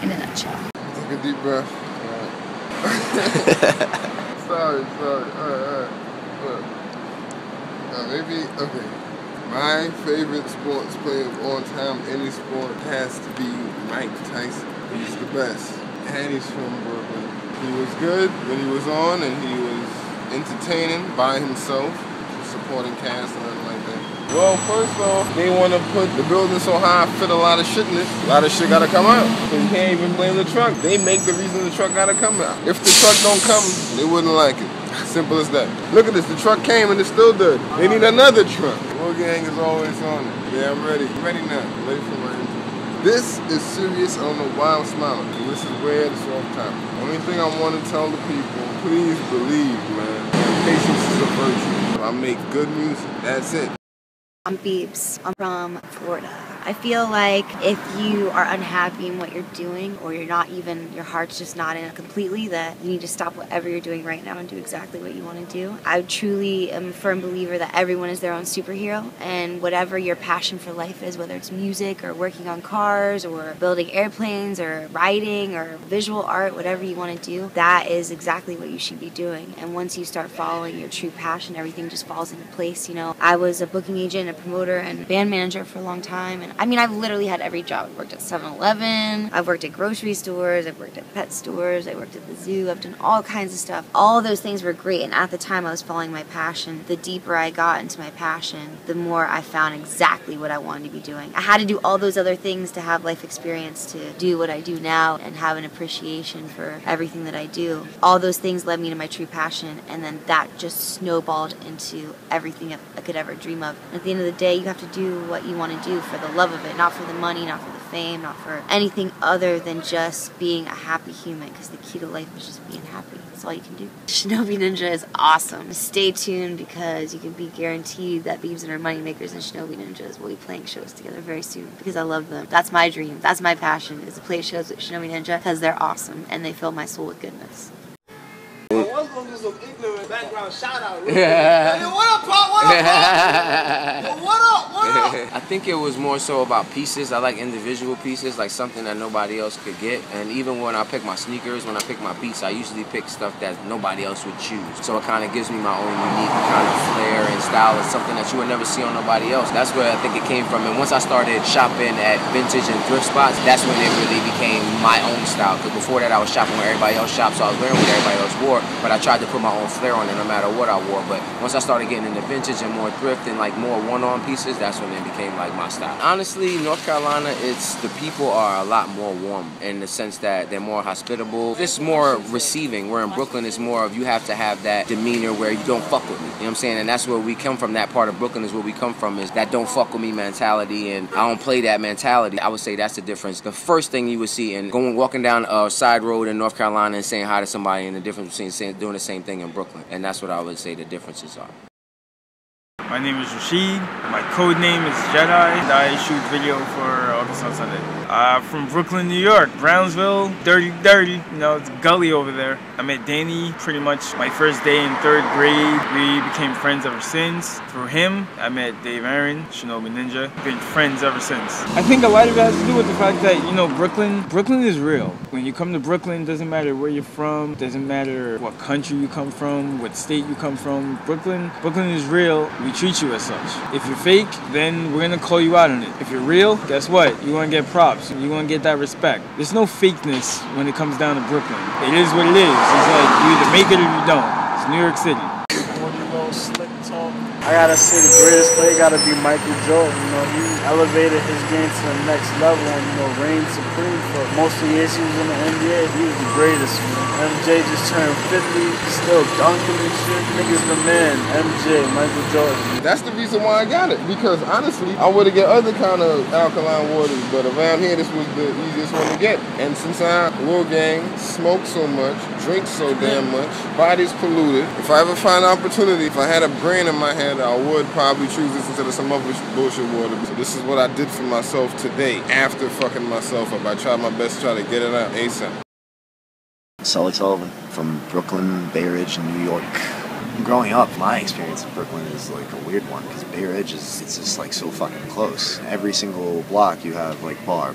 in a nutshell. Take a deep breath. Sorry. Alright. Maybe, okay. My favorite sports player of all time, any sport, has to be Mike Tyson. He's the best. And he's from Brooklyn. He was good when he was on, and he was entertaining by himself, supporting cast and nothing like that. Well, first off, they want to put the building so high, fit a lot of shit in it. A lot of shit got to come out. So you can't even blame the truck. They make the reason the truck got to come out. If the truck don't come, they wouldn't like it. Simple as that. Look at this, the truck came and it's still dirty. They need another truck. The Wool Gang is always on it. Yeah, I'm ready. I'm ready now. I'm ready for my interview. This is serious. I don't know why I'm smiling. This is way at the soft top. Only thing I want to tell the people, please believe, man. Patience is a virtue. I make good music. That's it. I'm Beebs. I'm from Florida. I feel like if you are unhappy in what you're doing, or you're not even, your heart's just not in it completely, that you need to stop whatever you're doing right now and do exactly what you want to do. I truly am a firm believer that everyone is their own superhero, and whatever your passion for life is, whether it's music or working on cars or building airplanes or writing or visual art, whatever you want to do, that is exactly what you should be doing. And once you start following your true passion, everything just falls into place. You know, I was a booking agent, a promoter, and band manager for a long time, and I mean, I've literally had every job. I've worked at 7-Eleven, I've worked at grocery stores, I've worked at pet stores, I worked at the zoo, I've done all kinds of stuff. All of those things were great, and at the time I was following my passion. The deeper I got into my passion, the more I found exactly what I wanted to be doing. I had to do all those other things to have life experience, to do what I do now, and have an appreciation for everything that I do. All those things led me to my true passion, and then that just snowballed into everything I could ever dream of. And at the end of the day, you have to do what you want to do for the love of it, not for the money, not for the fame, not for anything other than just being a happy human, because the key to life is just being happy. That's all you can do. Shinobi Ninja is awesome. Stay tuned, because you can be guaranteed that Beebs and her moneymakers and Shinobi Ninjas will be playing shows together very soon, because I love them. That's my dream. That's my passion, is to play shows with Shinobi Ninja, because they're awesome and they fill my soul with goodness. was some ignorant background shout out. Yeah. Yo, what up, Pop? What up, Pop? Yo, what up? What up? I think it was more so about pieces. I like individual pieces, like something that nobody else could get. And even when I pick my sneakers, when I pick my beats, I usually pick stuff that nobody else would choose. So it kind of gives me my own unique kind of flair and style. It's something that you would never see on nobody else. That's where I think it came from. And once I started shopping at vintage and thrift spots, that's when it really became my own style. Because before that, I was shopping where everybody else shopped, so I was wearing what everybody else wore. But I tried to put my own flair on it no matter what I wore. But once I started getting into vintage and more thrift and like more one-on pieces, that's when it became like my style. Honestly, North Carolina, it's the people are a lot more warm in the sense that they're more hospitable. It's more receiving. Where in Brooklyn, it's more of you have to have that demeanor where you don't fuck with me. You know what I'm saying? And that's where we come from. That part of Brooklyn is where we come from, is that don't fuck with me mentality, and I don't play that mentality. I would say that's the difference. The first thing you would see in walking down a side road in North Carolina and saying hi to somebody, and the difference between doing the same thing in Brooklyn. And that's what I would say the differences are. My name is Rashid. My code name is Jedi, and I shoot video for August on Sunday. From Brooklyn, New York, Brownsville, dirty, you know, it's gully over there. I met Danny pretty much my first day in 3rd grade. We became friends ever since. Through him, I met Dave Aaron, Shinobi Ninja. Been friends ever since. I think a lot of it has to do with the fact that, you know, Brooklyn is real. When you come to Brooklyn, it doesn't matter where you're from, doesn't matter what country you come from, what state you come from. Brooklyn is real. We treat you as such. If you're fake, then we're gonna call you out on it. If you're real, guess what? You're gonna get props. You're gonna get that respect. There's no fakeness when it comes down to Brooklyn. It is what it is. It's like you either make it or you don't. It's New York City. I gotta say the greatest player gotta be Michael Jordan. You know, he elevated his game to the next level and, you know, reigned supreme for most of the years he was in the NBA. He was the greatest, man. MJ just turned 50, still dunking and shit. Niggas the man. MJ, Michael Jordan. That's the reason why I got it. Because honestly, I would have get other kind of alkaline waters, but around here this was the easiest one to get. And since I little gang, smoke so much, drink so damn much, body's polluted. If I ever find an opportunity, if I had a brain in my head, I would probably choose this instead of some other bullshit water. So this is what I did for myself today. After fucking myself up, I tried my best to try to get it out ASAP. Sully Sullivan from Brooklyn, Bay Ridge, New York. Growing up, my experience in Brooklyn is like a weird one because Bay Ridge it's just like so fucking close. Every single block you have like bar,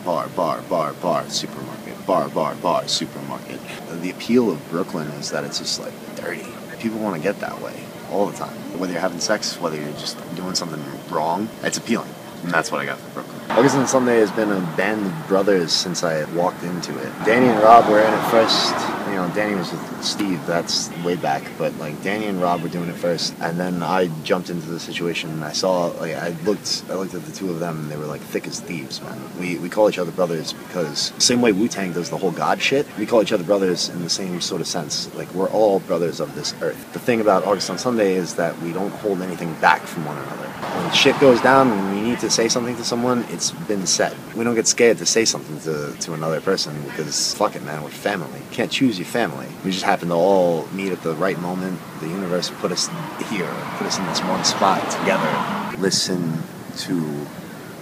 supermarket, bar, supermarket. The appeal of Brooklyn is that it's just like dirty. People want to get that way all the time. Whether you're having sex, whether you're just doing something wrong, it's appealing. And that's what I got from Brooklyn. August on Sunday has been a band of brothers since I walked into it. Danny and Rob were in it first. You know, Danny was with Steve, that's way back. But like Danny and Rob were doing it first. And then I jumped into the situation and I saw, like, I looked at the two of them and they were like thick as thieves, man. We call each other brothers because same way Wu-Tang does the whole God shit, we call each other brothers in the same sort of sense. Like, we're all brothers of this earth. The thing about August on Sunday is that we don't hold anything back from one another. When shit goes down, when we need to say something to someone, it's been said. We don't get scared to say something to another person because, fuck it, man, we're family. You can't choose your family. We just happen to all meet at the right moment. The universe put us here, put us in this one spot together. Listen to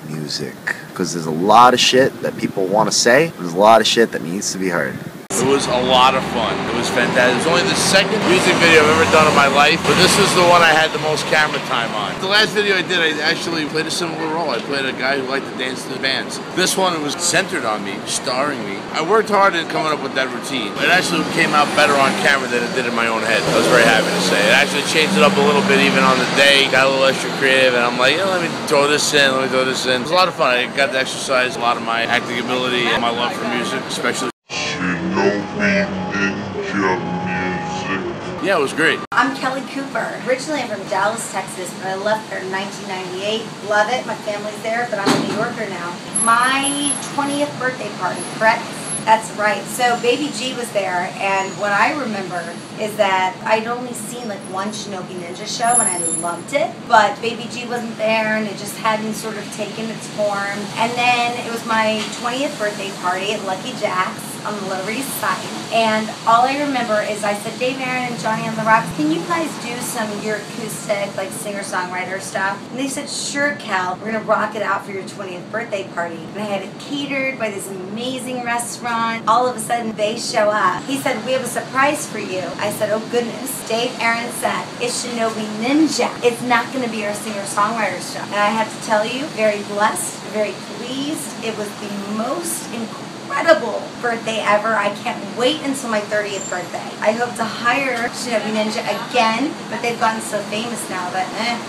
music. Because there's a lot of shit that people want to say. There's a lot of shit that needs to be heard. It was a lot of fun. It was fantastic. It was only the second music video I've ever done in my life, but this was the one I had the most camera time on. The last video I did, I actually played a similar role. I played a guy who liked to dance to the bands. This one, it was centered on me, starring me. I worked hard at coming up with that routine. It actually came out better on camera than it did in my own head. I was very happy to say. It actually changed it up a little bit even on the day. Got a little extra creative, and I'm like, yeah, let me throw this in, let me throw this in. It was a lot of fun. I got to exercise a lot of my acting ability and my love for music, especially Shinobi Ninja music. Yeah, it was great. I'm Kelly Cooper. Originally I'm from Dallas, Texas, but I left there in 1998. Love it. My family's there, but I'm a New Yorker now. My 20th birthday party, correct? That's right. So Baby G was there, and what I remember is that I'd only seen like one Shinobi Ninja show, and I loved it, but Baby G wasn't there, and it just hadn't sort of taken its form. And then it was my 20th birthday party at Lucky Jack's, on the Lower East Side. And all I remember is I said, Dave Aaron and Johnny on the Rocks, can you guys do some your acoustic, like singer-songwriter stuff? And they said, sure, Cal, we're gonna rock it out for your 20th birthday party. And I had it catered by this amazing restaurant. All of a sudden, they show up. He said, we have a surprise for you. I said, oh goodness. Dave Aaron said, it's Shinobi Ninja. It's not gonna be our singer-songwriter show. And I have to tell you, very blessed, very pleased. It was the most incredible birthday ever. I can't wait until my 30th birthday. I hope to hire Shinobi Ninja again, but they've gotten so famous now that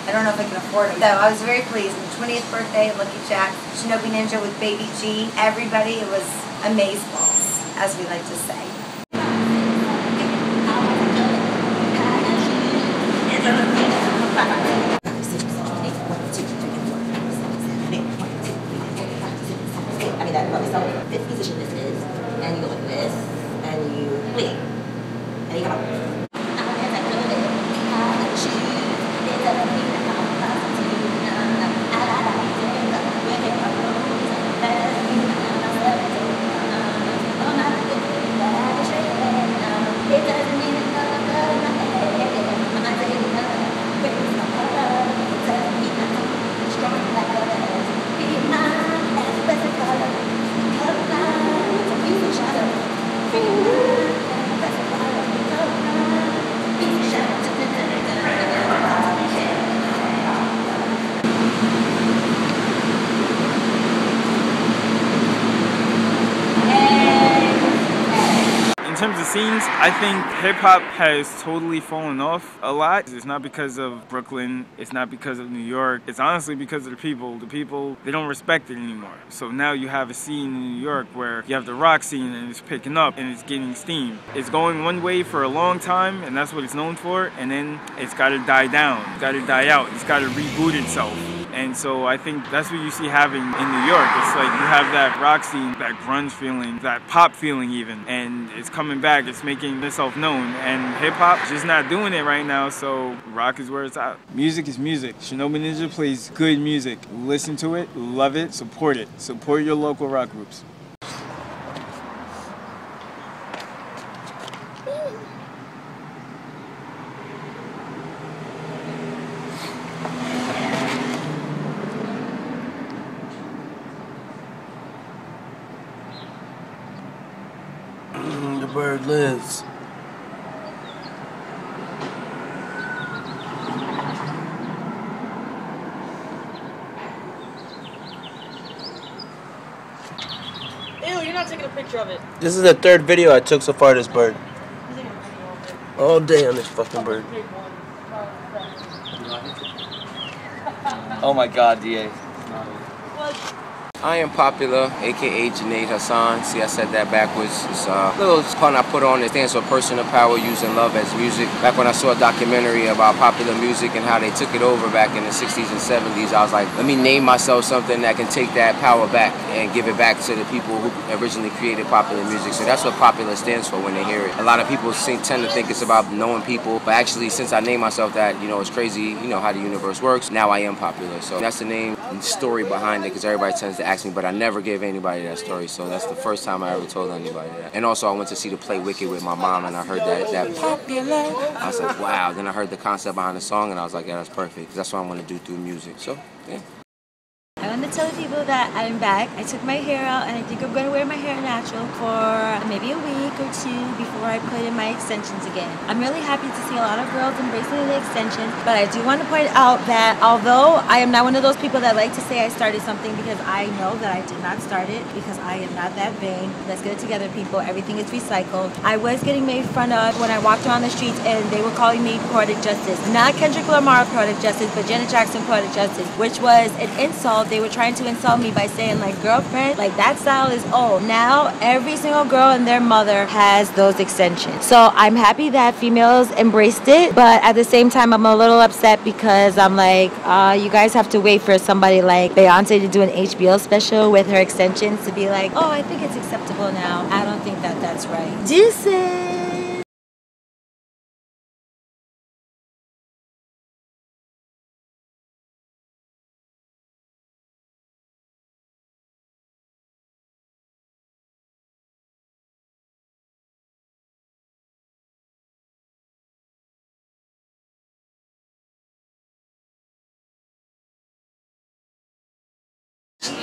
I don't know if I can afford them. So I was very pleased. My 20th birthday, Lucky Jack, Shinobi Ninja with Baby G, everybody, it was amazeballs, as we like to say. So this position this is, and you go like this, and you blink, and you go. In terms of scenes, I think hip-hop has totally fallen off a lot. It's not because of Brooklyn, it's not because of New York, it's honestly because of the people. The people, they don't respect it anymore. So now you have a scene in New York where you have the rock scene and it's picking up and it's getting steam. It's going one way for a long time and that's what it's known for, and then it's gotta die down, it's gotta die out, it's gotta reboot itself. And so I think that's what you see having in New York. It's like you have that rock scene, that grunge feeling, that pop feeling even, and it's coming back, it's making itself known. And hip hop is just not doing it right now, so rock is where it's at. Music is music. Shinobi Ninja plays good music. Listen to it, love it, support it. Support your local rock groups. The bird lives. Ew, you're not taking a picture of it. This is the third video I took so far of this bird. All day on this fucking bird. Oh my god, DA. I am popular, aka Junaid Hassan. See, I said that backwards. It's a little pun I put on. It stands for personal power, using love as music. Back when I saw a documentary about popular music and how they took it over back in the 60s and 70s, I was like, let me name myself something that can take that power back and give it back to the people who originally created popular music. So that's what popular stands for when they hear it. A lot of people tend to think it's about knowing people, but actually, since I named myself that, you know, it's crazy, you know, how the universe works. Now I am popular. So that's the name and story behind it, because everybody tends to ask me, but I never gave anybody that story, so that's the first time I ever told anybody that. And also I went to see the play Wicked with my mom, and I heard that popular. I was like, wow. Then I heard the concept behind the song, and I was like, yeah, that's perfect. That's what I'm gonna do through music. So yeah. I want to tell people that I'm back. I took my hair out and I think I'm going to wear my hair natural for maybe a week or two before I put in my extensions again. I'm really happy to see a lot of girls embracing the extensions, but I do want to point out that although I am not one of those people that like to say I started something, because I know that I did not start it, because I am not that vain. Let's get it together, people. Everything is recycled. I was getting made fun of when I walked around the streets and they were calling me Poetic Justice. Not Kendrick Lamar Poetic Justice, but Janet Jackson Poetic Justice, which was an insult. They were trying to insult me by saying, like, girlfriend, like, that style is old. Now every single girl and their mother has those extensions. So I'm happy that females embraced it, but at the same time I'm a little upset because I'm like, you guys have to wait for somebody like Beyonce to do an HBO special with her extensions to be like, oh, I think it's acceptable now. I don't think that that's right. Deuces.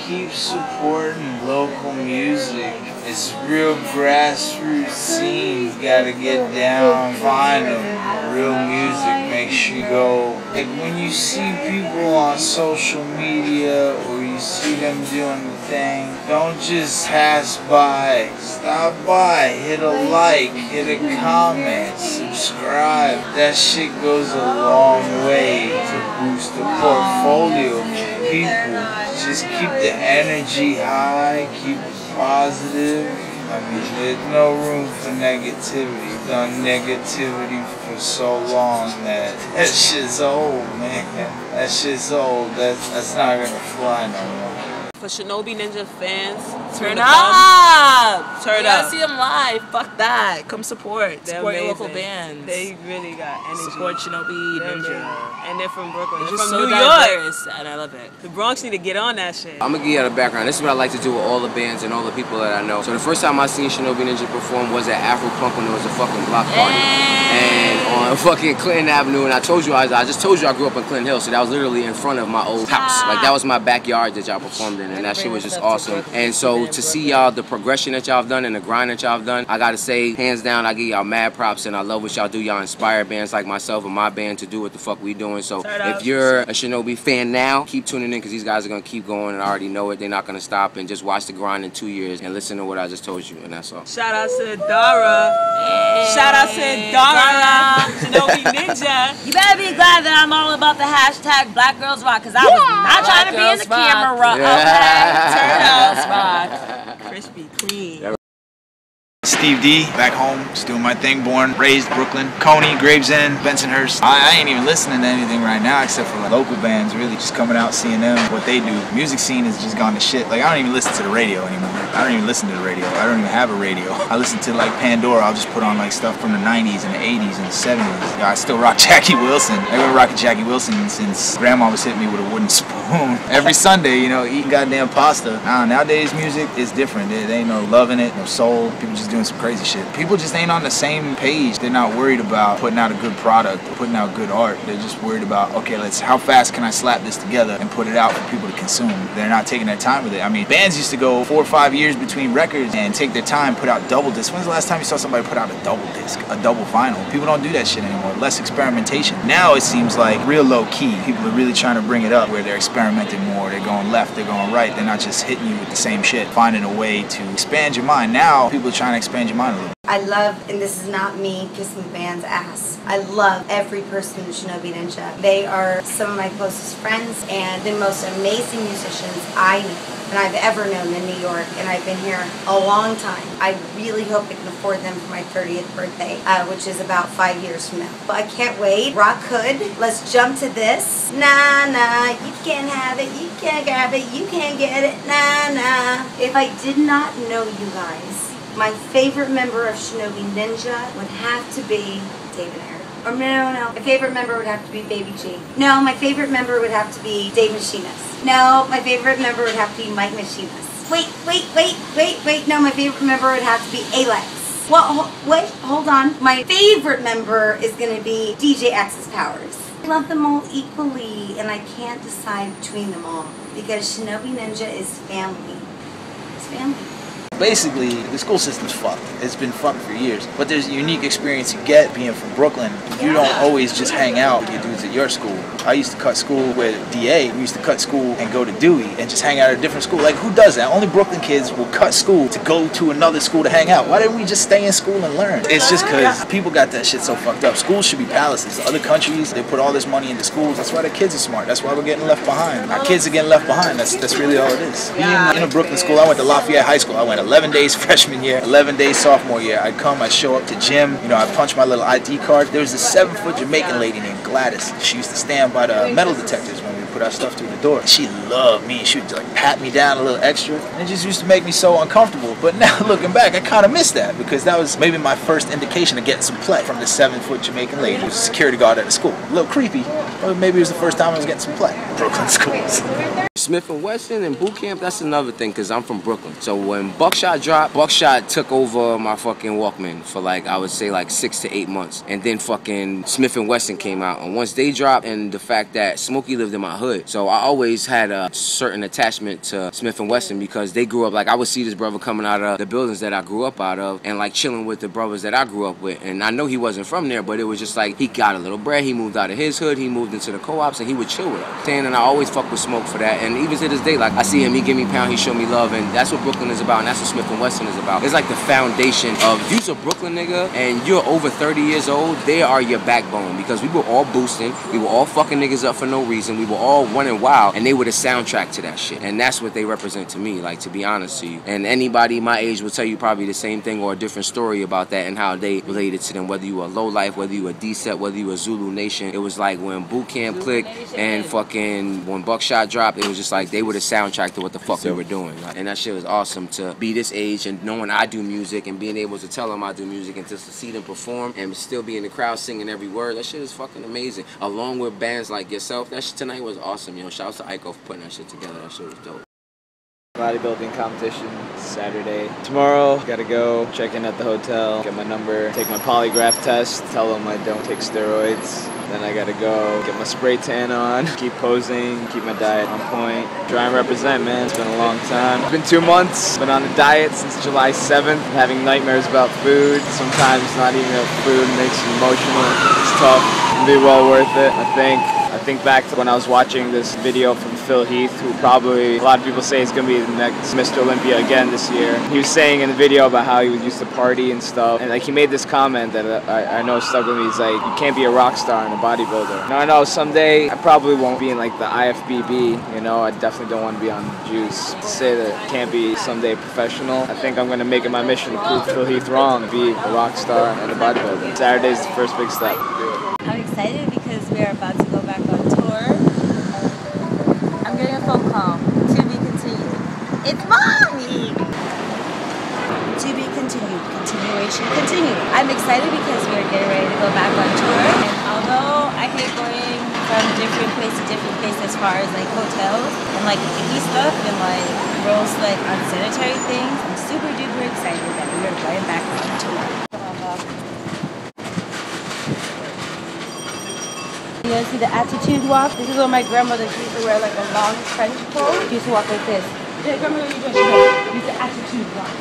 keep supporting local music. It's real grassroots scene. You gotta get down, find them. Real music. Make sure you go. Like when you see people on social media or you see them doing the thing, don't just pass by. Stop by, hit a like, hit a comment, subscribe. That shit goes a long way to boost the portfolio of people. Just keep the energy high, keep it positive. I mean, there's no room for negativity. We've done negativity for so long that shit's old, man. That shit's old. That's not gonna fly no more. For Shinobi Ninja fans, turn up! Turn up! You see them live. Fuck that. Come support. They're support amazing. your local bands. They really got energy. Support Shinobi Ninja. And they're from Brooklyn. They're from so New diverse, York. and I love it. The Bronx need to get on that shit. I'm gonna give you the background. This is what I like to do with all the bands and all the people that I know. So the first time I seen Shinobi Ninja perform was at Afro Punk when there was a fucking block party. And on fucking Clinton Avenue, and I told you I just told you I grew up in Clinton Hill, so that was literally in front of my old house. Like that was my backyard that y'all performed in, and that shit was just awesome. And so to see y'all, the progression that y'all have done and the grind that y'all have done, I gotta say, hands down, I give y'all mad props, and I love what y'all do. Y'all inspire bands like myself and my band to do what the fuck we doing. So if you're a Shinobi fan now, keep tuning in because these guys are gonna keep going, and I already know it. They're not gonna stop, and just watch the grind in 2 years and listen to what I just told you, and that's all. Shout out to Dara. Shout out to Dara. Shinobi Ninja. You better be glad that I'm all about the hashtag Black Girls Rock, because I was not trying to be in the camera. Turn rock. Crispy clean. Steve D, back home, just doing my thing, born, raised Brooklyn, Coney, Gravesend, Bensonhurst. I ain't even listening to anything right now except for like local bands, really, just coming out, seeing them, what they do. The music scene has just gone to shit. Like, I don't even listen to the radio anymore. I don't even listen to the radio. I don't even have a radio. I listen to like Pandora. I'll just put on like stuff from the 90s and the 80s and the 70s. I still rock Jackie Wilson. I've been rocking Jackie Wilson since grandma was hitting me with a wooden spoon. Every Sunday, you know, eating goddamn pasta. Nowadays music is different. There ain't no love in it, no soul. People just doing some crazy shit. People just ain't on the same page. They're not worried about putting out a good product or putting out good art. They're just worried about, okay, how fast can I slap this together and put it out for people to consume? They're not taking their time with it. I mean, bands used to go 4 or 5 years between records and take their time, put out double discs. When's the last time you saw somebody put out a double disc, a double vinyl? People don't do that shit anymore. Less experimentation. Now it seems like real low key. People are really trying to bring it up where they're experimenting more. They're going left, they're going right. They're not just hitting you with the same shit. Finding a way to expand your mind. Now people are trying to expand your mind a little bit. I love, and this is not me kissing the band's ass, I love every person in Shinobi Ninja. They are some of my closest friends and the most amazing musicians I know and I've ever known in New York, and I've been here a long time. I really hope I can afford them for my 30th birthday, which is about 5 years from now. But I can't wait. Rock Hood, let's jump to this. Nah, nah, you can't have it, you can't grab it, you can't get it, nah, nah. If I did not know you guys, my favorite member of Shinobi Ninja would have to be David Eric. Or no. My favorite member would have to be Baby G. No, my favorite member would have to be Dave Machinist. No, my favorite member would have to be Mike Machinist. Wait. No, my favorite member would have to be Alex. Well, wait, hold on. My favorite member is going to be DJ Axis Powers. I love them all equally, and I can't decide between them all because Shinobi Ninja is family. It's family. Basically, the school system's fucked. It's been fucked for years. But there's a unique experience you get being from Brooklyn. You don't always just hang out with your dudes at your school. I used to cut school with DA. We used to cut school and go to Dewey and just hang out at a different school. Like, who does that? Only Brooklyn kids will cut school to go to another school to hang out. Why didn't we just stay in school and learn? It's just because people got that shit so fucked up. Schools should be palaces. Other countries, they put all this money into schools. That's why the kids are smart. That's why we're getting left behind. Our kids are getting left behind. That's really all it is. Being in a Brooklyn school, I went to Lafayette High School. I went 11 days freshman year, 11 days sophomore year. I'd come, I'd show up to gym, you know, I'd punch my little ID card. There was a 7-foot Jamaican lady named Gladys. She used to stand by the metal detectors when we put our stuff through the door. She loved me. She would like pat me down a little extra. And it just used to make me so uncomfortable. But now looking back, I kind of miss that because that was maybe my first indication of getting some play from the 7-foot Jamaican lady who was a security guard at a school. A little creepy, but maybe it was the first time I was getting some play. Brooklyn schools. Smith & Wesson and boot camp, that's another thing, because I'm from Brooklyn. So when Buckshot dropped, Buckshot took over my fucking Walkman for like, I would say like 6 to 8 months. And then fucking Smith & Wesson came out. And once they dropped, and the fact that Smokey lived in my hood, so I always had a certain attachment to Smith & Wesson because they grew up, like I would see this brother coming out of the buildings that I grew up out of and like chilling with the brothers that I grew up with. And I know he wasn't from there, but it was just like he got a little bread, he moved out of his hood, he moved into the co-ops, and he would chill with us. And I always fuck with Smoke for that. And even to this day, like I see him, he give me pound, he show me love, and that's what Brooklyn is about, and that's what Smith & Wesson is about. It's like the foundation of, if you're a Brooklyn nigga and you're over 30 years old, they are your backbone, because we were all boosting, we were all fucking niggas up for no reason, we were all running wild, and they were the soundtrack to that shit. And that's what they represent to me, like, to be honest to you. And anybody my age will tell you probably the same thing or a different story about that and how they related to them, whether you were low life, whether you were D-Set, whether you were Zulu Nation. It was like when Boot Camp clicked and fucking when Buckshot dropped, it was just like they were the soundtrack to what the fuck we were doing. And that shit was awesome to be this age and knowing I do music and being able to tell them I do music and just to see them perform and still be in the crowd singing every word. That shit is fucking amazing. Along with bands like yourself, that shit tonight was awesome. You know, shout out to Iko for putting that shit together. That shit was dope. Bodybuilding competition Saturday. Tomorrow, gotta go check in at the hotel, get my number, take my polygraph test, tell them I don't take steroids. Then I gotta go get my spray tan on, keep posing, keep my diet on point. Try and represent, man. It's been a long time. It's been 2 months. Been on a diet since July 7th. Having nightmares about food. Sometimes not eating enough food makes you emotional. It's tough. It'll be well worth it, I think. I think back to when I was watching this video from Phil Heath, who probably, a lot of people say is going to be the next Mr. Olympia again this year. He was saying in the video about how he used to party and stuff, and like he made this comment that I know stuck with me. He's like, you can't be a rock star and a bodybuilder. Now I know someday I probably won't be in like the IFBB, you know, I definitely don't want to be on juice. To say that I can't be someday professional, I think I'm going to make it my mission to prove Phil Heath wrong, be a rock star and a bodybuilder. Saturday's the first big step. I'm excited because we are about to go back on tour. I'm getting a phone call. To be continued. It's Mommy! To be continued. Continuation continued. I'm excited because we are getting ready to go back on tour. And although I hate going from different place to different place as far as like hotels and like icky stuff and like gross like unsanitary things, I'm super duper excited that we are going back on tour. You want to see the attitude walk? This is what my grandmother used to wear, like a long French coat. She used to walk like this. Yeah, grandmother, you use the attitude walk.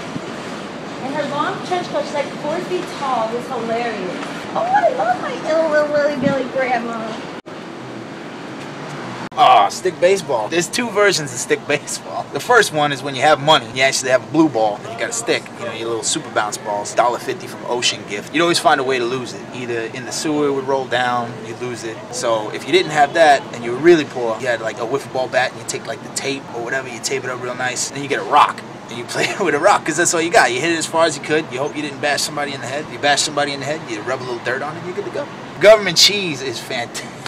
And her long trench coat, she's like 4 feet tall. It was hilarious. Oh, I love my little Willy Billy grandma. Oh, stick baseball. There's 2 versions of stick baseball. The first one is when you have money. You actually have a blue ball and you got a stick. You know, your little super bounce balls. $1.50 from Ocean Gift. You'd always find a way to lose it. Either in the sewer it would roll down, you'd lose it. So if you didn't have that and you were really poor, you had like a wiffle ball bat and you take like the tape or whatever, you tape it up real nice, and then you get a rock. And you play with a rock, because that's all you got. You hit it as far as you could. You hope you didn't bash somebody in the head. You bash somebody in the head, you rub a little dirt on it, you're good to go. Government cheese is fantastic.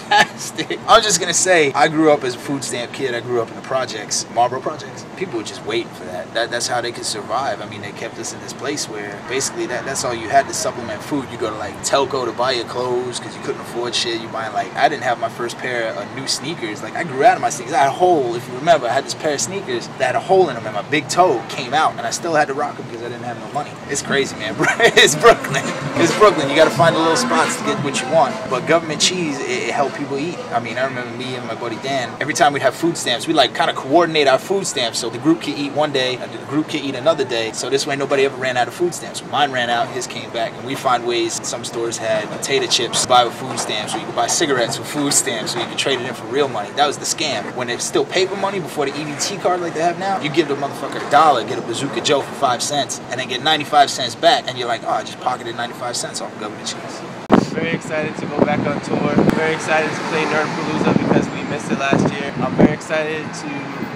I'm just gonna say, I grew up as a food stamp kid. I grew up in the projects, Marlboro projects. People were just waiting for that. That's how they could survive. I mean, they kept us in this place where basically that's all you had to supplement food. You go to like Telco to buy your clothes because you couldn't afford shit. You buying like, I didn't have my first pair of new sneakers. Like I grew out of my sneakers. I had a hole, if you remember, I had this pair of sneakers that had a hole in them and my big toe came out and I still had to rock them because I didn't have no money. It's crazy, man. It's Brooklyn. It's Brooklyn. You gotta find the little spots to get what you want. But government cheese, it helped people eat. I mean, I remember me and my buddy Dan, every time we'd have food stamps, we like kind of coordinate our food stamps so the group could eat one day and the group could eat another day. So this way nobody ever ran out of food stamps. When mine ran out, his came back. And we find ways, some stores had potato chips to buy with food stamps, or you could buy cigarettes with food stamps, so you could trade it in for real money. That was the scam. When it's still paper money before the EBT card like they have now, you give the motherfucker $1, get a Bazooka Joe for 5 cents, and then get 95 cents back, and you're like, oh, I just pocketed 95 cents off of government cheese. Very excited to go back on tour. Very excited to play Nerdpalooza because we missed it last year. I'm very excited to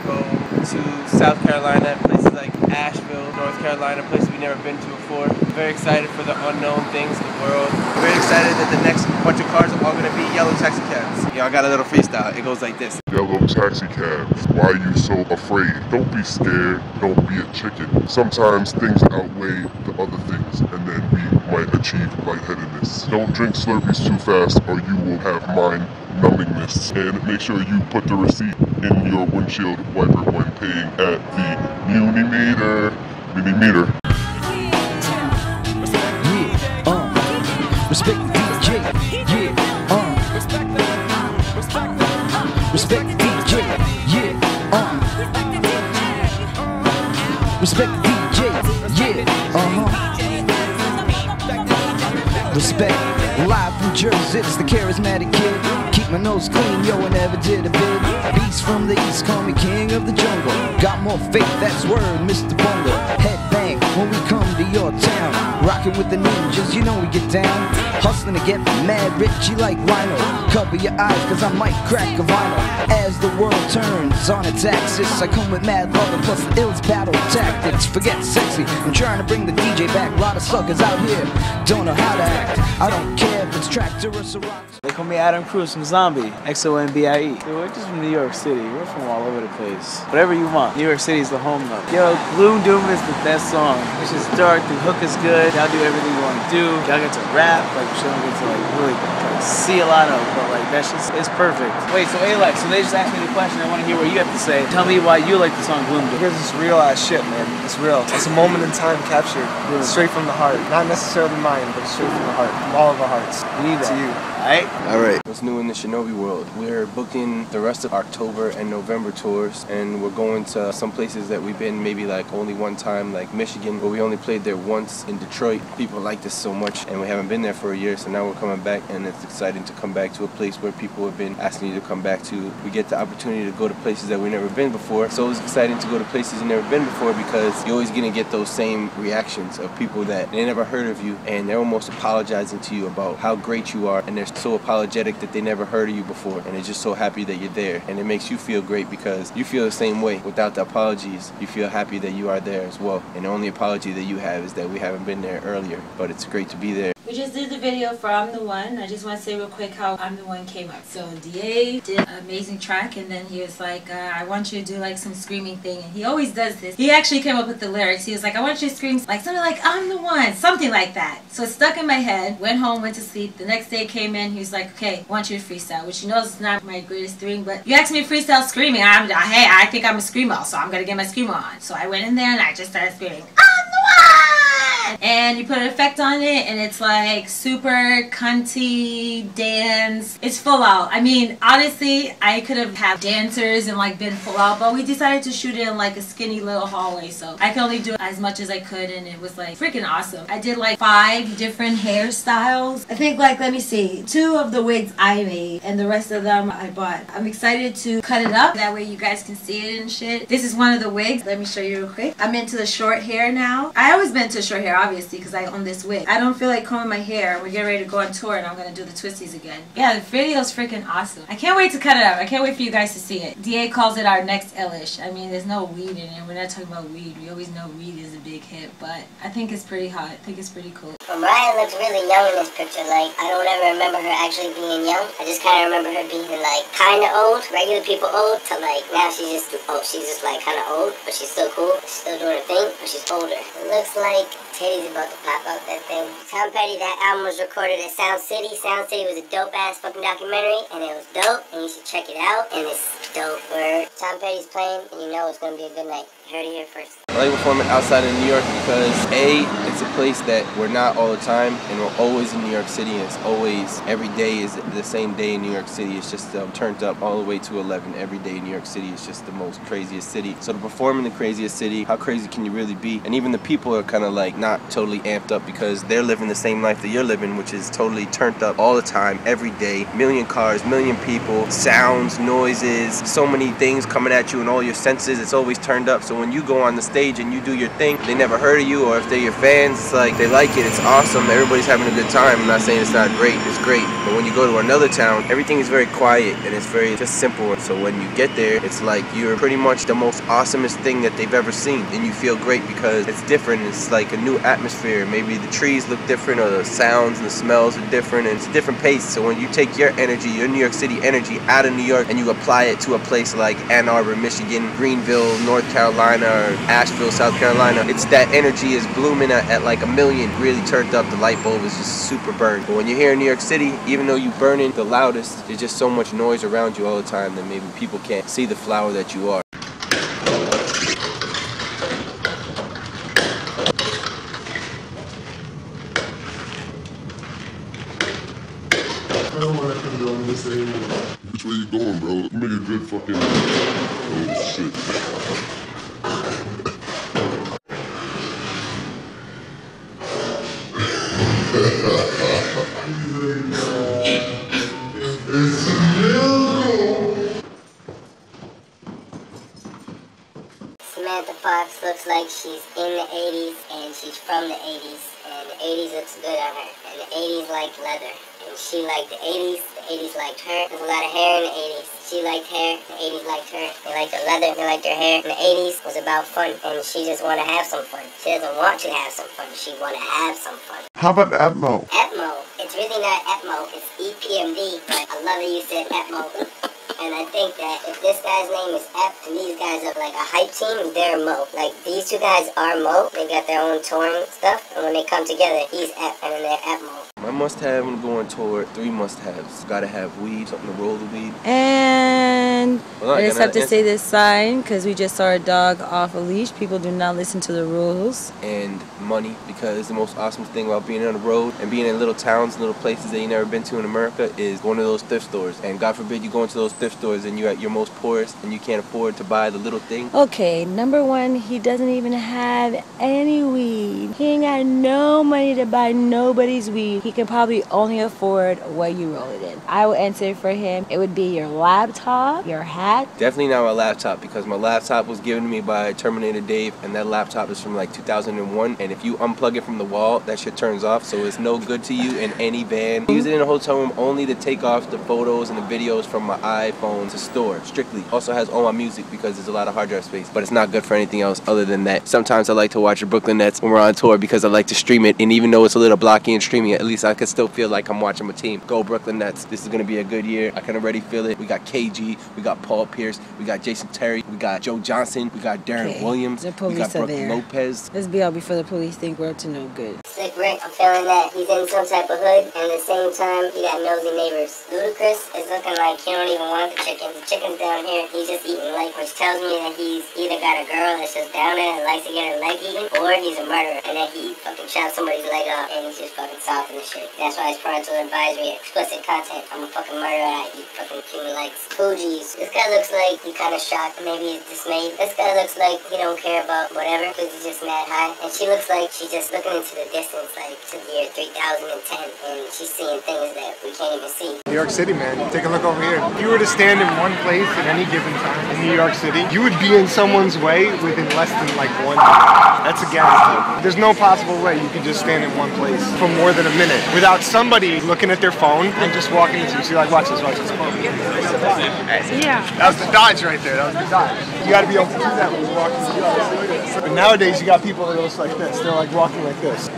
go to South Carolina, places like Asheville, North Carolina, places we've never been to before. Very excited for the unknown things in the world. Very excited that the next bunch of cars are all going to be yellow taxi cabs. Yo, I got a little freestyle. It goes like this. Yellow taxi cabs, why are you so afraid? Don't be scared, don't be a chicken. Sometimes things outweigh the other things, and then we might achieve lightheadedness. Don't drink Slurpees too fast or you will have mind numbing mists. And make sure you put the receipt in your windshield wiper when paying at the Muni meter. Respect the DJ, yeah, respect the DJ, yeah, respect the DJ, yeah, respect. Live from Jersey, it's the charismatic kid. Keep my nose clean, yo, I never did a bit. Beast from the east, call me king of the jungle. Got more faith, that's word, Mr. Bungle. Headbang when we come to your town. Rocking with the ninjas, you know we get down. Hustling to get mad rich, you like Rhino. Cover your eyes, cause I might crack a vinyl. As the world turns on its axis, I come with mad love and plus the ill's battle tactics. Forget sexy, I'm trying to bring the DJ back. A lot of suckers out here don't know how to act. I don't care if it's tractor or Ciroc. They call me Adam Cruz from Zombie, XOMBIE. Dude, we're just from New York City. We're from all over the place. Whatever you want. New York City is the home though. Yo, Gloom Doom is the best song. It's just dark, the hook is good. Y'all do everything you want to do. Y'all get to rap, like you don't get to like really see a lot of, but like that shit's it's perfect. Wait, so Alex, so they just asked me the question. I want to hear what you have to say. Tell me why you like the song Gloom Doom. Because it's real ass shit, man. It's real. It's a moment in time captured straight from the heart. Not necessarily mine, but straight from the heart. From all of our hearts. We need that. To you. Alright. What's new in the Shinobi world? We're booking the rest of October and November tours, and we're going to some places that we've been maybe like only one time, like Michigan, but we only played there once in Detroit. People like this so much, and we haven't been there for a year, so now we're coming back, and it's exciting to come back to a place where people have been asking you to come back to. We get the opportunity to go to places that we've never been before, so it's exciting to go to places you've never been before because you're always going to get those same reactions of people that they never heard of you, and they're almost apologizing to you about how great you are, and they're so apologetic that they never heard of you before, and they're just so happy that you're there, and it makes you feel great because you feel the same way. Without the apologies, you feel happy that you are there as well, and the only apology that you have is that we haven't been there earlier, but it's great to be there. We just did the video for I'm the One. I just want to say real quick how I'm the One came up. So DA did an amazing track, and then he was like, I want you to do like some screaming thing, and he always does this. He actually came up with the lyrics. He was like, I want you to scream like something like I'm the One, something like that. So it stuck in my head, went home, went to sleep. The next day came in, he was like, okay, I want you to freestyle, which he knows is not my greatest thing, but you asked me to freestyle screaming. Hey, I think I'm a screamo, so I'm gonna get my screamo on. So I went in there and I just started screaming, I'm the One! And you put an effect on it, and it's like super cunty dance. It's full out. I mean, honestly, I could have had dancers and like been full out, but we decided to shoot it in like a skinny little hallway, so I could only do it as much as I could, and it was like freaking awesome. I did like 5 different hairstyles. I think like, let me see, 2 of the wigs I made, and the rest of them I bought. I'm excited to cut it up, that way you guys can see it and shit. This is one of the wigs. Let me show you real quick. I'm into the short hair now. I always been into short hair, obviously, because I own this wig. I don't feel like combing my hair. We're getting ready to go on tour, and I'm gonna do the twisties again. Yeah, the video's freaking awesome. I can't wait to cut it up. I can't wait for you guys to see it. DA calls it our next Elish. I mean, there's no weed in it. We're not talking about weed. We always know weed is a big hit, but I think it's pretty hot. I think it's pretty cool. Well, Mariah looks really young in this picture. Like, I don't ever remember her actually being young. I just kind of remember her being like kind of old, regular people old, to like now she's just like kind of old, but she's still cool. She's still doing her thing, but she's older. It looks like Teddy's about to pop out that thing. Tom Petty, that album was recorded at Sound City. Sound City was a dope ass fucking documentary, and it was dope, and you should check it out. And it's dope. Word. Tom Petty's playing, and you know it's gonna be a good night. You heard it here first. I like performing outside of New York because A, it's a place that we're not all the time, and we're always in New York City, and it's always, every day is the same day in New York City. It's just turned up all the way to 11. Every day in New York City is just the most craziest city. So to perform in the craziest city, how crazy can you really be? And even the people are kind of like not totally amped up because they're living the same life that you're living, which is totally turned up all the time, every day. Million cars, million people, sounds, noises, so many things coming at you and all your senses. It's always turned up. So when you go on the stage and you do your thing, they never heard of you, or if they're your fans, it's like they like it, it's awesome, everybody's having a good time. I'm not saying it's not great, it's great, but when you go to another town, everything is very quiet and it's very just simple. So when you get there, it's like you're pretty much the most awesomest thing that they've ever seen, and you feel great because it's different. It's like a new atmosphere. Maybe the trees look different, or the sounds and the smells are different, and it's a different pace. So when you take your energy, your New York City energy out of New York, and you apply it to a place like Ann Arbor, Michigan, Greenville, North Carolina, or Asheville, Asheville, South Carolina. It's that energy is blooming at like a million, really turned up. The light bulb is just super burned. But when you're here in New York City, even though you're burning the loudest, there's just so much noise around you all the time that maybe people can't see the flower that you are. I don't want to condone this anymore. Which way you going, bro? You make a good fucking... Oh, shit. It's a miracle! Samantha Fox looks like she's in the 80s and she's from the 80s. And the 80s looks good on her. And the 80s like leather. And she liked the 80s liked her. There's a lot of hair in the 80s. She liked hair, the 80s liked her. They liked her leather, they liked her hair. And the 80s was about fun, and she just want to have some fun. She doesn't want to have some fun, she want to have some fun. How about Atmo? Atmo, it's really not Atmo, it's EPMD, but I love that you said Atmo. And I think that if this guy's name is Ep and these guys are like a hype team, they're Mo. Like, these two guys are Mo. They got their own touring stuff. And when they come together, he's Ep and then they're Ep Mo. My must-have when going on tour, 3 must-haves. Gotta have weed, something to roll the weed. And I just have to say this. this sign because we just saw a dog off a leash. People do not listen to the rules. And money, because the most awesome thing about being on the road and being in little towns, little places that you never been to in America is going to those thrift stores. And God forbid you go into those thrift stores and you're at your most poorest and you can't afford to buy the little thing. Okay, number one, he doesn't even have any weed. He ain't got no money to buy nobody's weed. He can probably only afford what you roll it in. I would answer for him. It would be your laptop, your hat. Definitely not my laptop, because my laptop was given to me by Terminator Dave, and that laptop is from like 2001, and if you unplug it from the wall, that shit turns off, so it's no good to you in any van. I use it in a hotel room only to take off the photos and the videos from my iPhone to store, strictly. Also has all my music because there's a lot of hard drive space, but it's not good for anything else other than that. Sometimes I like to watch the Brooklyn Nets when we're on tour because I like to stream it, and even though it's a little blocky in streaming, at least I can still feel like I'm watching my team. Go Brooklyn Nets. This is going to be a good year. I can already feel it. We got KG, we got Paul Pierce, we got Jason Terry, we got Joe Johnson, we got Darren Williams, the we police got are Brooke there. Lopez. Let's be out before the police think we're up to no good. Slick Rick, I'm feeling that he's in some type of hood, and at the same time, he got nosy neighbors. Ludacris is looking like he don't even want the chickens. The chicken's down here, he's just eating leg, which tells me that he's either got a girl that's just down there and likes to get her leg eaten, or he's a murderer, and then he fucking shot somebody's leg off, and he's just fucking soft in the shit. That's why it's parental advisory, explicit content. I'm a fucking murderer, I eat fucking human legs. Fuji's. This guy looks like he's kind of shocked, maybe he's dismayed. This guy looks like he don't care about whatever, because he's just mad high. And she looks like she's just looking into the distance, like to the year 3010, and she's seeing things that we can't even see. New York City, man. Take a look over here. If you were to stand in one place at any given time in New York City, you would be in someone's way within less than like 1 minute. That's a guarantee. There's no possible way you could just stand in one place for more than a minute without somebody looking at their phone and just walking into you. See, like, watch this, watch this. Yeah. That was the dodge right there. That was the dodge. You got to be able to do that when you're walking through the But nowadays, you got people that are like this. They're like walking like this.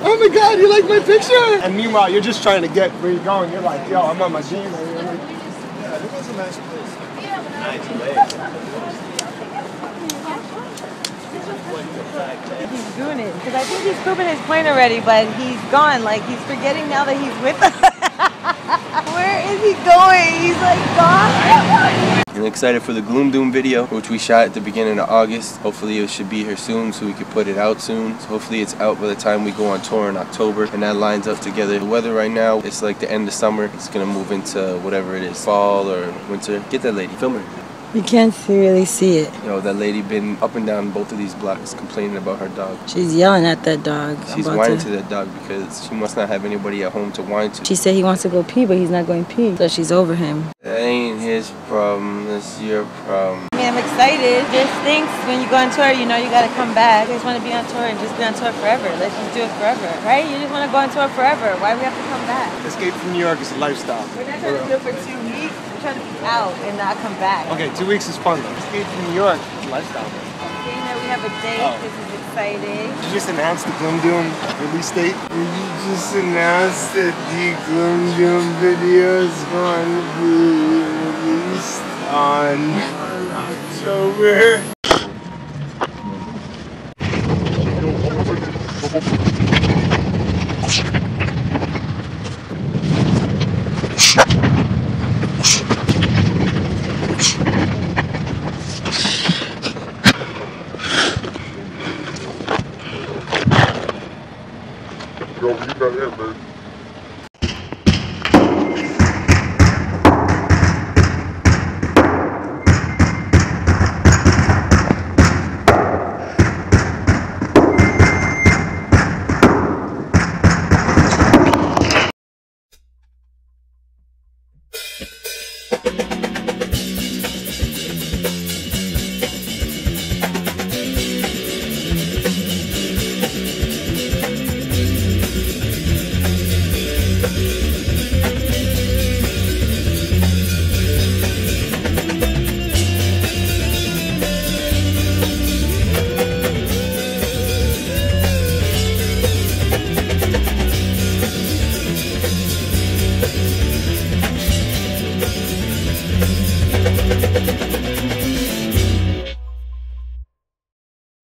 Oh my God, you like my picture? And meanwhile, you're just trying to get where you're going. You're like, yo, I'm on my G. Yeah, this was a nice place. He's doing it because I think he's proving his point already, but he's gone. Like, he's forgetting now that he's with us. Where is he going? He's like gone. I'm excited for the Gloom Doom video, which we shot at the beginning of August. Hopefully it should be here soon so we can put it out soon. So hopefully it's out by the time we go on tour in October, and that lines up together. The weather right now, it's like the end of summer. It's gonna move into whatever it is, fall or winter. Get that lady, film her. You can't really see it. You know, that lady been up and down both of these blocks complaining about her dog. She's yelling at that dog. She's whining to that dog because she must not have anybody at home to whine to. She said he wants to go pee, but he's not going pee. So she's over him. That ain't his problem, that's your problem. I mean, I'm excited. Just thinks when you go on tour, you know you gotta come back. I just want to be on tour and just be on tour forever. Let's just do it forever, right? You just want to go on tour forever. Why do we have to come back? Escape from New York is a lifestyle. We're not trying to do it for 2 weeks. We're trying to be out and not come back. Okay, 2 weeks is fun though. Escape from New York is a lifestyle. Okay, now we have a date. Oh. This is exciting. Did you just announce the Gloom Doom release date? Did you just announce that the Gloom Doom video is going to be released on Sober. Yo, you got him, man.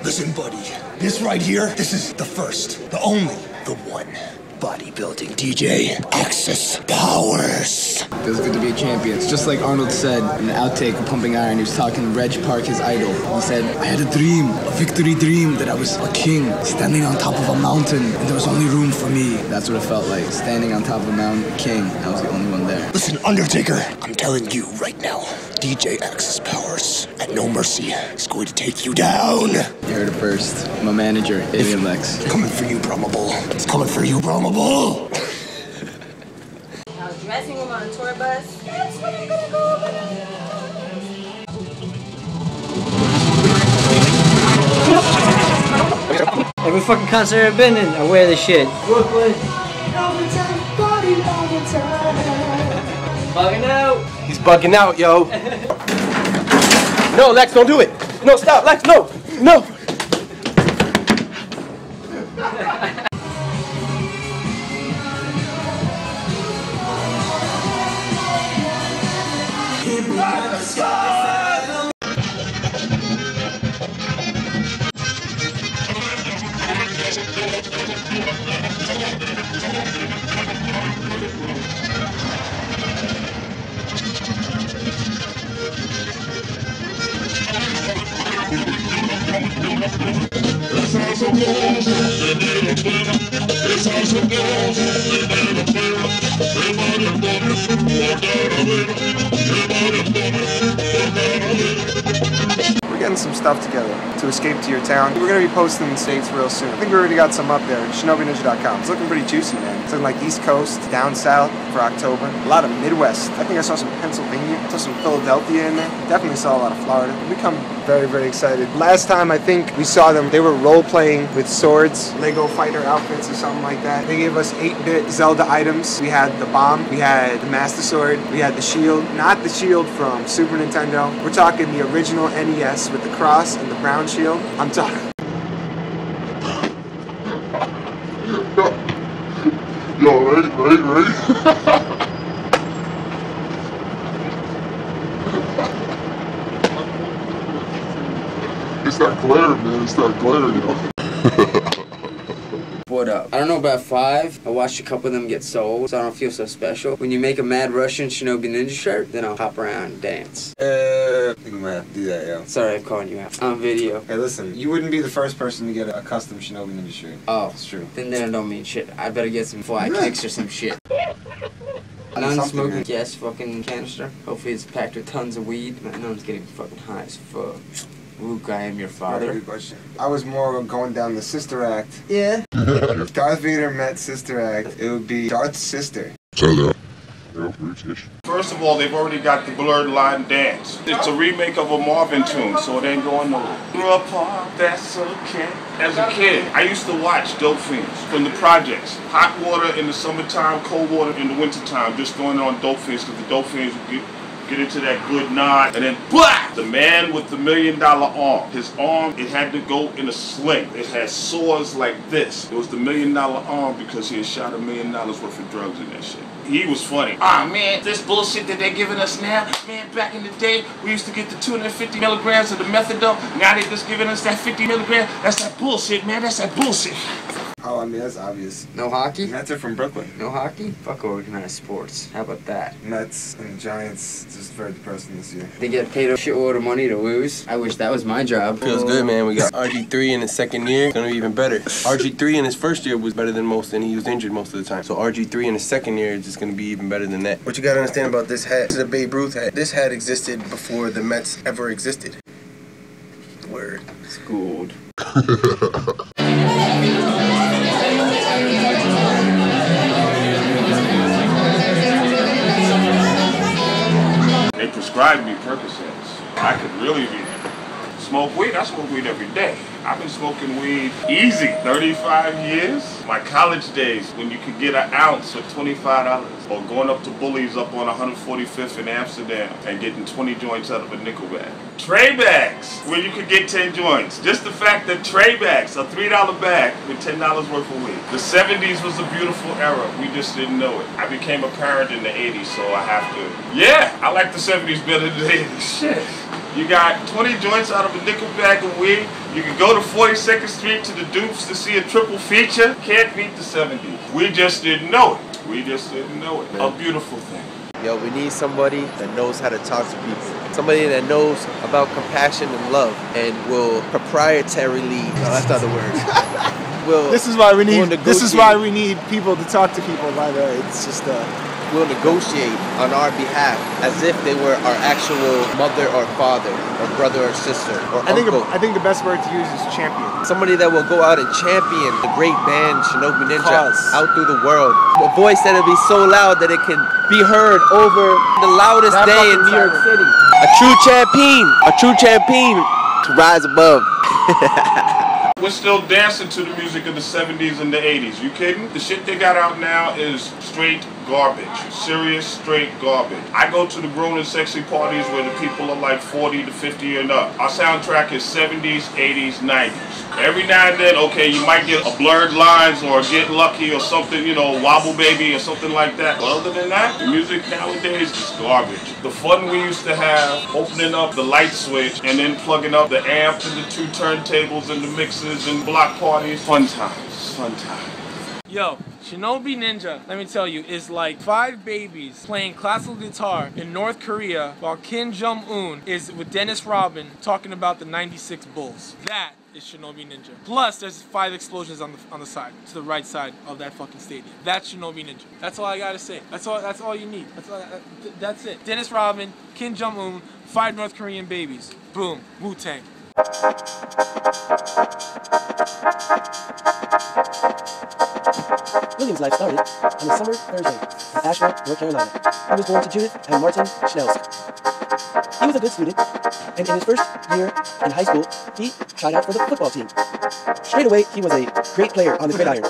Listen, buddy, this right here, this is the first, the only, the one bodybuilding DJ Axis Powers. Feels good to be a champion. It's just like Arnold said in the outtake of Pumping Iron. He was talking to Reg Park, his idol. He said, I had a dream, a victory dream, that I was a king standing on top of a mountain and there was only room for me. That's what it felt like, standing on top of a mountain, king. I was the only one there. Listen, Undertaker, I'm telling you right now, DJ Axis Powers at No Mercy is going to take you down. You heard it first. My manager, Alien Lex. Coming for you, Bromable. It's coming for you, Bromable. I was dressing room on a tour bus. That's what I'm gonna go over Every fucking concert I've been in, I wear this shit. Brooklyn. Bugging out. He's bugging out, yo. No, Lex, don't do it. No, stop, Lex, no, no. We're getting some stuff together to escape to your town. We're going to be posting the States real soon. I think we already got some up there. ShinobiNinja.com. It's looking pretty juicy, man. It's looking like East Coast, down south for October. A lot of Midwest. I think I saw some Pennsylvania. I saw some Philadelphia in there. Definitely saw a lot of Florida. We become very, very excited. Last time I think we saw them, they were role-playing with swords, Lego fighter outfits or something like that. They gave us 8-bit Zelda items. We had the bomb, we had the Master Sword, we had the shield. Not the shield from Super Nintendo. We're talking the original NES with the cross and the brown shield. I'm talking. Yo, right. It's that glare, man. It's that glare, you know. What up? I don't know about 5. I watched a couple of them get sold, so I don't feel so special. When you make a Mad Russian Shinobi Ninja shirt, then I'll hop around and dance. I think I'm gonna have to do that, yo. Sorry I'm calling you out. On video. Hey, listen, you wouldn't be the first person to get a custom Shinobi Ninja shirt. Oh, it's true. Then that don't mean shit. I better get some fly kicks or some shit. Non-smoking gas fucking canister. Hopefully it's packed with tons of weed. My nun's getting fucking high as fuck. Luke, I am your father. Good question. I was more going down the sister act. Yeah. If Darth Vader met Sister Act, it would be Darth's sister. First of all, they've already got the Blurred Line Dance. It's a remake of a Marvin tune, so it ain't going nowhere. Grew up on, that's okay. As a kid, I used to watch Dope Fiends from the projects. Hot water in the summertime, cold water in the wintertime, just going on Dope Fiends, because the Dope Fiends would get into that good nod, and then BLAH! The man with the $1 million arm. His arm, it had to go in a sling. It had swords like this. It was the $1 million arm because he had shot $1 million worth of drugs in that shit. He was funny. Ah, man, this bullshit that they're giving us now, man, back in the day, we used to get the 250 milligrams of the methadone. Now they just giving us that 50 milligrams. That's that bullshit, man. That's that bullshit. Oh, I mean, that's obvious. No hockey? Mets are from Brooklyn. No hockey? Fuck organized sports. How about that? Mets and Giants, just very depressing this year. They get paid a shitload of money to lose. I wish that was my job. Feels good, man. We got RG3 in his second year. It's gonna be even better. RG3 in his first year was better than most, and he was injured most of the time. So RG3 in his second year is just gonna be even better than that. What you gotta understand about this hat, this is a Babe Ruth hat. This hat existed before the Mets ever existed. Word. Schooled. They prescribed me Percocets. I could really be smoke weed. I smoke weed every day. I've been smoking weed easy 35 years. My college days when you could get an ounce for $25, or going up to Bullies up on 145th in Amsterdam and getting 20 joints out of a nickel bag. Tray bags where you could get 10 joints. Just the fact that tray bags, a $3 bag with $10 worth of weed. The 70s was a beautiful era. We just didn't know it. I became a parent in the 80s, so I have to. Yeah, I like the 70s better than the 80s. Shit. You got 20 joints out of a nickel bag of weed. You can go to 42nd Street to the Dupes to see a triple feature. Can't beat the 70s. We just didn't know it. We just didn't know it. A beautiful thing. Yo, we need somebody that knows how to talk to people. Somebody that knows about compassion and love and will proprietarily, no, that's not the word. This is why we need people to talk to people, by the way. It's just will negotiate on our behalf as if they were our actual mother or father or brother or sister or uncle. I think the best word to use is champion. Somebody that will go out and champion the great band Shinobi Ninja out through the world. A voice that'll be so loud that it can be heard over the loudest day in New York City. A true champion to rise above. We're still dancing to the music of the 70s and the 80s. You kidding? The shit they got out now is straight garbage. Serious, straight garbage. I go to the grown and sexy parties where the people are like 40 to 50 and up. Our soundtrack is 70s, 80s, 90s. Every now and then, okay, you might get a Blurred Lines or Get Lucky or something, you know, Wobble Baby or something like that. But other than that, the music nowadays is garbage. The fun we used to have, opening up the light switch and then plugging up the amp and the 2 turntables and the mixers and block parties. Fun times. Fun times. Yo, Shinobi Ninja, let me tell you, is like 5 babies playing classical guitar in North Korea while Kim Jong-un is with Dennis Rodman talking about the '96 Bulls. That is Shinobi Ninja. Plus, there's 5 explosions on the side, to the right side of that fucking stadium. That's Shinobi Ninja. That's all I gotta say. That's all you need. That's it. Dennis Rodman, Kim Jong-un, 5 North Korean babies. Boom. Wu-Tang. William's life started on a summer Thursday in Asheville, North Carolina. He was born to Judith and Martin Schnelsk. He was a good student, and in his first year in high school, he tried out for the football team. Straight away, he was a great player on the gridiron,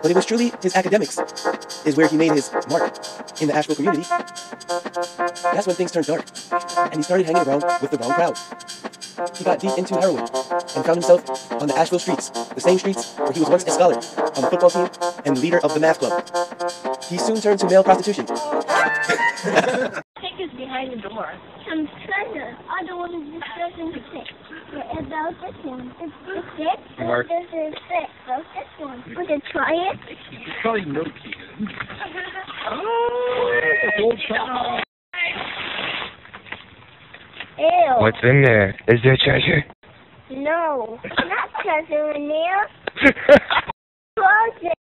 but it was truly his academics is where he made his mark in the Asheville community. That's when things turned dark, and he started hanging around with the wrong crowd. He got deep into heroin and found himself on the Asheville streets, the same streets where he was once a scholar on the football team and leader of the math club. He soon turned to male prostitution. Pig is behind the door. Some treasure. I don't want to discuss in 6. What about this one? It's 6. Mark. This is 6. What's this one? We can try it. Probably no key. Ew. What's in there? Is there treasure? No. Not treasure in there. Close it.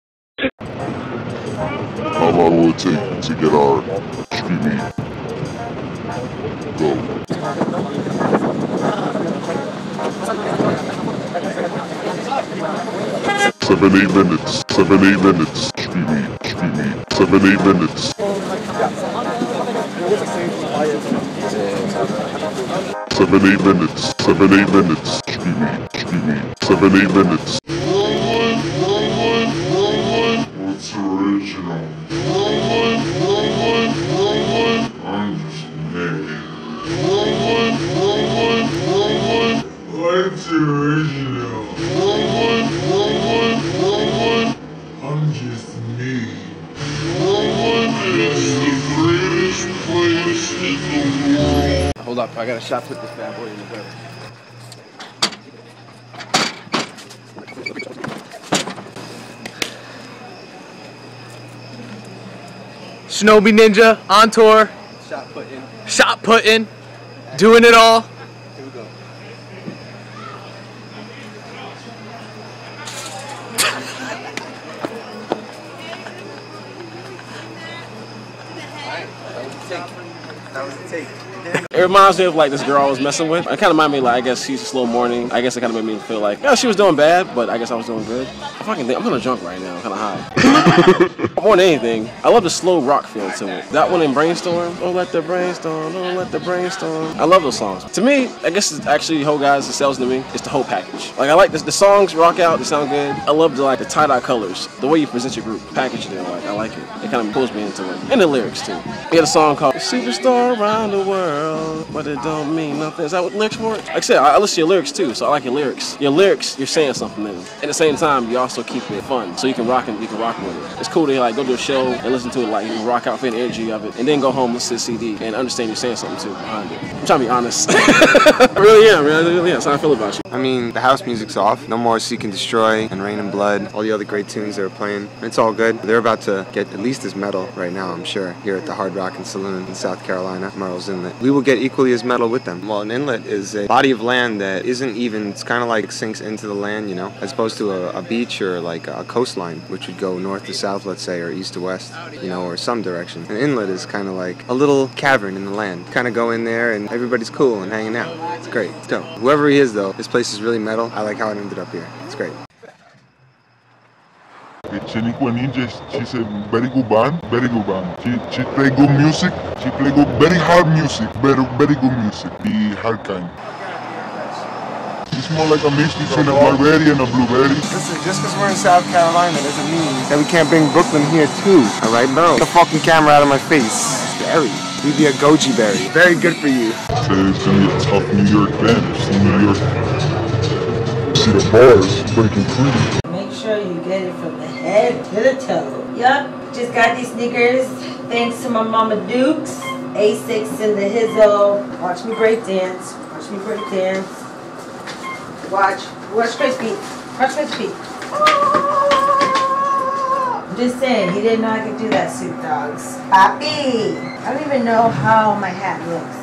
How long will it take to get our street meat? Go. 7-8 minutes. 7-8 minutes. Street meat. 7-8 minutes. 7-8 minutes. 7-8 minutes. Street meat. 7-8 minutes. What's original? I'm just mad. What's original? I'm just me. up. I gotta shot put this bad boy in the river. Shinobi Ninja on tour. Shot putting. Doing it all. Here we go. That was a take. It reminds me of like this girl I was messing with. It kind of reminded me, like, I guess she's a slow morning. I guess it kind of made me feel like, yeah, she was doing bad, but I guess I was doing good. I'm kind of drunk right now. I'm kind of high. More than anything, I love the slow rock feel to it. That one in Brainstorm. Don't let the brainstorm, don't let the brainstorm. I love those songs. To me, I guess it's actually whole guys, it sells to me. It's the whole package. Like I like this, the songs rock out, they sound good. I love the tie-dye colors, the way you present your group, package it in. Like I like it. It kind of pulls me into it, and the lyrics too. We had a song called "Superstar Around the World," but it don't mean nothing. Is that what lyrics for it? Like I said, I listen to your lyrics too, so I like your lyrics. Your lyrics, you're saying something in them. At the same time, you also keep it fun, so you can rock with it. It's cool to like go to a show and listen to it, like you can rock out for the energy of it, and then go home, listen to the CD, and understand you're saying something too behind it. I'm trying to be honest. I really am, man. That's how I feel about you. I mean, the house music's off. No more Seek and Destroy and Rain and Blood. All the other great tunes they were playing. It's all good. They're about to get at least as metal right now, I'm sure, here at the Hard Rockin' Saloon in South Carolina, Merle's Inlet. We will get equally as metal with them. Well, an inlet is a body of land that isn't even, it's kind of like sinks into the land, you know, as opposed to a beach or like a coastline, which would go north to south, let's say, or east to west, you know, or some direction. An inlet is kind of like a little cavern in the land. Kind of go in there and everybody's cool and hanging out. It's great. It's dope. Whoever he is, though, this place is really metal. I like how it ended up here. It's great. Shiniqua Ninja, she's a very good band, very good band. She play good music, she play good, very hard music, very good music, the hard kind. It's more like a mix between a barbarian and a blueberry. Listen, just because we're in South Carolina doesn't mean that we can't bring Brooklyn here too. Alright, bro? Get the fucking camera out of my face. Barry. You'd be a goji berry. Very good for you. So it's gonna be a tough New York band. See New York. See the bars breaking free. Make sure you get it from the head to the toe. Yup, just got these sneakers. Thanks to my mama Dukes. A6 in the hizzo. Watch me break dance. Watch me break dance. Watch Chris beat. Watch Chris beat. I'm just saying, he didn't know I could do that, Soup Dogs. Happy! I don't even know how my hat looks.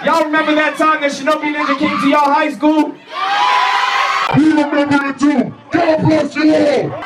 Y'all remember that time that Shinobi Ninja came to y'all high school? We remember it too. God bless you all.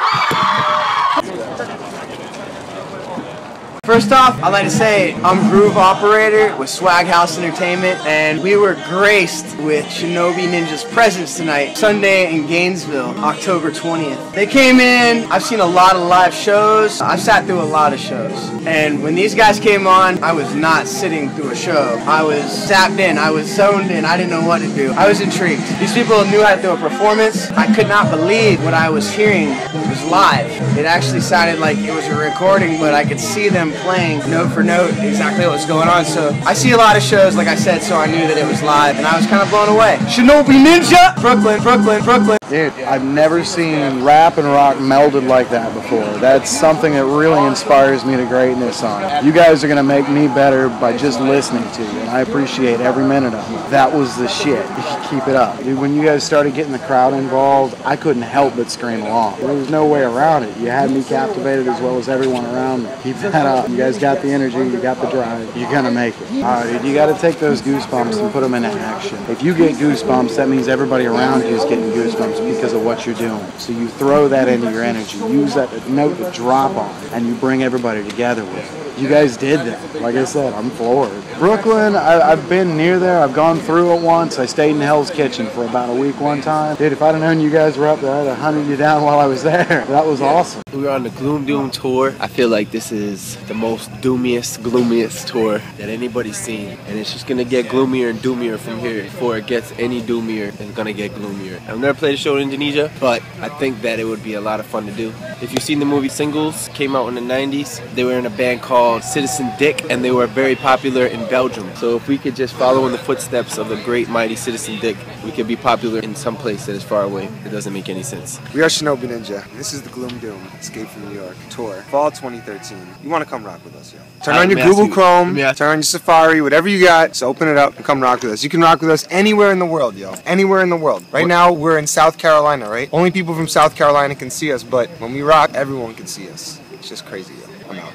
First off, I'd like to say I'm Groove Operator with Swag House Entertainment, and we were graced with Shinobi Ninja's presence tonight, Sunday in Gainesville, October 20th. They came in, I've seen a lot of live shows, I've sat through a lot of shows, and when these guys came on, I was not sitting through a show. I was tapped in, I was zoned in, I didn't know what to do. I was intrigued. These people knew how to do a performance. I could not believe what I was hearing was live. It actually sounded like it was a recording, but I could see them playing note for note exactly what was going on. So I see a lot of shows, like I said, so I knew that it was live, and I was kind of blown away. Shinobi Ninja! Brooklyn, Brooklyn, Brooklyn. Dude, I've never seen rap and rock melded like that before. That's something that really inspires me to greatness on. You guys are going to make me better by just listening to you, and I appreciate every minute of it. That was the shit. You should keep it up. Dude, when you guys started getting the crowd involved, I couldn't help but scream along. There was no way around it. You had me captivated as well as everyone around me. Keep that up. You guys got the energy, you got the drive. You're going to make it. Alright, dude, you got to take those goosebumps and put them into action. If you get goosebumps, that means everybody around you is getting goosebumps because of what you're doing. So you throw that into your energy, use that note to drop on, and you bring everybody together with it. You guys did that. Like I said, I'm floored. Brooklyn, I've been near there. I've gone through it once. I stayed in Hell's Kitchen for about a week one time. Dude, if I'd have known you guys were up there, I'd have hunted you down while I was there. That was awesome. We were on the Gloom Doom tour. I feel like this is the most doomiest, gloomiest tour that anybody's seen. And it's just gonna get gloomier and doomier from here. Before it gets any doomier, it's gonna get gloomier. I've never played a show in Indonesia, but I think that it would be a lot of fun to do. If you've seen the movie Singles, came out in the 90s. They were in a band called Citizen Dick, and they were very popular in Belgium. So if we could just follow in the footsteps of the great mighty Citizen Dick, we could be popular in some place that is far away. It doesn't make any sense. We are Shinobi Ninja. This is the Gloom Doom Escape from New York tour, fall 2013. You want to come rock with us, yo? Turn on your Google Chrome, turn on your Safari, whatever you got, just open it up and come rock with us. You can rock with us anywhere in the world, yo. Anywhere in the world. Right now, we're in South Carolina, right? Only people from South Carolina can see us, but when we rock, everyone can see us. It's just crazy, yo. I'm out.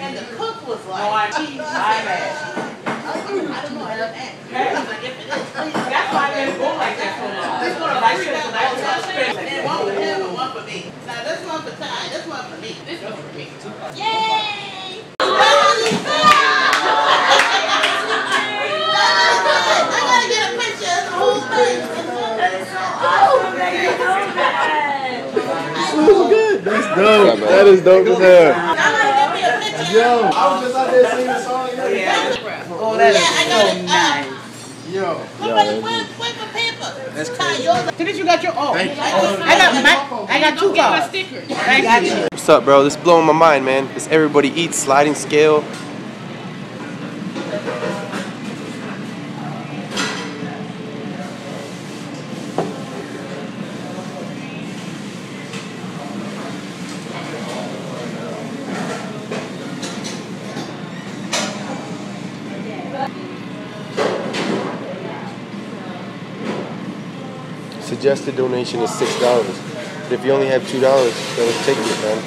And the cook was like, that's why I didn't go like that for long. This one like shit, one for him and one for me. Now this one for Ty, this one for me. This one for me. Yay! I gotta get a picture of the whole thing. This is good. That's dope. That is dope as hell. Yo, I was just out there singing a song. Oh, that is so nice. Yo. Where's my paper? That's crazy. Didn't you got your own? I got two cards. Thank you. What's up, bro? This is blowing my mind, man. This everybody eats sliding scale. Suggested donation is $6. But if you only have $2, then take it, man.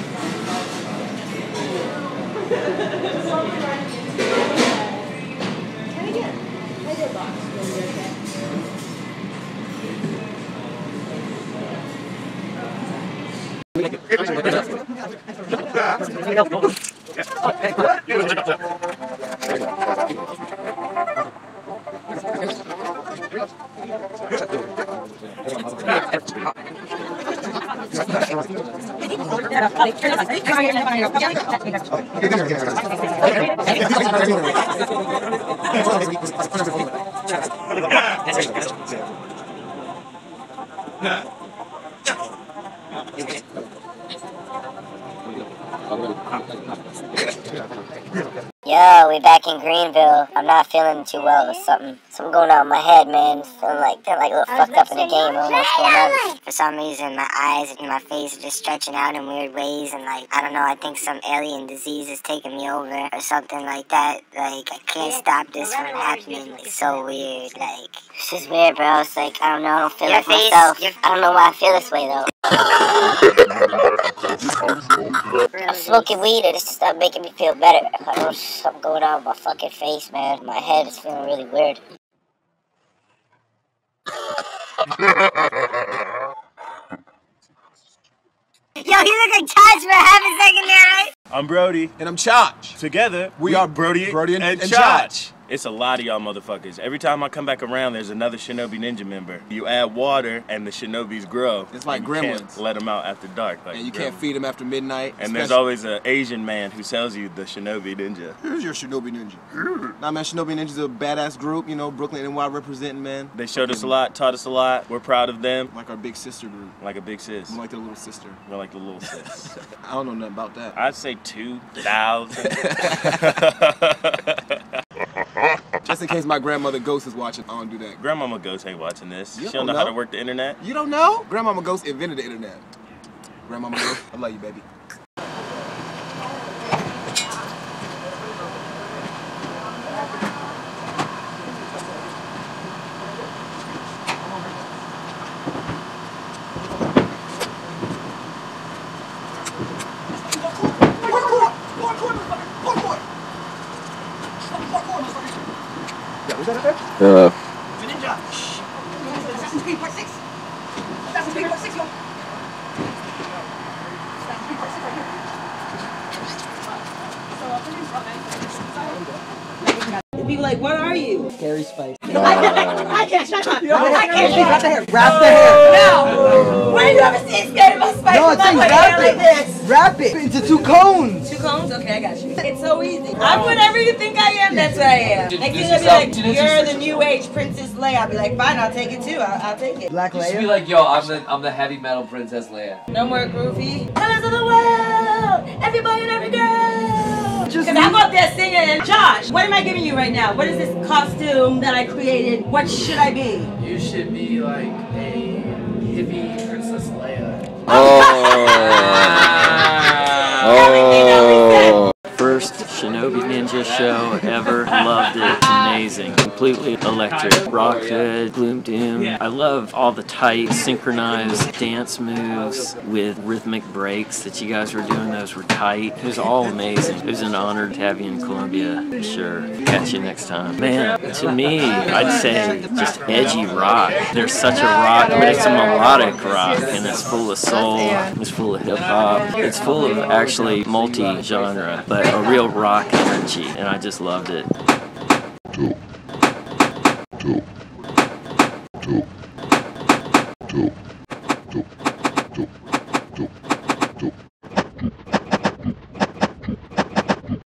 Yo, we back in Greenville. I'm not feeling too well with something going on in my head, man. Feeling like a little fucked up in the game. I don't know what's going on. For some reason, my eyes and my face are just stretching out in weird ways, and like, I don't know, I think some alien disease is taking me over or something like that. Like, I can't stop this from happening. It's so weird. Like, it's just weird, bro. It's like, I don't know, I don't feel like myself. I don't know why I feel this way, though. I'm smoking weed and it's just not making me feel better. I don't know, something going on with my fucking face, man. My head is feeling really weird. Yo, you look like Taj for half a second there, right? I'm Brody. And I'm Chach. Together, we are Brody and Chach. It's a lot of y'all motherfuckers. Every time I come back around, there's another Shinobi Ninja member. You add water, and the Shinobis grow. It's like gremlins. You can't let them out after dark. Like and you can't feed them after midnight. And there's always an Asian man who sells you the Shinobi Ninja. Here's your Shinobi Ninja. Nah, man, Shinobi Ninja's a badass group. You know, Brooklyn NY representing, man. They showed us a lot, taught us a lot. We're proud of them. Like our big sister group. Like a big sis. We're like the little sister. We're like the little sis. I don't know nothing about that. I'd say 2,000. Just in case my grandmother Ghost is watching, I don't do that. Grandmama Ghost ain't watching this. She don't know how to work the internet. You don't know? Grandmama Ghost invented the internet. Grandmama Ghost, I love you, baby. Speed part 6. That's speed part 6, yo. People like, what are you? Scary Spice. I can't, shut up. I can't. Wrap the hair. Wrap the hair. No. When have you ever seen Scary Spice? No, it's like wrap it. Like this. Wrap it into 2 cones. 2 cones? Okay, I got you. It's so easy. I'm whatever you think I am, that's what I am. Like, you're gonna be like, you're the new age Princess Leia. I'll be like, fine, I'll take it too. I'll take it. Black You Leia? should be like, yo, I'm the heavy metal Princess Leia. No more groovy. Colors of the world! Everybody and every girl! Because I'm up there singing, Josh, what am I giving you right now? What is this costume that I created? What should I be? You should be like a hippie Princess Leia. First Shinobi Ninja show ever. Loved it. Amazing. Completely electric. Rock good. Gloom doom. I love all the tight, synchronized dance moves with rhythmic breaks that you guys were doing. Those were tight. It was all amazing. It was an honor to have you in Columbia. For sure. Catch you next time. Man, to me, I'd say just edgy rock. There's such a rock, but it's a melodic rock, and it's full of soul. It's full of hip hop. It's full of actually multi-genre, but a real rock energy, and I just loved it.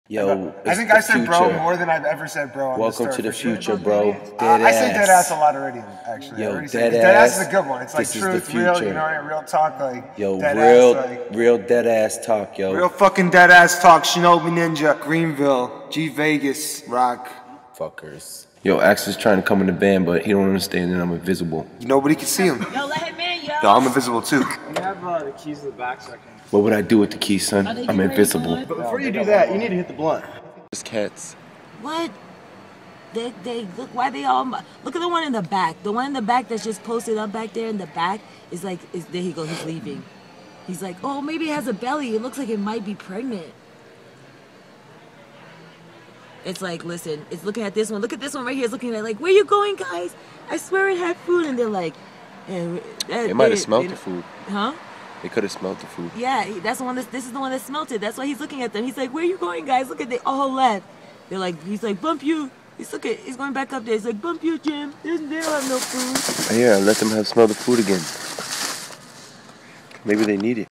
Yo, I think I said bro more than I've ever said bro on Welcome to the future, bro. I say dead ass a lot already, actually. Yo, dead ass is a good one. It's like this is truth, the future. real, you know, real talk, like yo, dead real, ass, like, real dead ass talk, yo. real fucking dead ass talk. Shinobi Ninja, Greenville, G Vegas, rock. Fuckers. Yo, Axe is trying to come in the band, but he don't understand that I'm invisible. Nobody can see him. Yo, let him in, yo. Yo, I'm invisible too. You have the keys to the back so I can... What would I do with the keys, son? I'm invisible. But before you do that, you need to hit the blunt. Just cats. What? They look, why they all, look at the one in the back. The one in the back that's just posted up back there in the back is like, there he goes, he's leaving. He's like, oh, maybe it has a belly. It looks like it might be pregnant. It's like, listen, it's looking at this one. Look at this one right here. It's looking at like, where you going, guys? I swear it had food. And they're like, They might have smelled the food. Huh? They could have smelled the food. Yeah, that's the one. This is the one that smelt it. That's why he's looking at them. He's like, where you going, guys? Look at they all left. They're like, he's like, bump you. He's looking. He's going back up there. He's like, bump you, Jim. They don't have no food. Yeah, let them have smell the food again. Maybe they need it.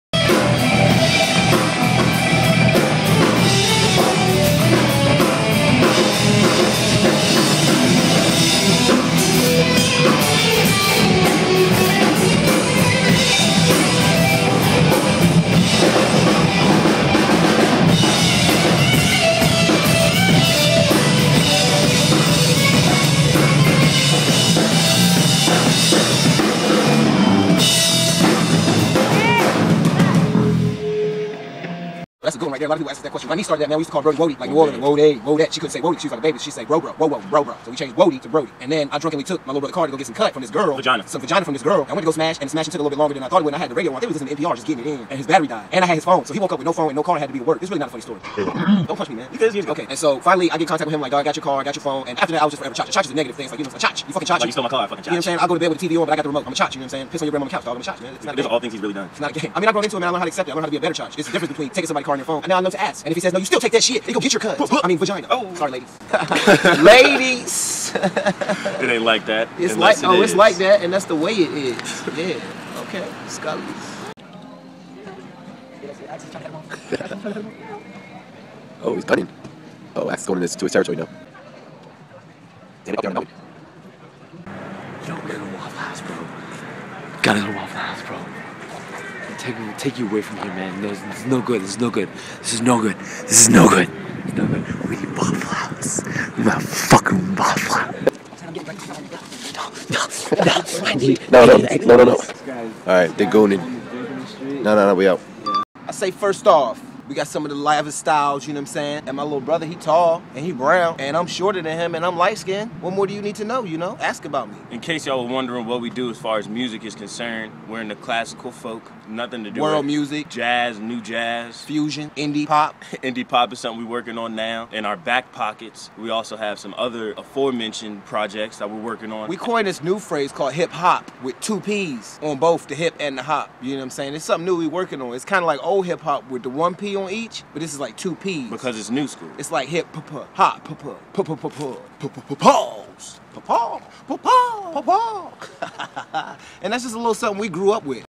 That's a good one right there. A lot of people ask that question. When me started that, man, we used to call Brody Wody, like New Orleans, Wody, Wodette. She couldn't say Wody. She was like a baby. She'd say bro, bro, whoa, whoa, bro, bro. So we changed Wody to Brody. And then I drunkenly took my little brother car to go get some cut from this girl. Some vagina from this girl. I went to go smash, and the smashing took a little bit longer than I thought it would. And I had the radio on. They was listening to NPR, just getting it in. And his battery died. And I had his phone. So he woke up with no phone and no car and had to be to work. This is really not a funny story. Don't punch me, man. Okay. And so finally, I get in contact with him, like, dog, I got your car, I got your phone. And after that, I was just forever Chach. Chach is a negative thing. It's like, you know, it's like, Chach, you fucking Chach. Like, you stole my car, I fucking Chach. You know what I'm saying? I go to bed with the TV on, but I got the remote. I'm a Chach, you know what I'm saying? Piss on your grandma on the couch, dog. I'm a Chach, man. It's not These are all things he's really done. It's not a game. I mean, I grown into it, man. I learned how to accept it. I learned how to be a better Chach. It's the difference between taking somebody's car on your phone, and now I know to ask. And if he says no, you still take that shit. Then go get your cut. I mean, vagina. Oh, sorry, ladies. Ladies. It ain't like that. It's like, it's like that, and that's the way it is. Yeah. Okay. Scullies. Oh, he's gunning. Oh, Axe is going to his territory now. Damn it, up there on the mountain. Yo, get a Waffle House, bro. Gotta go to Waffle House, bro. Take you away from here, man. No, this is no good. This is no good. This is no good. This is no good. It's no good. We need Waffle House. We got fucking Waffle House. No. All right, they're going in. No, we out. I say first off, We got some of the livest styles, you know what I'm saying? And my little brother, he tall and he brown, and I'm shorter than him and I'm light skinned. What more do you need to know, you know? Ask about me. In case y'all were wondering what we do as far as music is concerned, we're in the classical folk, nothing to do World with music, jazz, new jazz, fusion, indie pop. Indie pop is something we're working on now. In our back pockets, we also have some other aforementioned projects that we're working on. We coined this new phrase called hip hop with 2 P's on both the hip and the hop. You know what I'm saying? It's something new we working on. It's kind of like old hip hop with the 1 P on each, but this is like 2 P's. Because it's new school. It's like hip hop pause. And that's just a little something we grew up with.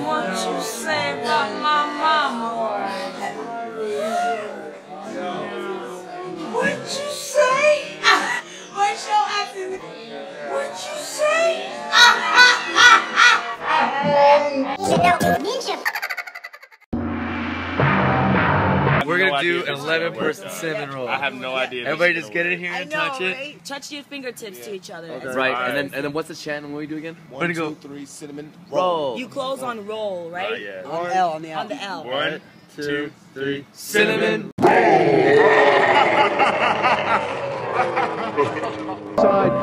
What you say about my mama? What you say? What's your accent? What you say? We're gonna do an 11-person cinnamon roll. I have no idea. Everybody just get in here and touch it. Right? Touch your fingertips to each other. Okay. Right, and then what's the chant and what do we do again? 1, 2, 3, cinnamon roll. You close on roll, right? Yeah. On the L, on the L. On the L. 1, 2, 3, cinnamon.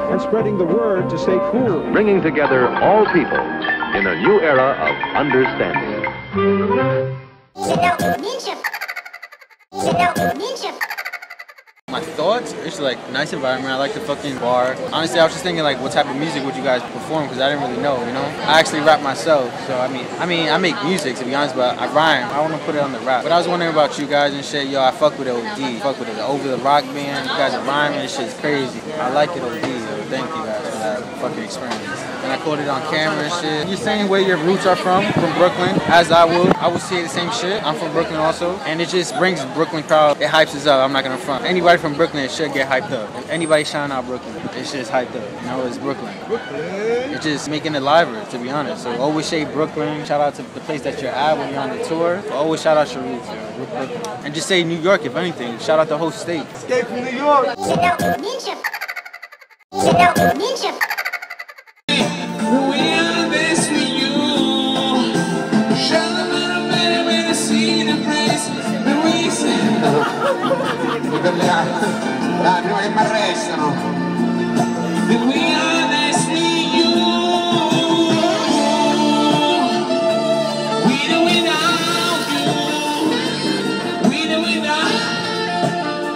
And spreading the word to stay cool. Bringing together all people in a new era of understanding. My thoughts, it's like nice environment. I like the fucking bar. Honestly, I was just thinking like what type of music would you guys perform because I didn't really know, you know? I actually rap myself, so I mean I make music to be honest, but I rhyme. I want to put it on the rap. But I was wondering about you guys and shit. Yo, I fuck with it OD. Fuck with it. Over the rock band, you guys are rhyming. This shit's crazy. I like it OD. So thank you guys for that fucking experience. And I caught it on camera and shit. You're saying where your roots are from Brooklyn, as I would say the same shit. I'm from Brooklyn also, and it just brings Brooklyn crowd. It hypes us up. I'm not gonna front. Anybody from Brooklyn should get hyped up. If anybody shine out Brooklyn, it's just hyped up. You know, it's Brooklyn. It's just making it liver, to be honest. So always say Brooklyn. Shout out to the place that you're at when you're on the tour. But always shout out your roots, Brooklyn. And just say New York, if anything. Shout out the whole state. Escape from New York. Noi mi arrestano.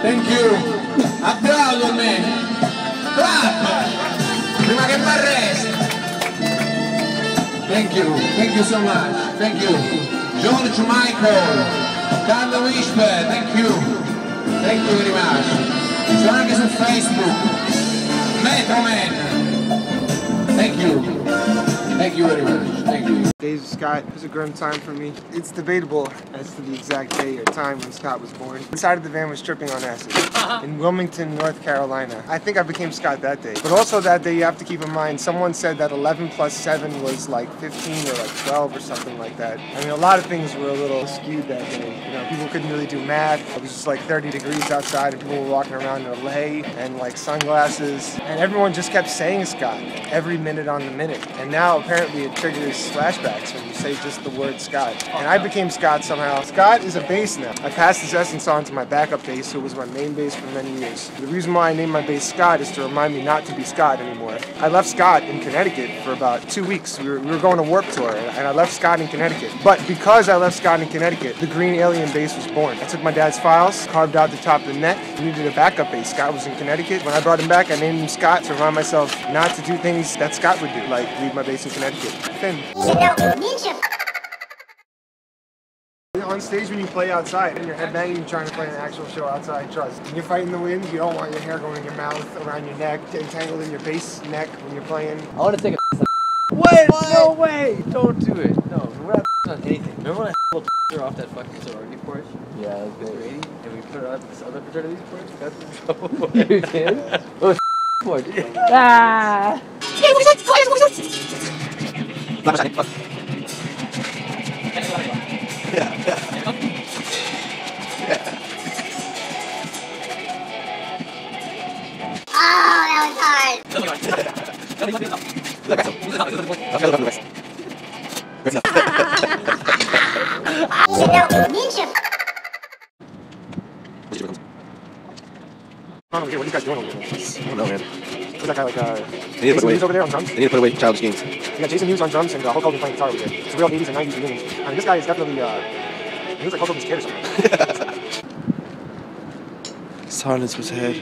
Thank you. Applauso a me. Clap. Prima che mi arresti. Thank you so much. Thank you. George Michael. Carlo Whisper, thank you. Thank you very much. Sono anche su Facebook. Metro Man. Thank you. Thank you very much. Thank you. Days of Scott was a grim time for me. It's debatable as to the exact day or time when Scott was born. Inside of the van was tripping on acid in Wilmington, North Carolina. I think I became Scott that day. But also that day you have to keep in mind, someone said that 11 plus 7 was like 15 or like 12 or something like that. I mean, a lot of things were a little skewed that day. You know, people couldn't really do math. It was just like 30 degrees outside and people were walking around in a lei and like sunglasses. And everyone just kept saying Scott every minute on the minute. And now apparently it triggers flashbacks when you say just the word Scott. And I became Scott somehow. Scott is a bass now. I passed this essence on to my backup bass, who was my main bass for many years. The reason why I named my bass Scott is to remind me not to be Scott anymore. I left Scott in Connecticut for about 2 weeks. We were going to Warped Tour, and I left Scott in Connecticut. But because I left Scott in Connecticut, the Green Alien bass was born. I took my dad's files, carved out the top of the neck, and needed a backup bass. Scott was in Connecticut. When I brought him back, I named him Scott to remind myself not to do things that Scott would do, like leave my bass in Connecticut. Finn. On stage when you play outside and you're headbanging, you're trying to play an actual show outside, trust. When you're fighting the wind, you don't want your hair going in your mouth, around your neck, entangled in your bass neck when you're playing. I want to take a What? No way! Don't do it. No, we're not on anything. Remember when I pulled off that fucking sorority porch? Yeah, that was great. And we put it on this other fraternity's porch? That's so You did? It was porch. Ah! What are you guys doing over there? I don't know, man. Who's that guy like, They need to Jason put away. Mewes over there on drums? They need to put away childish games. We got Jason Mewes on drums and Hulk Hogan playing guitar over there. It's a real 80s and 90s reunion. I mean, this guy is definitely, he looks like Hulk Hogan's kid or something. Silence was head.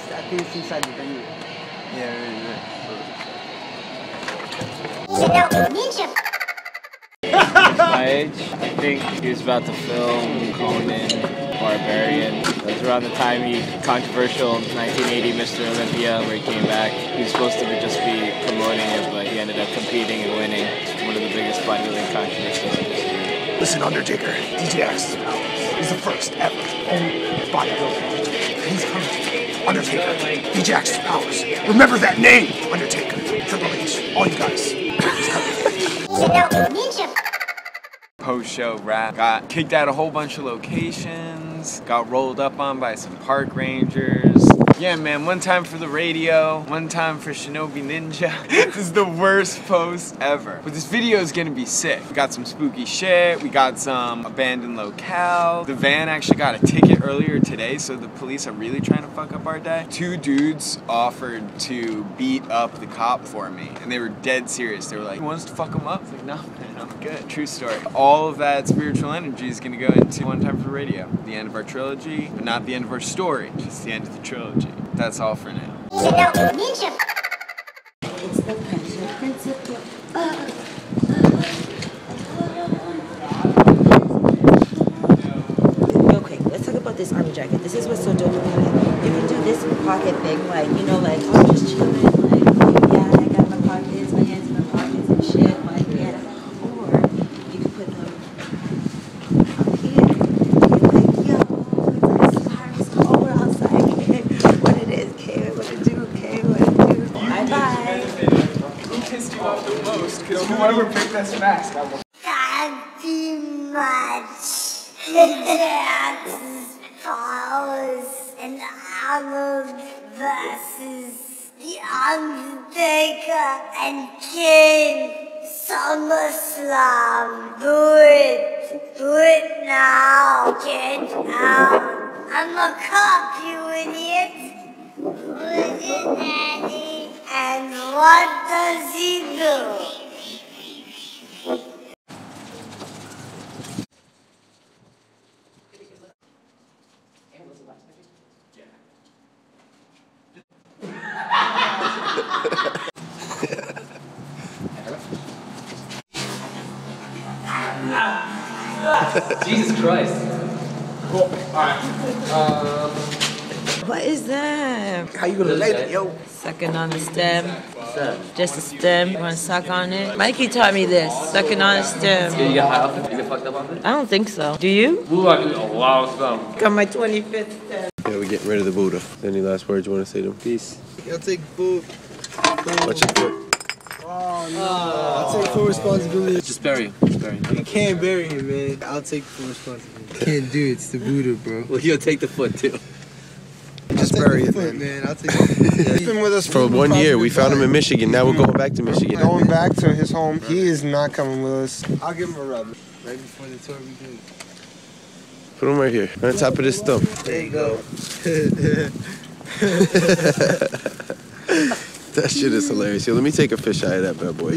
I think it's inside the venue. My age, I think he was about to film Conan, Barbarian. It was around the time he controversial 1980 Mr. Olympia where he came back. He was supposed to just be promoting it, but he ended up competing and winning. One of the biggest bodybuilding controversies in history. Listen, Undertaker, DJ Axis is the first ever bodybuilder. He's coming to you. Undertaker, DJ Axis Powers. Remember that name, Undertaker. Triple H, all you guys. He's coming. Post-show rap. Got kicked out a whole bunch of locations. Got rolled up on by some park rangers. Yeah, man, one time for the radio, one time for Shinobi Ninja. This is the worst post ever. But this video is gonna be sick. We got some spooky shit, we got some abandoned locale. The van actually got a ticket earlier today, so the police are really trying to fuck up our day. 2 dudes offered to beat up the cop for me, and they were dead serious. They were like, "Who wants to fuck him up?" I was like, "No, man, I'm good." True story. All of that spiritual energy is gonna go into One Time for the Radio. The end of our trilogy, but not the end of our story, just the end of the trilogy. That's all for now. It's the pressure principle. Real quick, let's talk about this army jacket. This is what's so dope about it. You can do this pocket thing, like, you know, like, oh, just chilling, like, yeah, I got my pockets, my hands in my pockets and shit, like, yeah. Or you can put them up here. You're like, yo, it's cold outside, kid. What it is, kid, what it do, kid, what it do. Bye-bye. Who pissed you off the most? Because whoever picked this mask, I will. Too much. Dance, Powers, and Arnold versus The Undertaker and King. SummerSlam. Do it. Do it now. Get out. I'm a cop, you idiot. Who's your daddy? And what does he do? Jesus Christ. Cool. Alright. What is that? How you gonna lay it, yo? Sucking on the stem. Just a stem. You wanna suck on it? Mikey taught me this. Sucking on a stem. You get high off it? You get fucked up off it? I don't think so. Do you? Ooh, I do a lot of stuff. Got my 25th stem. Yeah, we're getting rid of the Buddha. Any last words you want to say to him? Peace. I'll take full. Watch your foot. Oh no! I'll take full responsibility. Just bury him. Just bury him. You can't bury him, man. I'll take full responsibility. Can't do it. It's the Buddha, bro. Well, he'll take the foot too. Just bury it, man. I'll take it. He's been with us For 1 year, we found him in Michigan. Now we're going back to Michigan. Going back to his home. He is not coming with us. I'll give him a rub. Right before the tour begins. Put him right here, on top of this stump. There you go. That shit is hilarious. Yo, let me take a fish eye of that bad boy.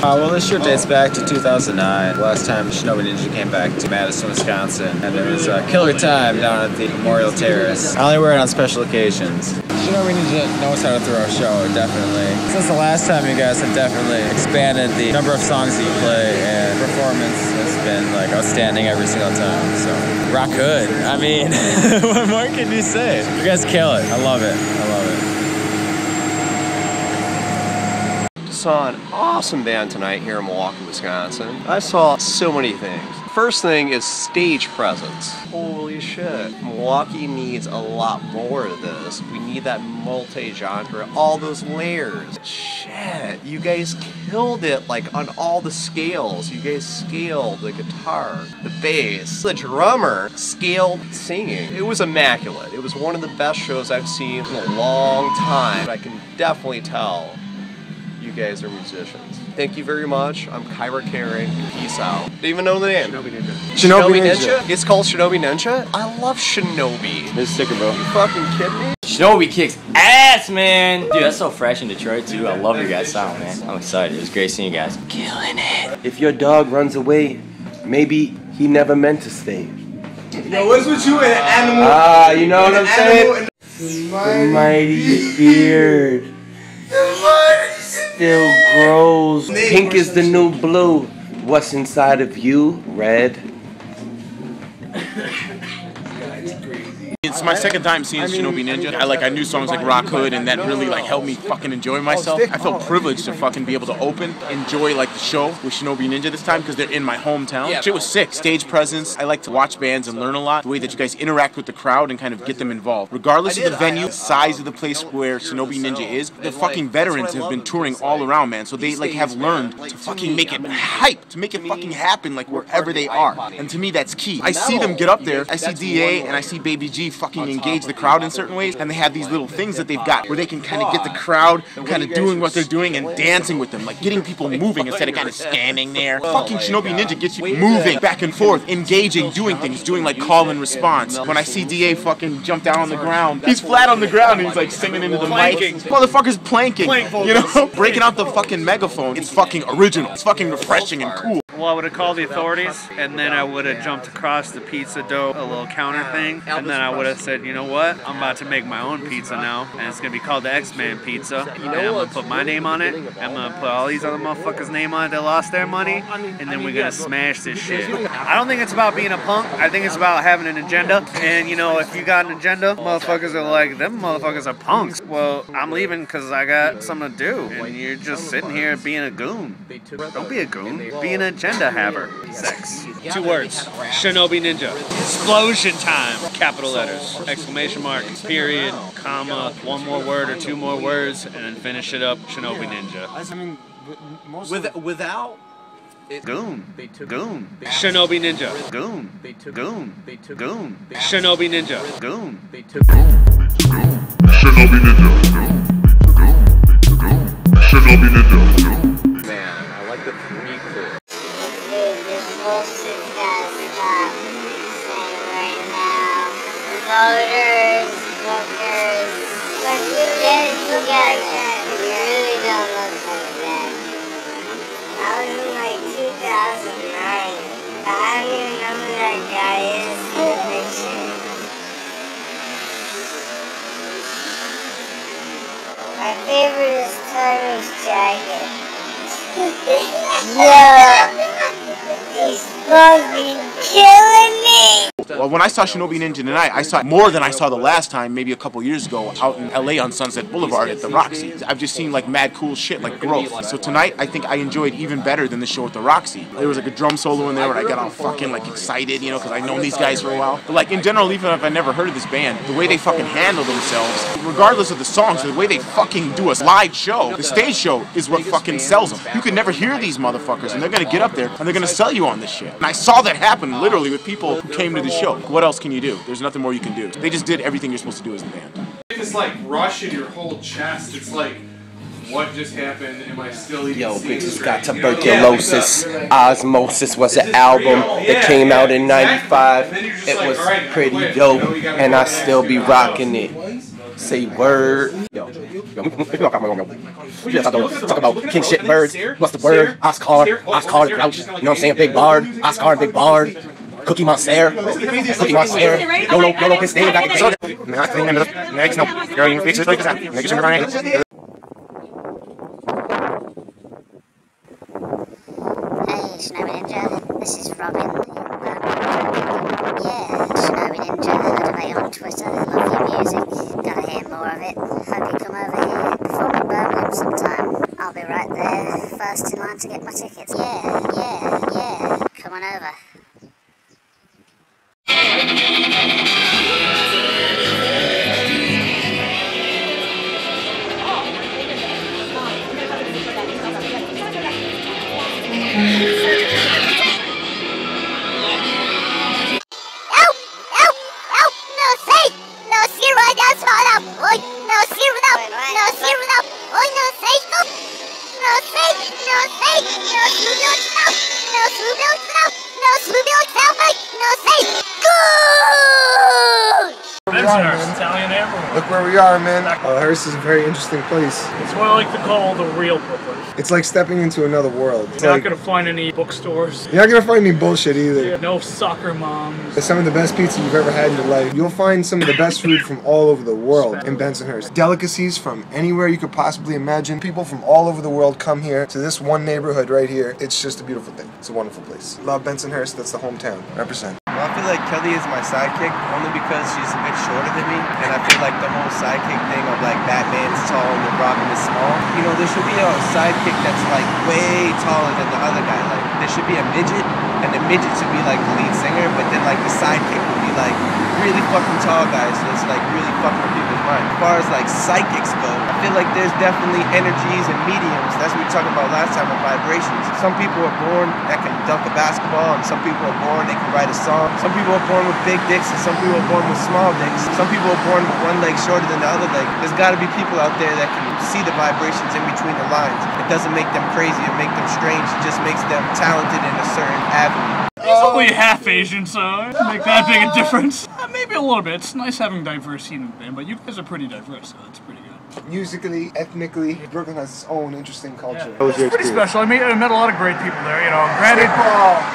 Well, this year dates back to 2009. Last time Shinobi Ninja came back to Madison, Wisconsin, and it was a killer time down at the Memorial Terrace. I only wear it on special occasions. Shinobi Ninja knows how to throw a show, definitely. Since the last time, you guys have definitely expanded the number of songs that you play, and performance has been like outstanding every single time. So, rock hood. I mean, what more can you say? You guys kill it. I love it. I love it. Saw an awesome band tonight here in Milwaukee, Wisconsin. I saw so many things. First thing is stage presence. Holy shit. Milwaukee needs a lot more of this. We need that multi-genre, all those layers. Shit, you guys killed it like on all the scales. You guys scaled the guitar, the bass, the drummer scaled singing. It was immaculate. It was one of the best shows I've seen in a long time. I can definitely tell you guys are musicians. Thank you very much. I'm Kyra Caring. Peace out. Didn't even know the name. Shinobi Ninja. Shinobi Ninja? It's called Shinobi Ninja? I love Shinobi. This is sicker, bro. You fucking kidding me? Shinobi kicks ass, man! Dude, that's so fresh in Detroit, too. I love your guys' sound, man. I'm excited. It was great seeing you guys. Killing it. If your dog runs away, maybe he never meant to stay. Yo, what's with you and an animal? Ah, you know what I'm saying? The mighty beard still grows. Pink is the new blue. What's inside of you? Red. It's my second time seeing Shinobi Ninja. I knew songs like Rock Hood, and that really helped me fucking enjoy myself. I felt privileged to fucking be able to enjoy the show with Shinobi Ninja this time because they're in my hometown. Shit was sick. Stage presence. I like to watch bands and learn a lot. The way that you guys interact with the crowd and kind of get them involved. Regardless of the venue, the size of the place where Shinobi Ninja is, the fucking veterans have been touring all around, man. So they have learned to fucking make it hype, to make it fucking happen wherever they are. And to me, that's key. I see them get up there. I see DA and I see Baby G fucking engage the crowd in certain ways, and they have these little things that they've got where they can kind of get the crowd kind of doing what they're doing and dancing with them, like getting people moving instead of kind of standing there. Fucking Shinobi Ninja gets you moving back and forth, engaging, doing things, doing call and response. When I see DA fucking jump down on the ground, he's flat on the ground and he's singing into the mic. Motherfucker's planking, you know? Breaking out the fucking megaphone. It's fucking original. It's fucking refreshing and cool. Well, I would have called the authorities, and then I would have jumped across the pizza dough, a little counter thing, and then I would have said, you know what, I'm about to make my own pizza now, and it's going to be called the X-Man Pizza, and I'm going to put my name on it, I'm going to put all these other motherfuckers' name on it that lost their money, and then we're going to smash this shit. I don't think it's about being a punk, I think it's about having an agenda, and if you got an agenda, motherfuckers are like, them motherfuckers are punks. Well, I'm leaving because I got something to do, and you're just sitting here being a goon. Don't be a goon, be an agenda haver. Sex. 2 words. Shinobi Ninja. Explosion time. Capital letters. Exclamation mark. Period. Comma. 1 more word or 2 more words, and then finish it up. Shinobi Ninja. I mean, Without Goon. Goon. Shinobi Ninja. Goon. Goon. Goon. Shinobi Ninja. Goon. Shinobi Ninja. Shinobi Ninja. Man, I like the 3 clip. Voters, bookers, but you get it together. You really don't look like that. I was in 2009. I don't even know who that guy is in the picture. My favorite is Tommy's jacket. Yo, he's fucking killing me. Well, when I saw Shinobi Ninja tonight, I saw more than I saw the last time, maybe a couple years ago, out in LA on Sunset Boulevard at the Roxy. I've just seen mad cool shit, growth. So tonight, I think I enjoyed even better than the show at the Roxy. There was a drum solo in there where I got all fucking excited, because I've known these guys for a while. But in general, even if I never heard of this band, the way they fucking handle themselves, regardless of the songs, the way they fucking do a live show, the stage show is what fucking sells them. You can never hear these motherfuckers, and they're gonna get up there and they're gonna sell you on this shit. And I saw that happen literally with people who came to the show. What else can you do? There's nothing more you can do. They just did everything you're supposed to do as a band. This rush in your whole chest. It's what just happened? Am I still even seeing Bitches straight? got tuberculosis. Osmosis was an album that came out in '95. It was pretty dope, and I still be rocking it. Say word. Yo. We just talk about king shit birds. What's the word? Oscar and Grouch. You know what I'm saying? Big Bard. Oscar and Big Bard. Cookie Monster. Cookie Monster. YOLO, piss day back in the sun. Next, no. Girl, you fix it like that. Make sure right. Hey, Shinobi Ninja, this is Robin. Yeah, Shinobi Ninja, heard about you on Twitter, love your music, gotta hear more of it. Hope you come over here, perform in Birmingham sometime. I'll be right there, first in line to get my tickets. Yeah, come on over. Italian neighborhood. Look where we are, man. Hearst is a very interesting place. It's what I like to call the real Brooklyn. It's like stepping into another world. You're not gonna find any bookstores. You're not gonna find any bullshit either. Yeah, no soccer moms. It's some of the best pizza you've ever had in your life. You'll find some of the best food from all over the world in Bensonhurst. Delicacies from anywhere you could possibly imagine. People from all over the world come here to this one neighborhood right here. It's just a beautiful thing. It's a wonderful place. Love Bensonhurst. That's the hometown. Represent. Well, I feel like Kelly is my sidekick only because she's a bit shorter than me, and I feel like the whole sidekick thing of like Batman's tall and the Robin is small. You know, there should be a sidekick that's like way taller than the other guy. Like there should be a midget, and the midget should be like the lead singer, but then like the sidekick would be like really fucking tall guys, so it's like really fucking with people's mind. As far as like psychics go, I feel like there's definitely energies and mediums. That's what we talked about last time with vibrations. Some people are born that can dunk a basketball, and some people are born they can write a song. Some people are born with big dicks, and some people are born with small dicks. Some people are born with one leg shorter than the other leg. There's got to be people out there that can see the vibrations in between the lines. It doesn't make them crazy or make them strange. It just makes them talented in a certain avenue. He's only half Asian, so it doesn't make that big a difference. Maybe a little bit. It's nice having diversity in the band, but you guys are pretty diverse, so that's pretty good. Musically, ethnically, Brooklyn has its own interesting culture. Yeah. It's pretty special. I met a lot of great people there, you know. Granted,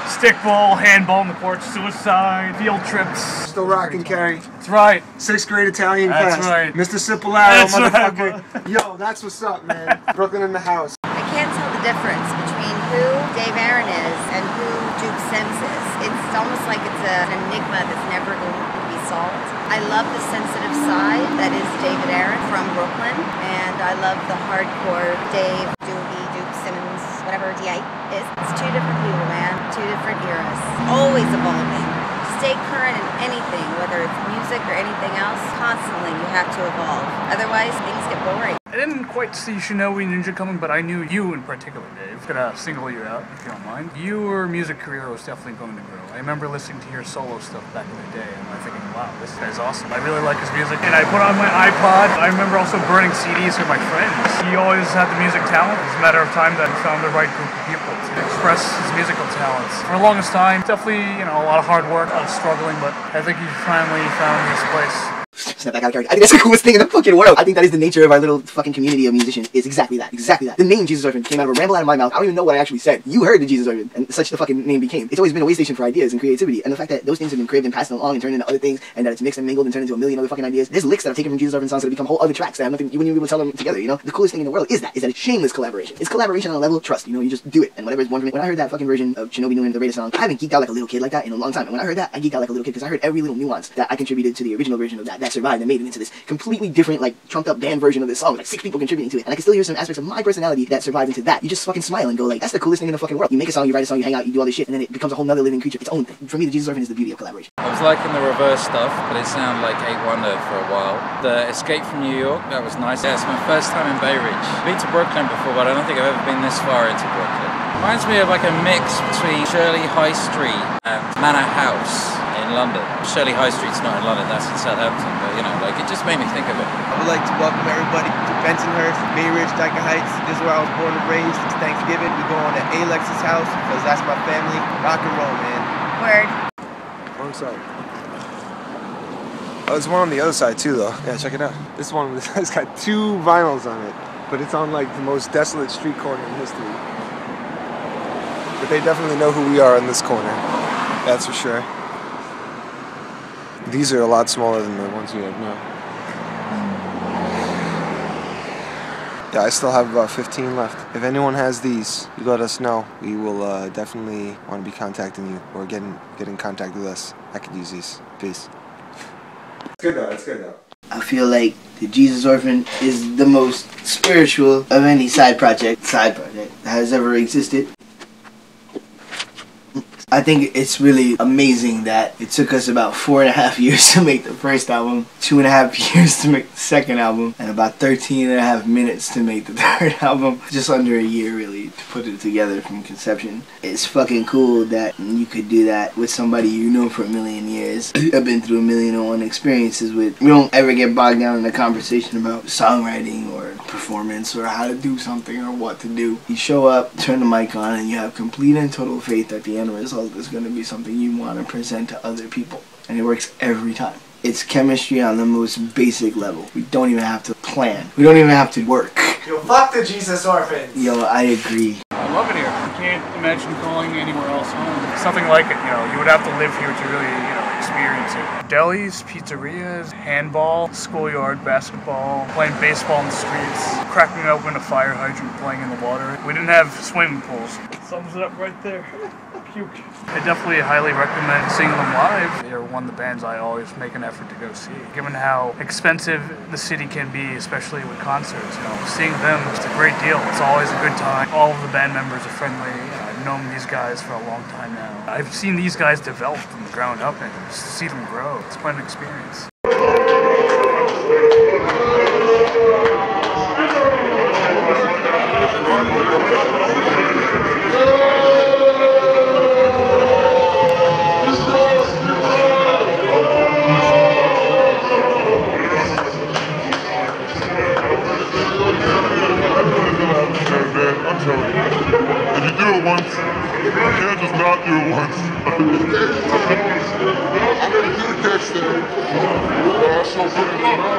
stickball, handball in the court, suicide, field trips. Still rocking, Carrie. That's right. 6th grade Italian class. That's right. Mr. Cipollaro, That's motherfucker. right. Yo, that's what's up, man. Brooklyn in the house. I can't tell the difference between who Dave Aaron is and who Duke Sims is. It's almost like it's an enigma that's never going to be solved. I love the sensitive side that is David Aaron from Brooklyn, and I love the hardcore Dave, Duke Simmons, whatever D.I. is. It's two different people, man. Two different eras. Always evolving. Stay current in anything, whether it's music or anything else. Constantly, you have to evolve. Otherwise, things get boring. I didn't quite see Shinobi Ninja coming, but I knew you in particular, Dave. I'm gonna single you out, if you don't mind. Your music career was definitely going to grow. I remember listening to your solo stuff back in the day, and I'm thinking, wow, this guy's awesome. I really like his music. And I put on my iPod. I remember also burning CDs with my friends. He always had the music talent. It was a matter of time that he found the right group of people to express his musical talents. For the longest time, definitely, you know, a lot of hard work, a lot of struggling, but I think he finally found his place. Snap back out of character. I think that's the coolest thing in the fucking world. I think that is the nature of our little fucking community of musicians. Is exactly that. Exactly that. The name Jesus Orphan came out of a ramble out of my mouth. I don't even know what I actually said. You heard the Jesus Orphan, and such the fucking name became. It's always been a way station for ideas and creativity, and the fact that those things have been cribbed and passed along and turned into other things, and that it's mixed and mingled and turned into a million other fucking ideas. There's licks that I've taken from Jesus Orphan songs that have become whole other tracks that have nothing. You wouldn't even be able to tell them together. You know, the coolest thing in the world is that it's shameless collaboration. It's collaboration on a level of trust. You know, you just do it, and whatever is one from it. When I heard that fucking version of Shinobi doing the Raider song, I haven't geeked out like a little kid like that in a long time. And when I heard that, I geeked out like a little kid because I heard every little nuance that I contributed to the original version of that survived and made it into this completely different, like, trumped up band version of this song with like 6 people contributing to it. And I can still hear some aspects of my personality that survived into that. You just fucking smile and go like, that's the coolest thing in the fucking world. You make a song, you write a song, you hang out, you do all this shit, and then it becomes a whole nother living creature, its own thing. For me, the Jesus Orphan is the beauty of collaboration. I was liking the reverse stuff, but it sounded like 8 Wonder for a while. The Escape from New York, that was nice. Yeah, it's my first time in Bay Ridge. I've been to Brooklyn before, but I don't think I've ever been this far into Brooklyn. Reminds me of like a mix between Shirley High Street and Manor House in London. Shirley High Street's not in London, that's in Southampton, but you know, like it just made me think of it. I would like to welcome everybody to Bensonhurst, Bay Ridge, Dyker Heights. This is where I was born and raised. It's Thanksgiving. We go on to Alex's house because that's my family. Rock and roll, man. Word. Wrong side. Oh, there's one on the other side too, though. Yeah, check it out. This one has got 2 vinyls on it, but it's on like the most desolate street corner in history. But they definitely know who we are in this corner. That's for sure. These are a lot smaller than the ones you have now. Yeah, I still have about 15 left. If anyone has these, you let us know. We will definitely want to be contacting you or get in contact with us. I could use these. Peace. It's good though, it's good though. I feel like the Jesus Orphan is the most spiritual of any side project that has ever existed. I think it's really amazing that it took us about 4.5 years to make the first album, 2.5 years to make the second album, and about 13.5 minutes to make the third album. Just under a year, really, to put it together from conception. It's fucking cool that you could do that with somebody you know for a million years. I've been through 1,000,001 experiences with. We don't ever get bogged down in a conversation about songwriting or performance or how to do something or what to do. You show up, turn the mic on, and you have complete and total faith that the end result is going to be something you want to present to other people. And it works every time. It's chemistry on the most basic level. We don't even have to plan. We don't even have to work. Yo, fuck the Jesus Orphans. Yo, I agree. I love it here. I can't imagine going anywhere else home. Something like it, you would have to live here to really, experience it. Delis, pizzerias, handball, schoolyard, basketball, playing baseball in the streets, cracking open a fire hydrant, playing in the water. We didn't have swimming pools. Sums it up right there. Puke. I definitely highly recommend seeing them live. They're one of the bands I always make an effort to go see. Given how expensive the city can be, especially with concerts, seeing them is a great deal. It's always a good time. All of the band members are friendly. I've known these guys for a long time now. I've seen these guys develop from the ground up and see them grow. It's quite an experience. I'm telling you. If you do it once, you can't just not do it once. I gotta do a catch there.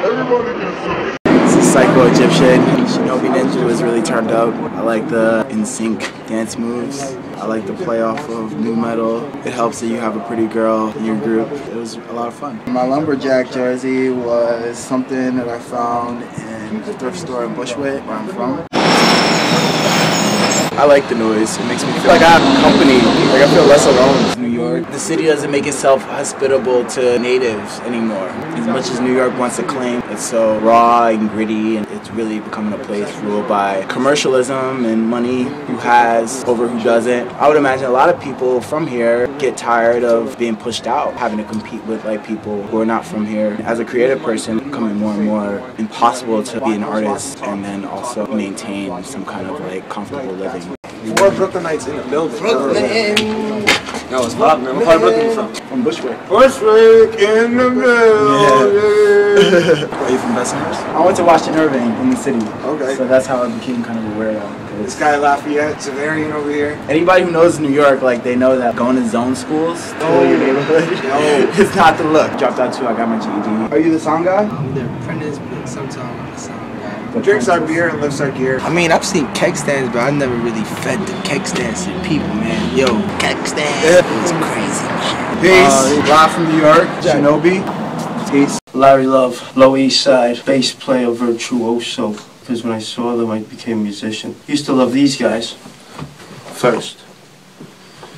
Everybody gets it. It's a Psycho Egyptian. Shinobi Ninja was really turned up. I like the in-sync dance moves. I like the play off of new metal. It helps that you have a pretty girl in your group. It was a lot of fun. My lumberjack jersey was something that I found in a thrift store in Bushwick, where I'm from. I like the noise. It makes me feel like I have company. Like I feel less alone in New York. The city doesn't make itself hospitable to natives anymore. As much as New York wants to claim, it's so raw and gritty, and it's really becoming a place ruled by commercialism and money, who has over who doesn't. I would imagine a lot of people from here get tired of being pushed out, having to compete with like people who are not from here. As a creative person, it's becoming more and more impossible to be an artist and then also maintain some kind of like comfortable living. Four Brooklynites in the building. Brooklyn. No, it's pop, man. What part of Brooklyn you from? From Bushwick. Bushwick in the building. Are you from Bensonhurst? I went to Washington Irving in the city. Okay. So that's how I became kind of aware of it. This guy Lafayette, Severian over here. Anybody who knows New York, like they know that going to zone schools, your neighborhood, it's not the look. Dropped out too, I got my GED. Are you the sound guy? I'm the apprentice, but sometimes I'm the sound guy. Drinks our beer and lifts our gear. I mean, I've seen keg stands, but I never really fed the keg stands to people, man. Yo, keg stand is crazy, man. Peace. Live from New York, Shinobi. Peace. Larry Love, Lower East Side, bass player virtuoso. Because when I saw them, I became a musician. Used to love these guys first.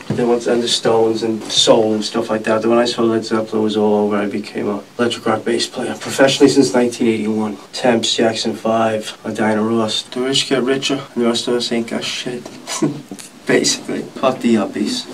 Then once and the Stones and soul and stuff like that. Then when I saw Led Zeppelin was all over, I became a electric rock bass player. Professionally since 1981. Temps, Jackson 5, Diana Ross. The rich get richer, and the rest of us ain't got shit. Basically. Fuck the uppies.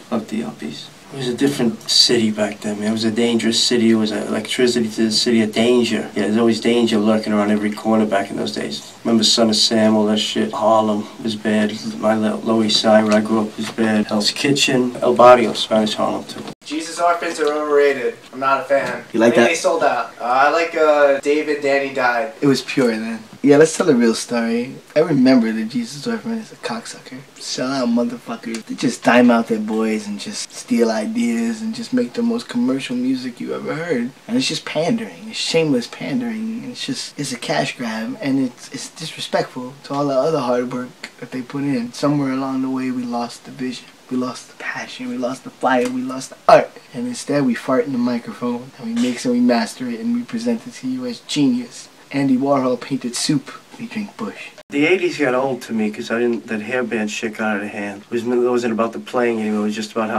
Fuck the uppies. It was a different city back then, man. It was a dangerous city. It was electricity to the city of danger. Yeah, there's always danger lurking around every corner back in those days. Remember Son of Sam, all that shit. Harlem was bad. My Lower East Side, where I grew up, was bad. Hell's Kitchen, El Barrio, Spanish Harlem, too. Jesus Orphans are overrated. I'm not a fan. You like I think that? They sold out. I like David, Danny died. It was pure then. Yeah, let's tell the real story. I remember that Jesus Orphan is a cocksucker. Sell out motherfuckers. They just dime out their boys and just steal ideas and just make the most commercial music you ever heard. And it's just pandering. It's shameless pandering. It's a cash grab, and it's disrespectful to all the other hard work that they put in. Somewhere along the way we lost the vision. We lost the passion, we lost the fire, we lost the art. And instead we fart in the microphone and we mix and we master it and we present it to you as genius. Andy Warhol painted soup, we drink Bush. The 80s got old to me because that hair band shit got out of hand. It wasn't about the playing anymore, it was just about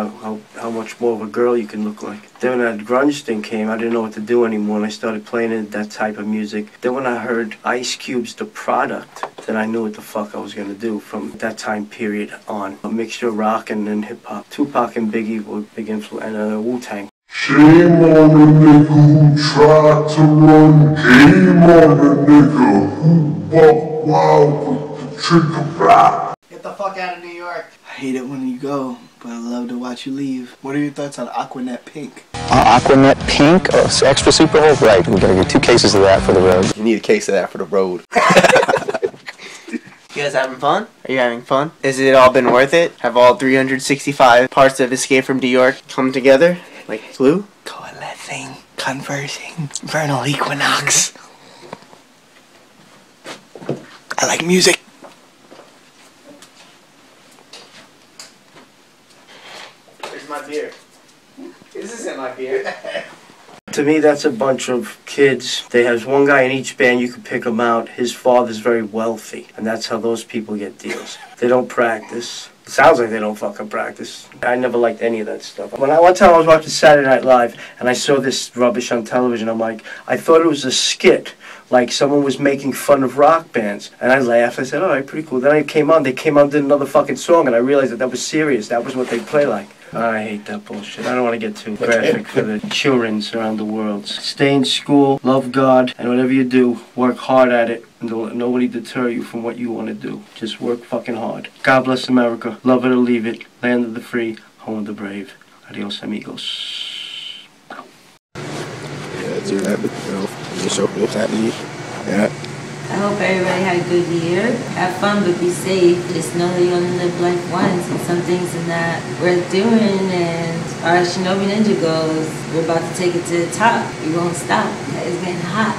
how much more of a girl you can look like. Then when that grunge thing came, I didn't know what to do anymore, and I started playing that type of music. Then when I heard Ice Cube's The Product, then I knew what the fuck I was gonna do from that time period on. A mixture of rock and then hip-hop. Tupac and Biggie were big influence, and Wu-Tang. Shame on the nigga who tried to run. Shame on the nigga who buck wild with the trigger back. Get the fuck out of New York. I hate it when you go, but I love to watch you leave. What are your thoughts on Aquanet Pink? Aquanet Pink? Oh, so extra super hold? Right, we gotta get 2 cases of that for the road. You need a case of that for the road. You guys having fun? Are you having fun? Has it all been worth it? Have all 365 parts of Escape from New York come together? Like glue? Coalescing. Conversing. Vernal equinox. I like music. Where's my beer? This isn't my beer. To me, that's a bunch of kids. They have one guy in each band, you can pick them out. His father's very wealthy, and that's how those people get deals. They don't practice. It sounds like they don't fucking practice. I never liked any of that stuff. One time I was watching Saturday Night Live, and I saw this rubbish on television. I'm like, I thought it was a skit. Like someone was making fun of rock bands. And I laughed. I said, all right, pretty cool. Then they came on, did another fucking song, and I realized that was serious. That was what they play like. I hate that bullshit. I don't want to get too graphic for the children around the world. Stay in school, love God, and whatever you do, work hard at it, and don't let nobody deter you from what you want to do. Just work fucking hard. God bless America. Love it or leave it. Land of the free, home of the brave. Adios, amigos. Yeah, it's your habit, you know. You show what's happening. Yeah. I hope everybody had a good year. Have fun, but be safe. Just know that you only live life once, and some things are not worth doing. And as far as Shinobi Ninja goes, we're about to take it to the top. We won't stop. It's getting hot.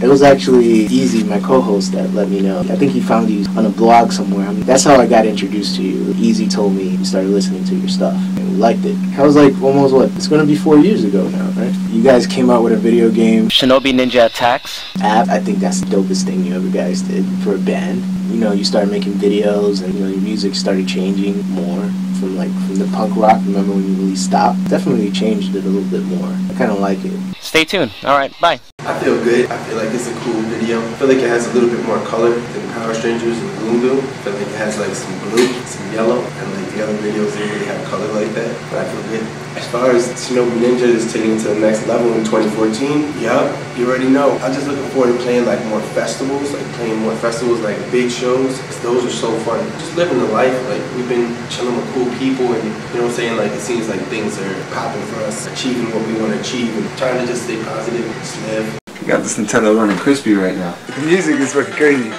It was actually Easy, my co-host, that let me know. I think he found you on a blog somewhere. I mean, that's how I got introduced to you. Easy told me he started listening to your stuff, and we liked it. I was like, almost what? It's going to be 4 years ago now, right? You guys came out with a video game, Shinobi Ninja Attacks app. I think that's the dopest thing you ever guys did for a band. You know, you started making videos, and you know, your music started changing more from the punk rock. Remember when you released Stop? Definitely changed it a little bit more. I kind of like it. Stay tuned. All right, bye. I feel good. I feel like it's a cool video. I feel like it has a little bit more color than Power Strangers and Gloom do. I feel like it has like some blue, some yellow, and like the other videos didn't really have color like that. But I feel good. As far as Shinobi Ninja is taking it to the next level in 2014, yup, you already know. I'm just looking forward to playing like more festivals, like big shows. Those are so fun. Just living the life. Like we've been chilling with cool people, and you know what I'm saying. Like it seems like things are popping for us, achieving what we want to achieve, and trying to just stay positive and just live. We got this Nintendo running crispy right now. The music is fucking crazy.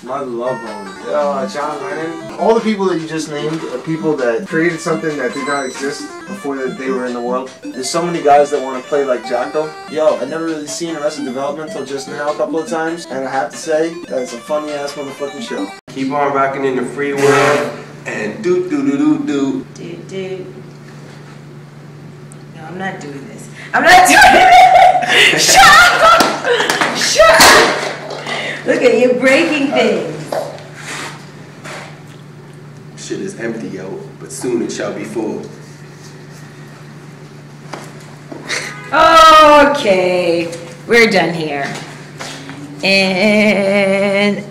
My love bones. John Lennon. All the people that you just named are people that created something that did not exist before they were in the world. There's so many guys that want to play like Jocko. Yo, I've never really seen Arrested Development until just now a couple of times, and I have to say that it's a funny ass motherfucking show. Keep on rocking in the free world, and do. Dude. No, I'm not doing this. I'm not doing it! Shut up! Shut up! Look at you breaking things. Shit is empty, yo, but soon it shall be full. Okay, we're done here. And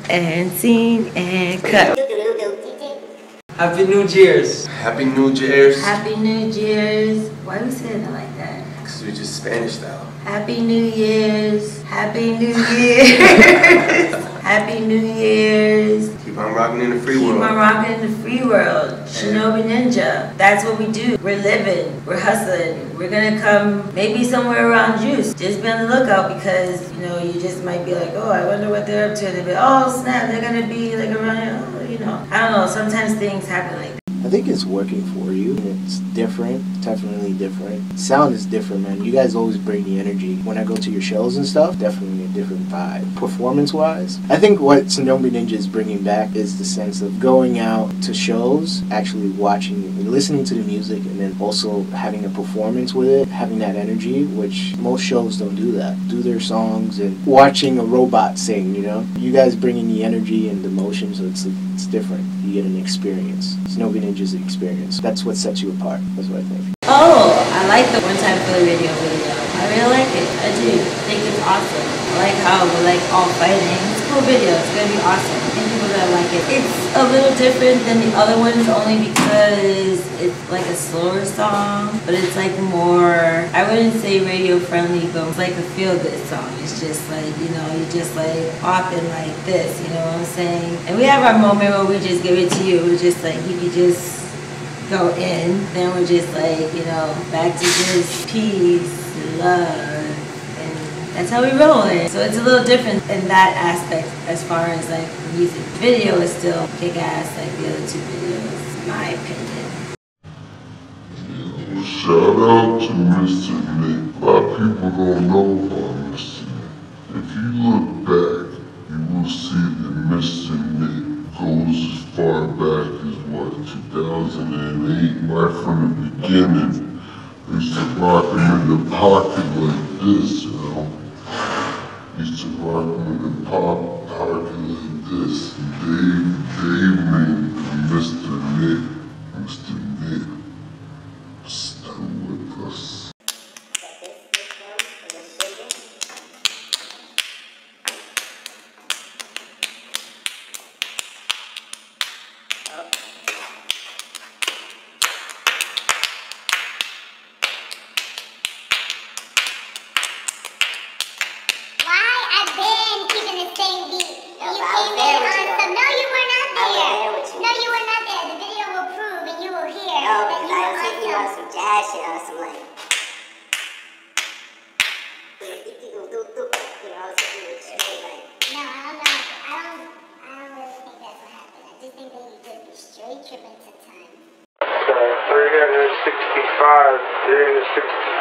scene and cut. Happy New Year's. Happy New Year's. Happy New Year's. Why are we saying it like that? Because we're just Spanish style. Happy New Year's. Happy New Year's. Happy New Year's. Keep on rocking in the free world. Keep on rocking in the free world. Shinobi Ninja. That's what we do. We're living. We're hustling. We're gonna come maybe somewhere around Juice. Just be on the lookout because, you know, you just might be like, oh, I wonder what they're up to. They'll be, oh, snap, they're gonna be like around here. Oh, you know. I don't know. Sometimes things happen like that. I think it's working for you. It's different, definitely different. Sound is different, man. You guys always bring the energy. When I go to your shows and stuff, definitely a different vibe. Performance-wise, I think what Shinobi Ninja is bringing back is the sense of going out to shows, actually watching and listening to the music, and then also having a performance with it, having that energy, which most shows don't do that. Do their songs and watching a robot sing, you know? You guys bringing the energy and the emotion, so it's different. You get an experience. Shinobi Ninja's an experience. That's what sets you apart. That's what I think. Oh, I like the One Time Philly Radio video. I really like it. I do. I think it's awesome. I like how we're like all fighting. It's a cool video. It's gonna be awesome. I think people are gonna like it. It's a little different than the other ones only because it's like a slower song, but it's like more, I wouldn't say radio friendly, but it's like a feel good song. It's just like, you know, you just like popping like this, you know what I'm saying? And we have our moment where we just give it to you. We're just like, you could just go in, then we're just like, you know, back to just peace, love, and that's how we roll it. So it's a little different in that aspect as far as like the music. Video is still kick-ass like the other two videos, in my opinion. Shout out to Mr. Nick. A lot of people don't know about Mr. Nick. If you look back, you will see that Mr. Nick goes as far back as what, 2008, right from the beginning. They used to rock him in the pocket like this, you know. Used to rock him in the pocket like this. Dave named Mr. Nick. Mr. Nick. Still with us.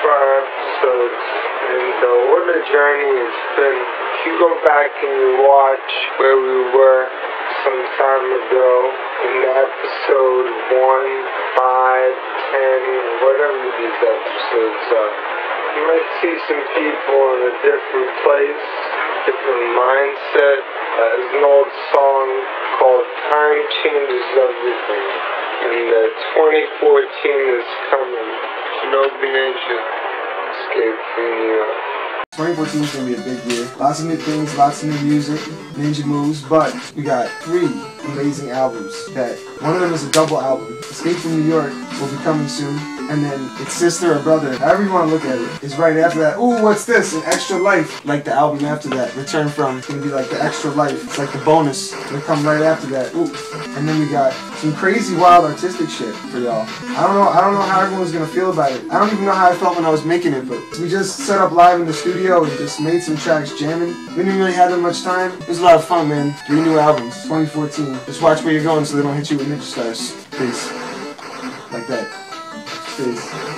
Episodes, and what a journey it's been. If you go back and you watch where we were some time ago in episode 1, 5, 10, whatever these episodes are, you might see some people in a different place, different mindset. There's an old song called Time Changes Everything, and 2014 is coming. Shinobi Ninja. Escape from New York. 2014 is going to be a big year. Lots of new things, lots of new music, ninja moves, but we got 3 amazing albums. That one of them is a double album. Escape from New York will be coming soon, and then its sister or brother, however you want to look at it, is right after that. Ooh, what's this? An Extra Life. Like the album after that, Return From. It's going to be like the Extra Life. It's like the bonus. It'll come right after that. Ooh. And then we got some crazy, wild, artistic shit for y'all. I don't know how everyone's going to feel about it. I don't even know how I felt when I was making it, but we just set up live in the studio and just made some tracks jamming. We didn't really have that much time. It was a lot of fun, man. 3 new albums, 2014. Just watch where you're going so they don't hit you with ninja stars. Peace. Like that. Peace.